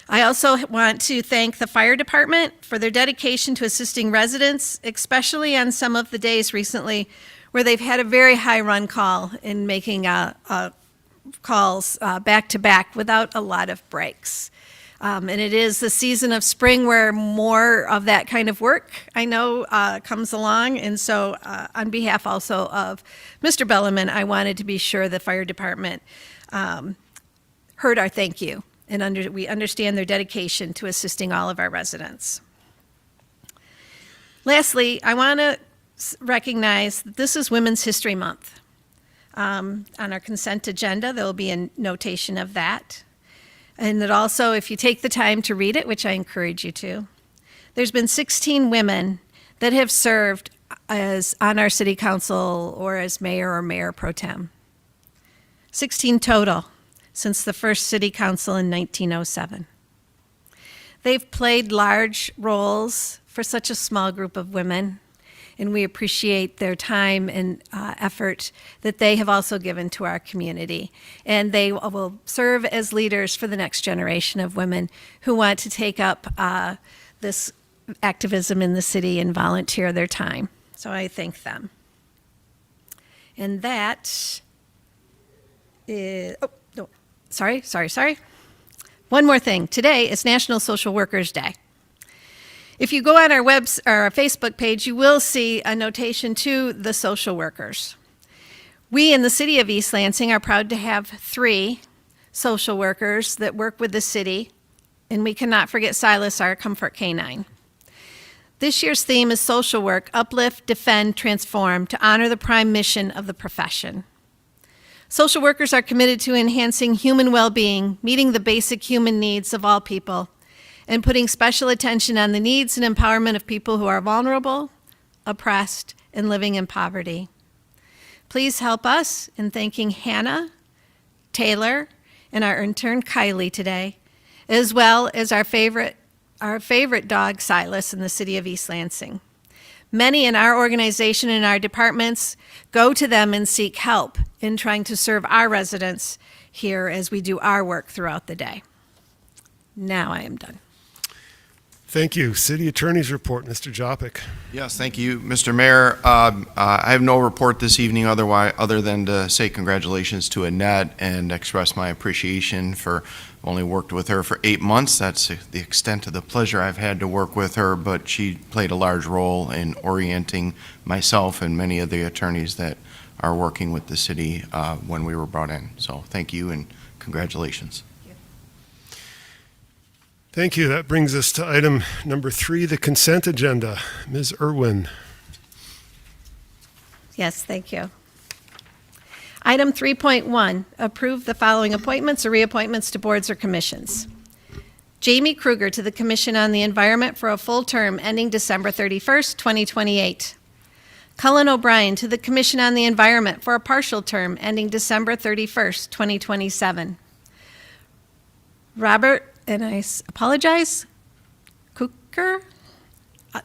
S14: I also want to thank the fire department for their dedication to assisting residents, especially on some of the days recently where they've had a very high run call in making calls back to back without a lot of breaks. And it is the season of spring where more of that kind of work, I know, comes along. And so on behalf also of Mr. Bellarmine, I wanted to be sure the fire department heard our thank you. And we understand their dedication to assisting all of our residents. Lastly, I want to recognize that this is Women's History Month. On our consent agenda, there will be a notation of that. And that also, if you take the time to read it, which I encourage you to, there's been 16 women that have served as on our city council or as mayor or mayor pro tem. 16 total since the first city council in 1907. They've played large roles for such a small group of women, and we appreciate their time and effort that they have also given to our community. And they will serve as leaders for the next generation of women who want to take up this activism in the city and volunteer their time. So I thank them. And that is, sorry. One more thing. Today is National Social Workers Day. If you go on our our Facebook page, you will see a notation to the social workers. We in the city of East Lansing are proud to have 3 social workers that work with the city, and we cannot forget Silas, our comfort canine. This year's theme is social work, uplift, defend, transform, to honor the prime mission of the profession. Social workers are committed to enhancing human well-being, meeting the basic human needs of all people, and putting special attention on the needs and empowerment of people who are vulnerable, oppressed, and living in poverty. Please help us in thanking Hannah, Taylor, and our intern Kylie today, as well as our favorite dog Silas in the city of East Lansing. Many in our organization and our departments go to them and seek help in trying to serve our residents here as we do our work throughout the day. Now I am done.
S1: Thank you. City Attorney's report, Mr. Jopik.
S15: Yes, thank you, Mr. Mayor. I have no report this evening other than to say congratulations to Annette and express my appreciation for only worked with her for 8 months. That's the extent of the pleasure I've had to work with her, but she played a large role in orienting myself and many of the attorneys that are working with the city when we were brought in. So thank you and congratulations.
S1: Thank you. That brings us to item number 3, the consent agenda. Ms. Irwin.
S14: Yes, thank you. Item 3.1, approve the following appointments or reappointments to boards or commissions. Jamie Kruger to the Commission on the Environment for a full term ending December 31st, 2028. Cullen O'Brien to the Commission on the Environment for a partial term ending December 31st, 2027. Robert, and I apologize, Cooker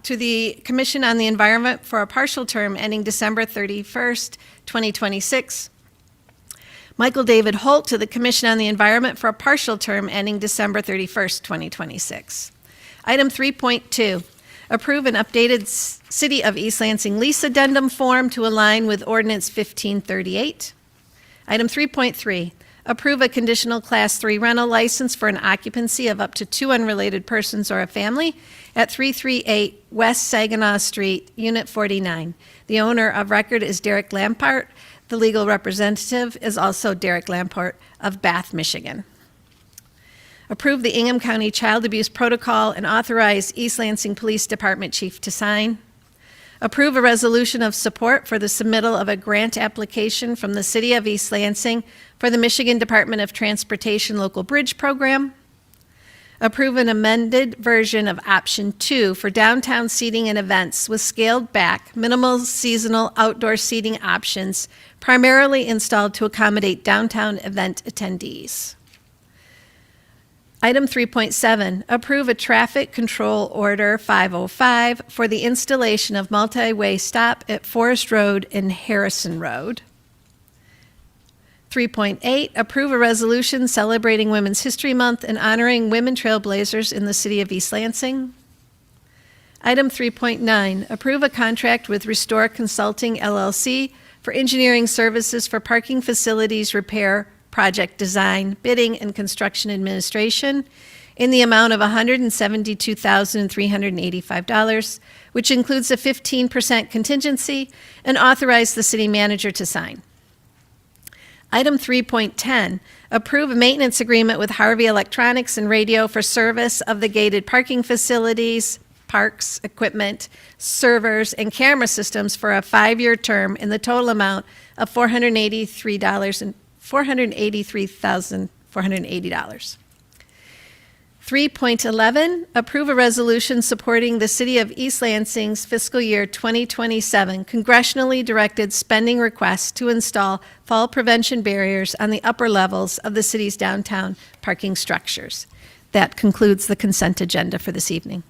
S14: to the Commission on the Environment for a partial term ending December 31st, 2026. Michael David Holt to the Commission on the Environment for a partial term ending December 31st, 2026. Item 3.2, approve an updated City of East Lansing lease addendum form to align with Ordinance 1538. Item 3.3, approve a conditional Class 3 rental license for an occupancy of up to 2 unrelated persons or a family at 338 West Saginaw Street, Unit 49. The owner of record is Derek Lampart. The legal representative is also Derek Lamport of Bath, Michigan. Approve the Ingham County Child Abuse Protocol and authorize East Lansing Police Department Chief to sign. Approve a resolution of support for the submittal of a grant application from the City of East Lansing for the Michigan Department of Transportation Local Bridge Program. Approve an amended version of Option 2 for downtown seating and events with scaled back, minimal seasonal outdoor seating options, primarily installed to accommodate downtown event attendees. Item 3.7, approve a traffic control order 505 for the installation of multi-way stop at Forest Road and Harrison Road. 3.8, approve a resolution celebrating Women's History Month and honoring women trailblazers in the city of East Lansing. Item 3.9, approve a contract with Restore Consulting LLC for engineering services for parking facilities repair, project design, bidding, and construction administration in the amount of $172,385, which includes a 15% contingency, and authorize the city manager to sign. Item 3.10, approve a maintenance agreement with Harvey Electronics and Radio for service of the gated parking facilities, parks, equipment, servers, and camera systems for a 5-year term in the total amount of $483,480. 3.11, approve a resolution supporting the City of East Lansing's fiscal year 2027 congressionally directed spending request to install fall prevention barriers on the upper levels of the city's downtown parking structures. That concludes the consent agenda for this evening.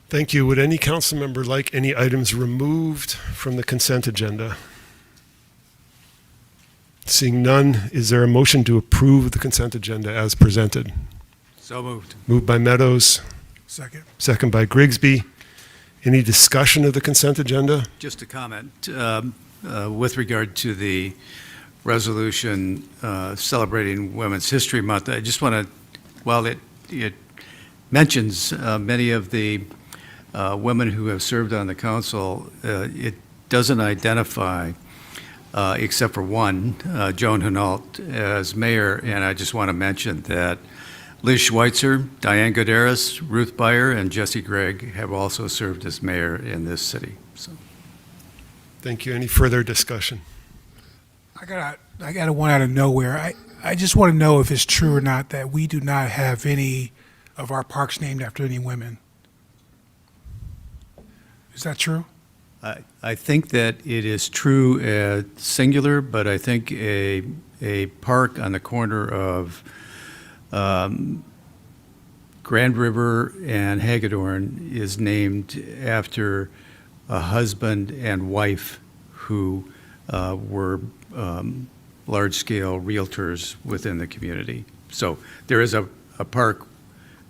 S1: Thank you. Would any council member like any items removed from the consent agenda? Seeing none, is there a motion to approve the consent agenda as presented?
S11: So moved.
S1: Moved by Meadows,
S12: Second.
S1: second by Grigsby. Any discussion of the consent agenda?
S11: Just a comment with regard to the resolution celebrating Women's History Month. I just want to, while it mentions many of the women who have served on the council, it doesn't identify, except for one, Joan Hinault, as mayor. And I just want to mention that Liz Schweitzer, Diane Godaris, Ruth Beyer, and Jesse Gregg have also served as mayor in this city. So,
S1: Thank you. Any further discussion?
S12: I got one out of nowhere. I just want to know if it's true or not that we do not have any of our parks named after any women. Is that true?
S11: I think that it is true singular, but I think a park on the corner of Grand River and Hagedorn is named after a husband and wife who were large-scale realtors within the community. So there is a park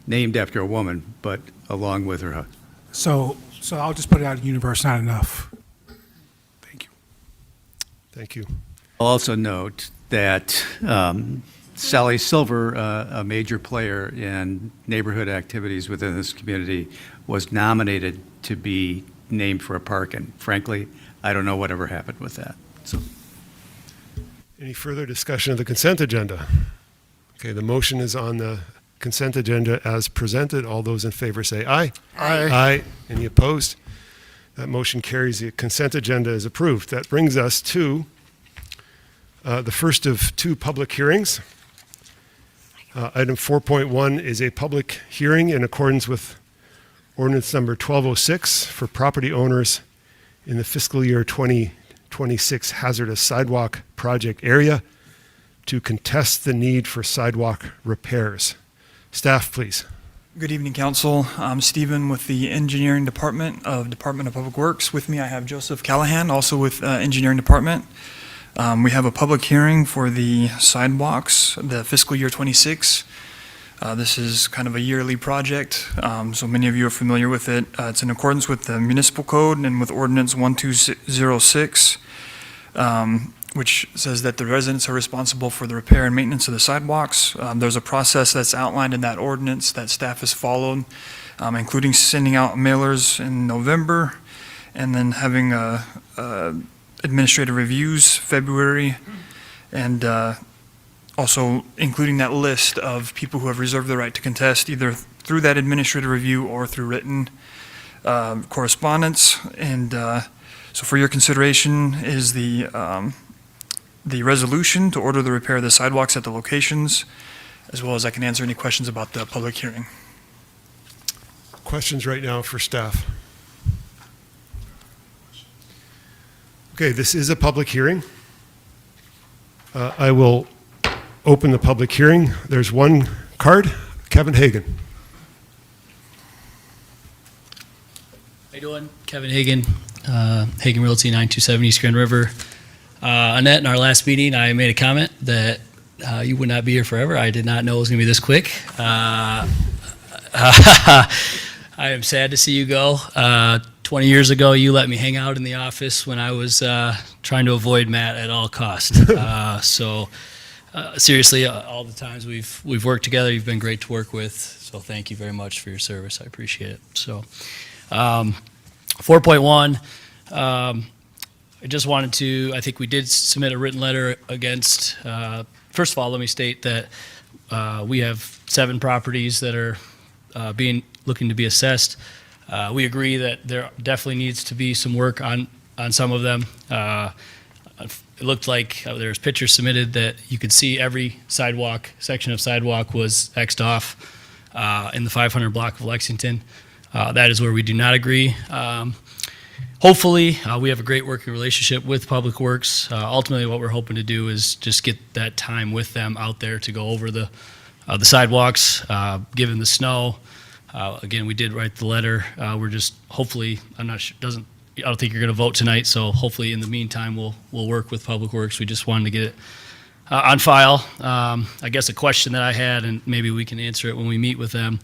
S11: named after a woman, but along with her husband.
S12: So I'll just put it out in the universe, not enough. Thank you.
S1: Thank you.
S11: I'll also note that Sally Silver, a major player in neighborhood activities within this community, was nominated to be named for a park, and frankly, I don't know whatever happened with that. So,
S1: Any further discussion of the consent agenda? Okay, the motion is on the consent agenda as presented. All those in favor say aye.
S10: Aye.
S1: Aye. Any opposed? That motion carries. The consent agenda is approved. That brings us to the first of two public hearings. Item 4.1 is a public hearing in accordance with ordinance number 1206 for property owners in the fiscal year 2026 hazardous sidewalk project area to contest the need for sidewalk repairs. Staff, please.
S16: Good evening, Council. I'm Stephen with the Engineering Department of Public Works. With me, I have Joseph Callahan, also with Engineering Department. We have a public hearing for the sidewalks, the fiscal year 26. This is kind of a yearly project, so many of you are familiar with it. It's in accordance with the municipal code and with ordinance 1206, which says that the residents are responsible for the repair and maintenance of the sidewalks. There's a process that's outlined in that ordinance that staff has followed, including sending out mailers in November and then having administrative reviews February, and also including that list of people who have reserved the right to contest either through that administrative review or through written correspondence. And so for your consideration is the resolution to order the repair of the sidewalks at the locations, as well as I can answer any questions about the public hearing.
S1: Questions right now for staff? Okay, this is a public hearing. I will open the public hearing. There's one card. Kevin Hagan.
S17: How you doing? Kevin Hagan, Hagan Realty, 927 East Grand River. Annette, in our last meeting, I made a comment that you would not be here forever. I did not know it was going to be this quick. I am sad to see you go. 20 years ago, you let me hang out in the office when I was trying to avoid Matt at all costs. Seriously, all the times we've worked together, you've been great to work with. So thank you very much for your service. I appreciate it. So 4.1, I just wanted to, I think we did submit a written letter against, first of all, let me state that we have 7 properties that are looking to be assessed. We agree that there definitely needs to be some work on some of them. It looked like there's pictures submitted that you could see every section of sidewalk was X'd off in the 500 block of Lexington. That is where we do not agree. Hopefully, we have a great working relationship with Public Works. Ultimately, what we're hoping to do is just get that time with them out there to go over the sidewalks, given the snow. Again, we did write the letter. We're just hopefully, I'm not sure, I don't think you're going to vote tonight, so hopefully in the meantime, we'll work with Public Works. We just wanted to get it on file. I guess a question that I had, and maybe we can answer it when we meet with them,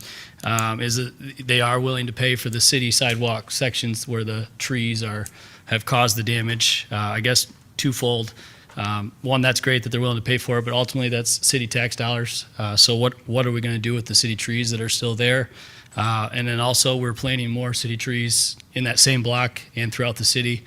S17: is that they are willing to pay for the city sidewalk sections where the trees have caused the damage. I guess twofold. One, that's great that they're willing to pay for it, but ultimately that's city tax dollars. So what are we going to do with the city trees that are still there? And then also we're planting more city trees in that same block and throughout the city,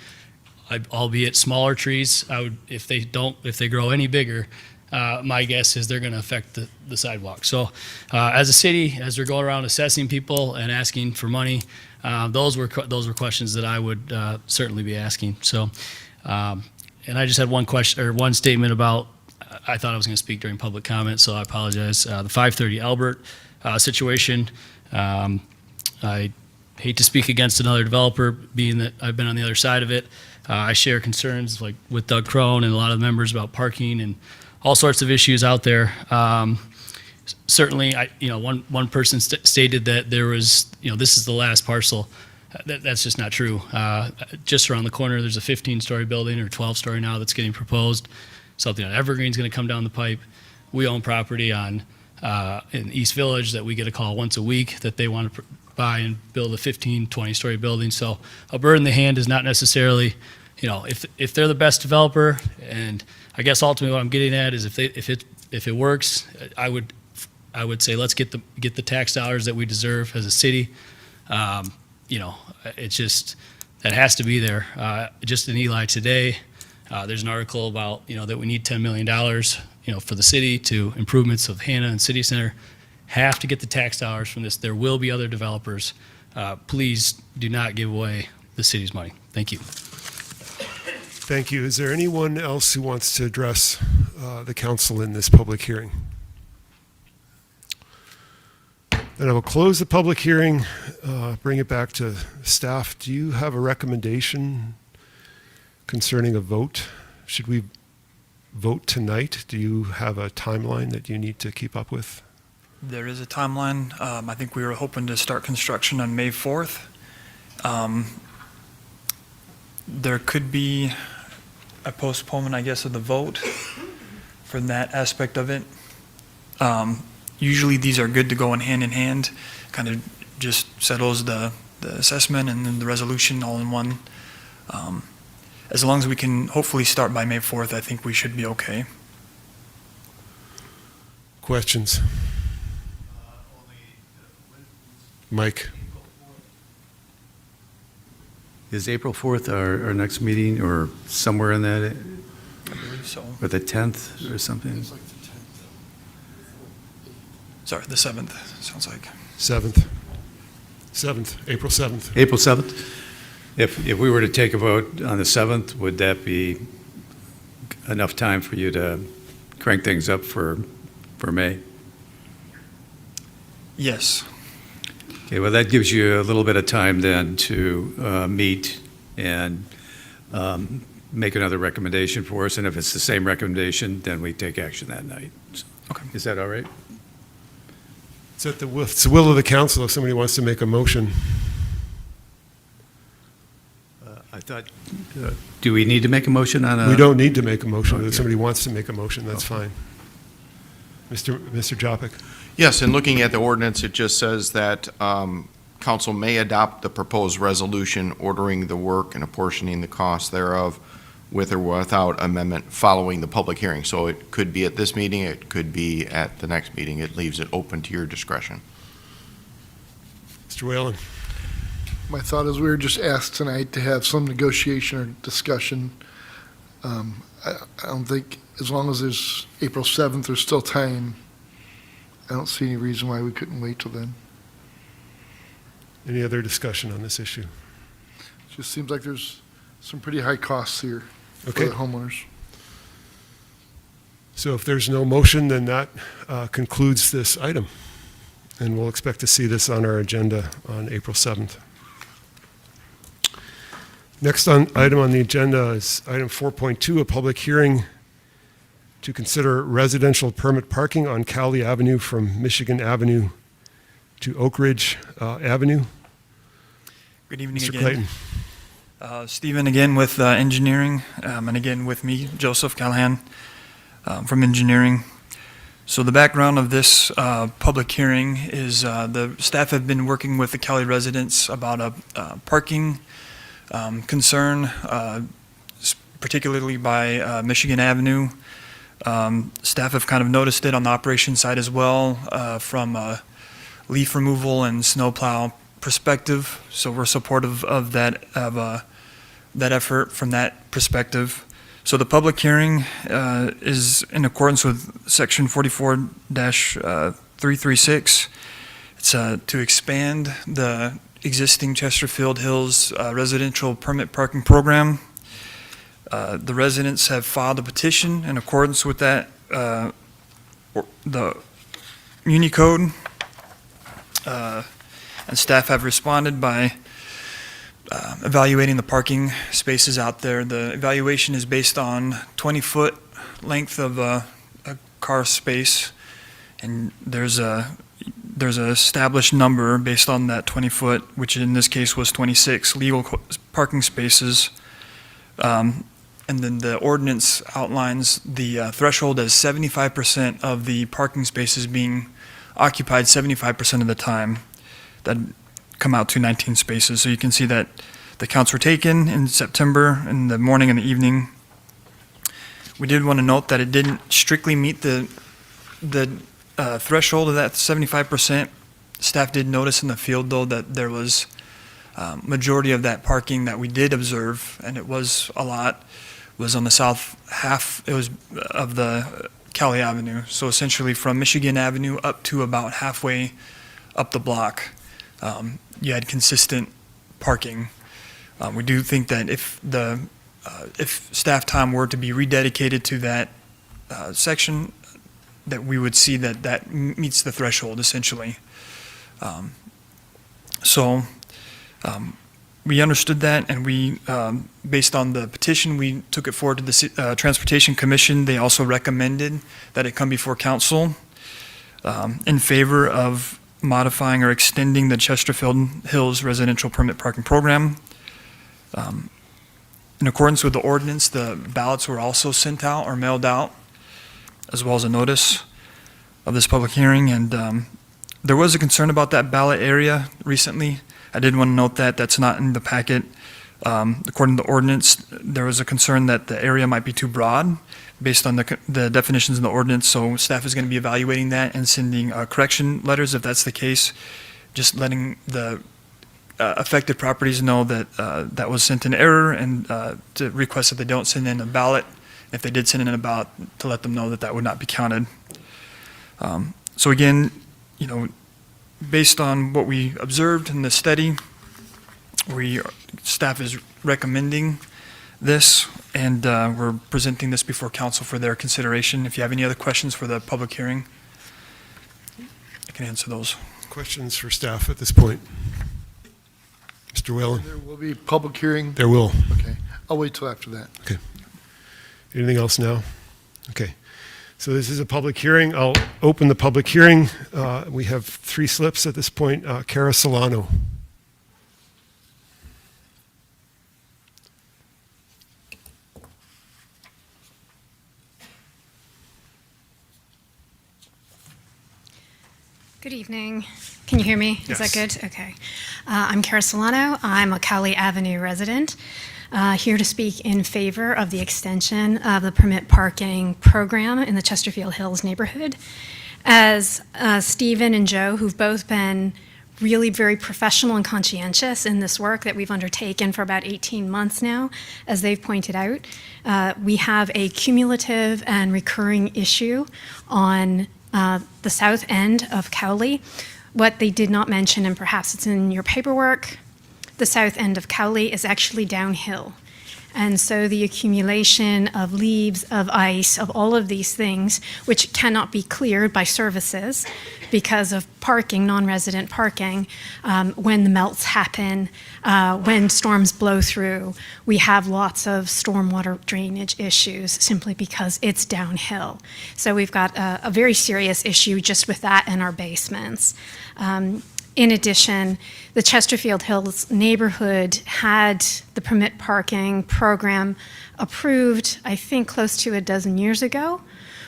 S17: albeit smaller trees. If they grow any bigger, my guess is they're going to affect the sidewalk. So as a city, as we're going around assessing people and asking for money, those were questions that I would certainly be asking. So, and I just had one question or one statement about, I thought I was going to speak during public comment, so I apologize. The 530 Albert situation. I hate to speak against another developer, being that I've been on the other side of it. I share concerns like with Doug Crone and a lot of members about parking and all sorts of issues out there. Certainly, one person stated that there was, this is the last parcel. That's just not true. Just around the corner, there's a 15-story building or 12-story now that's getting proposed. Something on Evergreen's going to come down the pipe. We own property in East Village that we get a call once a week that they want to buy and build a 15, 20-story building. So a bird in the hand is not necessarily, if they're the best developer, and I guess ultimately what I'm getting at is if it works, I would say let's get the tax dollars that we deserve as a city. It's just that has to be there. Just in Eli today, there's an article about that we need $10 million for the city to improvements of Hannah and City Center. Have to get the tax dollars from this. There will be other developers. Please do not give away the city's money. Thank you.
S1: Thank you. Is there anyone else who wants to address the council in this public hearing? Then I will close the public hearing, bring it back to staff. Do you have a recommendation concerning a vote? Should we vote tonight? Do you have a timeline that you need to keep up with?
S16: There is a timeline. I think we were hoping to start construction on May 4th. There could be a postponement, I guess, of the vote for that aspect of it. Usually these are good to go in hand, kind of just settles the assessment and then the resolution all in one. As long as we can hopefully start by May 4th, I think we should be okay.
S1: Questions? Mike?
S11: Is April 4th our next meeting or somewhere in that?
S16: I believe so.
S11: Or the 10th or something?
S16: Sorry, the 7th, sounds like.
S1: 7th, April 7th.
S11: April 7th? If we were to take a vote on the 7th, would that be enough time for you to crank things up for May?
S16: Yes.
S11: Okay, well, that gives you a little bit of time then to meet and make another recommendation for us. And if it's the same recommendation, then we take action that night. So,
S16: okay.
S11: Is that all right?
S1: It's the will of the council if somebody wants to make a motion.
S11: I thought, do we need to make a motion on a?
S1: We don't need to make a motion. If somebody wants to make a motion, that's fine. Mr. Jopik?
S15: Yes, and looking at the ordinance, it just says that council may adopt the proposed resolution ordering the work and apportioning the cost thereof with or without amendment following the public hearing. So it could be at this meeting, it could be at the next meeting. It leaves it open to your discretion.
S1: Mr. Whalen?
S10: My thought is we were just asked tonight to have some negotiation or discussion. I don't think, as long as there's April 7th, there's still time. I don't see any reason why we couldn't wait till then.
S1: Any other discussion on this issue?
S10: It just seems like there's some pretty high costs here for
S1: Okay.
S10: the homeowners.
S1: So if there's no motion, then that concludes this item. And we'll expect to see this on our agenda on April 7th. Next item on the agenda is item 4.2, a public hearing to consider residential permit parking on Cowley Avenue from Michigan Avenue to Oak Ridge Avenue.
S16: Good evening
S1: Mr.
S16: again.
S1: Clayton.
S16: Stephen again with engineering, and again with me, Joseph Callahan from engineering. So the background of this public hearing is the staff have been working with the Cowley residents about a parking concern, particularly by Michigan Avenue. Staff have kind of noticed it on the operations side as well, from a leaf removal and snowplow perspective. So we're supportive of that effort from that perspective. So the public hearing is in accordance with Section 44-336. It's to expand the existing Chesterfield Hills residential permit parking program. The residents have filed a petition in accordance with that, the Muni Code, and staff have responded by evaluating the parking spaces out there. The evaluation is based on 20-foot length of a car space, and there's an established number based on that 20-foot, which in this case was 26 legal parking spaces. And then the ordinance outlines the threshold as 75% of the parking spaces being occupied 75% of the time. That come out to 19 spaces. So you can see that the counts were taken in September in the morning and the evening. We did want to note that it didn't strictly meet the threshold of that 75%. Staff did notice in the field, though, that there was majority of that parking that we did observe, and it was a lot, was on the south half. It was of the Cowley Avenue. So essentially from Michigan Avenue up to about halfway up the block, you had consistent parking. We do think that if staff time were to be rededicated to that section, that we would see that meets the threshold essentially. We understood that, and we, based on the petition, we took it forward to the Transportation Commission. They also recommended that it come before council in favor of modifying or extending the Chesterfield Hills residential permit parking program. In accordance with the ordinance, the ballots were also sent out or mailed out, as well as a notice of this public hearing. And there was a concern about that ballot area recently. I did want to note that that's not in the packet. According to the ordinance, there was a concern that the area might be too broad based on the definitions in the ordinance. So staff is going to be evaluating that and sending correction letters if that's the case, just letting the affected properties know that that was sent in error, and to request that they don't send in a ballot. If they did send in a ballot, to let them know that that would not be counted. So again, based on what we observed in the study, staff is recommending this, and we're presenting this before council for their consideration. If you have any other questions for the public hearing, I can answer those.
S1: Questions for staff at this point? Mr. Whalen?
S10: There will be public hearing?
S1: There will.
S10: Okay. I'll wait till after that.
S1: Okay. Anything else now? Okay. So this is a public hearing. I'll open the public hearing. We have 3 slips at this point. Cara Solano.
S18: Good evening. Can you hear me?
S1: Yes.
S18: Is that good? Okay. I'm Cara Solano. I'm a Cowley Avenue resident, here to speak in favor of the extension of the permit parking program in the Chesterfield Hills neighborhood. As Stephen and Joe, who've both been really very professional and conscientious in this work that we've undertaken for about 18 months now, as they've pointed out, we have a cumulative and recurring issue on the south end of Cowley. What they did not mention, and perhaps it's in your paperwork, the south end of Cowley is actually downhill. And so the accumulation of leaves, of ice, of all of these things, which cannot be cleared by services because of parking, non-resident parking, when the melts happen, when storms blow through, we have lots of stormwater drainage issues simply because it's downhill. So we've got a very serious issue just with that in our basements. In addition, the Chesterfield Hills neighborhood had the permit parking program approved, I think, close to a dozen years ago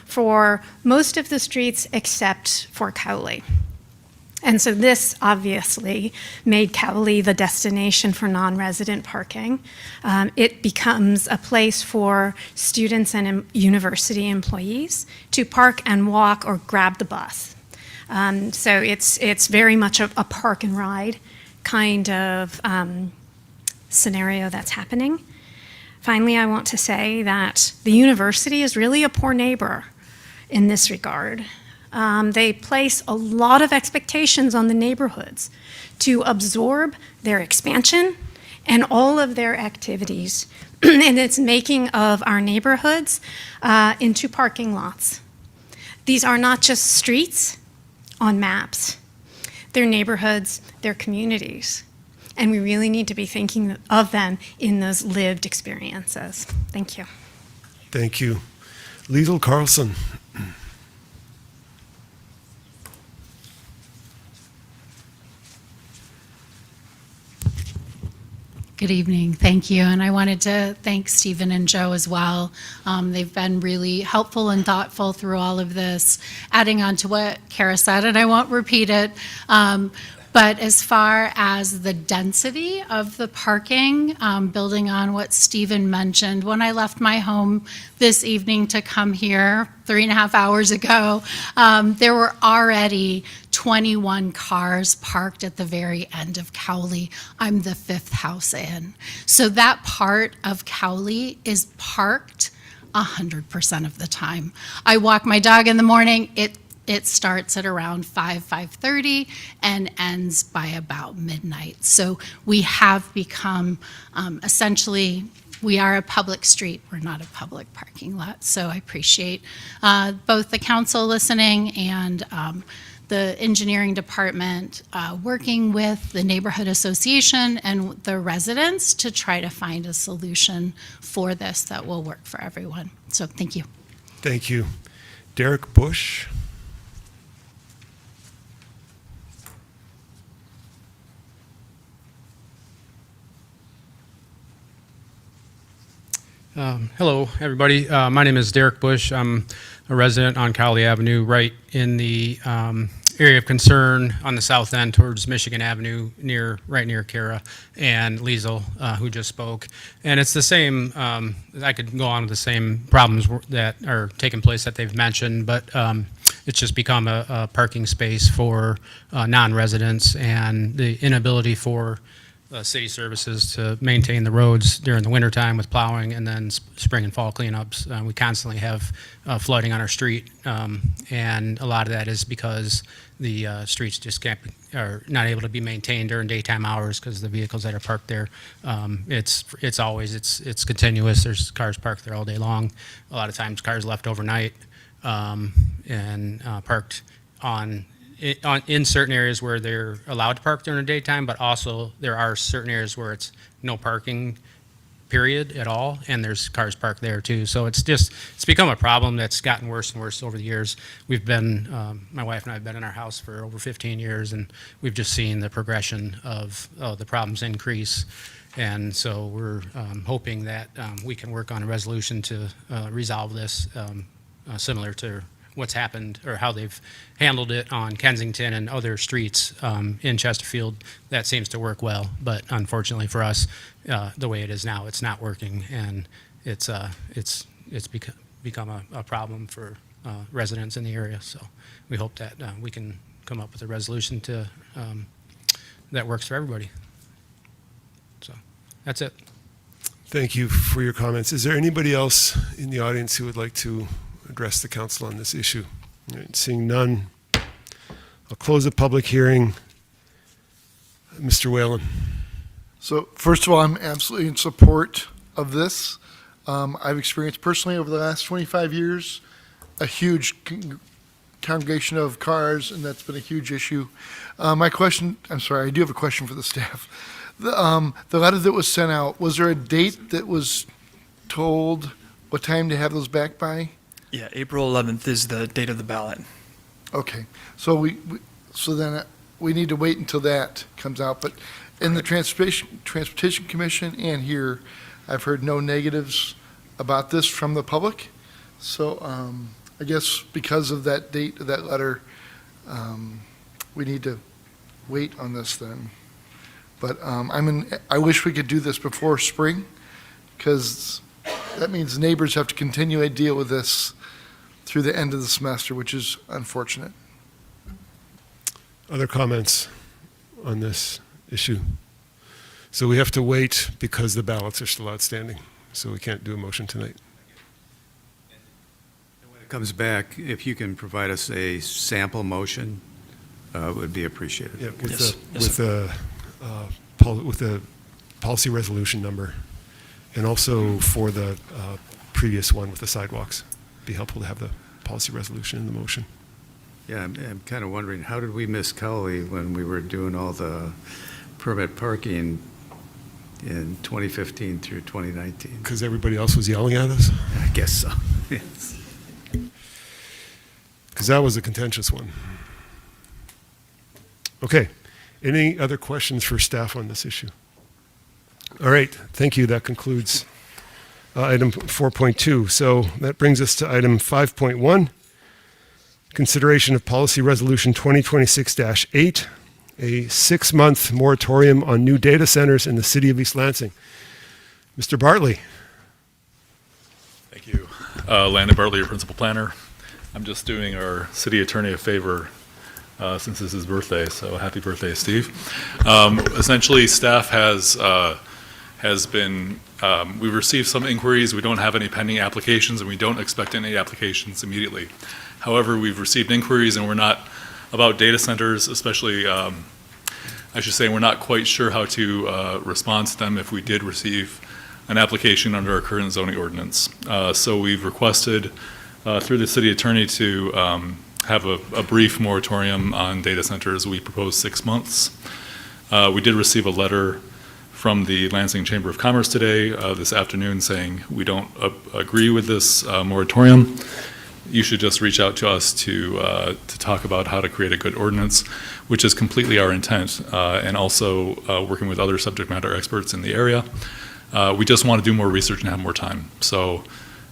S18: for most of the streets except for Cowley. And so this obviously made Cowley the destination for non-resident parking. It becomes a place for students and university employees to park and walk or grab the bus. So it's very much a park and ride kind of scenario that's happening. Finally, I want to say that the university is really a poor neighbor in this regard. They place a lot of expectations on the neighborhoods to absorb their expansion and all of their activities, and it's making of our neighborhoods into parking lots. These are not just streets on maps. They're neighborhoods, they're communities, and we really need to be thinking of them in those lived experiences. Thank you.
S1: Thank you. Liesl Carlson.
S19: Good evening. Thank you. And I wanted to thank Stephen and Joe as well. They've been really helpful and thoughtful through all of this, adding on to what Cara said, and I won't repeat it. But as far as the density of the parking, building on what Stephen mentioned, when I left my home this evening to come here 3.5 hours ago, there were already 21 cars parked at the very end of Cowley. I'm the 5th house in. So that part of Cowley is parked 100% of the time. I walk my dog in the morning, it starts at around 5:30 and ends by about midnight. So we have become essentially, we are a public street, we're not a public parking lot. So I appreciate both the council listening and the engineering department working with the neighborhood association and the residents to try to find a solution for this that will work for everyone. So thank you.
S1: Thank you. Derek Bush.
S23: Hello, everybody. My name is Derek Bush. I'm a resident on Cowley Avenue, right in the area of concern on the south end towards Michigan Avenue, right near Cara and Liesl, who just spoke. And it's the same, I could go on with the same problems that are taking place that they've mentioned, but it's just become a parking space for non-residents, and the inability for city services to maintain the roads during the wintertime with plowing, and then spring and fall cleanups. We constantly have flooding on our street, and a lot of that is because the streets just are not able to be maintained during daytime hours because the vehicles that are parked there. It's always continuous. There's cars parked there all day long. A lot of times cars left overnight and parked in certain areas where they're allowed to park during the daytime, but also there are certain areas where it's no parking
S17: period at all, and there's cars parked there too. So it's become a problem that's gotten worse and worse over the years. We've been, my wife and I have been in our house for over 15 years, and we've just seen the progression of the problems increase. And so we're hoping that we can work on a resolution to resolve this, similar to what's happened or how they've handled it on Kensington and other streets in Chesterfield. That seems to work well, but unfortunately for us, the way it is now, it's not working, and it's become a problem for residents in the area. So we hope that we can come up with a resolution to that works for everybody. So that's it.
S1: Thank you for your comments. Is there anybody else in the audience who would like to address the council on this issue? All right, seeing none, I'll close the public hearing. Mr. Whalen.
S10: So first of all, I'm absolutely in support of this. I've experienced personally over the last 25 years a huge congregation of cars, and that's been a huge issue. My question, I'm sorry, I do have a question for the staff. The letter that was sent out, was there a date that was told what time to have those back by?
S16: Yeah, April 11th is the date of the ballot.
S10: Okay, so so then we need to wait until that comes out. But in the Transportation Commission and here, I've heard no negatives about this from the public. So I guess because of that date of that letter, we need to wait on this then. But I wish we could do this before spring, because that means neighbors have to continue to deal with this through the end of the semester, which is unfortunate.
S1: Other comments on this issue? So we have to wait because the ballots are still outstanding, so we can't do a motion tonight.
S11: When it comes back, if you can provide us a sample motion, would be appreciated.
S1: Yeah, with the policy resolution number, and also for the previous one with the sidewalks. Be helpful to have the policy resolution in the motion.
S11: Yeah, I'm kind of wondering, how did we miss Cowley when we were doing all the permit parking in 2015 through 2019?
S1: Because everybody else was yelling at us?
S11: I guess so, yes.
S1: Because that was a contentious one. Okay, any other questions for staff on this issue? All right, thank you. That concludes item 4.2. So that brings us to item 5.1, consideration of policy resolution 2026-8, a 6-month moratorium on new data centers in the city of East Lansing. Mr. Bartley.
S2: Thank you. Landon Bartley, your principal planner. I'm just doing our city attorney a favor since it's his birthday, so happy birthday, Steve. Essentially, staff has been, we've received some inquiries. We don't have any pending applications, and we don't expect any applications immediately. However, we've received inquiries, and we're not, about data centers, especially, I should say, we're not quite sure how to respond to them if we did receive an application under our current zoning ordinance. So we've requested through the city attorney to have a brief moratorium on data centers. We propose 6 months. We did receive a letter from the Lansing Chamber of Commerce today, this afternoon, saying we don't agree with this moratorium. You should just reach out to us to talk about how to create a good ordinance, which is completely our intent, and also working with other subject matter experts in the area. We just want to do more research and have more time. So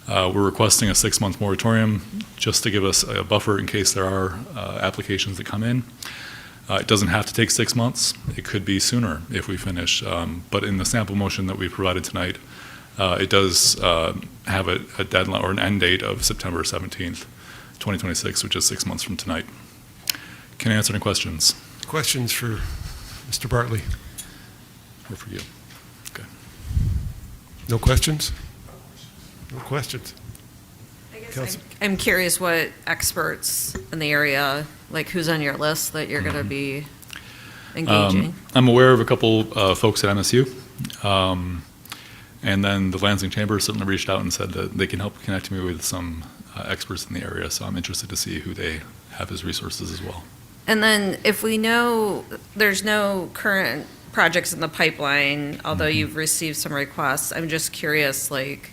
S2: we're requesting a 6-month moratorium just to give us a buffer in case there are applications that come in. It doesn't have to take 6 months. It could be sooner if we finish. But in the sample motion that we provided tonight, it does have a deadline or an end date of September 17th, 2026, which is 6 months from tonight. Can I answer any questions?
S1: Questions for Mr. Bartley?
S2: Or for you? Okay.
S1: No questions? No questions.
S13: I'm curious what experts in the area, like who's on your list that you're going to be engaging?
S2: I'm aware of a couple folks at MSU. And then the Lansing Chamber certainly reached out and said that they can help connect me with some experts in the area. So I'm interested to see who they have as resources as well.
S13: And then if we know there's no current projects in the pipeline, although you've received some requests. I'm just curious, like,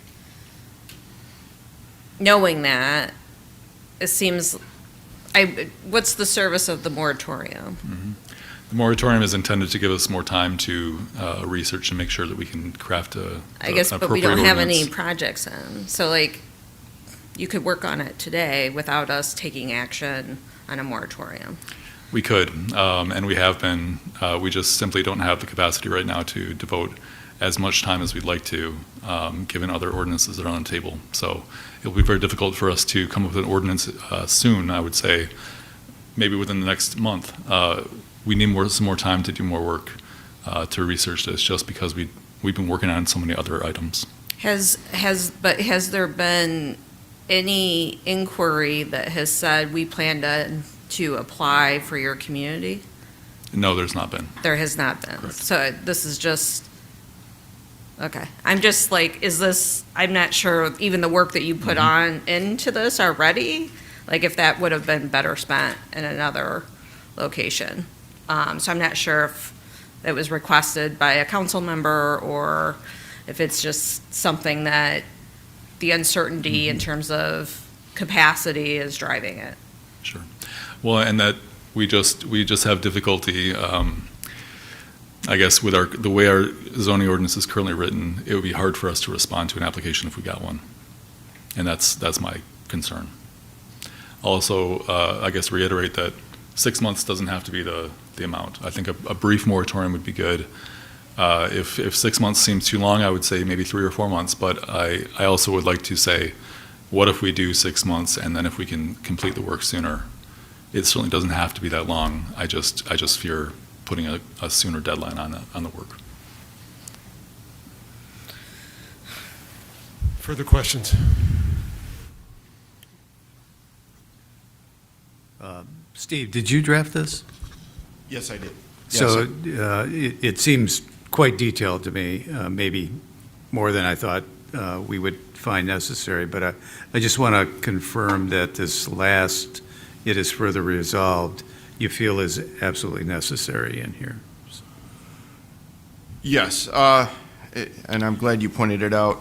S13: knowing that, it seems, what's the service of the moratorium?
S2: The moratorium is intended to give us more time to research and make sure that we can craft
S13: I guess, but we don't have any projects in. So like, you could work on it today without us taking action on a moratorium.
S2: We could, and we have been. We just simply don't have the capacity right now to devote as much time as we'd like to, given other ordinances that are on the table. So it'll be very difficult for us to come up with an ordinance soon, I would say, maybe within the next month. We need some more time to do more work to research this, just because we've been working on so many other items.
S13: Has there been any inquiry that has said we plan to apply for your community?
S2: No, there's not been.
S13: There has not been.
S2: Correct.
S13: So this is just, okay. I'm just like, I'm not sure even the work that you put on into this already, like if that would have been better spent in another location. So I'm not sure if it was requested by a council member or if it's just something that the uncertainty in terms of capacity is driving it.
S2: Sure. Well, and that we just have difficulty, I guess, with the way our zoning ordinance is currently written. It would be hard for us to respond to an application if we got one, and that's my concern. Also, I guess reiterate that 6 months doesn't have to be the amount. I think a brief moratorium would be good. If 6 months seems too long, I would say maybe 3 or 4 months. But I also would like to say, what if we do 6 months, and then if we can complete the work sooner? It certainly doesn't have to be that long. I just fear putting a sooner deadline on the work.
S1: Further questions?
S11: Steve, did you draft this?
S15: Yes, I did.
S11: So it seems quite detailed to me, maybe more than I thought we would find necessary, but I just want to confirm that this last, it is further resolved, you feel is absolutely necessary in here.
S15: Yes, and I'm glad you pointed it out.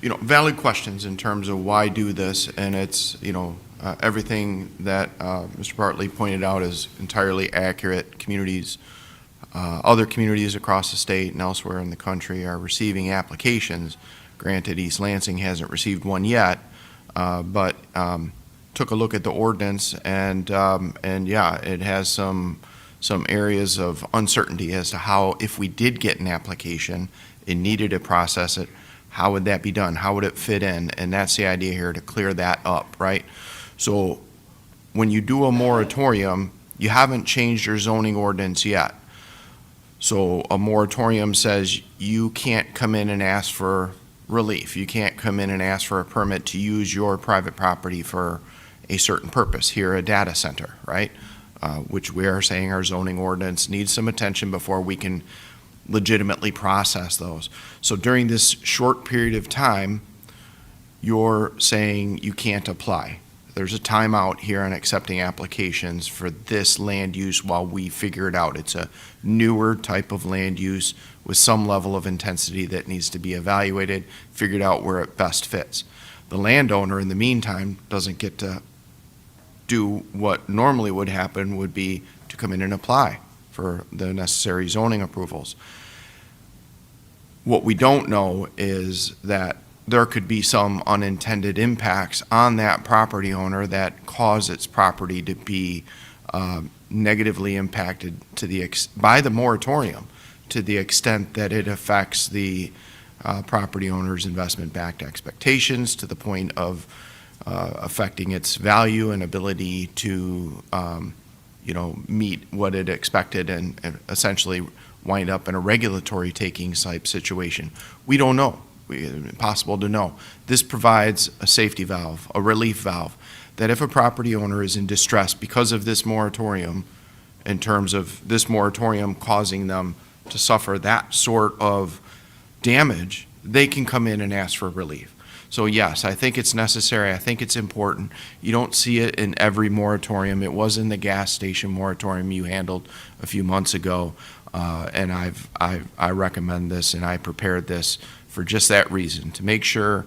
S15: Valid questions in terms of why do this, and it's, everything that Mr. Bartley pointed out is entirely accurate. Other communities across the state and elsewhere in the country are receiving applications. Granted, East Lansing hasn't received one yet, but took a look at the ordinance, and yeah, it has some areas of uncertainty as to how, if we did get an application and needed to process it, how would that be done? How would it fit in? And that's the idea here, to clear that up, right? So when you do a moratorium, you haven't changed your zoning ordinance yet. So a moratorium says you can't come in and ask for relief. You can't come in and ask for a permit to use your private property for a certain purpose, here a data center, right? Which we are saying our zoning ordinance needs some attention before we can legitimately process those. So during this short period of time, you're saying you can't apply. There's a timeout here on accepting applications for this land use while we figure it out. It's a newer type of land use with some level of intensity that needs to be evaluated, figured out where it best fits. The landowner, in the meantime, doesn't get to do what normally would happen, would be to come in and apply for the necessary zoning approvals. What we don't know is that there could be some unintended impacts on that property owner that cause its property to be negatively impacted by the moratorium, to the extent that it affects the property owner's investment-backed expectations, to the point of affecting its value and ability to meet what it expected, and essentially wind up in a regulatory takings type situation. We don't know. Impossible to know. This provides a safety valve, a relief valve, that if a property owner is in distress because of this moratorium, in terms of this moratorium causing them to suffer that sort of damage, they can come in and ask for relief. So yes, I think it's necessary. I think it's important. You don't see it in every moratorium. It was in the gas station moratorium you handled a few months ago. And I recommend this, and I prepared this for just that reason, to make sure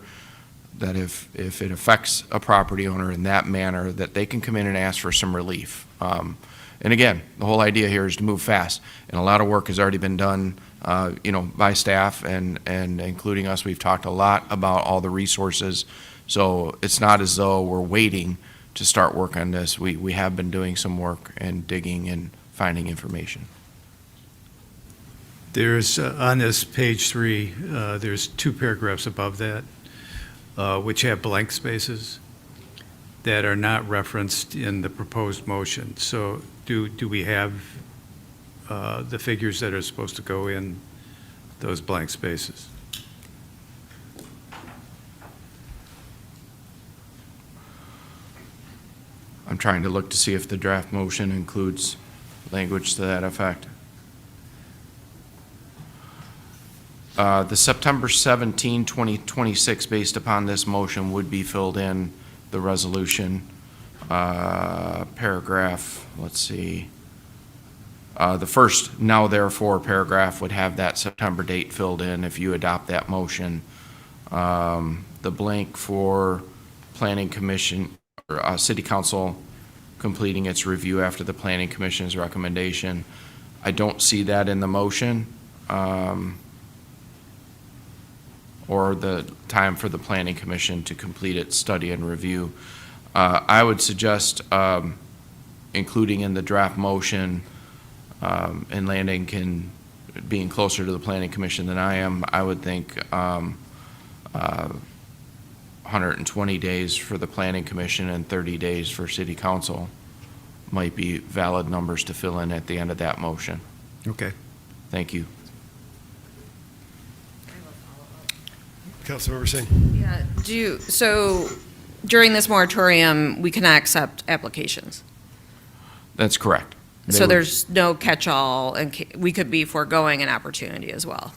S15: that if it affects a property owner in that manner, that they can come in and ask for some relief. And again, the whole idea here is to move fast, and a lot of work has already been done, by staff and including us. We've talked a lot about all the resources, so it's not as though we're waiting to start work on this. We have been doing some work and digging and finding information.
S11: There's, on this page 3, there's 2 paragraphs above that, which have blank spaces that are not referenced in the proposed motion. So do we have the figures that are supposed to go in those blank spaces?
S15: I'm trying to look to see if the draft motion includes language to that effect. The September 17, 2026, based upon this motion, would be filled in the resolution paragraph. Let's see. The first now therefore paragraph would have that September date filled in if you adopt that motion. The blank for Planning Commission or City Council completing its review after the Planning Commission's recommendation. I don't see that in the motion. Or the time for the Planning Commission to complete its study and review. I would suggest including in the draft motion, and Landing being closer to the Planning Commission than I am, I would think 120 days for the Planning Commission and 30 days for City Council might be valid numbers to fill in at the end of that motion.
S11: Okay.
S15: Thank you.
S1: Councilmember Singh.
S13: Yeah, so during this moratorium, we cannot accept applications.
S15: That's correct.
S13: So there's no catch-all, and we could be foregoing an opportunity as well.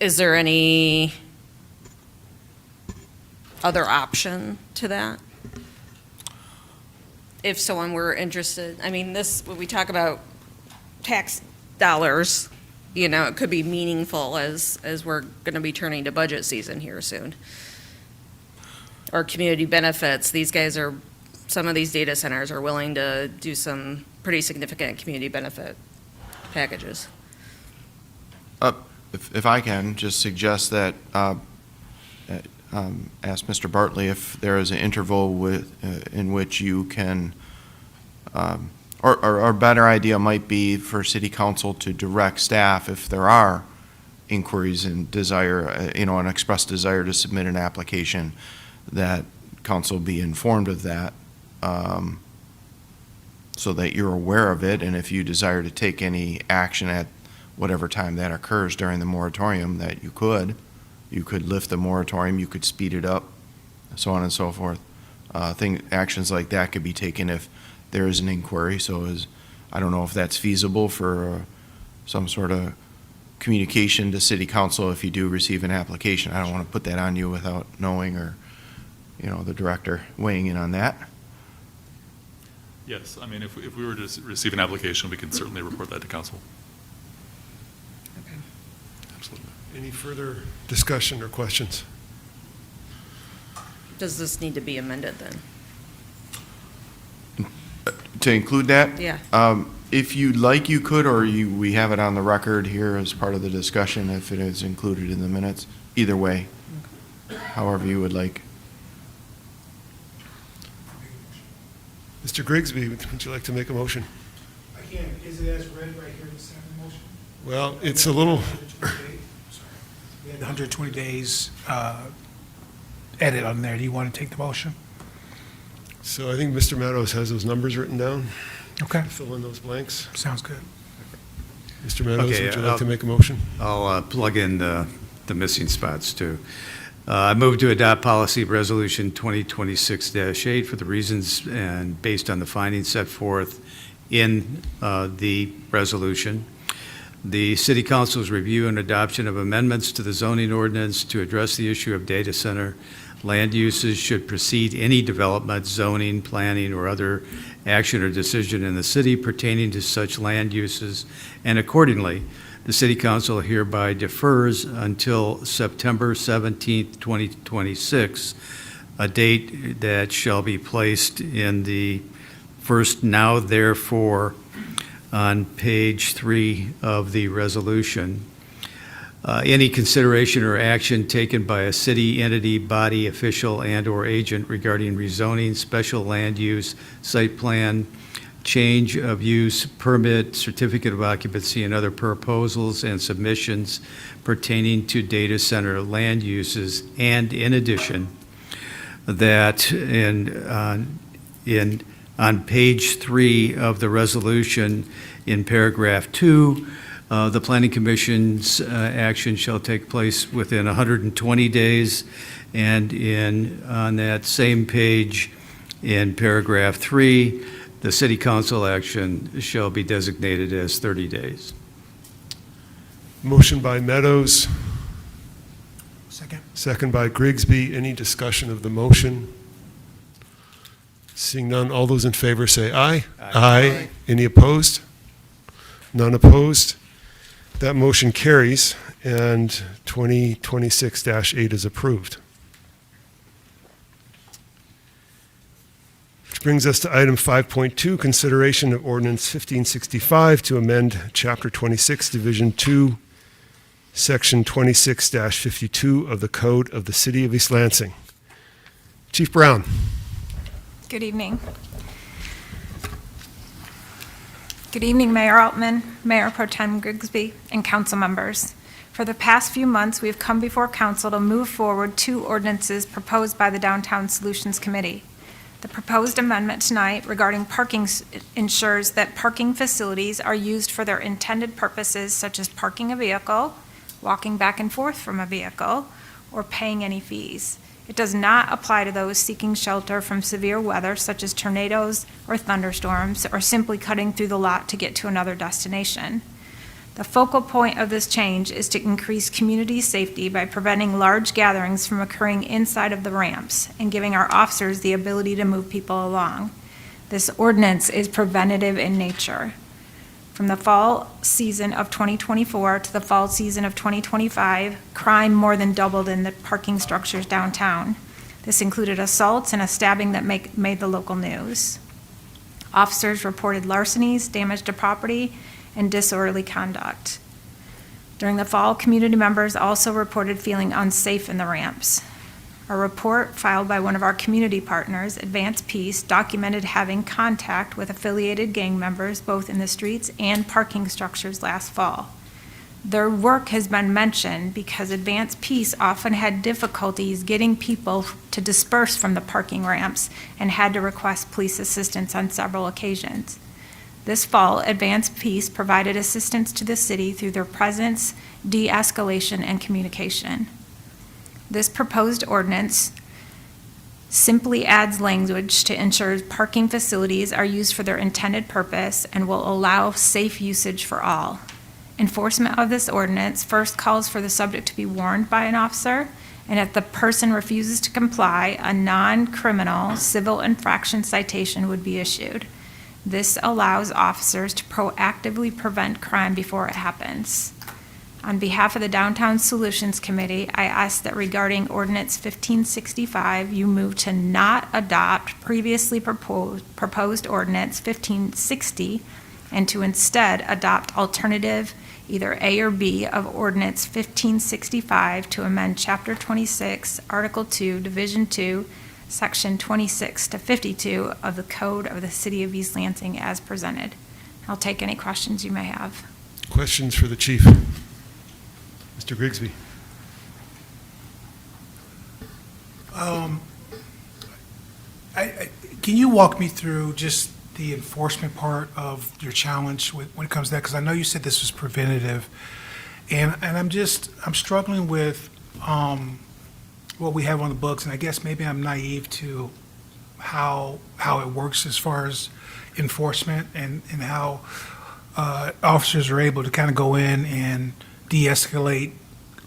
S13: Is there any other option to that? If someone were interested, I mean, when we talk about tax dollars, it could be meaningful as we're going to be turning to budget season here soon. Or community benefits, some of these data centers are willing to do some pretty significant community benefit packages.
S15: If I can, just suggest that, ask Mr. Bartley if there is an interval in which you can, or a better idea might be for City Council to direct staff if there are inquiries and desire, an expressed desire to submit an application, that Council be informed of that, so that you're aware of it, and if you desire to take any action at whatever time that occurs during the moratorium, that you could lift the moratorium, you could speed it up, so on and so forth. Actions like that could be taken if there is an inquiry. So I don't know if that's feasible for some sort of communication to City Council if you do receive an application. I don't want to put that on you without knowing, or the director weighing in on that.
S2: Yes, I mean, if we were to receive an application, we can certainly report that to council.
S13: Okay.
S2: Absolutely.
S1: Any further discussion or questions?
S13: Does this need to be amended then?
S15: To include that?
S13: Yeah.
S15: If you'd like, you could, or we have it on the record here as part of the discussion if it is included in the minutes. Either way, however you would like.
S1: Mr. Grigsby, would you like to make a motion?
S12: I can. Is it as read right here in the second motion?
S1: Well, it's a little...
S12: We had 120 days edit on there. Do you want to take the motion?
S1: So I think Mr. Meadows has those numbers written down.
S12: Okay.
S1: Fill in those blanks.
S12: Sounds good.
S1: Mr. Meadows,
S11: Okay,
S1: would you like to make a motion?
S11: I'll plug in the missing spots too. I move to adopt policy resolution 2026-8 for the reasons and based on the findings set forth in the resolution. The City Council's review and adoption of amendments to the zoning ordinance to address the issue of data center land uses should precede any development, zoning, planning, or other action or decision in the city pertaining to such land uses, and accordingly, the City Council hereby defers until September 17th, 2026, a date that shall be placed in the first now therefore on page 3 of the resolution. Any consideration or action taken by a city entity, body, official, and/or agent regarding rezoning, special land use, site plan, change of use, permit, certificate of occupancy, and other proposals and submissions pertaining to data center land uses, and in addition, that on page 3 of the resolution in paragraph 2, the Planning Commission's action shall take place within 120 days, and on that same page in paragraph 3, the City Council action shall be designated as 30 days.
S1: Motion by Meadows,
S12: Second.
S1: second by Grigsby. Any discussion of the motion? Seeing none, all those in favor say aye. Aye. Any opposed? None opposed. That motion carries, and 2026-8 is approved. Which brings us to item 5.2, consideration of ordinance 1565 to amend Chapter 26, Division 2, Section 26-52 of the Code of the City of East Lansing. Chief Brown.
S4: Good evening. Good evening, Mayor Altman, Mayor Pro Tem Grigsby, and council members. For the past few months, we have come before council to move forward 2 ordinances proposed by the Downtown Solutions Committee. The proposed amendment tonight regarding parking ensures that parking facilities are used for their intended purposes, such as parking a vehicle, walking back and forth from a vehicle, or paying any fees. It does not apply to those seeking shelter from severe weather, such as tornadoes or thunderstorms, or simply cutting through the lot to get to another destination. The focal point of this change is to increase community safety by preventing large gatherings from occurring inside of the ramps and giving our officers the ability to move people along. This ordinance is preventative in nature. From the fall season of 2024 to the fall season of 2025, crime more than doubled in the parking structures downtown. This included assaults and a stabbing that made the local news. Officers reported larcenies, damage to property, and disorderly conduct. During the fall, community members also reported feeling unsafe in the ramps. A report filed by one of our community partners, Advance Peace, documented having contact with affiliated gang members both in the streets and parking structures last fall. Their work has been mentioned because Advance Peace often had difficulties getting people to disperse from the parking ramps and had to request police assistance on several occasions. This fall, Advance Peace provided assistance to the city through their presence, de-escalation, and communication. This proposed ordinance simply adds language to ensure parking facilities are used for their intended purpose and will allow safe usage for all. Enforcement of this ordinance first calls for the subject to be warned by an officer, and if the person refuses to comply, a non-criminal civil infraction citation would be issued. This allows officers to proactively prevent crime before it happens. On behalf of the Downtown Solutions Committee, I ask that regarding Ordinance 1565, you move to not adopt previously proposed Ordinance 1560 and to instead adopt alternative either A or B of Ordinance 1565 to amend Chapter 26, Article 2, Division 2, Section 26 to 52 of the Code of the City of East Lansing as presented. I'll take any questions you may have.
S1: Questions for the chief? Mr. Grigsby.
S12: Can you walk me through just the enforcement part of your challenge when it comes to that? Because I know you said this was preventative, and I'm struggling with what we have on the books, and I guess maybe I'm naive to how it works as far as enforcement and how officers are able to kind of go in and de-escalate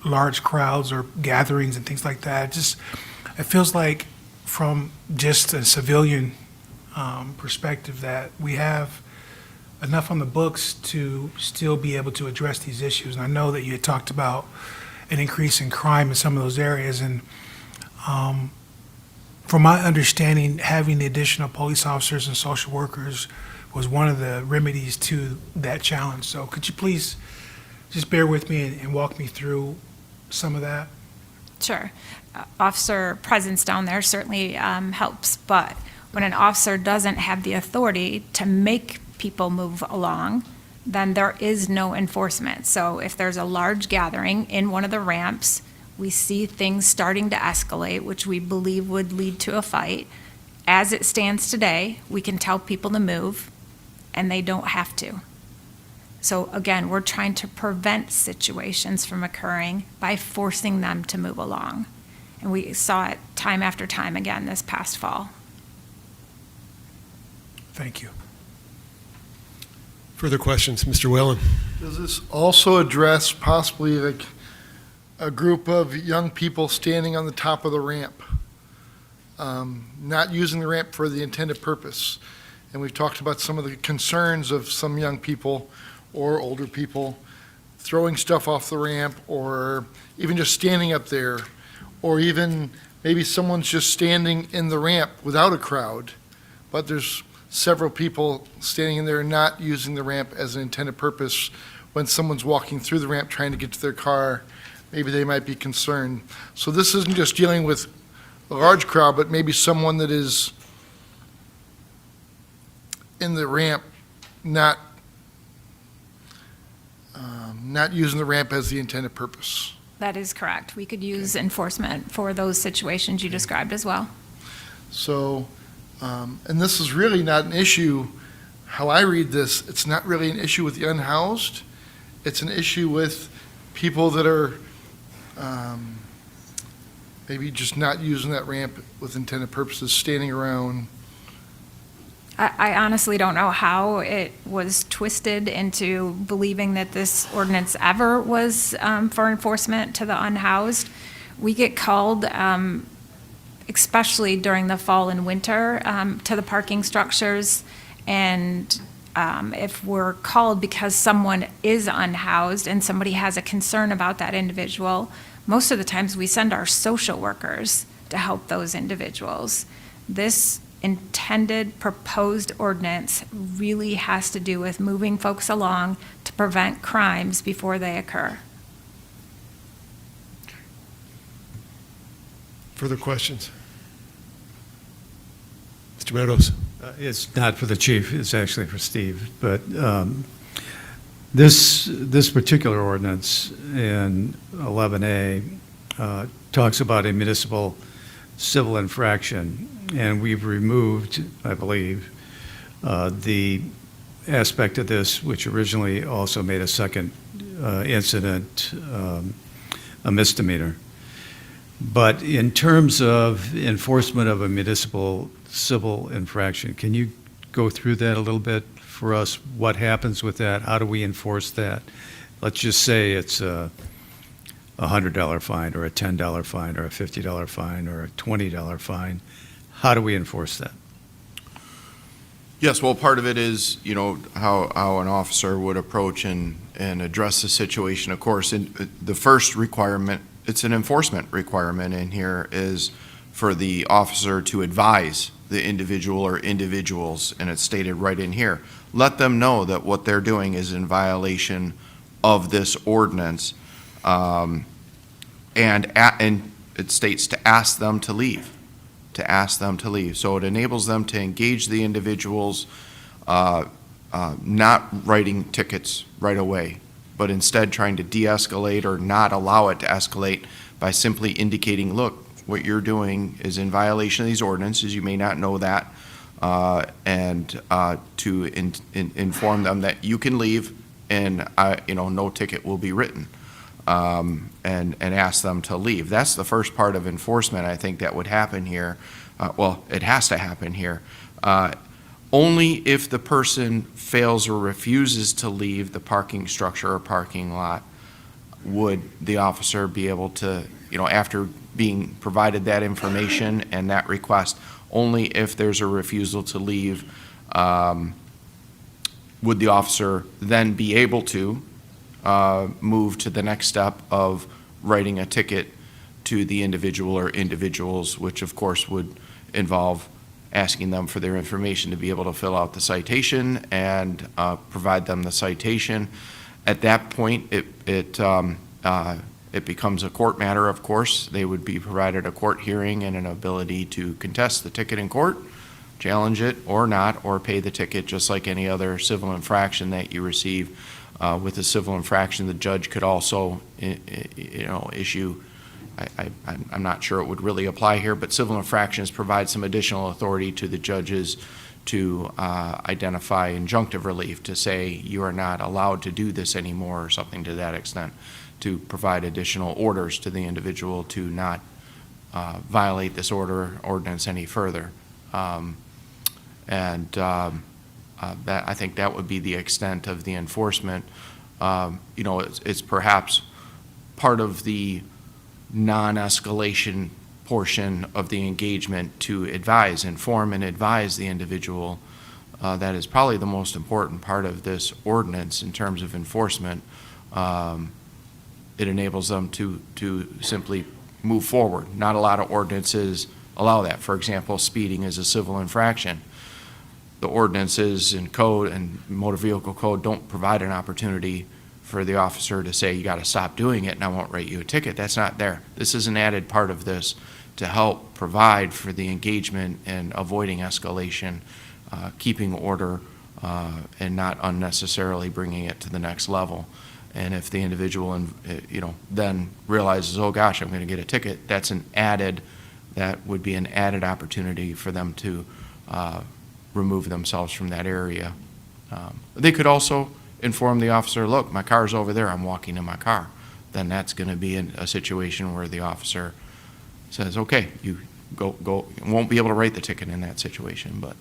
S12: large crowds or gatherings and things like that. It feels like from just a civilian perspective that we have enough on the books to still be able to address these issues. And I know that you had talked about an increase in crime in some of those areas. And from my understanding, having the additional police officers and social workers was one of the remedies to that challenge. So could you please just bear with me and walk me through some of that?
S4: Sure. Officer presence down there certainly helps, but when an officer doesn't have the authority to make people move along, then there is no enforcement. So if there's a large gathering in one of the ramps, we see things starting to escalate, which we believe would lead to a fight. As it stands today, we can tell people to move, and they don't have to. So again, we're trying to prevent situations from occurring by forcing them to move along. And we saw it time after time again this past fall.
S12: Thank you.
S1: Further questions? Mr. Whalen?
S10: Does this also address possibly like a group of young people standing on the top of the ramp, not using the ramp for the intended purpose? And we've talked about some of the concerns of some young people or older people throwing stuff off the ramp, or even just standing up there, or even maybe someone's just standing in the ramp without a crowd, but there's several people standing in there and not using the ramp as an intended purpose. When someone's walking through the ramp trying to get to their car, maybe they might be concerned. So this isn't just dealing with a large crowd, but maybe someone that is in the ramp, not using the ramp as the intended purpose.
S4: That is correct. We could use enforcement for those situations you described as well.
S10: So, and this is really not an issue, how I read this, it's not really an issue with the unhoused. It's an issue with people that are maybe just not using that ramp with intended purposes, standing around.
S4: I honestly don't know how it was twisted into believing that this ordinance ever was for enforcement to the unhoused. We get called, especially during the fall and winter, to the parking structures. And if we're called because someone is unhoused and somebody has a concern about that individual, most of the times we send our social workers to help those individuals. This intended proposed ordinance really has to do with moving folks along to prevent crimes before they occur.
S1: Further questions? Mr. Meadows?
S11: It's not for the chief, it's actually for Steve. But this particular ordinance in 11A talks about a municipal civil infraction, and we've removed, I believe, the aspect of this which originally also made a second incident a misdemeanor. But in terms of enforcement of a municipal civil infraction, can you go through that a little bit for us? What happens with that? How do we enforce that? Let's just say it's a $100 fine or a $10 fine or a $50 fine or a $20 fine. How do we enforce that?
S15: Yes, well, part of it is, you know, how an officer would approach and address the situation. Of course, the first requirement, it's an enforcement requirement in here, is for the officer to advise the individual or individuals, and it's stated right in here. Let them know that what they're doing is in violation of this ordinance, and it states to ask them to leave. To ask them to leave. So it enables them to engage the individuals, not writing tickets right away, but instead trying to de-escalate or not allow it to escalate by simply indicating, look, what you're doing is in violation of these ordinances. You may not know that, and to inform them that you can leave and no ticket will be written. And ask them to leave. That's the first part of enforcement, I think, that would happen here. Well, it has to happen here. only if the person fails or refuses to leave the parking structure or parking lot would the officer be able to, after being provided that information and that request, only if there's a refusal to leave, would the officer then be able to move to the next step of writing a ticket to the individual or individuals, which of course would involve asking them for their information to be able to fill out the citation and provide them the citation. At that point, it becomes a court matter, of course. They would be provided a court hearing and an ability to contest the ticket in court, challenge it or not, or pay the ticket just like any other civil infraction that you receive. With a civil infraction, the judge could also, issue, I'm not sure it would really apply here, but civil infractions provide some additional authority to the judges to identify injunctive relief, to say you are not allowed to do this anymore or something to that extent, to provide additional orders to the individual to not violate this ordinance any further. That, I think that would be the extent of the enforcement. It's perhaps part of the non-escalation portion of the engagement to inform and advise the individual. That is probably the most important part of this ordinance in terms of enforcement. It enables them to simply move forward. Not a lot of ordinances allow that. For example, speeding is a civil infraction. The ordinances and code and motor vehicle code don't provide an opportunity for the officer to say, you got to stop doing it and I won't write you a ticket. That's not there. This is an added part of this to help provide for the engagement and avoiding escalation, keeping order, and not unnecessarily bringing it to the next level. And if the individual, then realizes, oh gosh, I'm going to get a ticket, that would be an added opportunity for them to remove themselves from that area. They could also inform the officer, look, my car's over there, I'm walking to my car. Then that's going to be a situation where the officer says, okay, you go, won't be able to write the ticket in that situation, but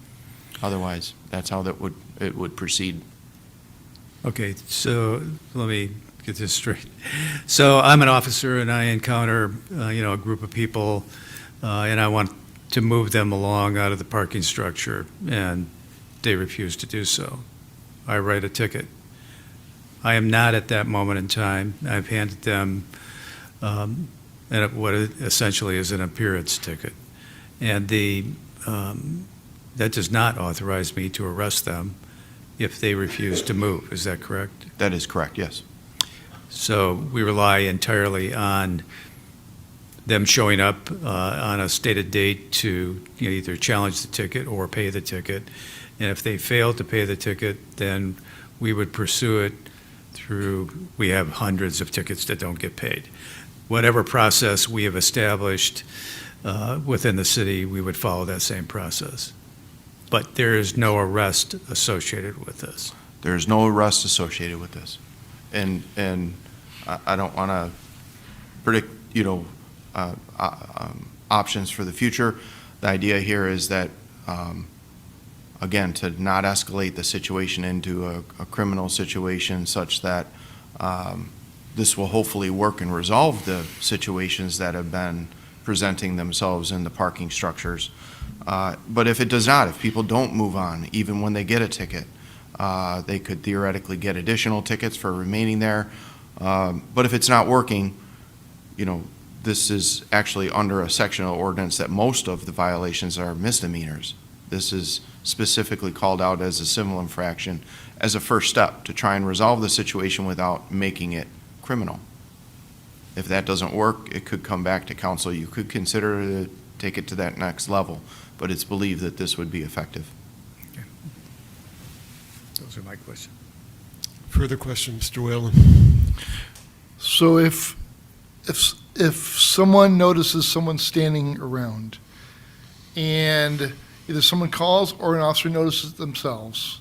S15: otherwise, that's how it would proceed.
S11: Okay, so let me get this straight. So I'm an officer and I encounter, a group of people, and I want to move them along out of the parking structure, and they refuse to do so. I write a ticket. I am not at that moment in time. I've handed them what essentially is an appearance ticket. And that does not authorize me to arrest them if they refuse to move. Is that correct?
S15: That is correct, yes.
S11: So we rely entirely on them showing up on a stated date to either challenge the ticket or pay the ticket. And if they fail to pay the ticket, then we would pursue it we have hundreds of tickets that don't get paid. Whatever process we have established within the city, we would follow that same process. But there is no arrest associated with this.
S15: There is no arrest associated with this. And I don't want to predict, options for the future. The idea here is that, again, to not escalate the situation into a criminal situation such that this will hopefully work and resolve the situations that have been presenting themselves in the parking structures. But if it does not, if people don't move on, even when they get a ticket, they could theoretically get additional tickets for remaining there. But if it's not working, this is actually under a section of ordinance that most of the violations are misdemeanors. This is specifically called out as a civil infraction as a first step to try and resolve the situation without making it criminal. If that doesn't work, it could come back to council. You could consider to take it to that next level, but it's believed that this would be effective.
S11: Okay. Those are my questions.
S1: Further questions, Mr. Whalen?
S10: So if someone notices someone standing around and either someone calls or an officer notices themselves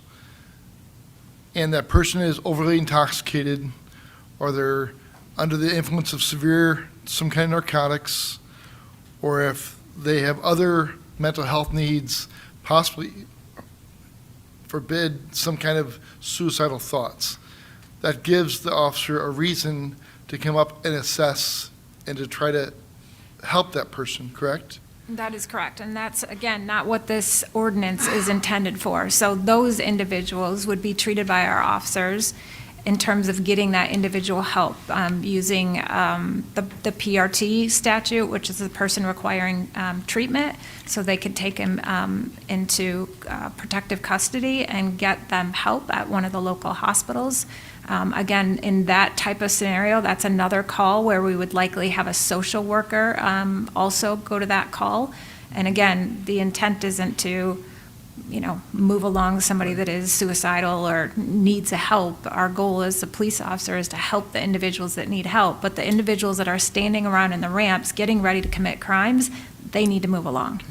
S10: and that person is overly intoxicated or they're under the influence of some kind of narcotics, or if they have other mental health needs, possibly forbid some kind of suicidal thoughts. That gives the officer a reason to come up and assess and to try to help that person, correct?
S4: That is correct, and that's, again, not what this ordinance is intended for. So those individuals would be treated by our officers in terms of getting that individual help, using the PRT statute, which is the person requiring treatment, so they could take him into protective custody and get them help at one of the local hospitals. Again, in that type of scenario, that's another call where we would likely have a social worker also go to that call. And again, the intent isn't to, move along somebody that is suicidal or needs a help. Our goal as a police officer is to help the individuals that need help, but the individuals that are standing around in the ramps getting ready to commit crimes, they need to move along.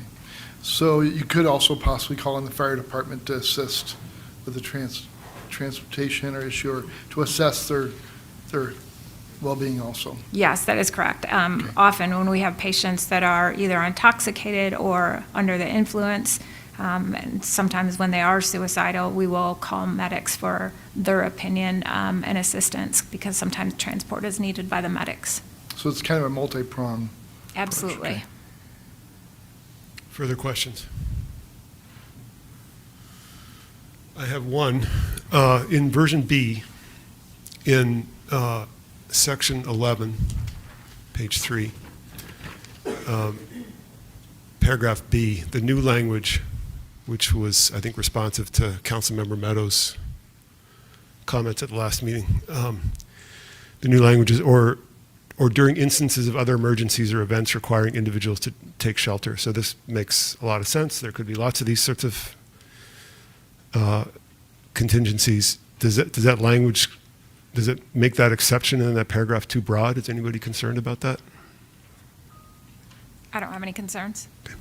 S10: So you could also possibly call on the fire department to assist with the transportation or issue, or to assess their well-being also.
S4: Yes, that is correct. Often when we have patients that are either intoxicated or under the influence, and sometimes when they are suicidal, we will call medics for their opinion and assistance, because sometimes transport is needed by the medics.
S10: So it's kind of a multi-pronged.
S4: Absolutely.
S10: Okay.
S1: Further questions? I have one. In version B, in section 11, page 3, paragraph B, the new language, which was, I think, responsive to Councilmember Meadows' comments at the last meeting. The new language is, or during instances of other emergencies or events requiring individuals to take shelter. So this makes a lot of sense. There could be lots of these sorts of contingencies. Does that language, does it make that exception in that paragraph too broad? Is anybody concerned about that?
S4: I don't have any concerns.
S1: Okay.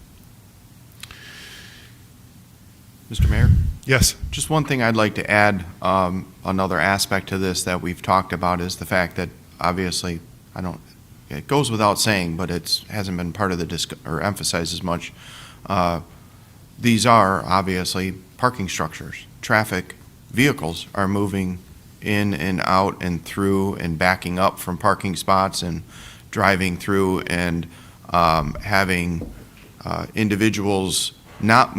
S15: Mr. Mayor?
S1: Yes.
S15: Just one thing I'd like to add, another aspect to this that we've talked about is the fact that obviously, it goes without saying, but it hasn't been part of the or emphasized as much. These are obviously parking structures. Traffic, vehicles are moving in and out and through and backing up from parking spots and driving through, and having individuals not,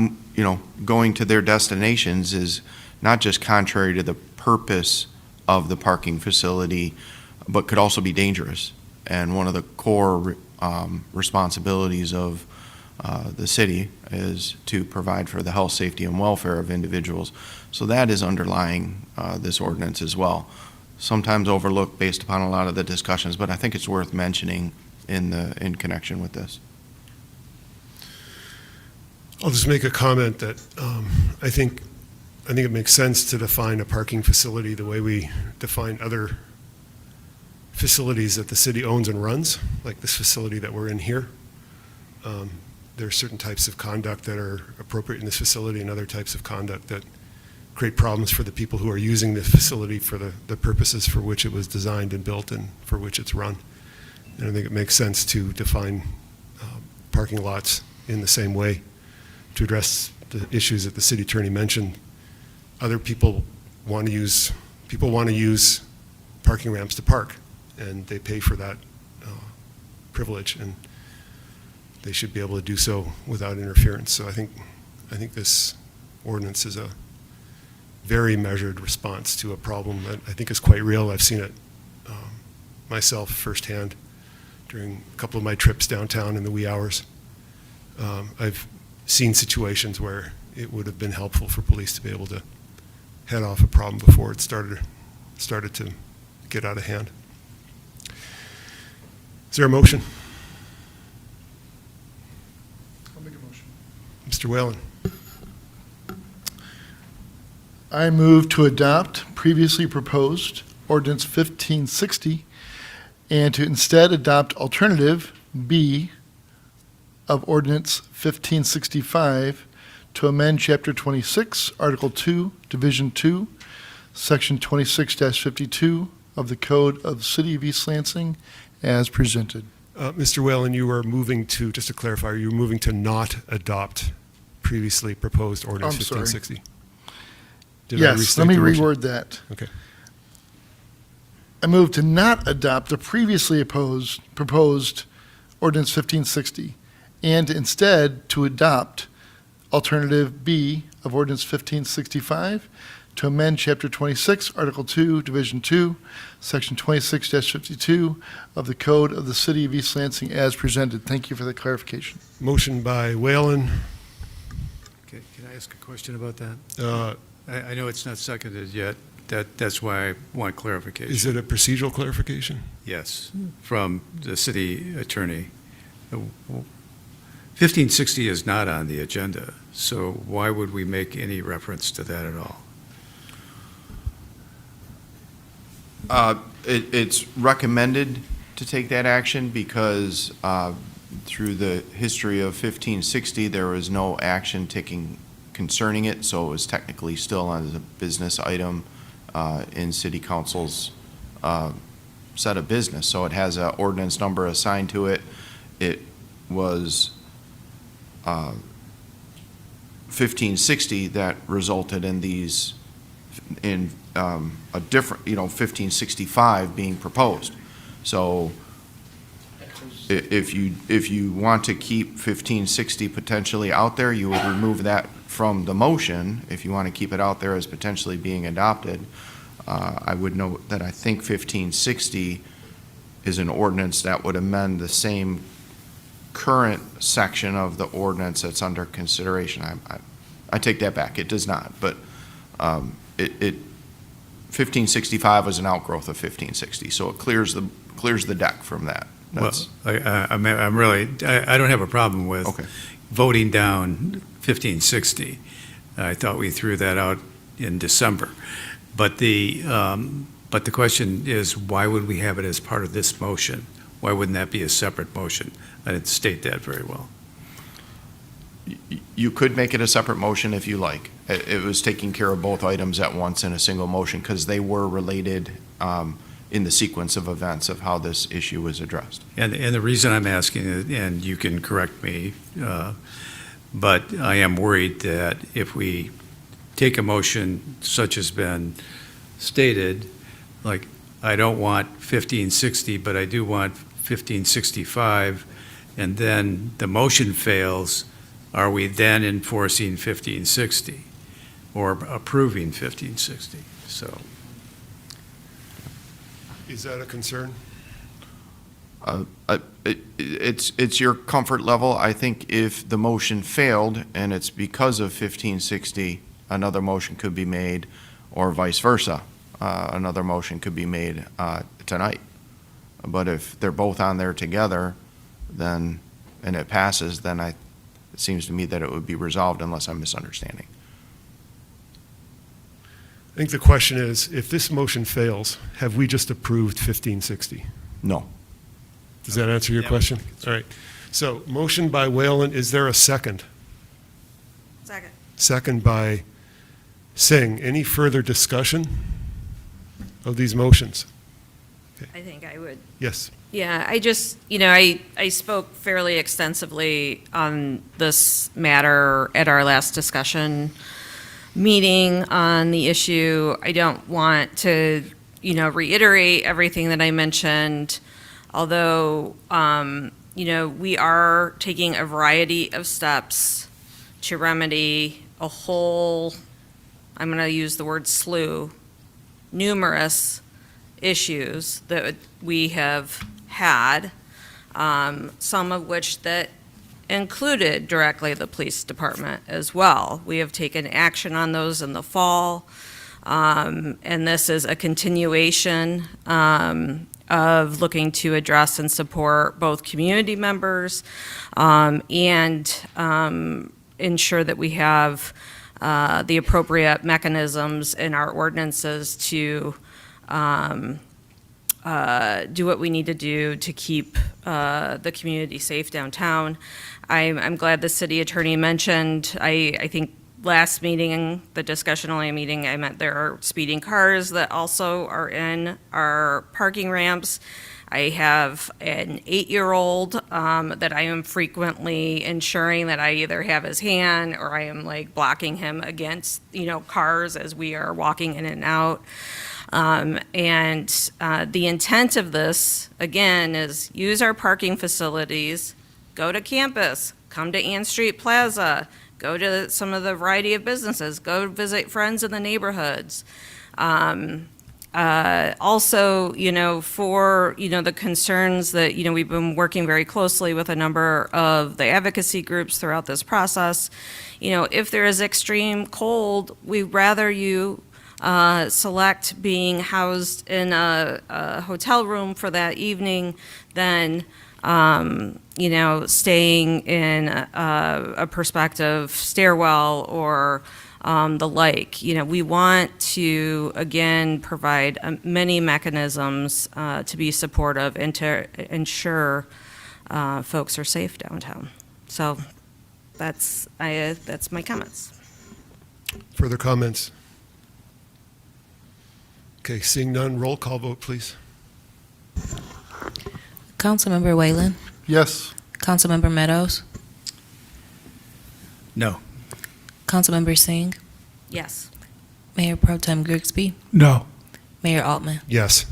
S15: going to their destinations is not just contrary to the purpose of the parking facility, but could also be dangerous. And one of the core responsibilities of the city is to provide for the health, safety, and welfare of individuals. So that is underlying this ordinance as well. Sometimes overlooked based upon a lot of the discussions, but I think it's worth mentioning in connection with this.
S1: I'll just make a comment that I think it makes sense to define a parking facility the way we define other facilities that the city owns and runs, like this facility that we're in here. There are certain types of conduct that are appropriate in this facility and other types of conduct that create problems for the people who are using the facility for the purposes for which it was designed and built and for which it's run. And I think it makes sense to define parking lots in the same way to address the issues that the city attorney mentioned. Other people want to use parking ramps to park, and they pay for that privilege, and they should be able to do so without interference. So I think this ordinance is a very measured response to a problem that I think is quite real. I've seen it myself firsthand during a couple of my trips downtown in the wee hours. I've seen situations where it would have been helpful for police to be able to head off a problem before it started to get out of hand. Is there a motion?
S10: I'll make a motion.
S1: Mr. Whalen.
S10: I move to adopt previously proposed ordinance 1560 and to instead adopt alternative B of ordinance 1565 to amend Chapter 26, Article 2, Division 2, Section 26-52 of the Code of the City of East Lansing as presented.
S1: Mr. Whalen, you are moving to, just to clarify, you're moving to not adopt previously proposed ordinance 1560. Did I
S10: Yes,
S1: restate
S10: let me
S1: the motion?
S10: reword that.
S1: Okay.
S10: I move to not adopt the previously proposed ordinance 1560, and instead to adopt alternative B of ordinance 1565 to amend Chapter 26, Article 2, Division 2, Section 26-52 of the Code of the City of East Lansing as presented. Thank you for the clarification.
S1: Motion by Whalen.
S11: Can I ask a question about that?
S1: Uh,
S11: I know it's not seconded yet. That's why I want clarification.
S1: Is it a procedural clarification?
S11: Yes, from the city attorney. 1560 is not on the agenda, so why would we make any reference to that at all?
S15: It's recommended to take that action because through the history of 1560, there was no action taken concerning it, so it was technically still on the business item in City Council's set of business. So it has an ordinance number assigned to it. It was 1560 that resulted in these, in a different, 1565 being proposed. So if you want to keep 1560 potentially out there, you would remove that from the motion. If you want to keep it out there as potentially being adopted, I would note that I think 1560 is an ordinance that would amend the same current section of the ordinance that's under consideration. I take that back. It does not, but 1565 was an outgrowth of 1560, so it clears the deck from that. That's,
S11: Well, I don't have a problem with voting down 1560. I thought we threw that out in December. But the question is, why would we have it as part of this motion? Why wouldn't that be a separate motion? I didn't state that very well.
S15: you could make it a separate motion if you like. It was taking care of both items at once in a single motion because they were related in the sequence of events of how this issue was addressed.
S11: And the reason I'm asking, and you can correct me, but I am worried that if we take a motion such as been stated, like I don't want 1560, but I do want 1565, and then the motion fails, are we then enforcing 1560 or approving 1560? So.
S1: Is that a concern?
S15: It's your comfort level. I think if the motion failed and it's because of 1560, another motion could be made, or vice versa. Another motion could be made tonight. But if they're both on there together, then, and it passes, then it seems to me that it would be resolved unless I'm misunderstanding.
S1: I think the question is, if this motion fails, have we just approved 1560?
S15: No.
S1: Does that answer your question? All right. So motion by Whalen, is there a second?
S13: Second.
S1: Second by Singh. Any further discussion of these motions?
S13: I think I would.
S1: Yes.
S13: Yeah, I just, I spoke fairly extensively on this matter at our last discussion meeting on the issue. I don't want to, reiterate everything that I mentioned, although, we are taking a variety of steps to remedy a whole, I'm going to use the word slew, numerous issues that we have had, some of which that included directly the police department as well. We have taken action on those in the fall, and this is a continuation of looking to address and support both community members and ensure that we have the appropriate mechanisms in our ordinances to do what we need to do to keep the community safe downtown. I'm glad the city attorney mentioned, I think last meeting, the discussion-only meeting, I meant there are speeding cars that also are in our parking ramps. I have an 8-year-old that I am frequently ensuring that I either have his hand or I am like blocking him against, cars as we are walking in and out. The intent of this, again, is use our parking facilities, go to campus, come to Ann Street Plaza, go to some of the variety of businesses, go visit friends in the neighborhoods. Also, for, the concerns that, we've been working very closely with a number of the advocacy groups throughout this process. If there is extreme cold, we'd rather you select being housed in a hotel room for that evening than staying in a prospective stairwell or the like. We want to, again, provide many mechanisms to be supportive and to ensure folks are safe downtown. So that's my comments.
S1: Further comments? Okay, seeing none, roll call vote, please.
S5: Councilmember Whalen?
S10: Yes.
S5: Councilmember Meadows?
S11: No.
S5: Councilmember Singh?
S13: Yes.
S5: Mayor Pro Tem Grigsby?
S12: No.
S5: Mayor Altman?
S1: Yes.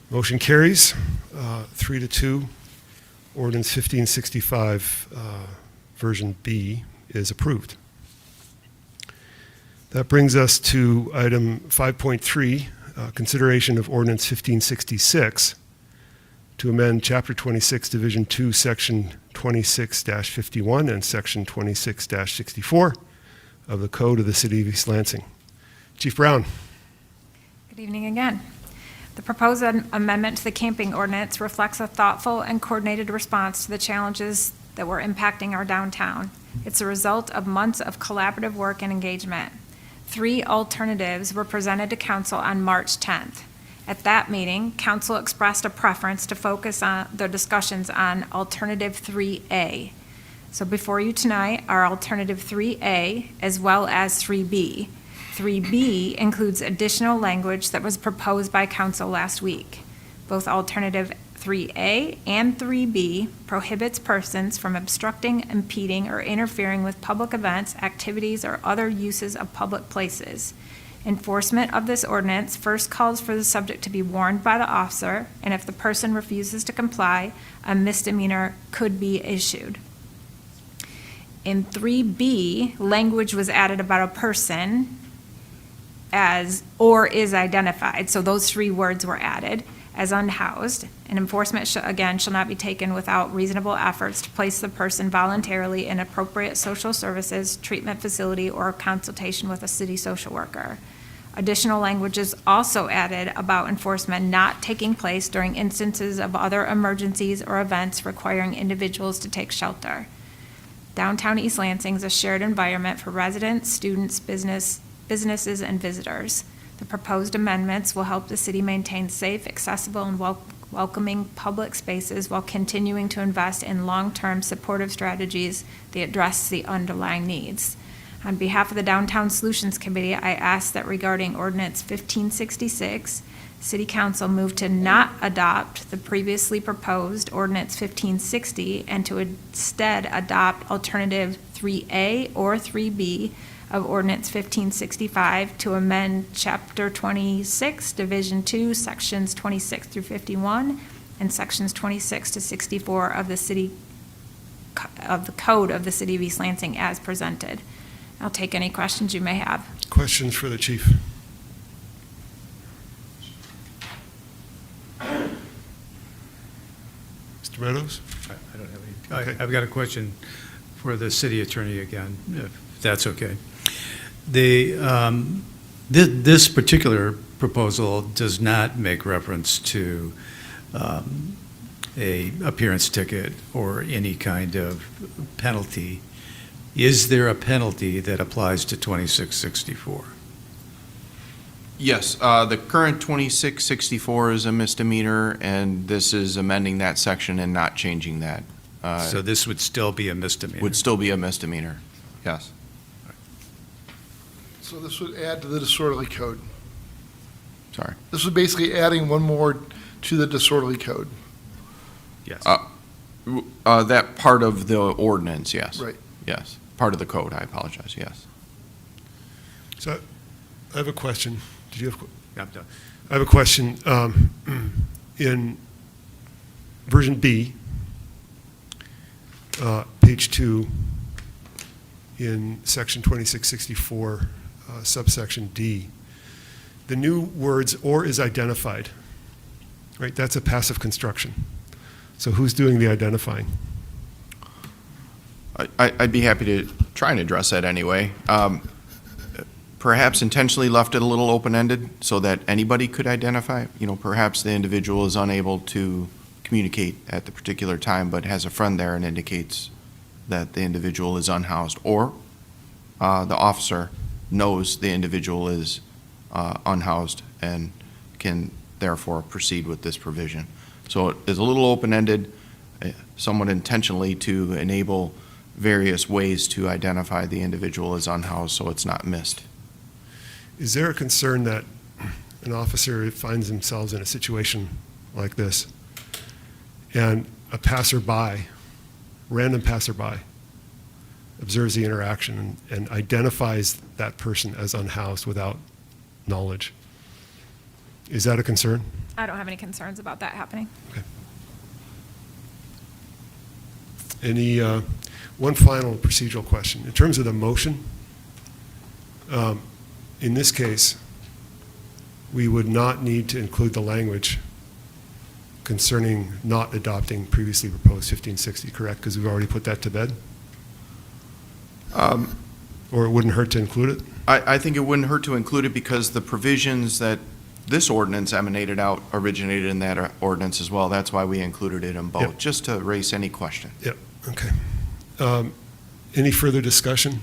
S1: Motion carries 3-2. Ordinance 1565, version B, is approved. That brings us to item 5.3, consideration of ordinance 1566 to amend Chapter 26, Division 2, Section 26-51 and Section 26-64 of the Code of the City of East Lansing. Chief Brown.
S4: Good evening again. The proposed amendment to the camping ordinance reflects a thoughtful and coordinated response to the challenges that were impacting our downtown. It's a result of months of collaborative work and engagement. 3 alternatives were presented to Council on March 10th. At that meeting, Council expressed a preference to focus on their discussions on Alternative 3A. So before you tonight are Alternative 3A as well as 3B. 3B includes additional language that was proposed by Council last week. Both Alternative 3A and 3B prohibits persons from obstructing, impeding, or interfering with public events, activities, or other uses of public places. Enforcement of this ordinance first calls for the subject to be warned by the officer, and if the person refuses to comply, a misdemeanor could be issued. In 3B, language was added about a person as or is identified. So those 3 words were added as unhoused, and enforcement shall not be taken without reasonable efforts to place the person voluntarily in appropriate social services, treatment facility, or consultation with a city social worker. Additional language is also added about enforcement not taking place during instances of other emergencies or events requiring individuals to take shelter. Downtown East Lansing is a shared environment for residents, students, businesses, and visitors. The proposed amendments will help the city maintain safe, accessible, and welcoming public spaces while continuing to invest in long-term supportive strategies that address the underlying needs. On behalf of the Downtown Solutions Committee, I ask that regarding Ordinance 1566, City Council move to not adopt the previously proposed Ordinance 1560 and to instead adopt Alternative 3A or 3B of Ordinance 1565 to amend Chapter 26, Division 2, Sections 26 through 51, and Sections 26 to 64 of the Code of the City of East Lansing as presented. I'll take any questions you may have.
S1: Questions for the chief? Mr. Meadows?
S11: I don't have any. I've got a question for the city attorney again, if that's okay. This particular proposal does not make reference to a appearance ticket or any kind of penalty. Is there a penalty that applies to 2664?
S15: Yes, the current 2664 is a misdemeanor, and this is amending that section and not changing that.
S11: So this would still be a misdemeanor?
S15: Would still be a misdemeanor, yes.
S10: So this would add to the disorderly code.
S15: Sorry.
S10: This is basically adding one more to the disorderly code.
S11: Yes.
S15: That part of the ordinance, yes.
S10: Right.
S15: Yes, part of the code, I apologize, yes.
S1: So I have a question. Did you have?
S11: I'm done.
S1: I have a question. In version B, page 2, in section 2664, subsection D, the new words "or is identified," right? That's a passive construction. So who's doing the identifying?
S15: I'd be happy to try and address that anyway. Perhaps intentionally left it a little open-ended so that anybody could identify. You know, perhaps the individual is unable to communicate at the particular time, but has a friend there and indicates that the individual is unhoused, or the officer knows the individual is unhoused and can therefore proceed with this provision. So it is a little open-ended, somewhat intentionally to enable various ways to identify the individual as unhoused so it's not missed.
S1: Is there a concern that an officer finds themselves in a situation like this and a passerby, random passerby, observes the interaction and identifies that person as unhoused without knowledge? Is that a concern?
S4: I don't have any concerns about that happening.
S1: Okay. Any, one final procedural question. In terms of the motion, in this case, we would not need to include the language concerning not adopting previously proposed 1560, correct? Because we've already put that to bed? Or it wouldn't hurt to include it?
S15: I think it wouldn't hurt to include it because the provisions that this ordinance emanated out originated in that ordinance as well. That's why we included it in both,
S1: Yep.
S15: just to raise any question.
S1: Yep, okay. Any further discussion?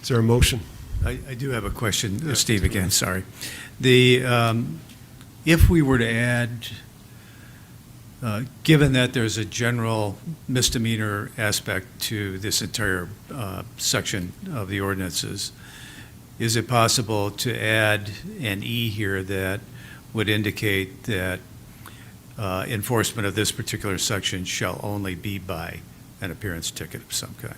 S1: Is there a motion?
S11: I do have a question, Steve, again, sorry. If we were to add, given that there's a general misdemeanor aspect to this entire section of the ordinances, is it possible to add an E here that would indicate that enforcement of this particular section shall only be by an appearance ticket of some kind?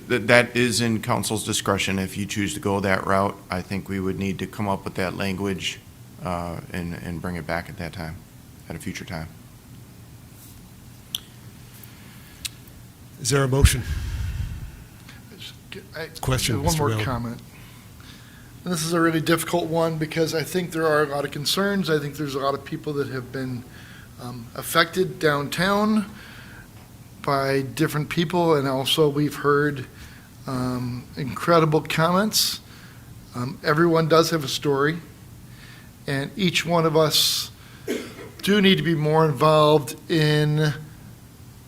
S15: That is in council's discretion. If you choose to go that route, I think we would need to come up with that language and bring it back at that time, at a future time.
S1: Is there a motion? Question,
S10: One
S1: Mr.
S10: more
S1: Rowland.
S10: comment. And this is a really difficult one because I think there are a lot of concerns. I think there's a lot of people that have been affected downtown by different people, and also we've heard incredible comments. Everyone does have a story, and each one of us do need to be more involved in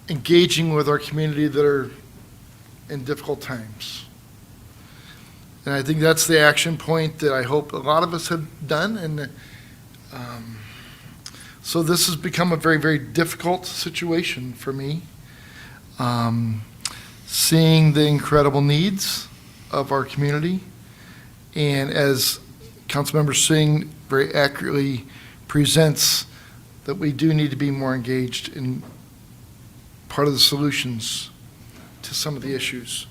S10: engaging with our community that are in difficult times. And I think that's the action point that I hope a lot of us have done. And so this has become a very, very difficult situation for me. Seeing the incredible needs of our community, and as Councilmember Singh very accurately presents, that we do need to be more engaged in part of the solutions to some of the issues.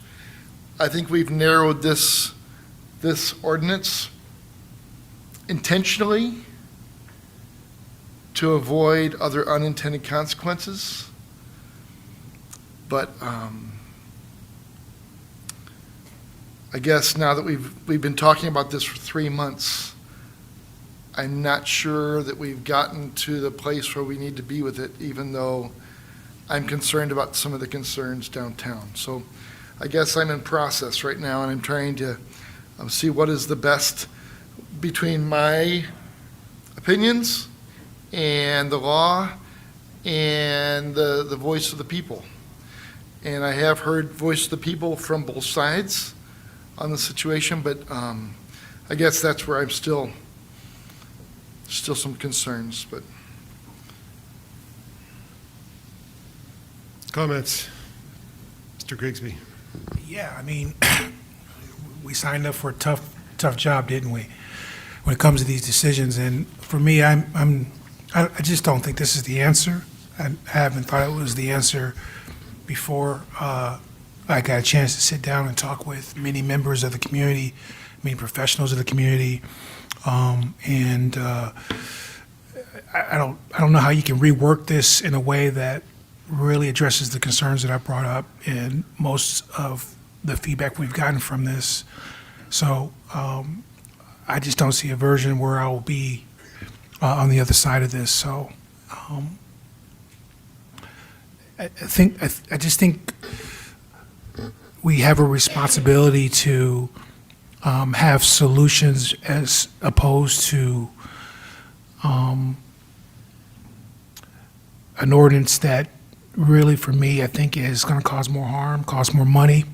S10: I think we've narrowed this ordinance intentionally to avoid other unintended consequences. But I guess now that we've been talking about this for 3 months, I'm not sure that we've gotten to the place where we need to be with it, even though I'm concerned about some of the concerns downtown. So I guess I'm in process right now, and I'm trying to see what is the best between my opinions and the law and the voice of the people. And I have heard voice of the people from both sides on the situation, but I guess that's where I'm still some concerns. But
S1: Comments? Mr. Grigsby?
S12: Yeah, I mean, we signed up for a tough job, didn't we? when it comes to these decisions. And for me, I just don't think this is the answer. I haven't thought it was the answer before I got a chance to sit down and talk with many members of the community, many professionals of the community, and I don't know how you can rework this in a way that really addresses the concerns that I brought up in most of the feedback we've gotten from this. So I just don't see a version where I will be on the other side of this. So I just think we have a responsibility to have solutions as opposed to an ordinance that really, for me, I think is going to cause more harm, cost more money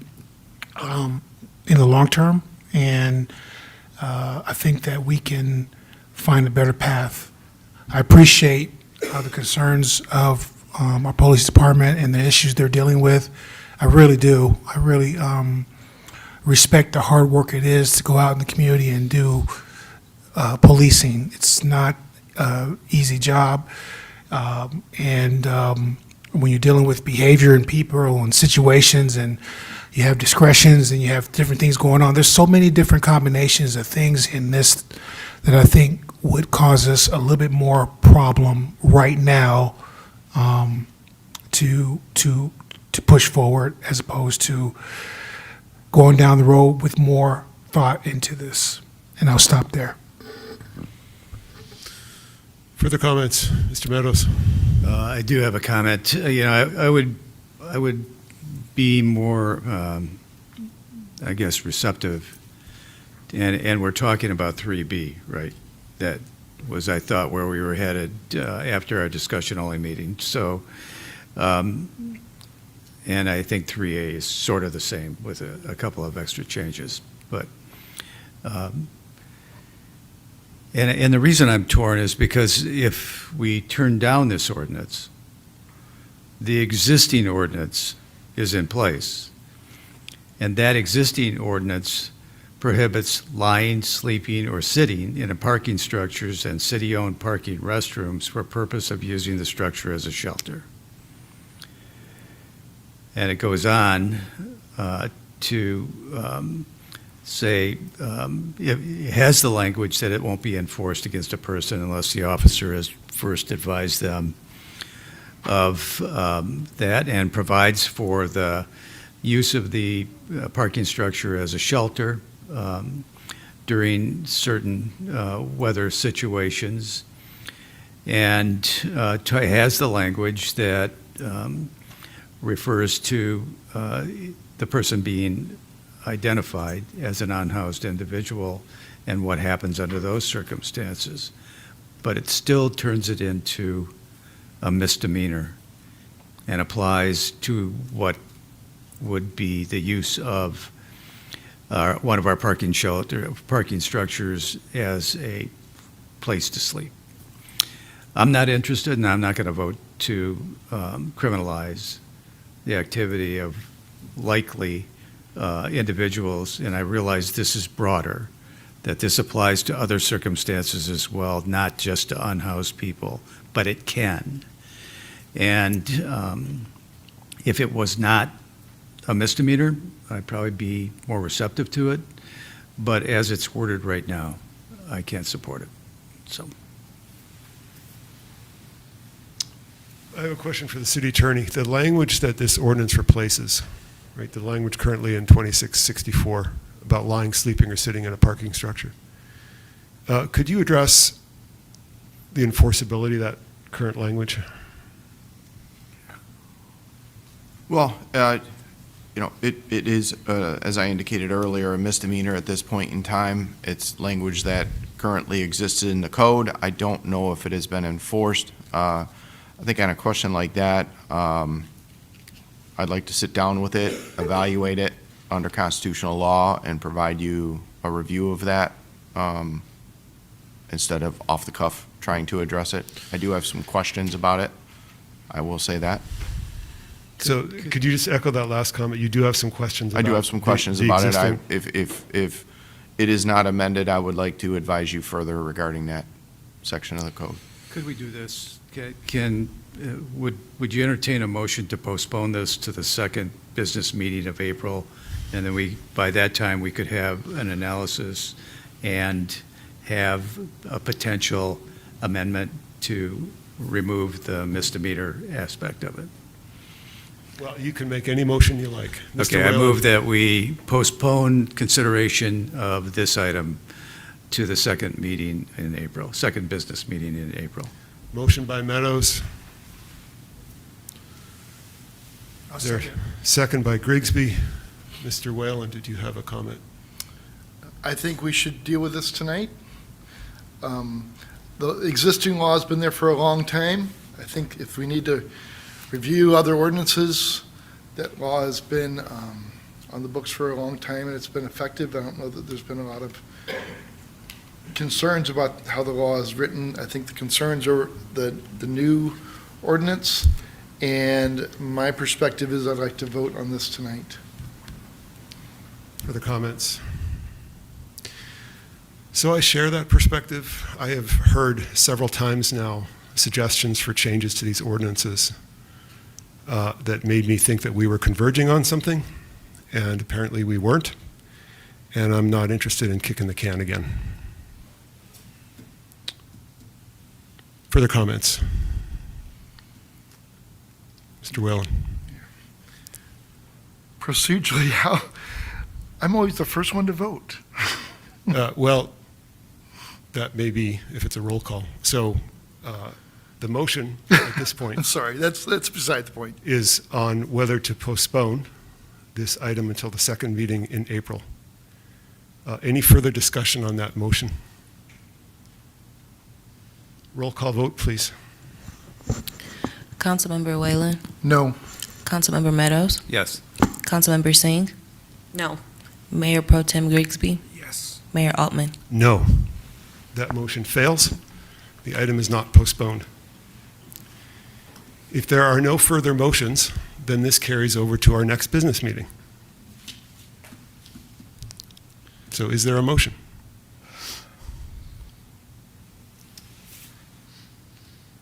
S12: in the long term. And I think that we can find a better path. I appreciate the concerns of our police department and the issues they're dealing with. I really do. I really respect the hard work it is to go out in the community and do policing. It's not an easy job. And when you're dealing with behavior and people and situations, and you have discretions and you have different things going on, there's so many different combinations of things in this that I think would cause us a little bit more problem right now to push forward, as opposed to going down the road with more thought into this. And I'll stop there.
S1: Further comments, Mr. Meadows?
S11: I do have a comment. I would be more, I guess, receptive. And we're talking about 3B, right? That was, I thought, where we were headed after our discussion-only meeting. So, and I think 3A is sort of the same with a couple of extra changes. But, and the reason I'm torn is because if we turn down this ordinance, the existing ordinance is in place. And that existing ordinance prohibits lying, sleeping, or sitting in parking structures and city-owned parking restrooms for purpose of using the structure as a shelter. And it goes on to say, it has the language that it won't be enforced against a person unless the officer has first advised them of that, and provides for the use of the parking structure as a shelter during certain weather situations, and has the language that refers to the person being identified as an unhoused individual and what happens under those circumstances. But it still turns it into a misdemeanor and applies to what would be the use of one of our parking structures as a place to sleep. I'm not interested, and I'm not going to vote to criminalize the activity of likely individuals, and I realize this is broader, that this applies to other circumstances as well, not just to unhoused people, but it can. And if it was not a misdemeanor, I'd probably be more receptive to it, but as it's worded right now, I can't support it. So.
S1: I have a question for the city attorney. The language that this ordinance replaces, right, the language currently in 2664 about lying, sleeping, or sitting in a parking structure, could you address the enforceability of that current language?
S15: Well, it is, as I indicated earlier, a misdemeanor at this point in time. It's language that currently exists in the code. I don't know if it has been enforced. I think on a question like that, I'd like to sit down with it, evaluate it under constitutional law, and provide you a review of that instead of off the cuff trying to address it. I do have some questions about it. I will say that.
S1: So could you just echo that last comment? You do have some questions about
S15: I do have some questions about it. If it is not amended, I would like to advise you further regarding that section of the code.
S11: Could we do this? Would you entertain a motion to postpone this to the second business meeting of April? And then by that time, we could have an analysis and have a potential amendment to remove the misdemeanor aspect of it.
S1: Well, you can make any motion you like. Mr.
S11: Okay, I
S1: Whalen?
S11: move that we postpone consideration of this item to the second meeting in April, second business meeting in April.
S1: Motion by Meadows.
S10: I'll
S1: There-
S10: second.
S1: Second by Grigsby. Mr. Whalen, did you have a comment?
S10: I think we should deal with this tonight. The existing law has been there for a long time. I think if we need to review other ordinances, that law has been on the books for a long time, and it's been effective. I don't know that there's been a lot of concerns about how the law is written. I think the concerns are the new ordinance, and my perspective is I'd like to vote on this tonight.
S1: Further comments? So I share that perspective. I have heard several times now suggestions for changes to these ordinances that made me think that we were converging on something, and apparently we weren't, and I'm not interested in kicking the can again. Further comments? Mr. Whalen?
S10: Procedurally, I'm always the first one to vote.
S1: Well, that may be if it's a roll call. So the motion at this point
S10: I'm sorry, that's beside the point.
S1: is on whether to postpone this item until the second meeting in April. Any further discussion on that motion? Roll call vote, please.
S3: Councilmember Whalen?
S10: No.
S3: Councilmember Meadows?
S11: Yes.
S3: Councilmember Singh?
S13: No.
S3: Mayor Pro Tem Grigsby?
S10: Yes.
S3: Mayor Altman?
S1: No. That motion fails. The item is not postponed. If there are no further motions, then this carries over to our next business meeting. So is there a motion?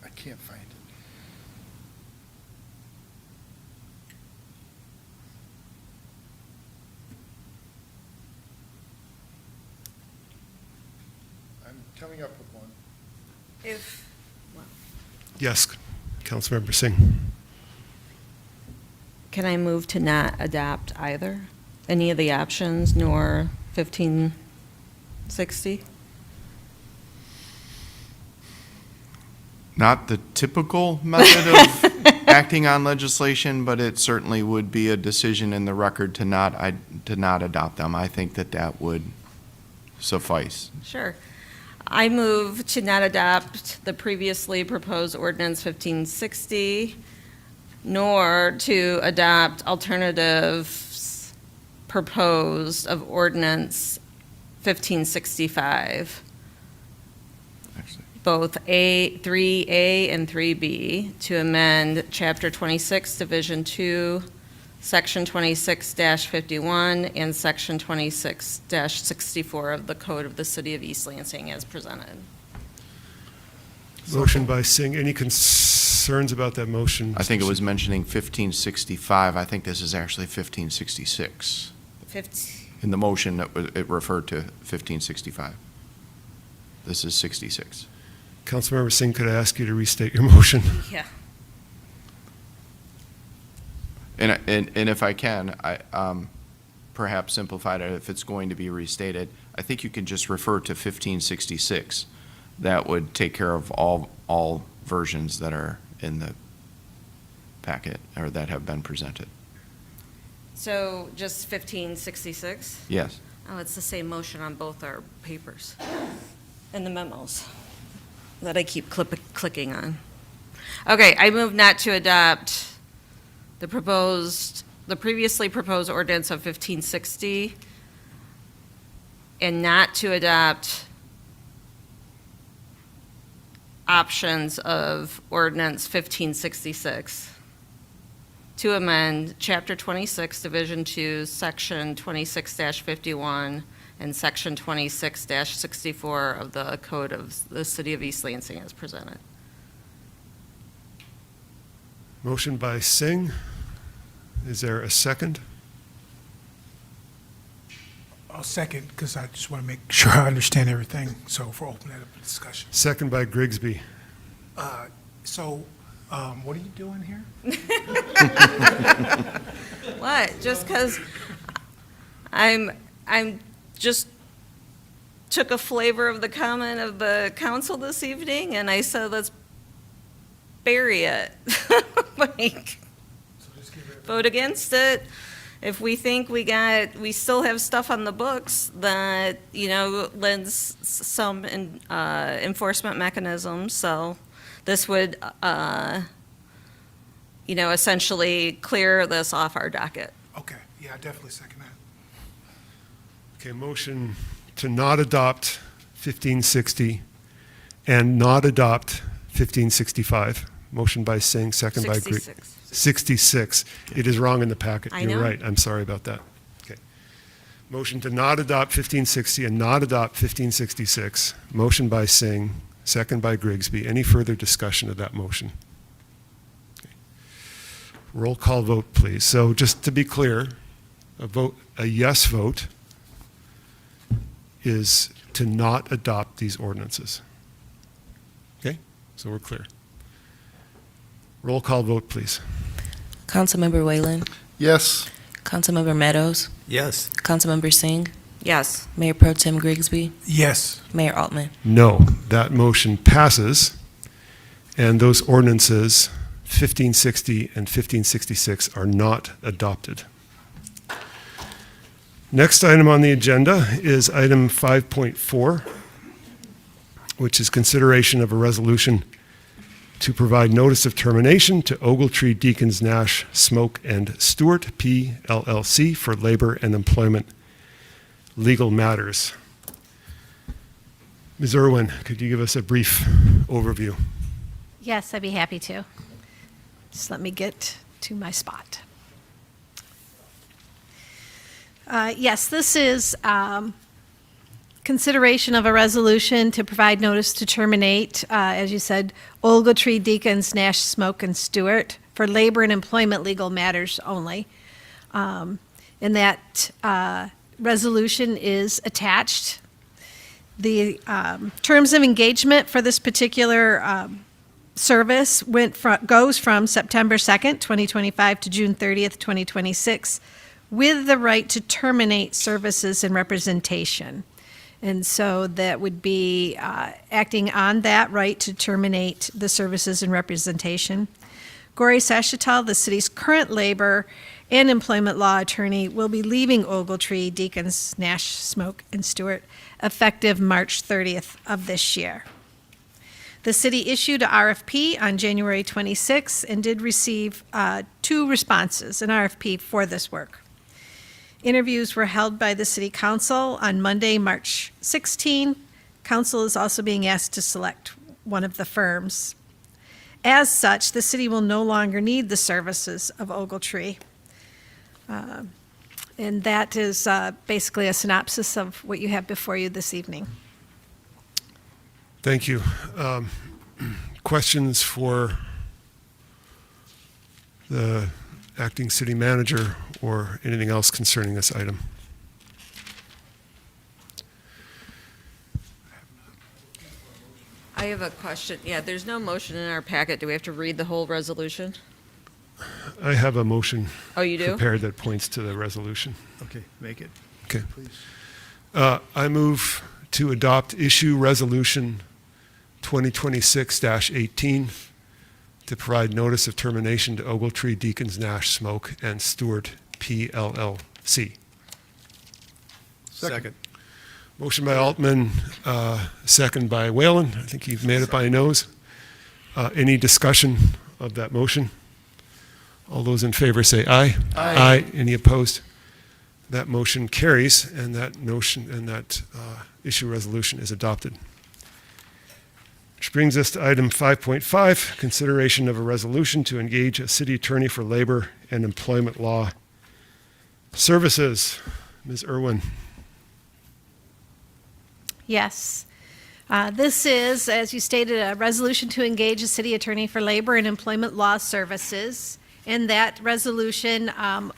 S10: I can't find it. I'm coming up with one.
S13: If,
S1: Yes, Councilmember Singh.
S13: can I move to not adopt either? Any of the options, nor 1560?
S15: Not the typical method of acting on legislation, but it certainly would be a decision in the record to not adopt them. I think that would suffice.
S13: Sure. I move to not adopt the previously proposed ordinance 1560, nor to adopt alternatives proposed of ordinance 1565. Both 3A and 3B, to amend Chapter 26, Division 2, Section 26-51, and Section 26-64 of the Code of the City of East Lansing as presented.
S1: Motion by Singh. Any concerns about that motion?
S15: I think it was mentioning 1565. I think this is actually 1566. In the motion, it referred to 1565. This is 66.
S1: Councilmember Singh, could I ask you to restate your motion?
S13: Yeah.
S15: And if I can, I perhaps simplified it if it's going to be restated. I think you can just refer to 1566. That would take care of all versions that are in the packet or that have been presented.
S13: So just 1566?
S15: Yes.
S13: Oh, it's the same motion on both our papers and the memos that I keep clicking on. Okay, I move not to adopt the previously proposed ordinance of 1560 and not to adopt options of ordinance 1566 to amend Chapter 26, Division 2, Section 26-51, and Section 26-64 of the Code of the City of East Lansing as presented.
S1: Motion by Singh. Is there a second?
S12: I'll second, because I just want to make sure I understand everything, so if we're opening up a discussion.
S1: Second by Grigsby.
S12: What are you doing here?
S13: What? Just because I'm just took a flavor of the comment of the council this evening, and I said, let's bury it. Like, vote against it. If we think we still have stuff on the books that, lends some enforcement mechanisms, so this would, essentially clear this off our docket.
S12: Okay, yeah, I definitely second that.
S1: Okay, motion to not adopt 1560 and not adopt 1565. Motion by Singh, second by Grigsby. 66. It is wrong in the packet.
S13: I
S1: You're
S13: know.
S1: right. I'm sorry about that. Okay. Motion to not adopt 1560 and not adopt 1566. Motion by Singh, second by Grigsby. Any further discussion of that motion? Okay. Roll call vote, please. So just to be clear, a yes vote is to not adopt these ordinances. Okay? So we're clear. Roll call vote, please.
S3: Councilmember Whalen,
S10: Yes.
S3: Councilmember Meadows,
S11: Yes.
S3: Councilmember Singh,
S13: Yes.
S3: Mayor Pro Tem Grigsby,
S12: Yes.
S3: Mayor Altman.
S1: No, that motion passes, and those ordinances, 1560 and 1566, are not adopted. Next item on the agenda is item 5.4, which is consideration of a resolution to provide notice of termination to Ogletree Deacons Nash Smoke and Stewart, P. LLC, for labor and employment legal matters. Ms. Irwin, could you give us a brief overview?
S14: Yes, I'd be happy to. Just let me get to my spot. Yes, this is consideration of a resolution to provide notice to terminate, as you said, Ogletree Deacons Nash Smoke and Stewart for labor and employment legal matters only. And that resolution is attached. The terms of engagement for this particular service goes from September 2nd, 2025 to June 30th, 2026, with the right to terminate services and representation. And so that would be acting on that right to terminate the services and representation. Gori Sashetal, the city's current labor and employment law attorney, will be leaving Ogletree Deacons Nash Smoke and Stewart effective March 30th of this year. The city issued a RFP on January 26th and did receive 2 responses, an RFP for this work. Interviews were held by the City Council on Monday, March 16. Council is also being asked to select one of the firms. As such, the city will no longer need the services of Ogletree. And that is basically a synopsis of what you have before you this evening.
S1: Thank you. Questions for the acting city manager or anything else concerning this item?
S13: I have a question. Yeah, there's no motion in our packet. Do we have to read the whole resolution?
S1: I have a motion
S13: Oh, you do?
S1: prepared that points to the resolution.
S11: Okay, make it.
S1: Okay. I move to adopt issue resolution 2026-18 to provide notice of termination to Ogletree Deacons Nash Smoke and Stewart, PLLC.
S11: Second.
S1: Motion by Altman, second by Whalen. I think you've made it by nose. Any discussion of that motion? All those in favor say aye.
S10: Aye.
S1: Any opposed? That motion carries, and that issue resolution is adopted. Which brings us to item 5.5, consideration of a resolution to engage a city attorney for labor and employment law services. Ms. Irwin.
S14: Yes. This is, as you stated, a resolution to engage a city attorney for labor and employment law services. And that resolution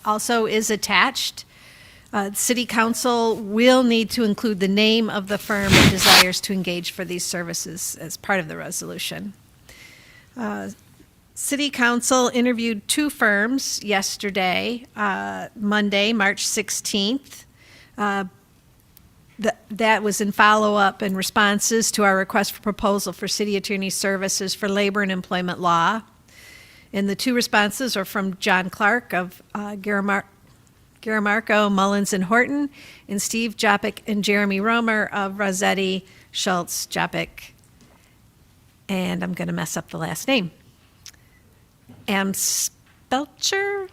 S14: also is attached. City Council will need to include the name of the firm it desires to engage for these services as part of the resolution. City Council interviewed 2 firms yesterday, Monday, March 16th. That was in follow-up and responses to our request for proposal for city attorney services for labor and employment law. And the 2 responses are from John Clark of Garamarco, Mullins, and Horton, and Steve Jopik and Jeremy Romer of Rossetti, Schultz, Jopik, and I'm going to mess up the last name. Spelcher?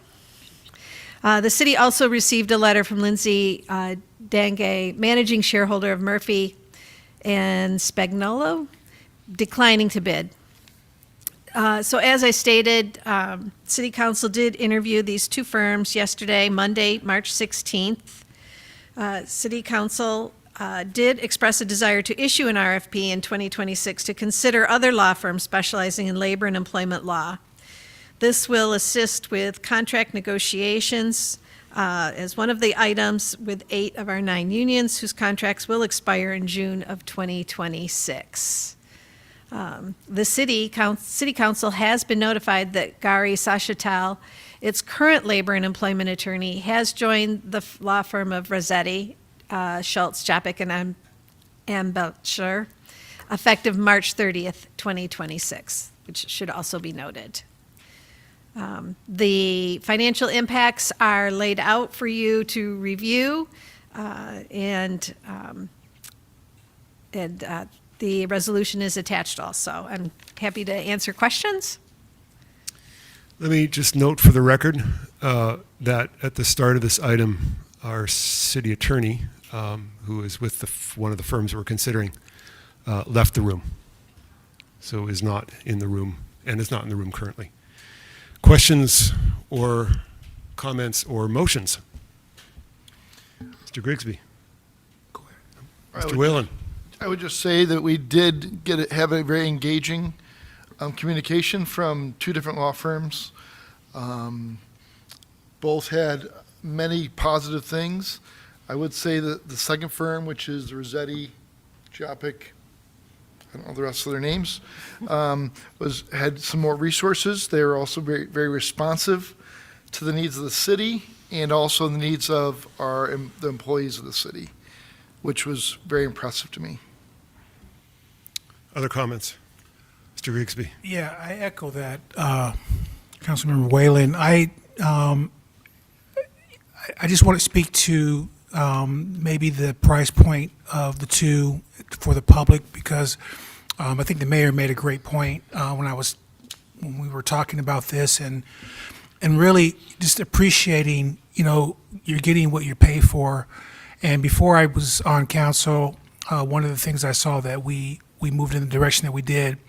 S14: The city also received a letter from Lindsay Dange, managing shareholder of Murphy and Spagnolo, declining to bid. So as I stated, City Council did interview these 2 firms yesterday, Monday, March 16th. City Council did express a desire to issue an RFP in 2026 to consider other law firms specializing in labor and employment law. This will assist with contract negotiations as one of the items with 8 of our 9 unions whose contracts will expire in June of 2026. The City Council has been notified that Gary Sachatal, its current labor and employment attorney, has joined the law firm of Rossetti, Schultz, Jopik, and Ambelcher, effective March 30th, 2026, which should also be noted. The financial impacts are laid out for you to review, and the resolution is attached also. I'm happy to answer questions.
S1: Let me just note for the record that at the start of this item, our city attorney, who is with one of the firms we're considering, left the room. So is not in the room and is not in the room currently. Questions or comments or motions? Mr. Grigsby. Mr. Whalen.
S10: I would just say that we did have a very engaging communication from 2 different law firms. Both had many positive things. I would say that the second firm, which is Rossetti, Jopik, I don't know the rest of their names, had some more resources. They were also very, very responsive to the needs of the city and also the needs of the employees of the city, which was very impressive to me.
S1: Other comments? Mr. Grigsby.
S12: Yeah, I echo that, Councilmember Whalen. I just want to speak to maybe the price point of the 2 for the public, because I think the mayor made a great point when we were talking about this, and really just appreciating, you're getting what you pay for. And before I was on council, one of the things I saw that we moved in the direction that we did,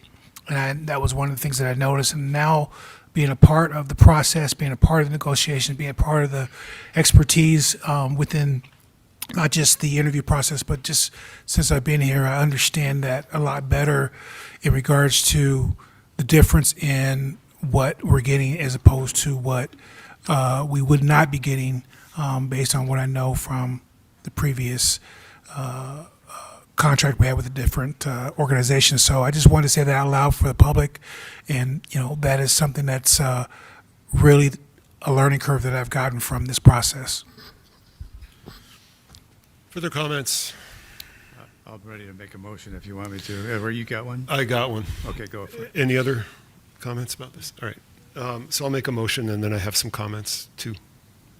S12: and that was one of the things that I noticed. And now being a part of the process, being a part of the negotiation, being a part of the expertise within not just the interview process, but just since I've been here, I understand that a lot better in regards to the difference in what we're getting as opposed to what we would not be getting based on what I know from the previous contract we had with the different organizations. So I just wanted to say that out loud for the public, and that is something that's really a learning curve that I've gotten from this process.
S1: Further comments?
S11: I'm ready to make a motion if you want me to. Ever, you got one?
S1: I got one.
S11: Okay, go for it.
S1: Any other comments about this? All right. So I'll make a motion, and then I have some comments too.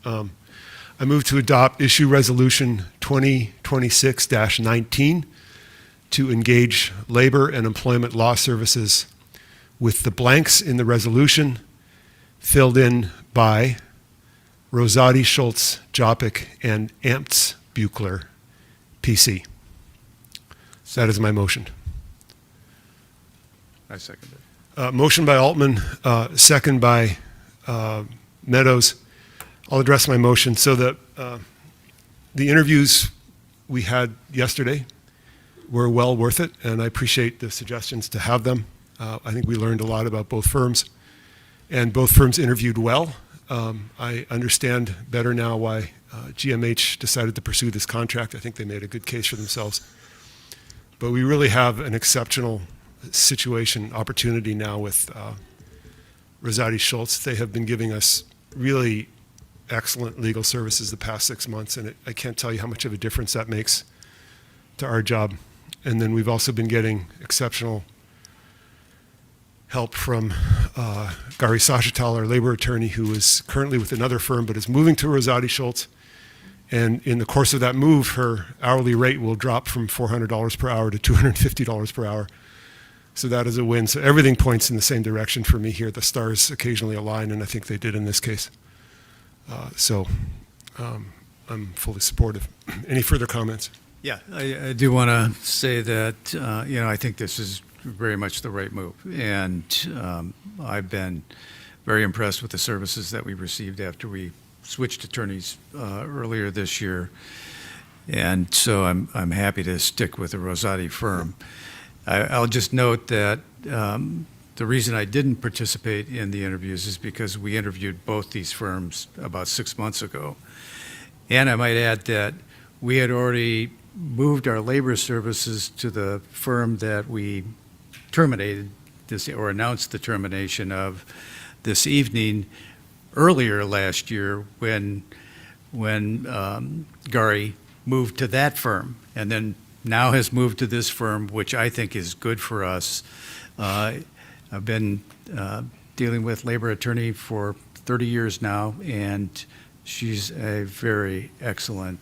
S1: I move to adopt issue resolution 2026-19 to engage labor and employment law services with the blanks in the resolution filled in by Rosati, Schultz, Jopik, and Amts Buchler, PC. So that is my motion.
S11: I second it.
S1: Motion by Altman, second by Meadows. I'll address my motion. So the interviews we had yesterday were well worth it, and I appreciate the suggestions to have them. I think we learned a lot about both firms, and both firms interviewed well. I understand better now why GMH decided to pursue this contract. I think they made a good case for themselves. But we really have an exceptional situation, opportunity now with Rosati Schultz. They have been giving us really excellent legal services the past 6 months, and I can't tell you how much of a difference that makes to our job. And then we've also been getting exceptional help from Gary Sachatal, our labor attorney, who is currently with another firm but is moving to Rosati Schultz. And in the course of that move, her hourly rate will drop from $400 per hour to $250 per hour. So that is a win. So everything points in the same direction for me here. The stars occasionally align, and I think they did in this case. I'm fully supportive. Any further comments?
S11: Yeah, I do want to say that, I think this is very much the right move. And I've been very impressed with the services that we received after we switched attorneys earlier this year. And so I'm happy to stick with the Rosati firm. I'll just note that the reason I didn't participate in the interviews is because we interviewed both these firms about 6 months ago. And I might add that we had already moved our labor services to the firm that we terminated this, or announced the termination of this evening earlier last year when Gary moved to that firm, and then now has moved to this firm, which I think is good for us. I've been dealing with labor attorney for 30 years now, and she's a very excellent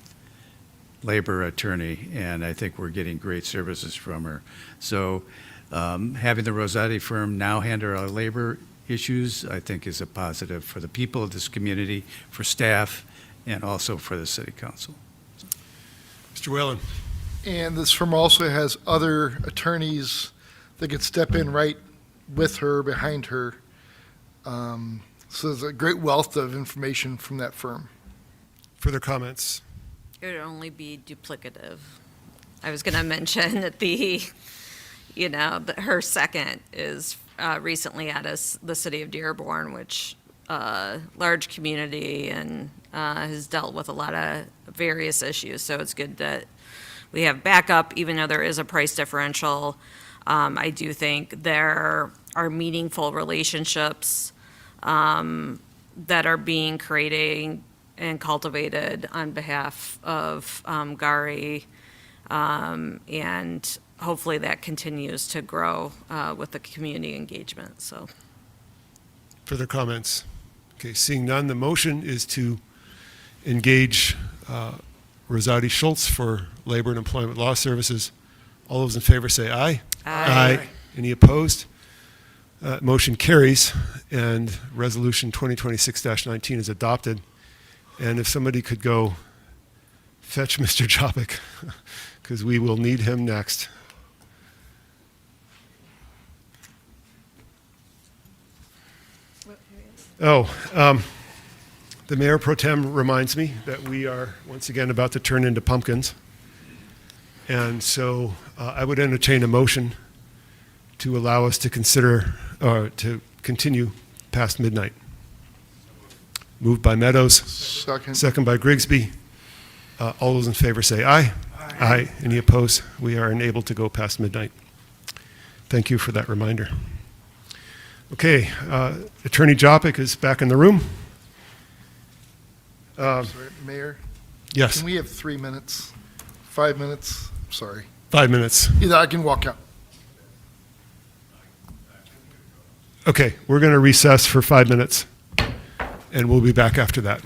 S11: labor attorney, and I think we're getting great services from her. So having the Rosati firm now handle our labor issues, I think is a positive for the people of this community, for staff, and also for the city council.
S1: Mr. Whalen.
S10: And this firm also has other attorneys that could step in right with her, behind her. So there's a great wealth of information from that firm.
S1: Further comments?
S13: It would only be duplicative. I was going to mention that her second is recently out of the city of Dearborn, which large community and has dealt with a lot of various issues. So it's good that we have backup, even though there is a price differential. I do think there are meaningful relationships that are being created and cultivated on behalf of Gary, and hopefully that continues to grow with the community engagement. So,
S1: further comments? Okay, seeing none, the motion is to engage Rosati Schultz for labor and employment law services. All those in favor say aye.
S13: Aye.
S1: Any opposed? Motion carries, and Resolution 2026-19 is adopted. And if somebody could go fetch Mr. Jopik, because we will need him next. The Mayor Pro Tem reminds me that we are once again about to turn into pumpkins. And so I would entertain a motion to allow us to consider, to continue past midnight. Moved by Meadows.
S10: Second.
S1: Second by Grigsby. All those in favor say aye. Aye. Any opposed? We are unable to go past midnight. Thank you for that reminder. Okay, Attorney Jopik is back in the room.
S10: Sorry, Mayor?
S1: Yes.
S10: Can we have 3 minutes? 5 minutes? Sorry.
S1: 5 minutes.
S10: Either I can walk out.
S1: Okay, we're going to recess for 5 minutes, and we'll be back after that.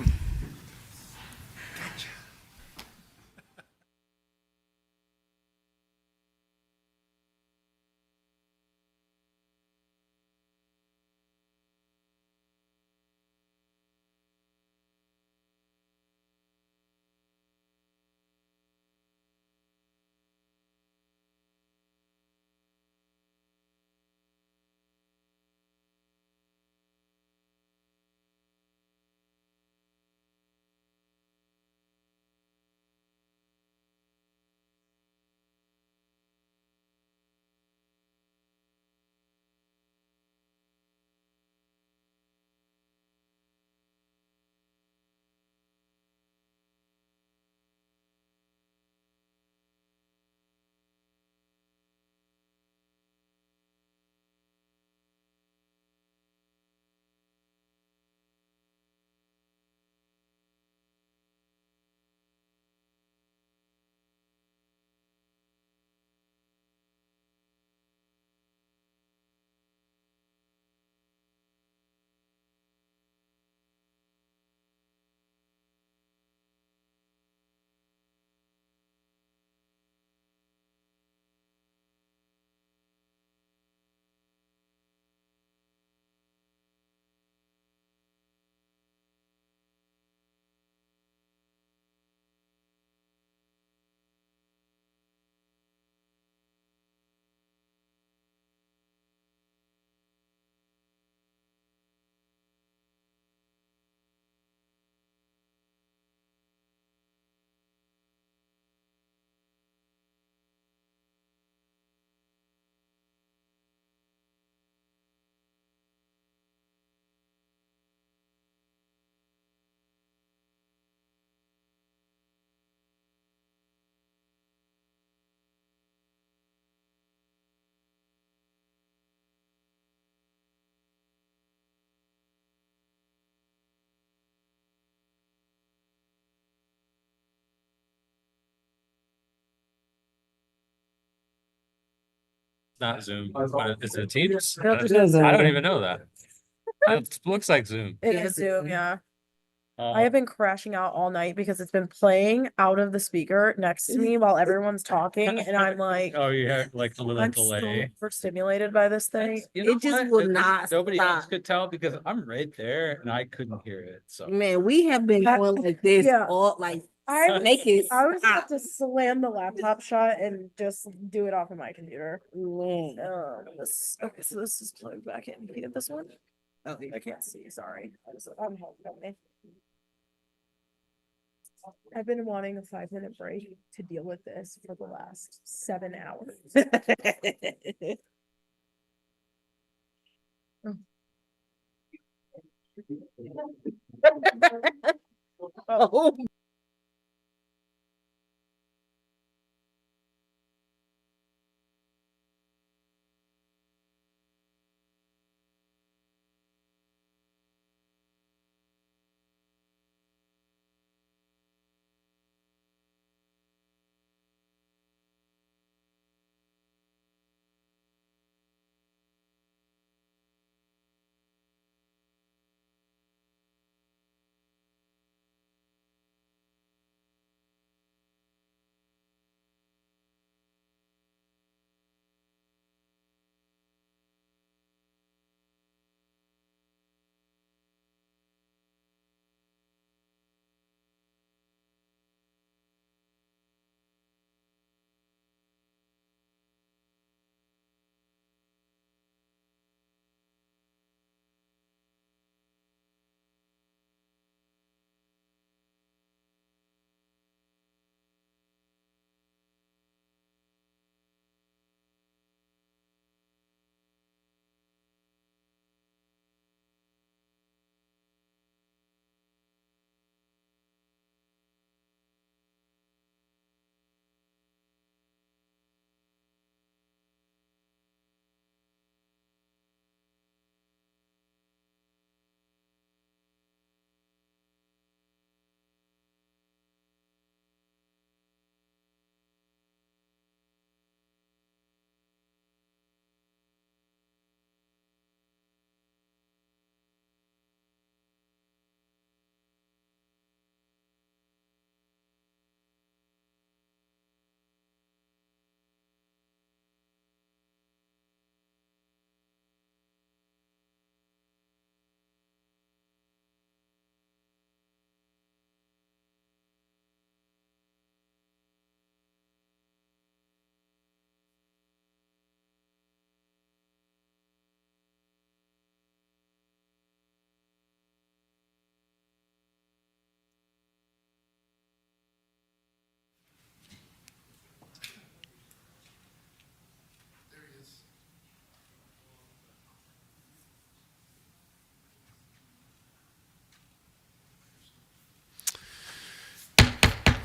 S6: not Zoom. Is it Teams?
S5: I don't think it's Zoom.
S6: I don't even know that. It looks like Zoom.
S5: It is Zoom, yeah.
S6: Uh,
S5: I have been crashing out all night because it's been playing out of the speaker next to me while everyone's talking, and I'm like,
S6: Oh, you have like a little
S5: I'm so
S6: delay.
S5: overstimulated by this thing.
S6: You know
S5: It just
S6: what?
S5: will not
S6: Nobody else
S5: stop.
S6: could tell because I'm right there and I couldn't hear it. So
S20: Man, we have been going like this
S5: Yeah.
S20: all like
S5: I
S20: make it
S5: I was about
S20: stop.
S5: to slam the laptop shut and just do it off of my computer.
S20: Man.
S5: Okay, so this is plugged back in. Can you get this one? Oh, I can't see. Sorry. I'm helping. I've been wanting a 5-minute break to deal with this for the last 7 hours.
S20: Oh.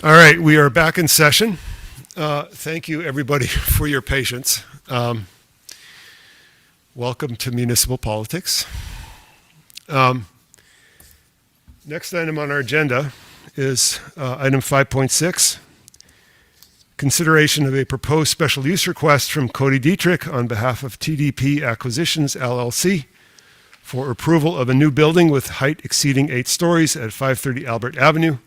S1: All right, we are back in session. Thank you, everybody, for your patience. Welcome to municipal politics. Next item on our agenda is item 5.6, consideration of a proposed special use request from Cody Dietrich on behalf of TDP Acquisitions LLC for approval of a new building with height exceeding 8 stories at 530 Albert Avenue.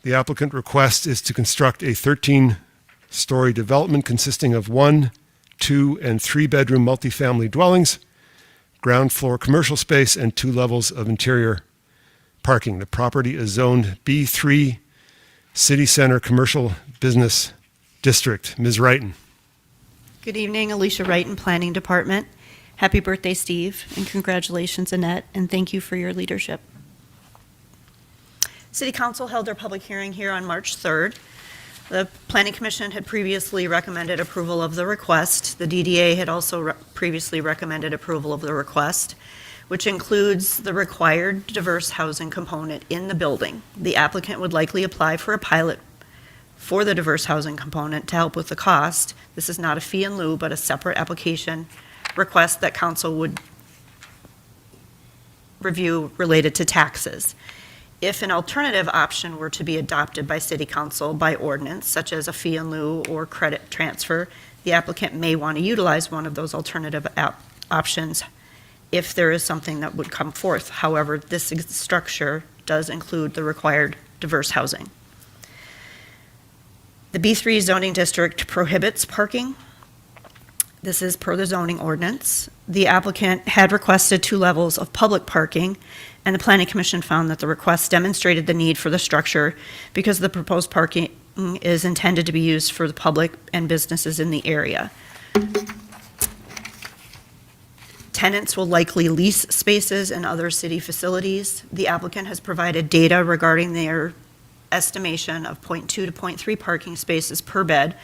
S1: The applicant request is to construct a 13-story development consisting of 1, 2, and 3-bedroom multifamily dwellings, ground floor commercial space, and 2 levels of interior parking. The property is zoned B3 City Center Commercial Business District. Ms. Wrighton.
S22: Good evening, Alicia Wrighton, Planning Department. Happy birthday, Steve, and congratulations, Annette, and thank you for your leadership. City Council held their public hearing here on March 3rd. The Planning Commission had previously recommended approval of the request. The DDA had also previously recommended approval of the request, which includes the required diverse housing component in the building. The applicant would likely apply for a pilot for the diverse housing component to help with the cost. This is not a fee in lieu, but a separate application request that council would review related to taxes. If an alternative option were to be adopted by City Council by ordinance, such as a fee in lieu or credit transfer, the applicant may want to utilize one of those alternative options if there is something that would come forth. However, this structure does include the required diverse housing. The B3 zoning district prohibits parking. This is per the zoning ordinance. The applicant had requested 2 levels of public parking, and the Planning Commission found that the request demonstrated the need for the structure because the proposed parking is intended to be used for the public and businesses in the area. Tenants will likely lease spaces in other city facilities. The applicant has provided data regarding their estimation of 0.2 to 0.3 parking spaces per bed,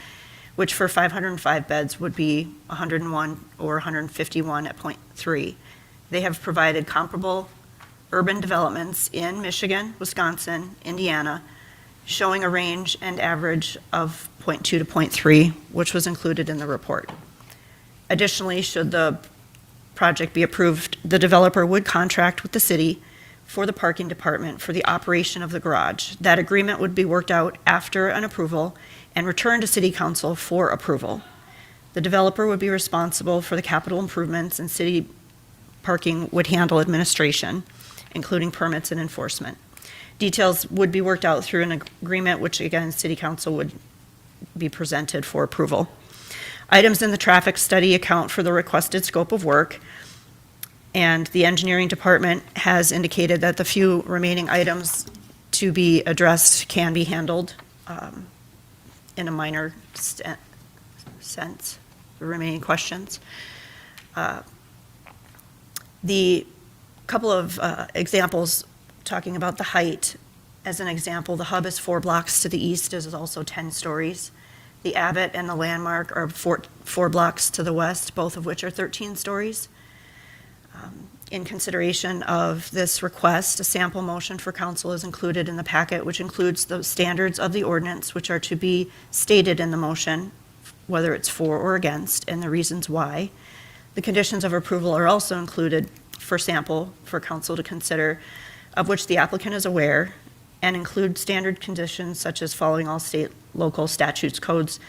S22: which for 505 beds would be 101 or 151 at 0.3. They have provided comparable urban developments in Michigan, Wisconsin, Indiana, showing a range and average of 0.2 to 0.3, which was included in the report. Additionally, should the project be approved, the developer would contract with the city for the parking department for the operation of the garage. That agreement would be worked out after an approval and returned to City Council for approval. The developer would be responsible for the capital improvements, and city parking would handle administration, including permits and enforcement. Details would be worked out through an agreement, which again, City Council would be presented for approval. Items in the traffic study account for the requested scope of work, and the engineering department has indicated that the few remaining items to be addressed can be handled in a minor sense, the remaining questions. The couple of examples talking about the height. As an example, the hub is 4 blocks to the east, is also 10 stories. The Abbott and the Landmark are 4 blocks to the west, both of which are 13 stories. In consideration of this request, a sample motion for council is included in the packet, which includes the standards of the ordinance, which are to be stated in the motion, whether it's for or against, and the reasons why. The conditions of approval are also included for sample for council to consider, of which the applicant is aware, and include standard conditions such as following all state, local statutes, codes,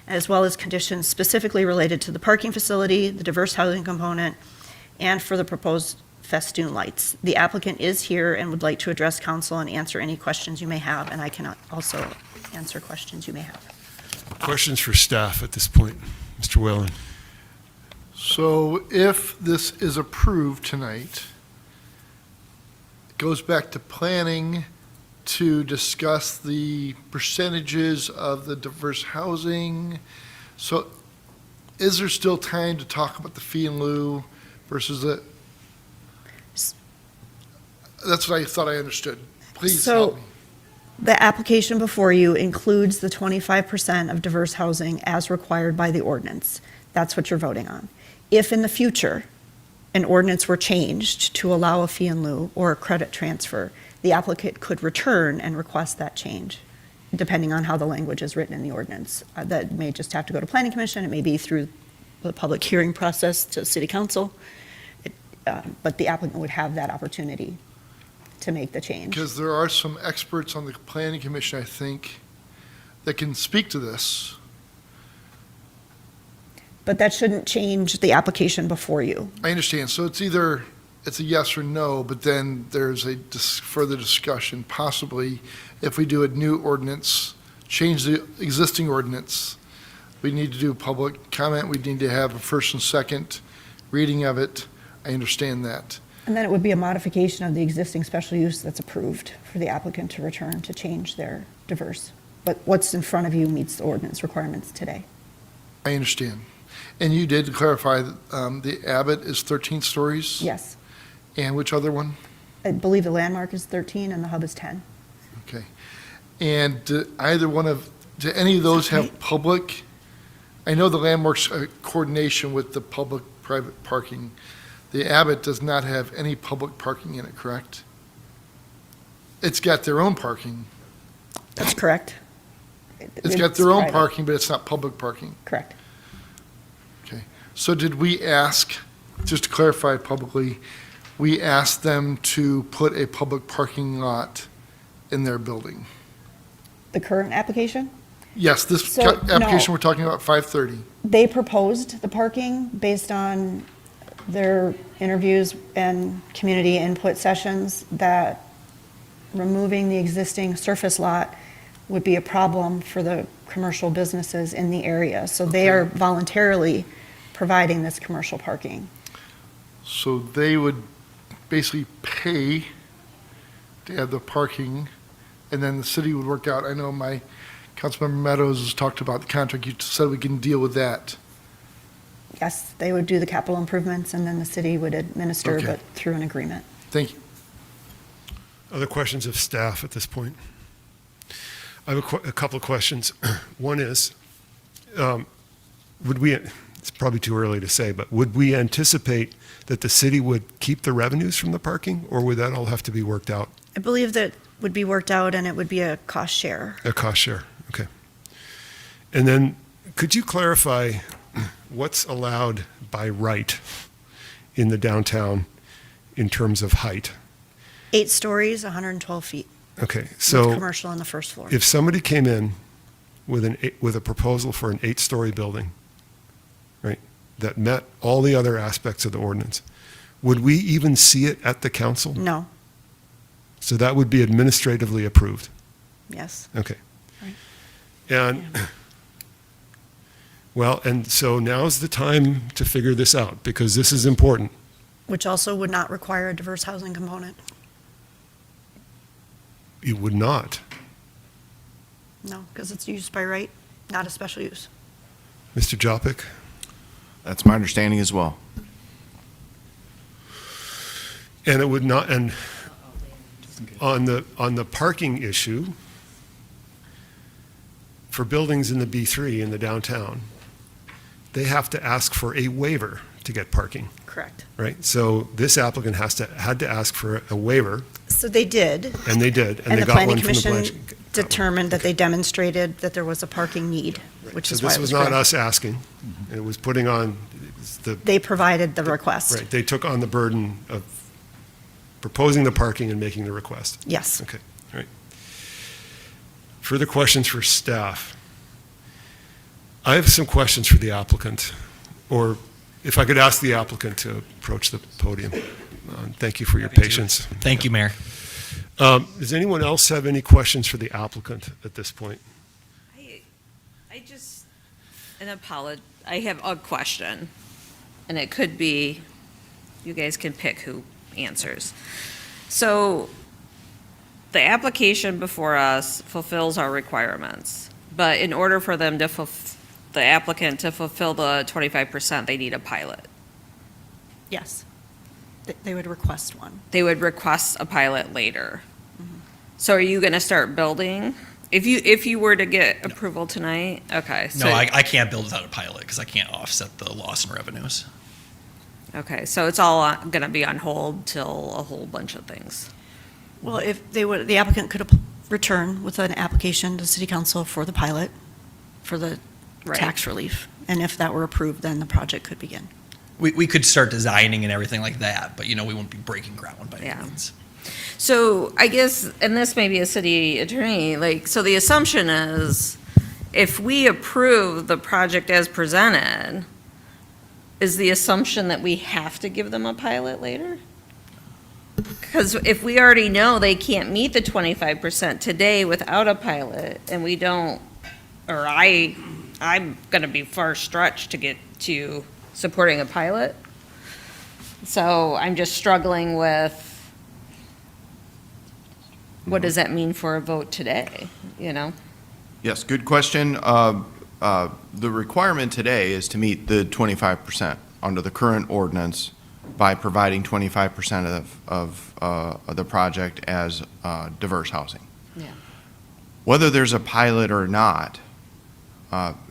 S22: as well as conditions specifically related to the parking facility, the diverse housing component, and for the proposed festoon lights. The applicant is here and would like to address council and answer any questions you may have, and I can also answer questions you may have.
S1: Questions for staff at this point? Mr. Whalen.
S10: So if this is approved tonight, it goes back to planning to discuss the percentages of the diverse housing. So is there still time to talk about the fee in lieu versus the, that's what I thought I understood. Please help me.
S22: The application before you includes the 25% of diverse housing as required by the ordinance. That's what you're voting on. If in the future an ordinance were changed to allow a fee in lieu or a credit transfer, the applicant could return and request that change, depending on how the language is written in the ordinance. That may just have to go to Planning Commission. It may be through the public hearing process to City Council. But the applicant would have that opportunity to make the change.
S10: Because there are some experts on the Planning Commission, I think, that can speak to this.
S22: But that shouldn't change the application before you.
S10: I understand. So it's either, it's a yes or no, but then there's a further discussion, possibly if we do a new ordinance, change the existing ordinance, we need to do public comment, we need to have a first and second reading of it. I understand that.
S22: And then it would be a modification of the existing special use that's approved for the applicant to return to change their diverse. But what's in front of you meets the ordinance requirements today.
S10: I understand. And you did clarify that the Abbott is 13 stories?
S22: Yes.
S10: And which other one?
S22: I believe the Landmark is 13 and the Hub is 10.
S10: Okay. And do any of those have public? I know the Landmark's coordination with the public-private parking. The Abbott does not have any public parking in it, correct? It's got their own parking.
S22: That's correct.
S10: It's got their own
S22: private.
S10: parking, but it's not public parking.
S22: Correct.
S10: Okay. So did we ask, just to clarify publicly, we asked them to put a public parking lot in their building?
S22: The current application,
S10: Yes, this
S22: So,
S10: application
S22: no.
S10: we're talking about, 530.
S22: they proposed the parking based on their interviews and community input sessions that removing the existing surface lot would be a problem for the commercial businesses in the area. So they are voluntarily providing this commercial parking.
S10: So they would basically pay to have the parking, and then the city would work out. I know my Councilmember Meadows has talked about the contract. You said we can deal with that.
S22: Yes, they would do the capital improvements and then the city would administer,
S10: Okay.
S22: but through an agreement.
S10: Thank you.
S1: Other questions of staff at this point? I have a couple of questions. One is, would we, it's probably too early to say, but would we anticipate that the city would keep the revenues from the parking, or would that all have to be worked out?
S22: I believe that would be worked out and it would be a cost share.
S1: A cost share, okay. And then, could you clarify what's allowed by right in the downtown in terms of height?
S22: 8 stories, 112 feet.
S1: Okay,
S22: With
S1: so
S22: commercial on the first floor.
S1: if somebody came in with with a proposal for an 8-story building, right, that met all the other aspects of the ordinance, would we even see it at the council?
S22: No,
S1: So that would be administratively approved?
S22: yes.
S1: Okay.
S22: Right.
S1: And, well, and so now's the time to figure this out, because this is important.
S22: Which also would not require a diverse housing component.
S1: It would not.
S22: No, because it's used by right, not a special use.
S1: Mr. Jopik?
S15: That's my understanding as well.
S1: And it would not, and on the parking issue, for buildings in the B3 in the downtown, they have to ask for a waiver to get parking,
S22: Correct.
S1: right? So this applicant had to ask for a waiver,
S22: So they did.
S1: and they did, and
S22: And
S1: they
S22: the
S1: got
S22: planning
S1: one from the
S22: commission
S1: planning.
S22: determined that they demonstrated that there was a parking need, which
S1: So
S22: is why
S1: this
S22: it
S1: was
S22: was
S1: not
S22: granted.
S1: us asking. It was putting on the,
S22: They provided the request.
S1: right, they took on the burden of proposing the parking and making the request.
S22: Yes.
S1: Okay, all right. Further questions for staff? I have some questions for the applicant, or if I could ask the applicant to approach the podium. Thank you for your patience.
S7: Thank you, Mayor.
S1: Does anyone else have any questions for the applicant at this point?
S13: I just, I have a question, and it could be, you guys can pick who answers. So, the application before us fulfills our requirements, but in order for them to the applicant to fulfill the 25%, they need a pilot.
S22: Yes. They would request one.
S13: They would request a pilot later. So are you going to start building? If you were to get approval tonight, okay.
S7: No, I can't build without a pilot because I can't offset the loss in revenues.
S13: Okay, so it's all going to be on hold till a whole bunch of things.
S22: Well, if they would, the applicant could return with an application to city council for the pilot, for the
S13: Right.
S22: tax relief. And if that were approved, then the project could begin.
S7: We could start designing and everything like that, but we won't be breaking ground by any
S13: Yeah.
S7: means.
S13: So I guess, and this may be a city attorney, so the assumption is, if we approve the project as presented, is the assumption that we have to give them a pilot later? Because if we already know they can't meet the 25% today without a pilot, and we don't, or I'm going to be far stretched to get to supporting a pilot. So I'm just struggling with, what does that mean for a vote today,
S15: Yes, good question. The requirement today is to meet the 25% under the current ordinance by providing 25% of the project as diverse housing.
S13: Yeah.
S15: Whether there's a pilot or not,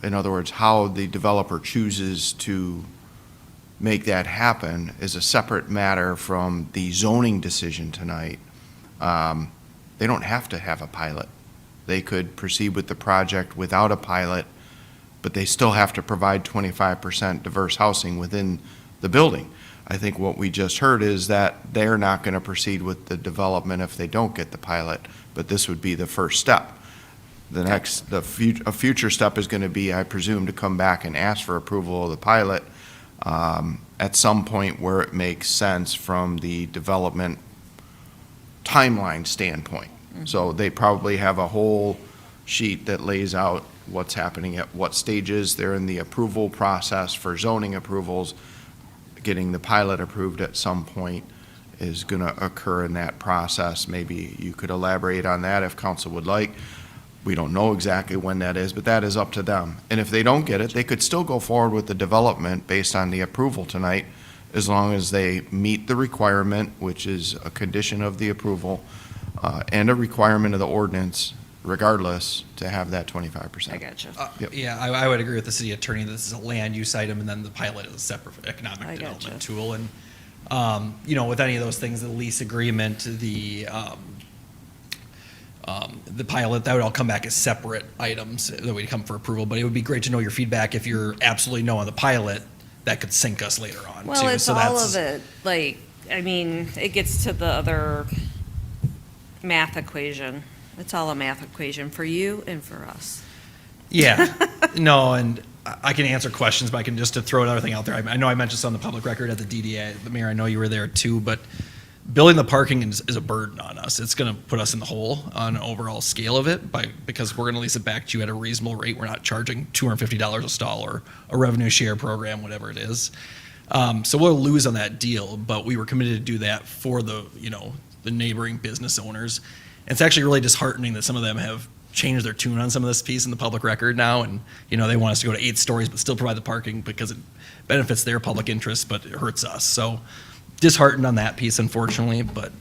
S15: in other words, how the developer chooses to make that happen is a separate matter from the zoning decision tonight. They don't have to have a pilot. They could proceed with the project without a pilot, but they still have to provide 25% diverse housing within the building. I think what we just heard is that they're not going to proceed with the development if they don't get the pilot, but this would be the first step. A future step is going to be, I presume, to come back and ask for approval of the pilot at some point where it makes sense from the development timeline standpoint. So they probably have a whole sheet that lays out what's happening at what stages. They're in the approval process for zoning approvals. Getting the pilot approved at some point is going to occur in that process. Maybe you could elaborate on that if council would like. We don't know exactly when that is, but that is up to them. And if they don't get it, they could still go forward with the development based on the approval tonight, as long as they meet the requirement, which is a condition of the approval, and a requirement of the ordinance, regardless, to have that 25%.
S13: I gotcha.
S15: Yep.
S7: Yeah, I would agree with the city attorney that this is a land use item, and then the pilot is a separate economic
S13: I
S7: development
S13: gotcha.
S7: tool. And, with any of those things, the lease agreement, the pilot, that would all come back as separate items that would come for approval. But it would be great to know your feedback. If you're absolutely no on the pilot, that could sink us later on,
S13: Well,
S7: too.
S13: it's
S7: So
S13: all
S7: that's-
S13: of it. Like, I mean, it gets to the other math equation. It's all a math equation for you and for us.
S7: Yeah, no, and I can answer questions, but I can just to throw another thing out there. I know I mentioned this on the public record at the DDA. The mayor, I know you were there too, but building the parking is a burden on us. It's going to put us in the hole on an overall scale of it because we're going to lease it back to you at a reasonable rate. We're not charging $250 a stall or a revenue share program, whatever it is. So we'll lose on that deal, but we were committed to do that for the neighboring business owners. And it's actually really disheartening that some of them have changed their tune on some of this piece in the public record now, and they want us to go to 8 stories but still provide the parking because it benefits their public interest, but it hurts us. So disheartened on that piece, unfortunately, but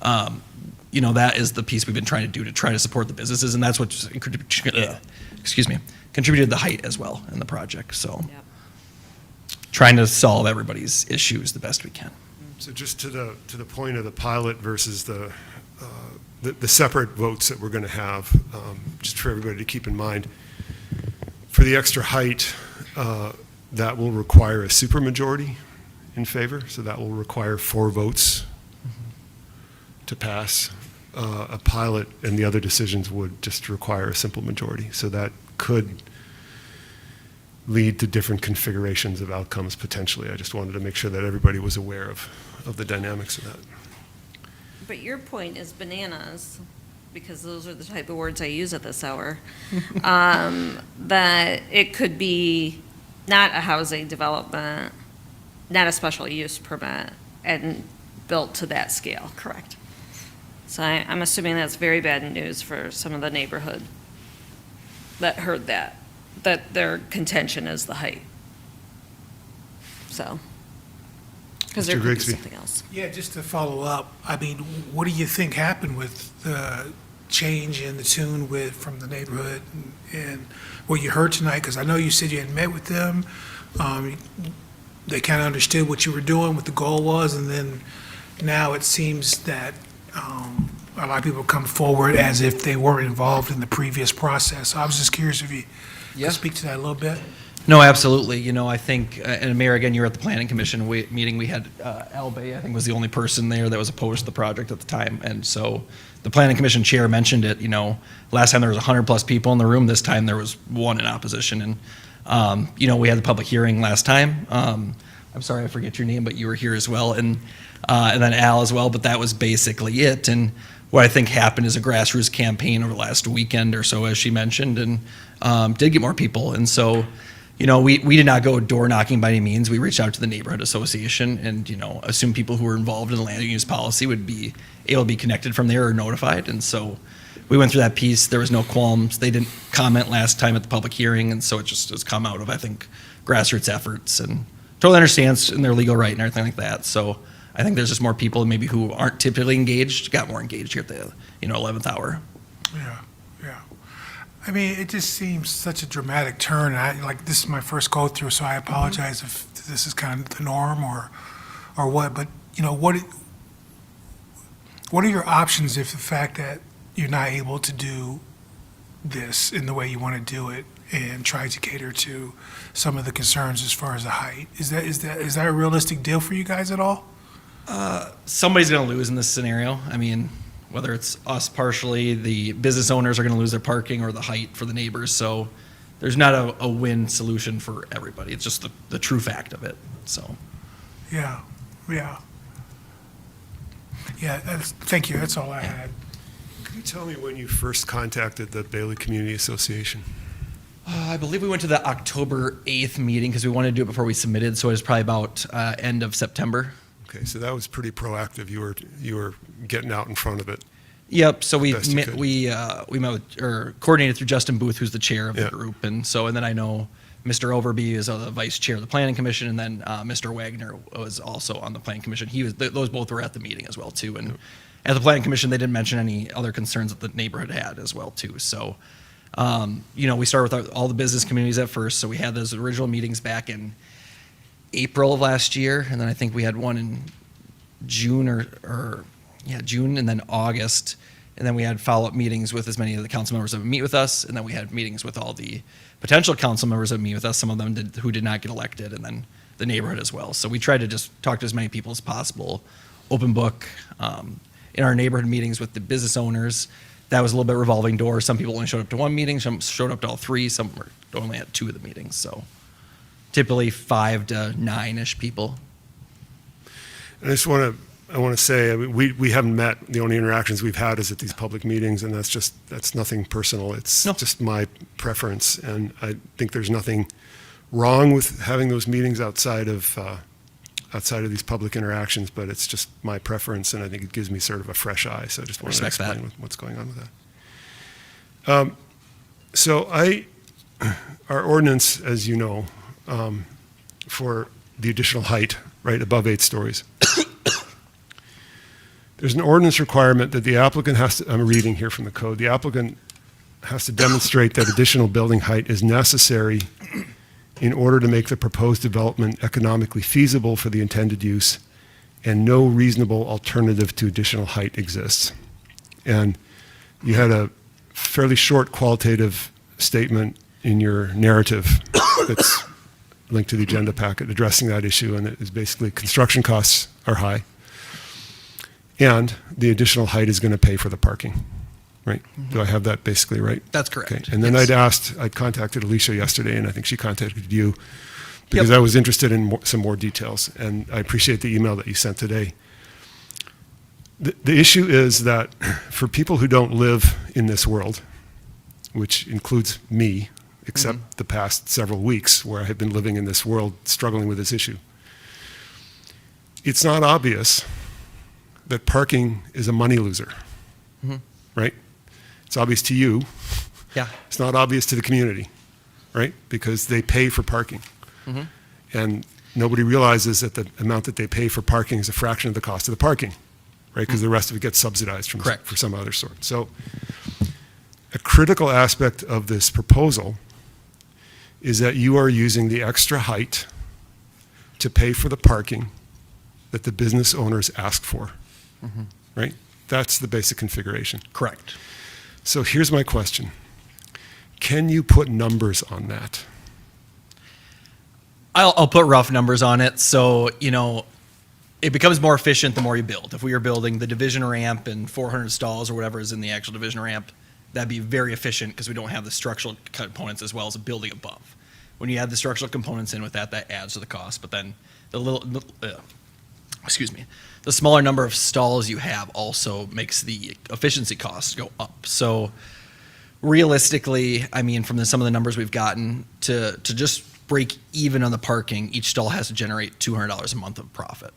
S7: that is the piece we've been trying to do to try to support the businesses, and that's what contributed the height as well in the project. So trying to solve everybody's issues the best we can.
S1: So just to the point of the pilot versus the separate votes that we're going to have, just for everybody to keep in mind, for the extra height, that will require a supermajority in favor, so that will require 4 votes to pass. A pilot and the other decisions would just require a simple majority, so that could lead to different configurations of outcomes potentially. I just wanted to make sure that everybody was aware of the dynamics of that.
S13: But your point is bananas, because those are the type of words I use at this hour, that it could be not a housing development, not a special use permit, and built to that scale.
S22: Correct.
S13: So I'm assuming that's very bad news for some of the neighborhood that heard that their contention is the height. So, because there
S1: Mr.
S13: could be
S1: Grigsby.
S13: something else.
S12: Yeah, just to follow up, I mean, what do you think happened with the change in the tune from the neighborhood and what you heard tonight? Because I know you said you had met with them. They kind of understood what you were doing, what the goal was, and then now it seems that a lot of people come forward as if they weren't involved in the previous process. So I was just curious if you could speak to that a little bit.
S7: No, absolutely. I think, and Mayor, again, you were at the Planning Commission meeting. We had Al Bay, I think, was the only person there that was opposed to the project at the time. And so the Planning Commission chair mentioned it. Last time there was 100+ people in the room. This time there was 1 in opposition. And, we had the public hearing last time. I'm sorry, I forget your name, but you were here as well. And then Al as well. But that was basically it. And what I think happened is a grassroots campaign over the last weekend or so, as she mentioned, and did get more people. And so, we did not go door knocking by any means. We reached out to the neighborhood association and, assumed people who were involved in the land use policy would be able to be connected from there or notified. And so we went through that piece. There was no qualms. They didn't comment last time at the public hearing. And so it just has come out of, I think, grassroots efforts and totally understands in their legal right and everything like that. So I think there's just more people maybe who aren't typically engaged, got more engaged here at the 11th hour.
S12: Yeah. I mean, it just seems such a dramatic turn. This is my first go through, so I apologize if this is kind of the norm or what. But what are your options if the fact that you're not able to do this in the way you want to do it, and try to cater to some of the concerns as far as the height. Is that a realistic deal for you guys at all?
S7: Somebody's going to lose in this scenario. I mean, whether it's us partially, the business owners are going to lose their parking, or the height for the neighbors. So there's not a win solution for everybody. It's just the true fact of it. So.
S12: Yeah. Thank you. That's all I had.
S1: Can you tell me when you first contacted the Bailey Community Association?
S7: I believe we went to the October 8th meeting because we wanted to do it before we submitted. So it was probably about end of September.
S1: Okay, so that was pretty proactive. You were getting out in front of it.
S7: Yep. So we
S1: best you
S7: met,
S1: could.
S7: we met with, or coordinated through Justin Booth, who's the chair of the group, and then I know Mr. Overby is the vice chair of the Planning Commission, and then Mr. Wagner was also on the Planning Commission. Those both were at the meeting as well too. And at the Planning Commission, they didn't mention any other concerns that the neighborhood had as well too. So, we started with all the business communities at first. So we had those original meetings back in April of last year, and then I think we had one in June June, and then August. And then we had follow-up meetings with as many of the council members that would meet with us. And then we had meetings with all the potential council members that would meet with us, some of them who did not get elected, and then the neighborhood as well. So we tried to just talk to as many people as possible, open book. In our neighborhood meetings with the business owners, that was a little bit revolving door. Some people only showed up to one meeting, some showed up to all three, some were only at two of the meetings. So typically 5 to 9-ish people.
S1: And I want to say, we haven't met. The only interactions we've had is at these public meetings, and that's nothing personal. It's just my preference, and I think there's nothing wrong with having those meetings outside of these public interactions, but it's just my preference, and I think it gives me sort of a fresh eye. So I just want to explain what's going on with that. So our ordinance, as you know, for the additional height, right, above 8 stories. There's an ordinance requirement that the applicant has to, I'm reading here from the code, the applicant has to demonstrate that additional building height is necessary in order to make the proposed development economically feasible for the intended use, and no reasonable alternative to additional height exists. And you had a fairly short qualitative statement in your narrative that's linked to the agenda packet addressing that issue, and it is basically construction costs are high, and the additional height is going to pay for the parking, right? Mm-hmm. Do I have that basically right?
S7: That's correct.
S1: Okay. And then
S7: Yes.
S1: I contacted Alicia yesterday, and I think she contacted you because I was interested in some more details, and I appreciate the email that you sent today. The issue is that for people who don't live in this world, which includes me, except the past several weeks where I have been living in this world struggling with this issue, it's not obvious that parking is a money loser, right? It's obvious to you.
S7: Yeah.
S1: It's not obvious to the community, right? Because they pay for parking. And nobody realizes that the amount that they pay for parking is a fraction of the cost of the parking, right? Because the rest of it gets subsidized for some other sort. So a critical aspect of this proposal is that you are using the extra height to pay for the parking that the business owners ask for, right? That's the basic configuration.
S7: Correct.
S1: So here's my question. Can you put numbers on that?
S7: I'll put rough numbers on it. So, it becomes more efficient the more you build. If we are building the division ramp and 400 stalls or whatever is in the actual division ramp, that'd be very efficient because we don't have the structural components as well as a building above. When you add the structural components in with that adds to the cost. But then the smaller number of stalls you have also makes the efficiency costs go up. So realistically, I mean, from some of the numbers we've gotten to just break even on the parking, each stall has to generate $200 a month of profit,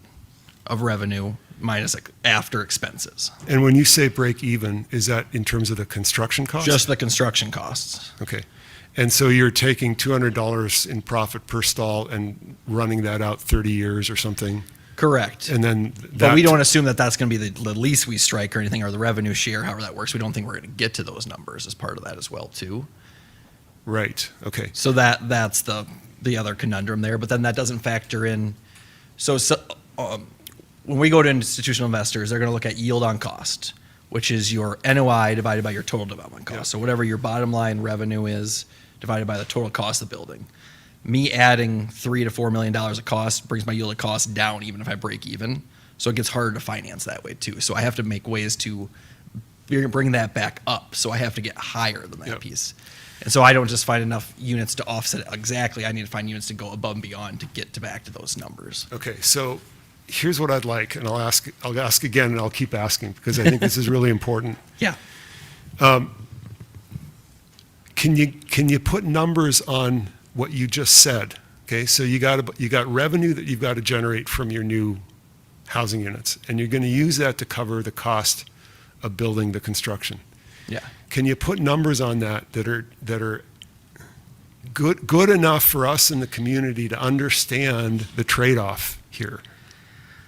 S7: of revenue, minus after expenses.
S1: And when you say break even, is that in terms of the construction cost?
S7: Just the construction costs.
S1: Okay. And so you're taking $200 in profit per stall and running that out 30 years or something?
S7: Correct.
S1: And then
S7: but we don't assume that that's going to be the lease we strike or anything, or the revenue share, however that works. We don't think we're going to get to those numbers as part of that as well, too.
S1: Right. Okay.
S7: So that's the other conundrum there. But then that doesn't factor in. So when we go to institutional investors, they're going to look at yield on cost, which is your NOI divided by your total development cost. So whatever your bottom line revenue is divided by the total cost of the building. Me adding $3 to $4 million of cost brings my yield of cost down even if I break even. So it gets harder to finance that way too. So I have to make ways to bring that back up. So I have to get higher than that piece. And so I don't just find enough units to offset it exactly. I need to find units to go above and beyond to get back to those numbers.
S1: Okay, so here's what I'd like, and I'll ask again, and I'll keep asking because I think this is really important.
S7: Yeah.
S1: Can you put numbers on what you just said? Okay, so you got revenue that you've got to generate from your new housing units, and you're going to use that to cover the cost of building the construction.
S7: Yeah.
S1: Can you put numbers on that are good enough for us in the community to understand the trade-off here?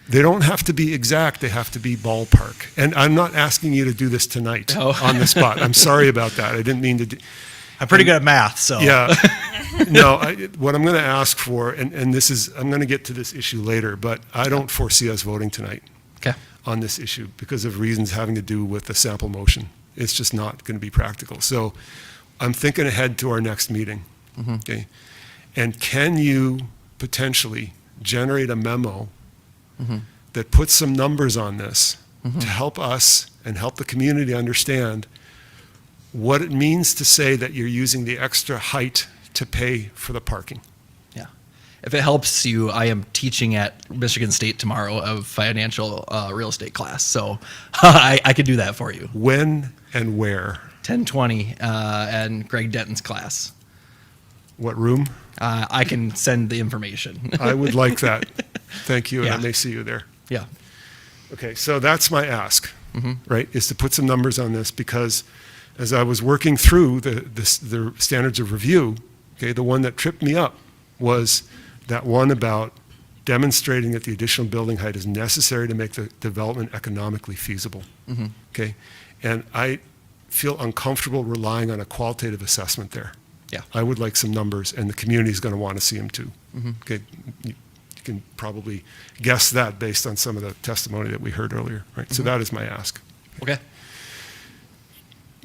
S1: They don't have to be exact, they have to be ballpark. And I'm not asking you to do this tonight on the spot. I'm sorry about that. I didn't mean to do.
S7: I'm pretty good at math, so.
S1: Yeah. No, what I'm going to ask for, and this is, I'm going to get to this issue later, but I don't foresee us voting tonight on this issue because of reasons having to do with the sample motion. It's just not going to be practical. So I'm thinking ahead to our next meeting. Okay. And can you potentially generate a memo that puts some numbers on this to help us and help the community understand what it means to say that you're using the extra height to pay for the parking?
S7: Yeah. If it helps you, I am teaching at Michigan State tomorrow of financial real estate class. So I could do that for you.
S1: When and where?
S7: 10:20 and Greg Denton's class.
S1: What room?
S7: I can send the information.
S1: I would like that. Thank you, and I
S7: Yeah.
S1: may see you there.
S7: Yeah.
S1: Okay, so that's my ask, right, is to put some numbers on this because as I was working through the standards of review, okay, the one that tripped me up was that one about demonstrating that the additional building height is necessary to make the development economically feasible, okay? And I feel uncomfortable relying on a qualitative assessment there.
S7: Yeah.
S1: I would like some numbers, and the community is going to want to see them too. Okay, you can probably guess that based on some of the testimony that we heard earlier, right? So that is my ask.
S7: Okay.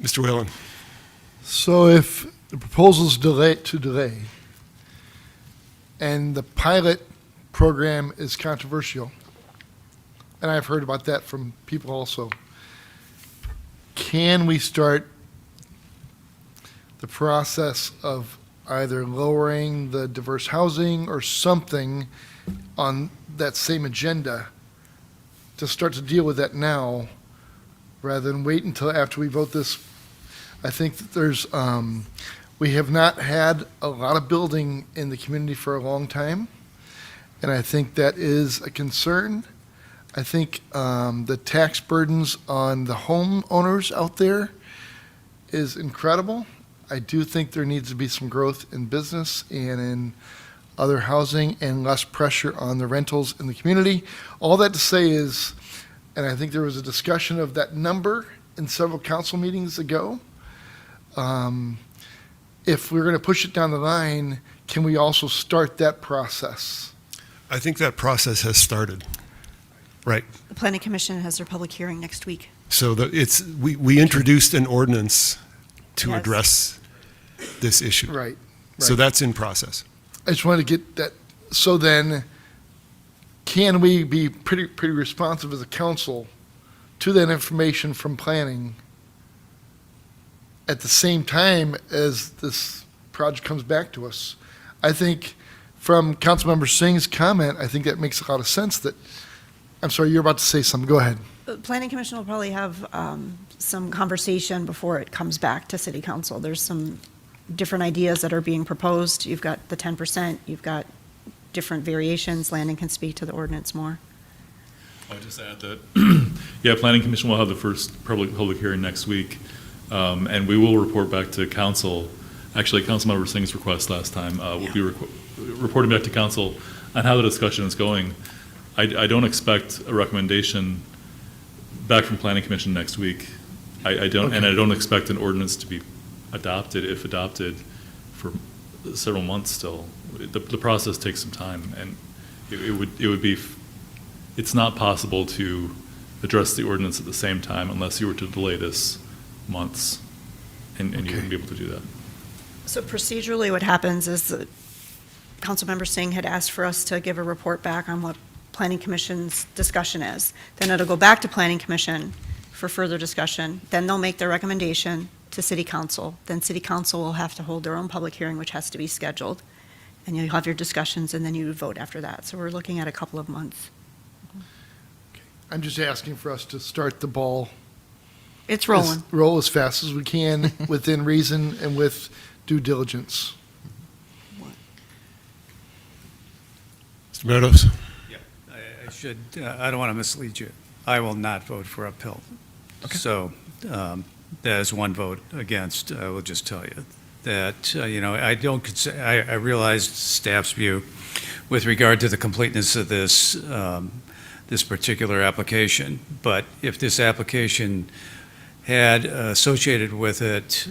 S1: Mr. Whalen.
S10: So if the proposal's delay, and the pilot program is controversial, and I've heard about that from people also, can we start the process of either lowering the diverse housing or something on that same agenda to start to deal with that now, rather than wait until after we vote this? I think that there's, we have not had a lot of building in the community for a long time, and I think that is a concern. I think the tax burdens on the homeowners out there is incredible. I do think there needs to be some growth in business and in other housing and less pressure on the rentals in the community. All that to say is, and I think there was a discussion of that number in several council meetings ago, if we're going to push it down the line, can we also start that process?
S1: I think that process has started, right?
S22: The Planning Commission has their public hearing next week.
S1: So we introduced an ordinance to
S22: Yes.
S1: address this issue.
S10: Right.
S1: So that's in process.
S10: I just wanted to get that. So then, can we be pretty responsive as a council to that information from planning at the same time as this project comes back to us? I think from Councilmember Singh's comment, I think that makes a lot of sense that, I'm sorry, you're about to say something. Go ahead.
S22: The Planning Commission will probably have some conversation before it comes back to City Council. There's some different ideas that are being proposed. You've got the 10%, you've got different variations. Landon can speak to the ordinance more.
S2: I'll just add that, yeah, Planning Commission will have the first public hearing next week, and we will report back to council. Actually, Councilmember Singh's request last time, we'll be reporting back to council on how the discussion is going. I don't expect a recommendation back from Planning Commission next week. I don't expect an ordinance to be adopted, if adopted, for several months still. The process takes some time, and it would be, it's not possible to address the ordinance at the same time unless you were to delay this months, and you wouldn't be able to do that.
S22: So procedurally, what happens is that Councilmember Singh had asked for us to give a report back on what Planning Commission's discussion is. Then it'll go back to Planning Commission for further discussion. Then they'll make their recommendation to City Council. Then City Council will have to hold their own public hearing, which has to be scheduled. And you'll have your discussions, and then you would vote after that. So we're looking at a couple of months.
S10: I'm just asking for us to start the ball.
S22: It's rolling.
S10: Roll as fast as we can, within reason and with due diligence.
S1: Mr. Meadows?
S11: I should, I don't want to mislead you. I will not vote for a pill. So that is one vote against. I will just tell you that, I don't, I realize staff's view with regard to the completeness of this, this particular application. But if this application had associated with it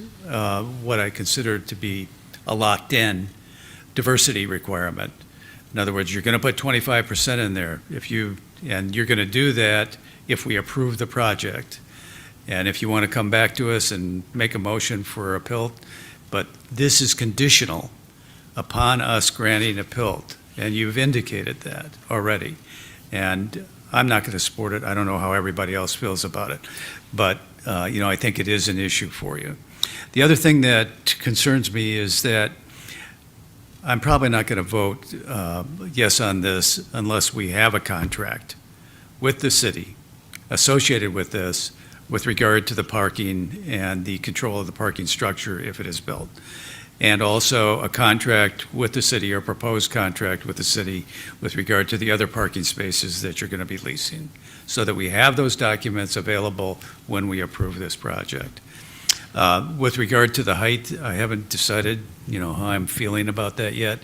S11: what I consider to be a locked-in diversity requirement. In other words, you're going to put 25% in there and you're going to do that if we approve the project. And if you want to come back to us and make a motion for a PILT, but this is conditional upon us granting a PILT, and you've indicated that already. And I'm not going to support it. I don't know how everybody else feels about it. But, I think it is an issue for you. The other thing that concerns me is that I'm probably not going to vote yes on this unless we have a contract with the city associated with this with regard to the parking and the control of the parking structure if it is built. And also a contract with the city or proposed contract with the city with regard to the other parking spaces that you're going to be leasing, so that we have those documents available when we approve this project. With regard to the height, I haven't decided, how I'm feeling about that yet.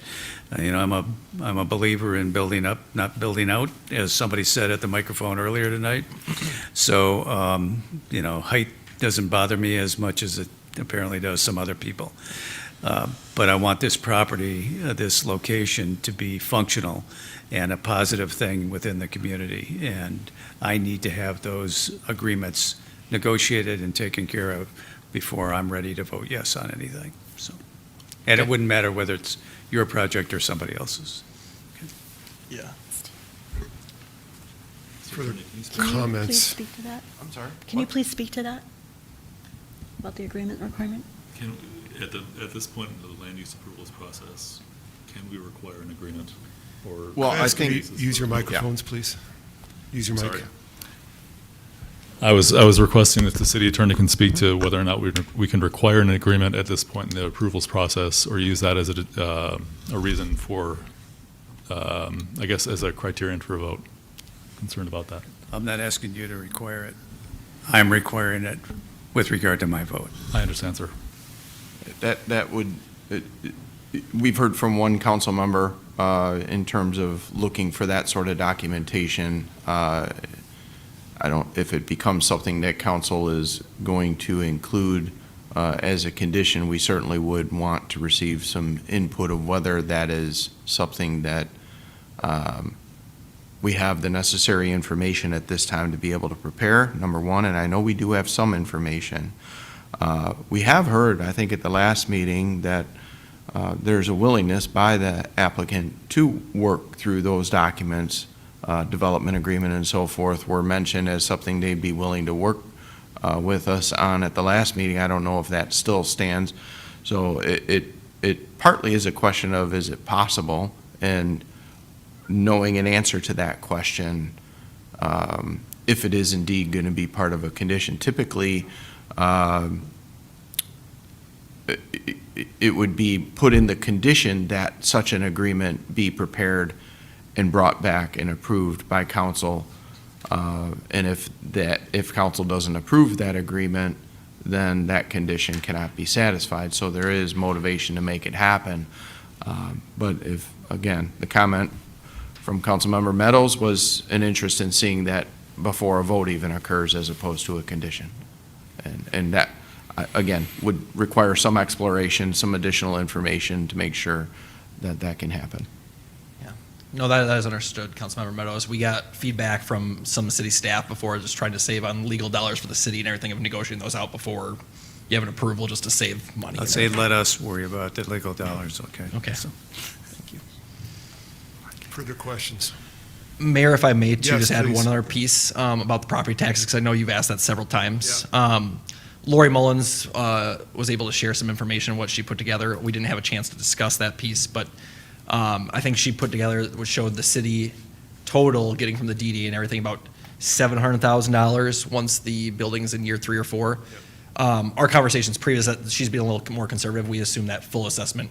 S11: I'm a believer in building up, not building out, as somebody said at the microphone earlier tonight. So, height doesn't bother me as much as it apparently does some other people. But I want this property, this location, to be functional and a positive thing within the community. And I need to have those agreements negotiated and taken care of before I'm ready to vote yes on anything. So, and it wouldn't matter whether it's your project or somebody else's.
S1: Yeah.
S22: Can you
S1: Comments?
S22: please speak to that?
S15: I'm sorry?
S22: Can you please speak to that? About the agreement requirement?
S2: At this point in the land use approvals process, can we require an agreement? Or
S15: Well, I
S1: Can you
S15: think-
S1: use your microphones, please? Use your mic.
S2: Sorry. I was requesting that the city attorney can speak to whether or not we can require an agreement at this point in the approvals process, or use that as a reason for, I guess, as a criterion for a vote. Concerned about that.
S11: I'm not asking you to require it. I'm requiring it with regard to my vote.
S2: I understand, sir.
S15: That would, we've heard from one council member in terms of looking for that sort of documentation. If it becomes something that council is going to include as a condition, we certainly would want to receive some input of whether that is something that we have the necessary information at this time to be able to prepare, number one, and I know we do have some information. We have heard, I think at the last meeting, that there's a willingness by the applicant to work through those documents. Development agreement and so forth were mentioned as something they'd be willing to work with us on at the last meeting. I don't know if that still stands. So it partly is a question of, is it possible? And knowing an answer to that question, if it is indeed going to be part of a condition. Typically, it would be put in the condition that such an agreement be prepared and brought back and approved by council. And if council doesn't approve that agreement, then that condition cannot be satisfied. So there is motivation to make it happen. But if, again, the comment from Councilmember Meadows was an interest in seeing that before a vote even occurs as opposed to a condition. And that, again, would require some exploration, some additional information to make sure that that can happen.
S7: No, that is understood, Councilmember Meadows. We got feedback from some city staff before, just trying to save on legal dollars for the city and everything, of negotiating those out before you have an approval just to save money.
S11: I'd say let us worry about the legal dollars, okay?
S7: Okay.
S11: So,
S1: Further questions?
S7: Mayor, if I may, too,
S1: Yes,
S7: just add
S1: please.
S7: one other piece about the property taxes, because I know you've asked that several times. Lori Mullins was able to share some information on what she put together. We didn't have a chance to discuss that piece, but I think she put together, which showed the city total getting from the DD and everything about $700,000 once the building's in year 3 or 4. Our conversations previous, that she's being a little more conservative. We assume that full assessment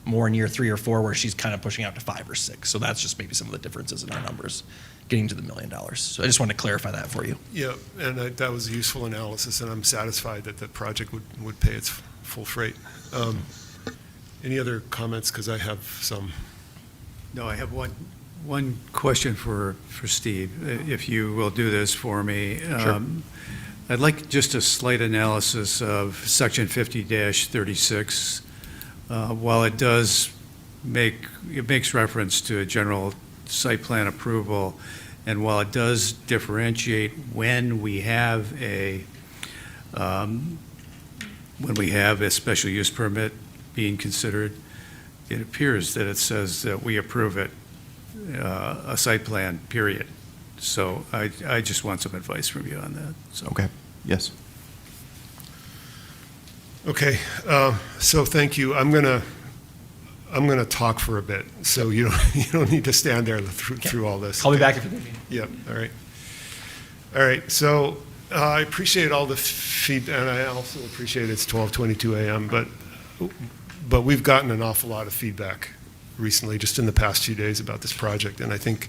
S7: more in year 3 or 4, where she's kind of pushing out to 5 or 6. So that's just maybe some of the differences in our numbers, getting to the $1 million. So I just wanted to clarify that for you.
S1: Yeah, and that was a useful analysis, and I'm satisfied that the project would pay its full freight. Any other comments? Because I have some.
S11: no, I have one question for Steve, if you will do this for me.
S7: Sure.
S11: I'd like just a slight analysis of Section 50-36. While it makes reference to a general site plan approval, and while it does differentiate when we have a special use permit being considered, it appears that it says that we approve it, a site plan, period. So I just want some advice from you on that. So.
S15: Okay, yes.
S1: Okay, so thank you. I'm gonna talk for a bit, so you don't need to stand there through all this.
S7: Call me back if you need me.
S1: Yeah, all right. All right, so I appreciate all the feedback, and I also appreciate it's 12:22 a.m., but we've gotten an awful lot of feedback recently, just in the past few days, about this project, and I think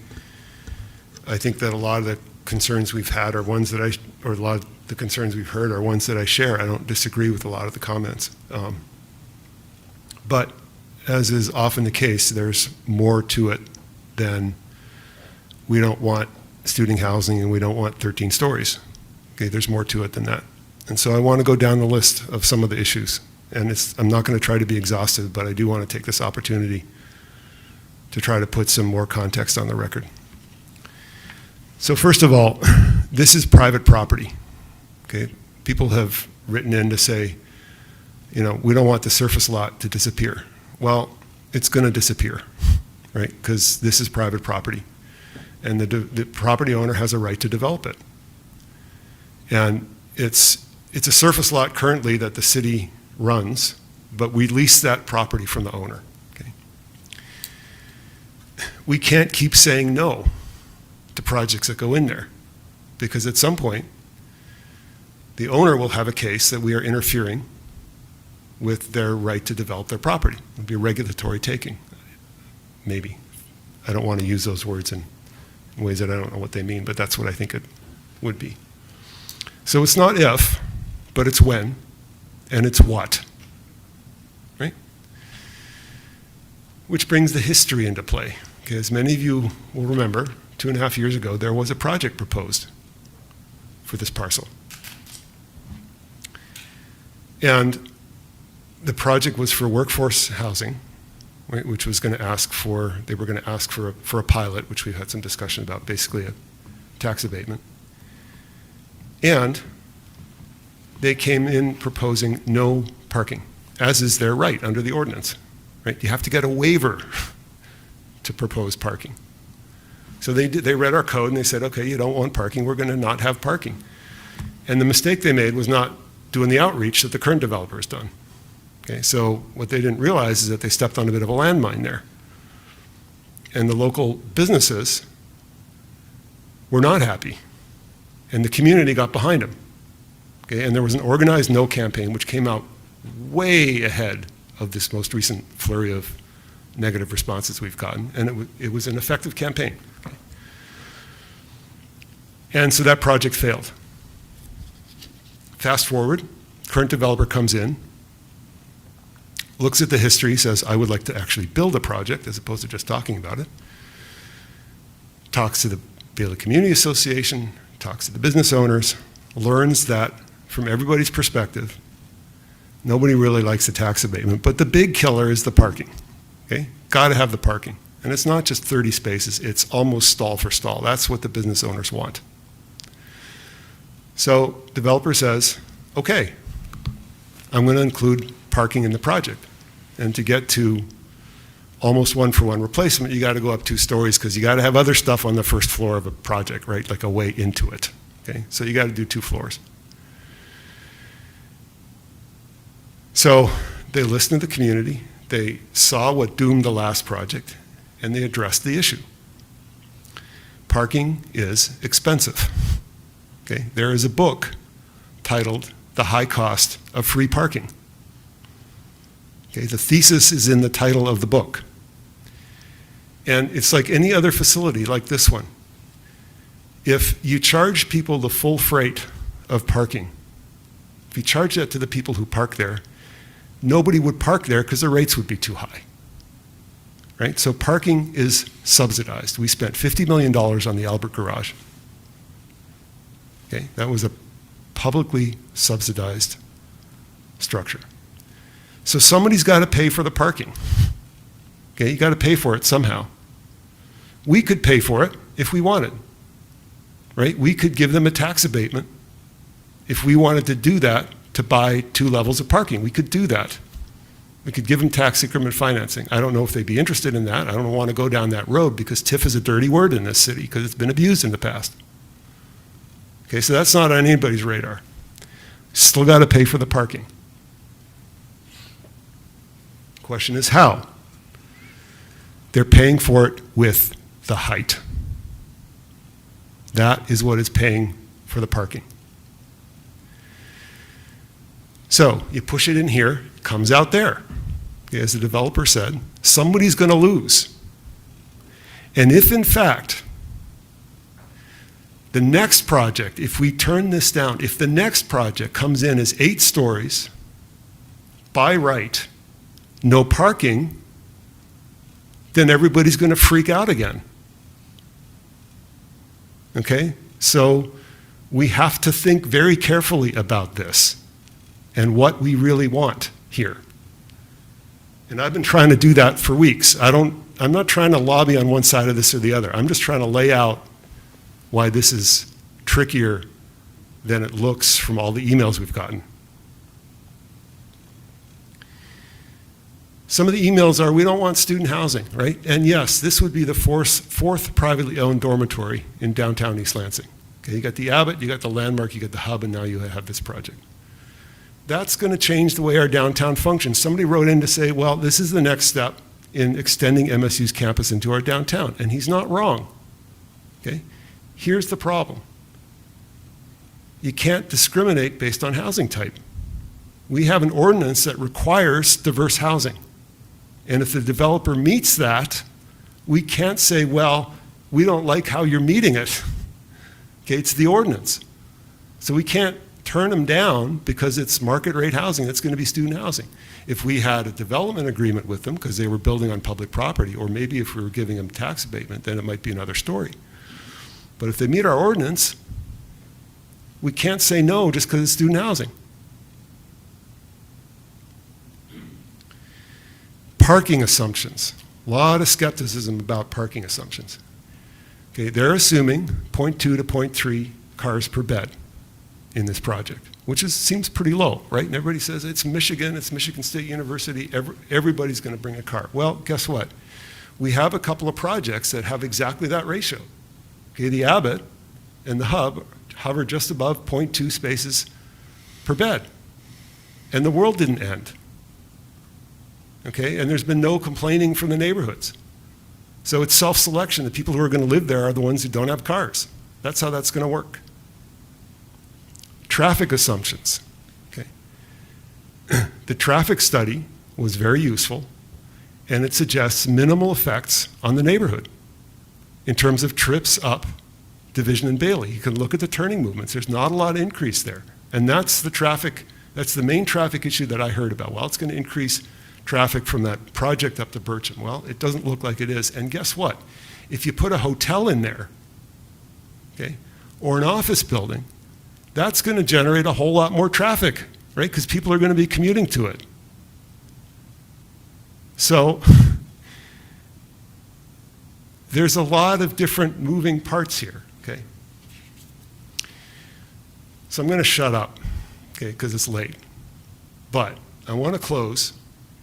S1: that a lot of the concerns we've had are ones that or a lot of the concerns we've heard are ones that I share. I don't disagree with a lot of the comments. But as is often the case, there's more to it than we don't want student housing and we don't want 13 stories. Okay, there's more to it than that. And so I want to go down the list of some of the issues. And I'm not going to try to be exhaustive, but I do want to take this opportunity to try to put some more context on the record. So first of all, this is private property. Okay, people have written in to say, we don't want the surface lot to disappear. Well, it's going to disappear, right? Because this is private property, and the property owner has a right to develop it. And it's a surface lot currently that the city runs, but we lease that property from the owner. Okay, we can't keep saying no to projects that go in there, because at some point, the owner will have a case that we are interfering with their right to develop their property. It would be a regulatory taking, maybe. I don't want to use those words in ways that I don't know what they mean, but that's what I think it would be. So it's not if, but it's when, and it's what, right? Which brings the history into play. Okay, as many of you will remember, 2.5 years ago, there was a project proposed for this parcel. And the project was for workforce housing, right, which was going to ask for, they were going to ask for a pilot, which we've had some discussion about, basically a tax abatement. And they came in proposing no parking, as is their right under the ordinance, right? You have to get a waiver to propose parking. So they read our code and they said, okay, you don't want parking, we're going to not have parking. And the mistake they made was not doing the outreach that the current developer has done. Okay, so what they didn't realize is that they stepped on a bit of a landmine there. And the local businesses were not happy. And the community got behind them. Okay, and there was an organized no campaign which came out way ahead of this most recent flurry of negative responses we've gotten. And it was an effective campaign. Okay. And so that project failed. Fast forward, current developer comes in, looks at the history, says, I would like to actually build a project as opposed to just talking about it. Talks to the Bailey Community Association, talks to the business owners, learns that from everybody's perspective, nobody really likes the tax abatement, but the big killer is the parking. Okay? Got to have the parking. And it's not just 30 spaces, it's almost stall for stall. That's what the business owners want. So developer says, okay, I'm going to include parking in the project. And to get to almost one-for-one replacement, you got to go up 2 stories because you got to have other stuff on the first floor of a project, right? Like a way into it. Okay, so you got to do 2 floors. So they listened to the community, they saw what doomed the last project, and they addressed the issue. Parking is expensive. Okay, there is a book titled The High Cost of Free Parking. Okay, the thesis is in the title of the book. And it's like any other facility like this one. If you charge people the full freight of parking, if you charge that to the people who park there, nobody would park there because the rates would be too high. Right? So parking is subsidized. We spent $50 million on the Albert Garage. Okay, that was a publicly subsidized structure. So somebody's got to pay for the parking. Okay, you got to pay for it somehow. We could pay for it if we wanted, right? We could give them a tax abatement if we wanted to do that to buy 2 levels of parking. We could do that. We could give them tax increment financing. I don't know if they'd be interested in that. I don't want to go down that road because TIF is a dirty word in this city because it's been abused in the past. Okay, so that's not on anybody's radar. Still got to pay for the parking. Question is how? They're paying for it with the height. That is what is paying for the parking. So you push it in here, it comes out there. Okay, as the developer said, somebody's going to lose. And if in fact, the next project, if we turn this down, if the next project comes in as 8 stories, by right, no parking, then everybody's going to freak out again. Okay? So we have to think very carefully about this and what we really want here. And I've been trying to do that for weeks. I'm not trying to lobby on one side of this or the other. I'm just trying to lay out why this is trickier than it looks from all the emails we've gotten. Some of the emails are, we don't want student housing, right? And yes, this would be the fourth privately owned dormitory in downtown East Lansing. Okay, you got the Abbott, you got the Landmark, you got the Hub, and now you have this project. That's going to change the way our downtown functions. Somebody wrote in to say, well, this is the next step in extending MSU's campus into our downtown, and he's not wrong. Okay? Here's the problem. You can't discriminate based on housing type. We have an ordinance that requires diverse housing. And if the developer meets that, we can't say, well, we don't like how you're meeting it. Okay, it's the ordinance. So we can't turn them down because it's market rate housing that's going to be student housing. If we had a development agreement with them because they were building on public property, or maybe if we were giving them tax abatement, then it might be another story. But if they meet our ordinance, we can't say no just because it's student housing. Parking assumptions. A lot of skepticism about parking assumptions. Okay, they're assuming 0.2 to 0.3 cars per bed in this project, which seems pretty low, right? And everybody says it's Michigan, it's Michigan State University, everybody's going to bring a car. Well, guess what? We have a couple of projects that have exactly that ratio. Okay, the Abbott and the Hub hover just above 0.2 spaces per bed. And the world didn't end. Okay, and there's been no complaining from the neighborhoods. So it's self-selection. The people who are going to live there are the ones who don't have cars. That's how that's going to work. Traffic assumptions. Okay. The traffic study was very useful, and it suggests minimal effects on the neighborhood in terms of trips up Division and Bailey. You can look at the turning movements. There's not a lot of increase there. And that's the main traffic issue that I heard about. Well, it's going to increase traffic from that project up to Bircham. Well, it doesn't look like it is. And guess what? If you put a hotel in there, okay, or an office building, that's going to generate a whole lot more traffic, right? Because people are going to be commuting to it. So there's a lot of different moving parts here, okay? So I'm going to shut up, okay, because it's late. But I want to close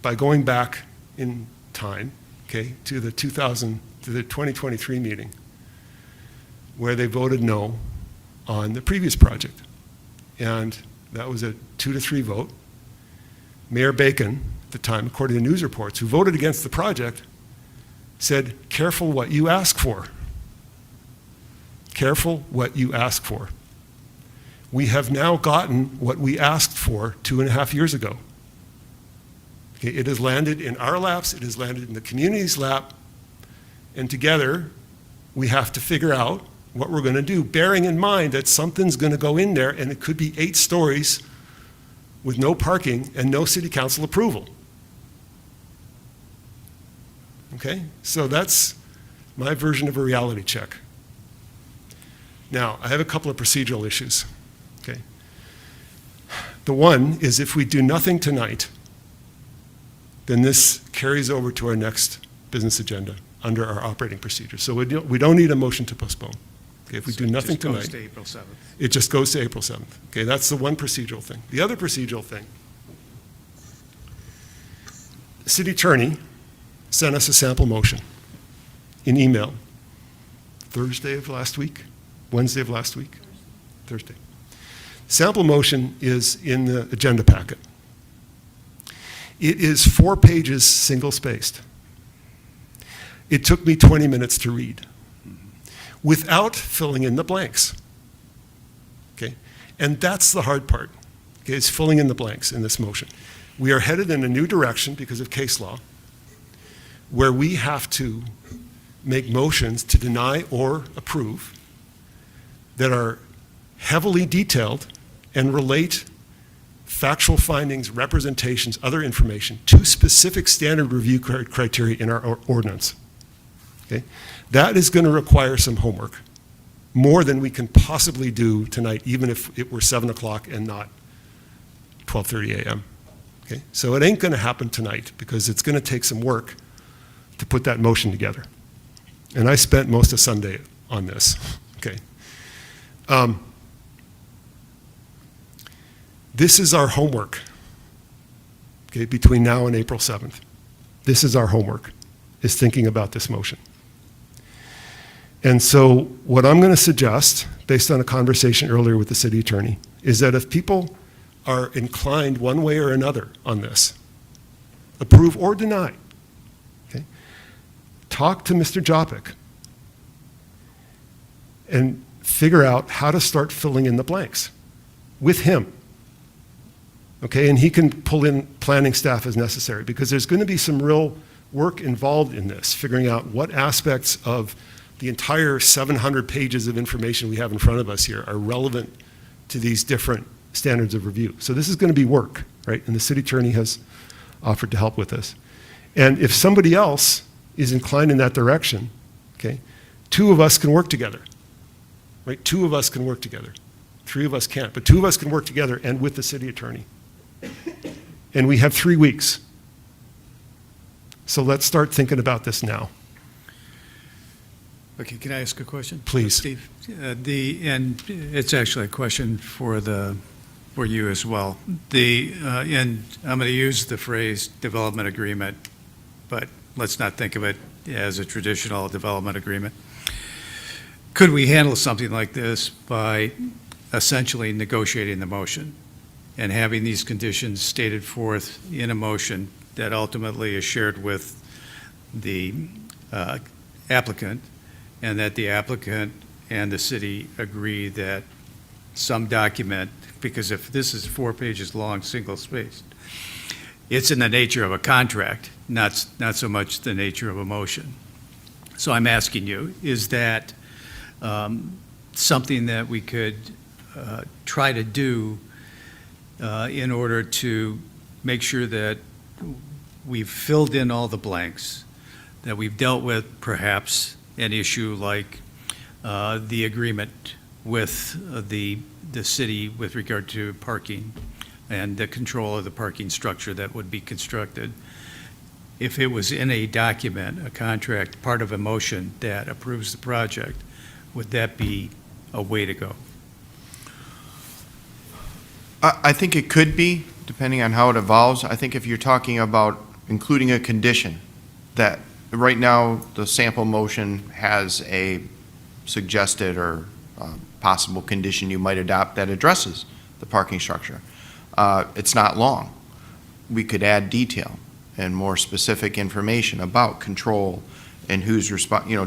S1: by going back in time, okay, to the 2023 meeting, where they voted no on the previous project. And that was a 2-3 vote. Mayor Bacon, at the time, according to news reports, who voted against the project, said, careful what you ask for. Careful what you ask for. We have now gotten what we asked for 2.5 years ago. Okay, it has landed in our laps, it has landed in the community's lap, and together we have to figure out what we're going to do, bearing in mind that something's going to go in there and it could be 8 stories with no parking and no city council approval. Okay, so that's my version of a reality check. Now, I have a couple of procedural issues. Okay. The one is if we do nothing tonight, then this carries over to our next business agenda under our operating procedure. So we don't need a motion to postpone. Okay, if we do nothing tonight,
S11: It just goes to April 7th.
S1: it just goes to April 7th. Okay, that's the one procedural thing. The other procedural thing, the city attorney sent us a sample motion in email Thursday of last week, Wednesday of last week, Thursday. Sample motion is in the agenda packet. It is 4 pages single-spaced. It took me 20 minutes to read without filling in the blanks. Okay? And that's the hard part, okay, is filling in the blanks in this motion. We are headed in a new direction because of case law, where we have to make motions to deny or approve that are heavily detailed and relate factual findings, representations, other information to specific standard review criteria in our ordinance. Okay? That is going to require some homework, more than we can possibly do tonight, even if it were 7 o'clock and not 12:30 a.m. Okay? So it ain't going to happen tonight because it's going to take some work to put that motion together. And I spent most of Sunday on this. Okay. This is our homework, okay, between now and April 7th. This is our homework, is thinking about this motion. And so what I'm going to suggest, based on a conversation earlier with the city attorney, is that if people are inclined one way or another on this, approve or deny, okay, talk to Mr. Jopik and figure out how to start filling in the blanks with him. Okay, and he can pull in planning staff as necessary, because there's going to be some real work involved in this, figuring out what aspects of the entire 700 pages of information we have in front of us here are relevant to these different standards of review. So this is going to be work, right? And the city attorney has offered to help with this. And if somebody else is inclined in that direction, okay, 2 of us can work together, right? 2 of us can work together. 3 of us can't, but 2 of us can work together and with the city attorney. And we have 3 weeks. So let's start thinking about this now.
S11: Okay, can I ask a question?
S1: Please.
S11: Steve, and it's actually a question for you as well. And I'm going to use the phrase development agreement, but let's not think of it as a traditional development agreement. Could we handle something like this by essentially negotiating the motion and having these conditions stated forth in a motion that ultimately is shared with the applicant, and that the applicant and the city agree that some document, because if this is 4 pages long, single-spaced, it's in the nature of a contract, not so much the nature of a motion. So I'm asking you, is that something that we could try to do in order to make sure that we've filled in all the blanks, that we've dealt with perhaps an issue like the agreement with the city with regard to parking and the control of the parking structure that would be constructed. If it was in a document, a contract, part of a motion that approves the project, would that be a way to go?
S15: I think it could be. depending on how it evolves, I think if you're talking about including a condition, that right now, the sample motion has a suggested or possible condition you might adopt that addresses the parking structure. It's not long. We could add detail and more specific information about control and who's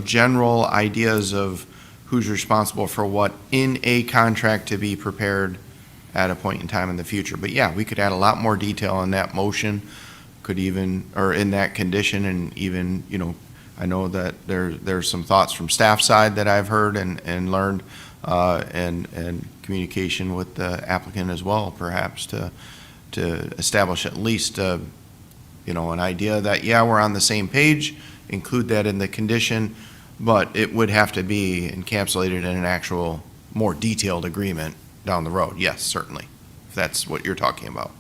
S15: general ideas of who's responsible for what in a contract to be prepared at a point in time in the future. But yeah, we could add a lot more detail in that motion, or in that condition, and even, I know that there's some thoughts from staff side that I've heard and learned, and communication with the applicant as well, perhaps to establish at least, an idea that, yeah, we're on the same page, include that in the condition, but it would have to be encapsulated in an actual more detailed agreement down the road. Yes, certainly, if that's what you're talking about.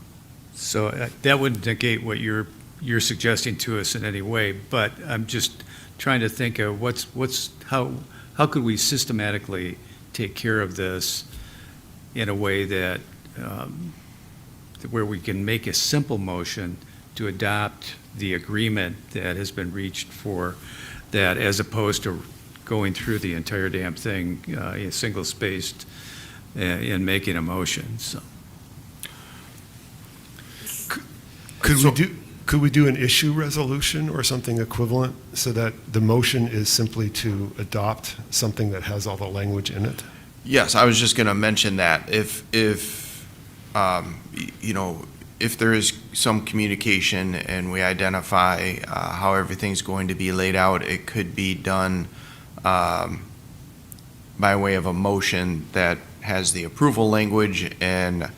S11: So that wouldn't negate what you're suggesting to us in any way, but I'm just trying to think of how could we systematically take care of this in a way that where we can make a simple motion to adopt the agreement that has been reached for that, as opposed to going through the entire damn thing single-spaced in making a motion. So.
S1: Could we do an issue resolution or something equivalent so that the motion is simply to adopt something that has all the language in it?
S15: Yes, I was just going to mention that if there is some communication and we identify how everything's going to be laid out, it could be done by way of a motion that has the approval language and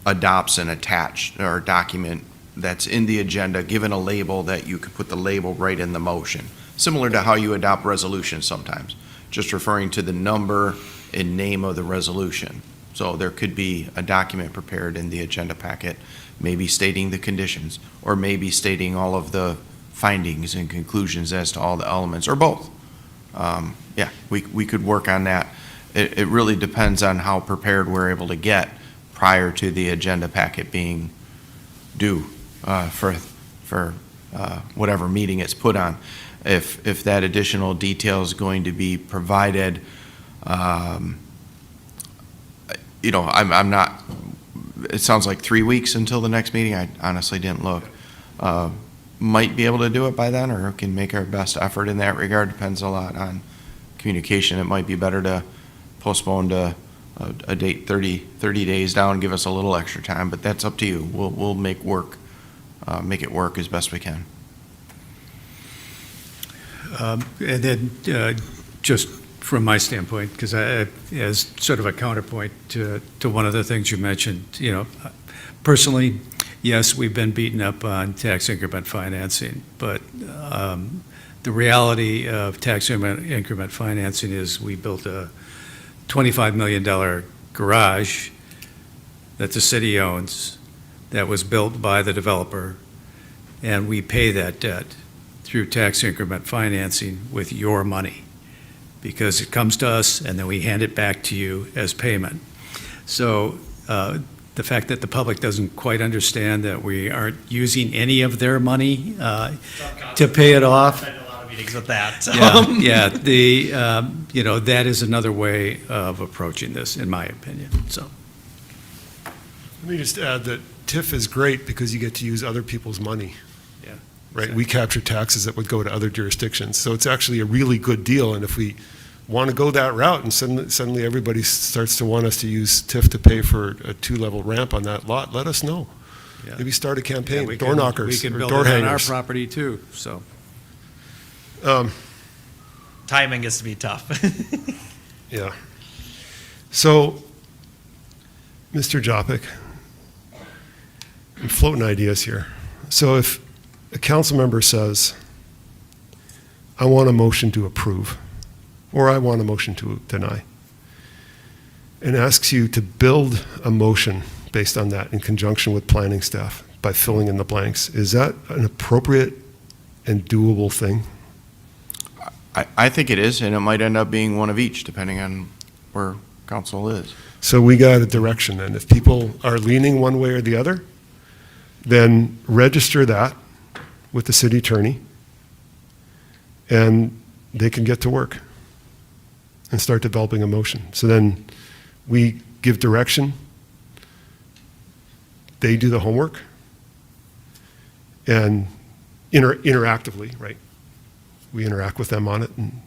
S15: adopts an attached or document that's in the agenda, given a label that you could put the label right in the motion, similar to how you adopt resolutions sometimes, just referring to the number and name of the resolution. So there could be a document prepared in the agenda packet, maybe stating the conditions, or maybe stating all of the findings and conclusions as to all the elements, or both. Yeah, we could work on that. It really depends on how prepared we're able to get prior to the agenda packet being due for whatever meeting it's put on. If that additional detail is going to be provided, I'm not, it sounds like 3 weeks until the next meeting. I honestly didn't look. Might be able to do it by then, or can make our best effort in that regard. Depends a lot on communication. It might be better to postpone to a date 30 days down, give us a little extra time, but that's up to you. We'll make it work as best we can.
S11: And then just from my standpoint, because as sort of a counterpoint to one of the things you mentioned, personally, yes, we've been beaten up on tax increment financing, but the reality of tax increment financing is we built a $25 million garage that the city owns, that was built by the developer, and we pay that debt through tax increment financing with your money, because it comes to us and then we hand it back to you as payment. So the fact that the public doesn't quite understand that we aren't using any of their money to pay it off.
S7: Meetings with that.
S11: That is another way of approaching this, in my opinion. So,
S1: let me just add that TIF is great because you get to use other people's money.
S11: Yeah.
S1: Right. Exactly. We capture taxes that would go to other jurisdictions, so it's actually a really good deal. And if we want to go that route, and suddenly everybody starts to want us to use TIF to pay for a 2-level ramp on that lot, let us know.
S11: Yeah.
S1: Maybe start a campaign.
S11: Yeah,
S1: door knockers.
S11: We can
S1: or
S11: build
S1: door
S11: it on our
S1: hangers.
S11: property too. So.
S7: Timing gets to be tough.
S1: Yeah. So, Mr. Jopik, I'm floating ideas here. So if a council member says, I want a motion to approve, or I want a motion to deny, and asks you to build a motion based on that in conjunction with planning staff by filling in the blanks, is that an appropriate and doable thing?
S15: I think it is, and it might end up being one of each, depending on where council is.
S1: So we got a direction then. If people are leaning one way or the other, then register that with the city attorney, and they can get to work and start developing a motion. So then we give direction, they do the homework, and interactively, right? We interact with them on it and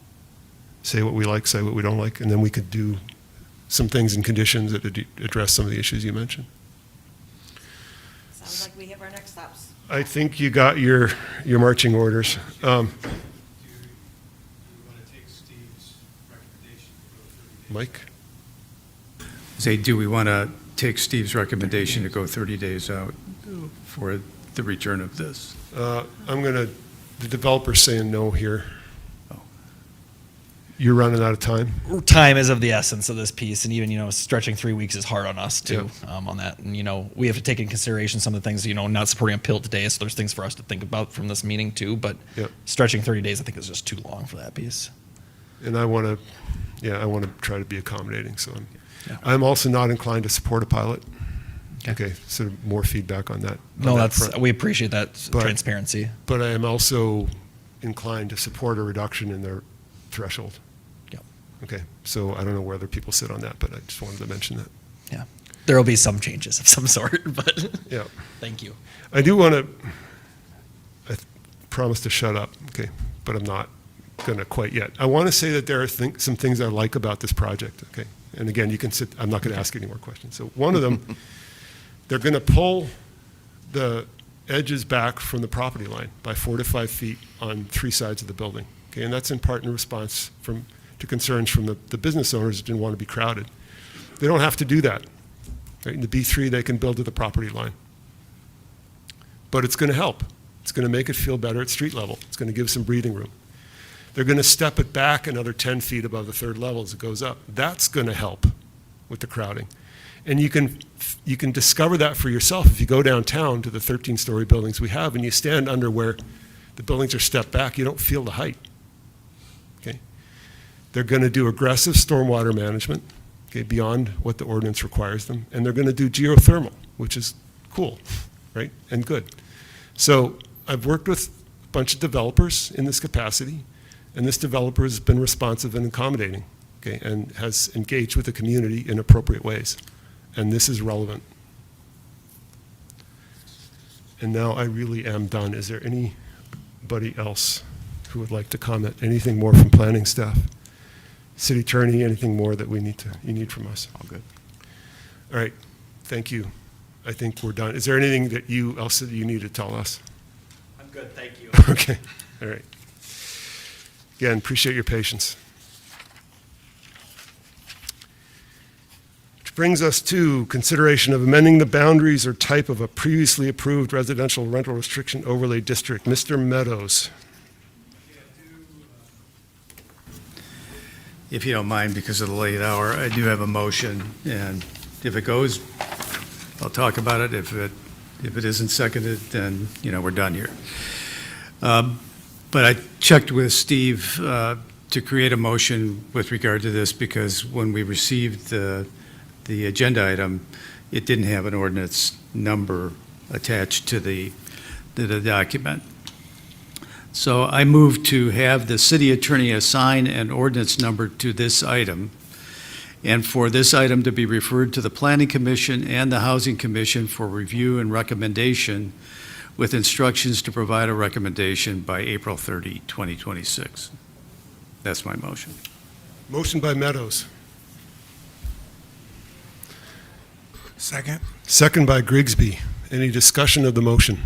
S1: say what we like, say what we don't like, and then we could do some things and conditions that address some of the issues you mentioned.
S22: Sounds like we have our next steps.
S1: I think you got your marching orders. Mike?
S11: Say, do we want to take Steve's recommendation to go 30 days out for the return of this?
S1: The developer's saying no here. You're running out of time?
S7: Time is of the essence of this piece, and even, stretching 3 weeks is hard on us too, on that. And, we have to take in consideration some of the things, not supporting a pill today, so there's things for us to think about from this meeting too, but stretching 30 days, I think, is just too long for that piece.
S1: And I want to try to be accommodating, so I'm also not inclined to support a pilot. Okay, so more feedback on that.
S7: No, we appreciate that transparency.
S1: But I am also inclined to support a reduction in their threshold.
S7: Yep.
S1: Okay, so I don't know where other people sit on that, but I just wanted to mention that.
S7: Yeah, there will be some changes of some sort, but
S1: yeah.
S7: Thank you.
S1: I do want to, I promise to shut up, okay, but I'm not going to quite yet. I want to say that there are some things I like about this project, okay? And again, you can sit, I'm not going to ask any more questions. So one of them, they're going to pull the edges back from the property line by 4 to 5 feet on 3 sides of the building. Okay, and that's in part in response to concerns from the business owners that didn't want to be crowded. They don't have to do that. Right? In the B3, they can build to the property line. But it's going to help. It's going to make it feel better at street level. It's going to give some breathing room. They're going to step it back another 10 feet above the 3rd level as it goes up. That's going to help with the crowding. And you can discover that for yourself if you go downtown to the 13-story buildings we have and you stand under where the buildings are stepped back, you don't feel the height. Okay? They're going to do aggressive stormwater management, okay, beyond what the ordinance requires them, and they're going to do geothermal, which is cool, right, and good. So I've worked with a bunch of developers in this capacity, and this developer has been responsive and accommodating, okay, and has engaged with the community in appropriate ways. And this is relevant. And now I really am done. Is there anybody else who would like to comment? Anything more from planning staff? City attorney, anything more that you need from us?
S15: All good.
S1: All right, thank you. I think we're done. Is there anything else that you need to tell us?
S7: I'm good, thank you.
S1: Okay, all right. Again, appreciate your patience. Which brings us to consideration of amending the boundaries or type of a previously approved residential rental restriction overlay district. Mr. Meadows.
S11: If you don't mind, because of the late hour, I do have a motion, and if it goes, I'll talk about it. If it isn't seconded, then, we're done here. But I checked with Steve to create a motion with regard to this, because when we received the agenda item, it didn't have an ordinance number attached to the document. So I moved to have the city attorney assign an ordinance number to this item, and for this item to be referred to the Planning Commission and the Housing Commission for review and recommendation, with instructions to provide a recommendation by April 30, 2026. That's my motion.
S1: Motion by Meadows.
S12: Second.
S1: Second by Grigsby. Any discussion of the motion?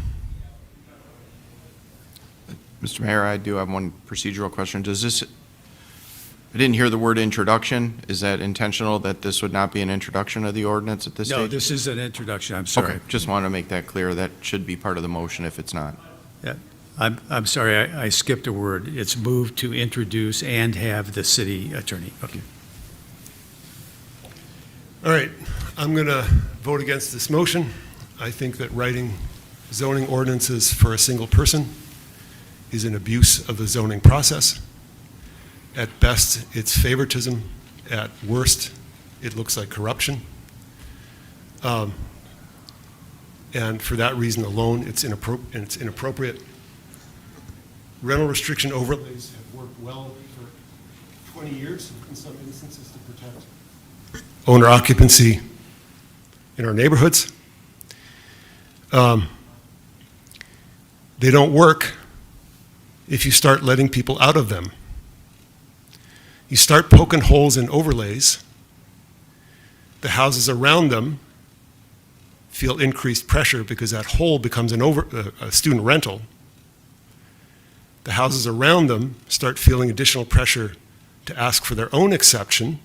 S15: Mr. Mayor, I do have one procedural question. I didn't hear the word introduction. Is that intentional, that this would not be an introduction of the ordinance at this stage?
S11: No, this is an introduction, I'm sorry.
S15: Okay, just wanted to make that clear. That should be part of the motion if it's not.
S11: Yeah, I'm sorry, I skipped a word. It's moved to introduce and have the city attorney. Okay.
S1: All right, I'm going to vote against this motion. I think that writing zoning ordinances for a single person is an abuse of the zoning process. At best, it's favoritism. At worst, it looks like corruption. And for that reason alone, it's inappropriate. Rental restriction overlays have worked well for 20 years in some instances to protect owner occupancy in our neighborhoods. They don't work if you start letting people out of them. You start poking holes in overlays, the houses around them feel increased pressure because that hole becomes a student rental. The houses around them start feeling additional pressure to ask for their own exception,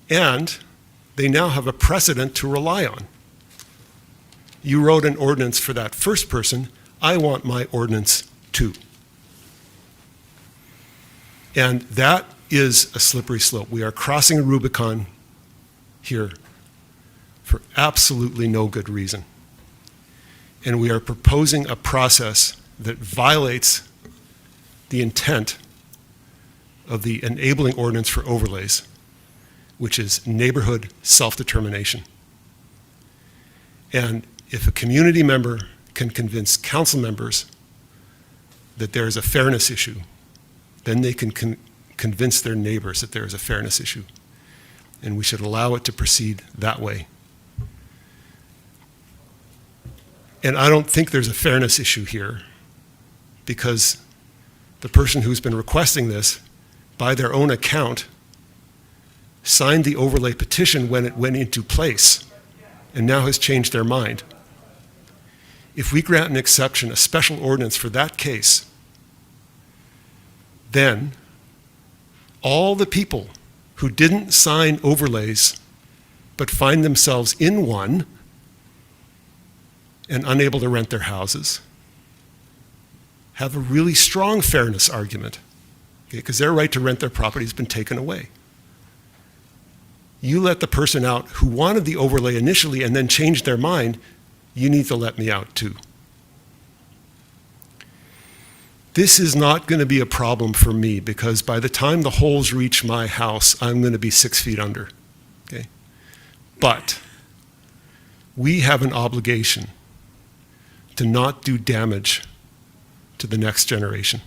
S1: and they now have a precedent to rely on. You wrote an ordinance for that first person, I want my ordinance too. And that is a slippery slope. We are crossing a Rubicon here for absolutely no good reason. And we are proposing a process that violates the intent of the enabling ordinance for overlays, which is neighborhood self-determination. And if a community member can convince council members that there is a fairness issue, then they can convince their neighbors that there is a fairness issue. And we should allow it to proceed that way. And I don't think there's a fairness issue here because the person who's been requesting this, by their own account, signed the overlay petition when it went into place and now has changed their mind. If we grant an exception, a special ordinance for that case, then all the people who didn't sign overlays but find themselves in one and unable to rent their houses have a really strong fairness argument, because their right to rent their property has been taken away. You let the person out who wanted the overlay initially and then changed their mind, you need to let me out too. This is not going to be a problem for me because by the time the holes reach my house, I'm going to be 6 feet under, okay? But we have an obligation to not do damage to the next generation.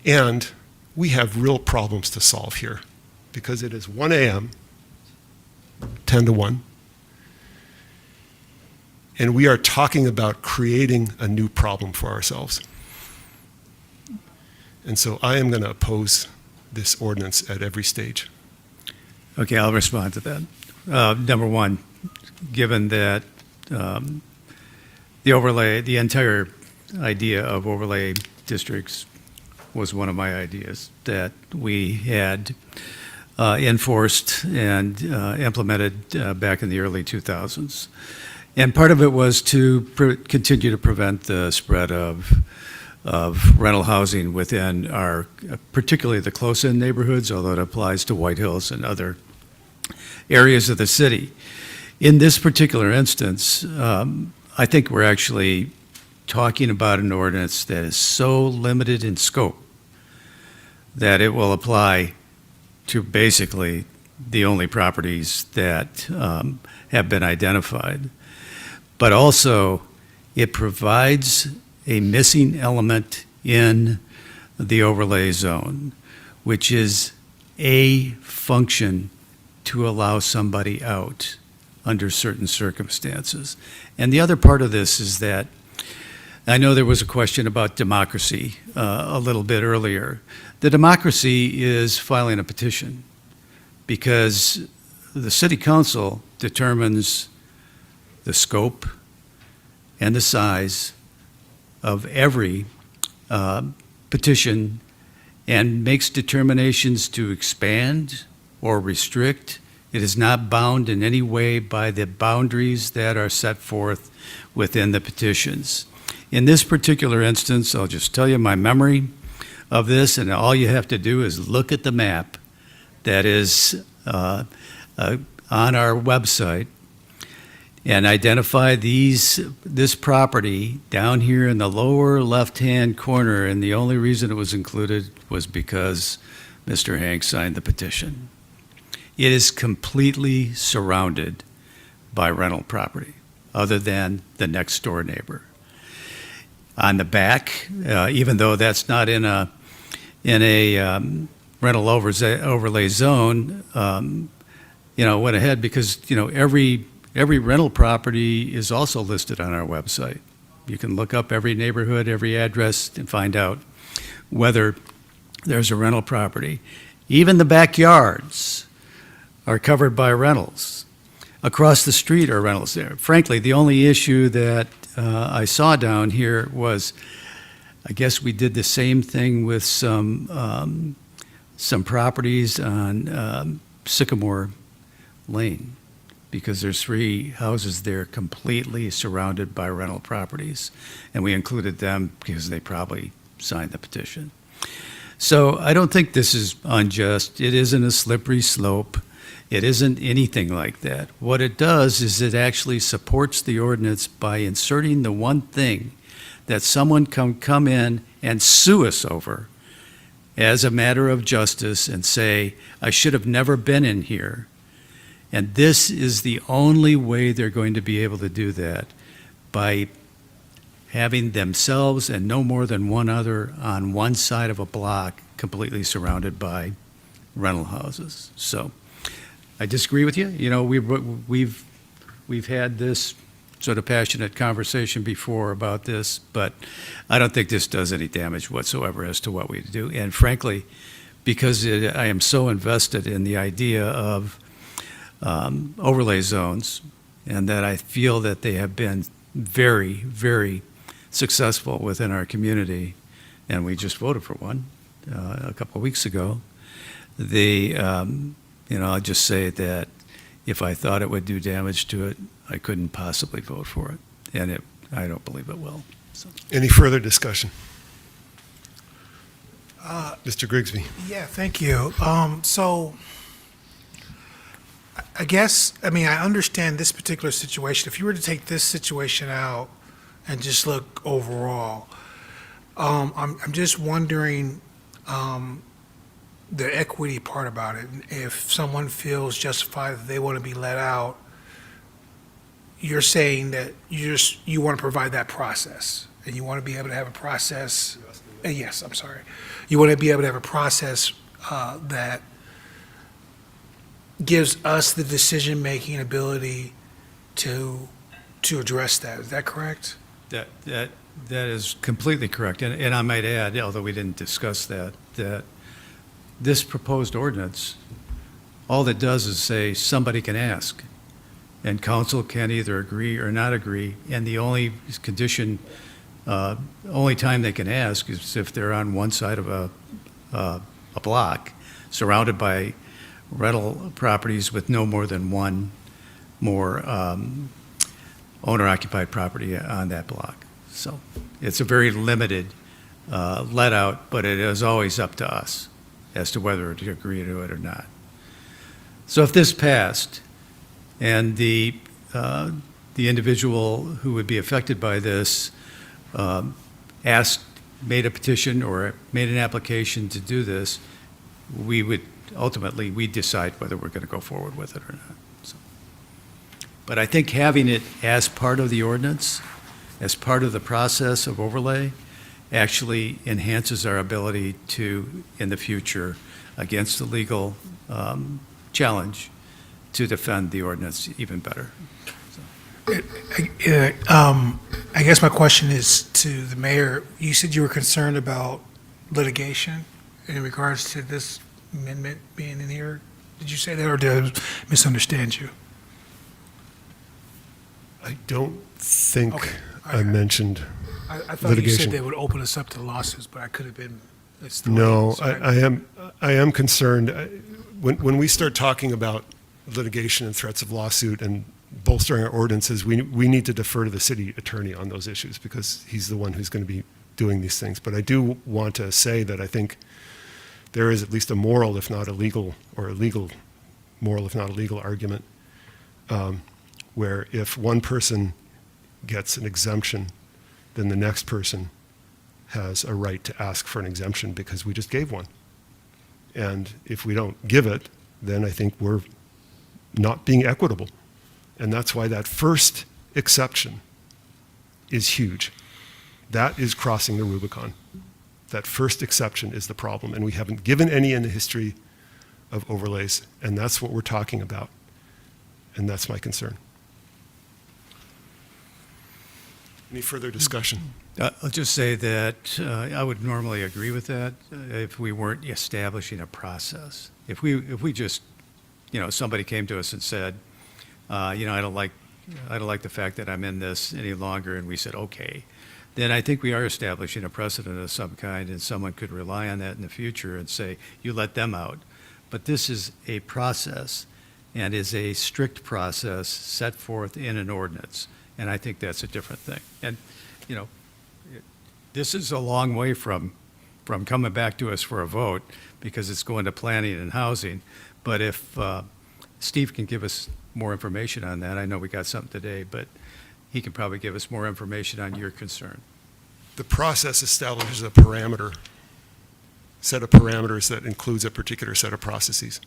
S1: And we have real problems to solve here because it is 1 a.m., 10 to 1, and we are talking about creating a new problem for ourselves. And so I am going to oppose this ordinance at every stage.
S11: Okay, I'll respond to that. Number one, given that the overlay, the entire idea of overlay districts was one of my ideas that we had enforced and implemented back in the early 2000s. And part of it was to continue to prevent the spread of rental housing within our, particularly the close-in neighborhoods, although it applies to White Hills and other areas of the city. In this particular instance, I think we're actually talking about an ordinance that is so limited in scope that it will apply to basically the only properties that have been identified. But also, it provides a missing element in the overlay zone, which is a function to allow somebody out under certain circumstances. And the other part of this is that I know there was a question about democracy a little bit earlier. The democracy is filing a petition because the city council determines the scope and the size of every petition and makes determinations to expand or restrict. It is not bound in any way by the boundaries that are set forth within the petitions. In this particular instance, I'll just tell you my memory of this, and all you have to do is look at the map that is on our website and identify this property down here in the lower left-hand corner, and the only reason it was included was because Mr. Hanks signed the petition. It is completely surrounded by rental property, other than the next door neighbor. On the back, even though that's not in a rental overlay zone, went ahead because, every rental property is also listed on our website. You can look up every neighborhood, every address, and find out whether there's a rental property. Even the backyards are covered by rentals. Across the street are rentals there. Frankly, the only issue that I saw down here was, I guess we did the same thing with some properties on Sycamore Lane, because there's 3 houses there completely surrounded by rental properties, and we included them because they probably signed the petition. So I don't think this is unjust. It isn't a slippery slope. It isn't anything like that. What it does is it actually supports the ordinance by inserting the one thing that someone can come in and sue us over as a matter of justice and say, I should have never been in here. And this is the only way they're going to be able to do that, by having themselves and no more than one other on one side of a block completely surrounded by rental houses. So I disagree with you. We've had this sort of passionate conversation before about this, but I don't think this does any damage whatsoever as to what we do. And frankly, because I am so invested in the idea of overlay zones, and that I feel that they have been very, very successful within our community, and we just voted for one a couple of weeks ago. I'll just say that if I thought it would do damage to it, I couldn't possibly vote for it, and I don't believe it will. So.
S1: Any further discussion? Mr. Grigsby.
S12: Yeah, thank you. So I guess, I understand this particular situation. If you were to take this situation out and just look overall, I'm just wondering the equity part about it. If someone feels justified that they want to be let out, you're saying that you want to provide that process, and you want to be able to have a process. Yes, I'm sorry. You want to be able to have a process that gives us the decision-making ability to address that. Is that correct?
S11: That is completely correct. And I might add, although we didn't discuss that this proposed ordinance, all it does is say somebody can ask, and council can either agree or not agree, and the only condition, only time they can ask is if they're on one side of a block surrounded by rental properties with no more than one more owner-occupied property on that block. So it's a very limited let out, but it is always up to us as to whether to agree to it or not. So if this passed and the individual who would be affected by this made a petition or made an application to do this, we would ultimately decide whether we're going to go forward with it or not. So. But I think having it as part of the ordinance, as part of the process of overlay, actually enhances our ability to, in the future, against the legal challenge, to defend the ordinance even better.
S12: I guess my question is to the mayor. You said you were concerned about litigation in regards to this amendment being in here. Did you say that, or did I misunderstand you?
S1: I don't think
S12: Okay.
S1: I mentioned
S12: I thought
S1: litigation.
S12: you said they would open us up to lawsuits, but I could have been.
S1: No, I am concerned. When we start talking about litigation and threats of lawsuit and bolstering our ordinances, we need to defer to the city attorney on those issues, because he's the one who's going to be doing these things. But I do want to say that I think there is at least a moral, if not a legal, or a legal moral, if not a legal argument, where if one person gets an exemption, then the next person has a right to ask for an exemption because we just gave one. And if we don't give it, then I think we're not being equitable. And that's why that first exception is huge. That is crossing the Rubicon. That first exception is the problem, and we haven't given any in the history of overlays, and that's what we're talking about, and that's my concern. Any further discussion?
S11: I'll just say that I would normally agree with that if we weren't establishing a process. If we just, somebody came to us and said, I don't like the fact that I'm in this any longer, and we said, okay, then I think we are establishing a precedent of some kind, and someone could rely on that in the future and say, you let them out. But this is a process, and is a strict process set forth in an ordinance, and I think that's a different thing. And, this is a long way from coming back to us for a vote, because it's going to planning and housing. But if Steve can give us more information on that, I know we got something today, but he can probably give us more information on your concern.
S1: The process establishes a parameter, set of parameters that includes a particular set of processes.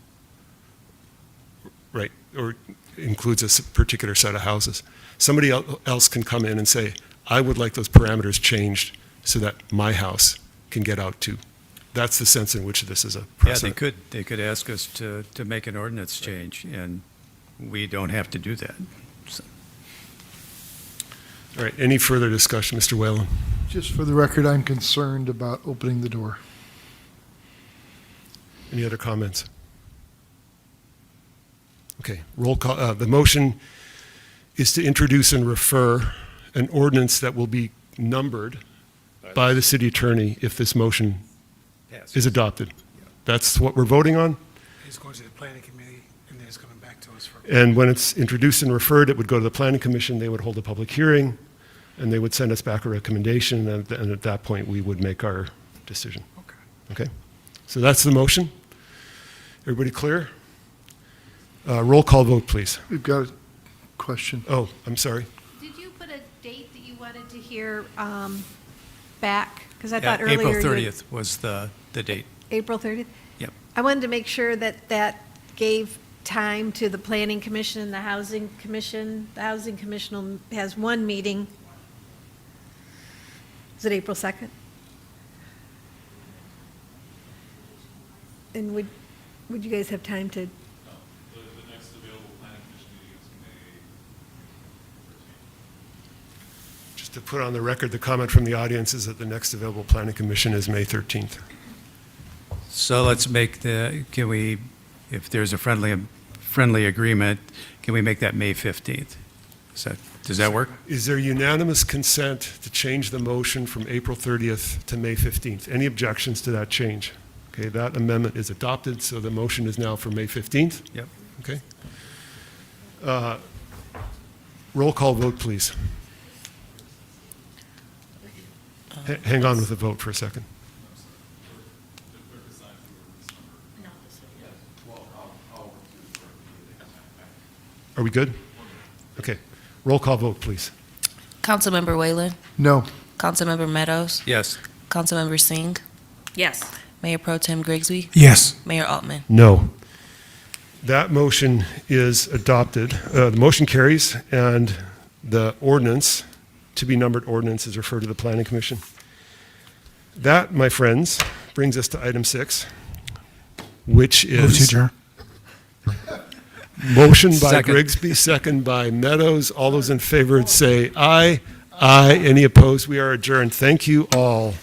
S1: Right, or includes a particular set of houses. Somebody else can come in and say, I would like those parameters changed so that my house can get out too. That's the sense in which this is a precedent.
S11: Yeah, they could ask us to make an ordinance change, and we don't have to do that. So.
S1: All right, any further discussion, Mr. Whalen?
S10: Just for the record, I'm concerned about opening the door.
S1: Any other comments? Okay, roll call. The motion is to introduce and refer an ordinance that will be numbered by the city attorney if this motion is adopted. That's what we're voting on.
S12: It's going to the planning committee, and then it's coming back to us for.
S1: And when it's introduced and referred, it would go to the planning commission. They would hold a public hearing, and they would send us back a recommendation, and at that point, we would make our decision. Okay? So that's the motion. Everybody clear? Roll call vote, please.
S10: We've got a question.
S1: Oh, I'm sorry.
S14: Did you put a date that you wanted to hear back? Because I
S11: Yeah,
S14: thought earlier.
S11: April
S14: you
S11: 30th was the date.
S14: April 30th?
S11: Yep.
S14: I wanted to make sure that that gave time to the Planning Commission and the Housing Commission. The Housing Commission has one meeting. Is it April 2nd? And would you guys have time to?
S2: The next available planning commission meeting is May 13th.
S1: Just to put on the record, the comment from the audience is that the next available planning commission is May 13th.
S11: So let's make if there's a friendly agreement, can we make that May 15th? Does that work?
S1: Is there unanimous consent to change the motion from April 30th to May 15th? Any objections to that change? Okay, that amendment is adopted, so the motion is now for May 15th?
S11: Yep.
S1: Okay. Roll call vote, please. Hang on with the vote for a second. Are we good? Okay. Roll call vote, please.
S3: Councilmember Whalen?
S10: No.
S3: Councilmember Meadows?
S11: Yes.
S3: Councilmember Singh?
S13: Yes.
S3: Mayor Pro Tem Grigsby?
S12: Yes.
S3: Mayor Altman?
S1: No. That motion is adopted. The motion carries, and the ordinance, to be numbered ordinance, is referred to the Planning Commission. That, my friends, brings us to item 6, which
S12: Move to
S1: is
S12: adjourn.
S1: motion by
S11: Second.
S1: Grigsby, second by Meadows. All those in favor say aye. Aye. Any opposed? We are adjourned. Thank you all.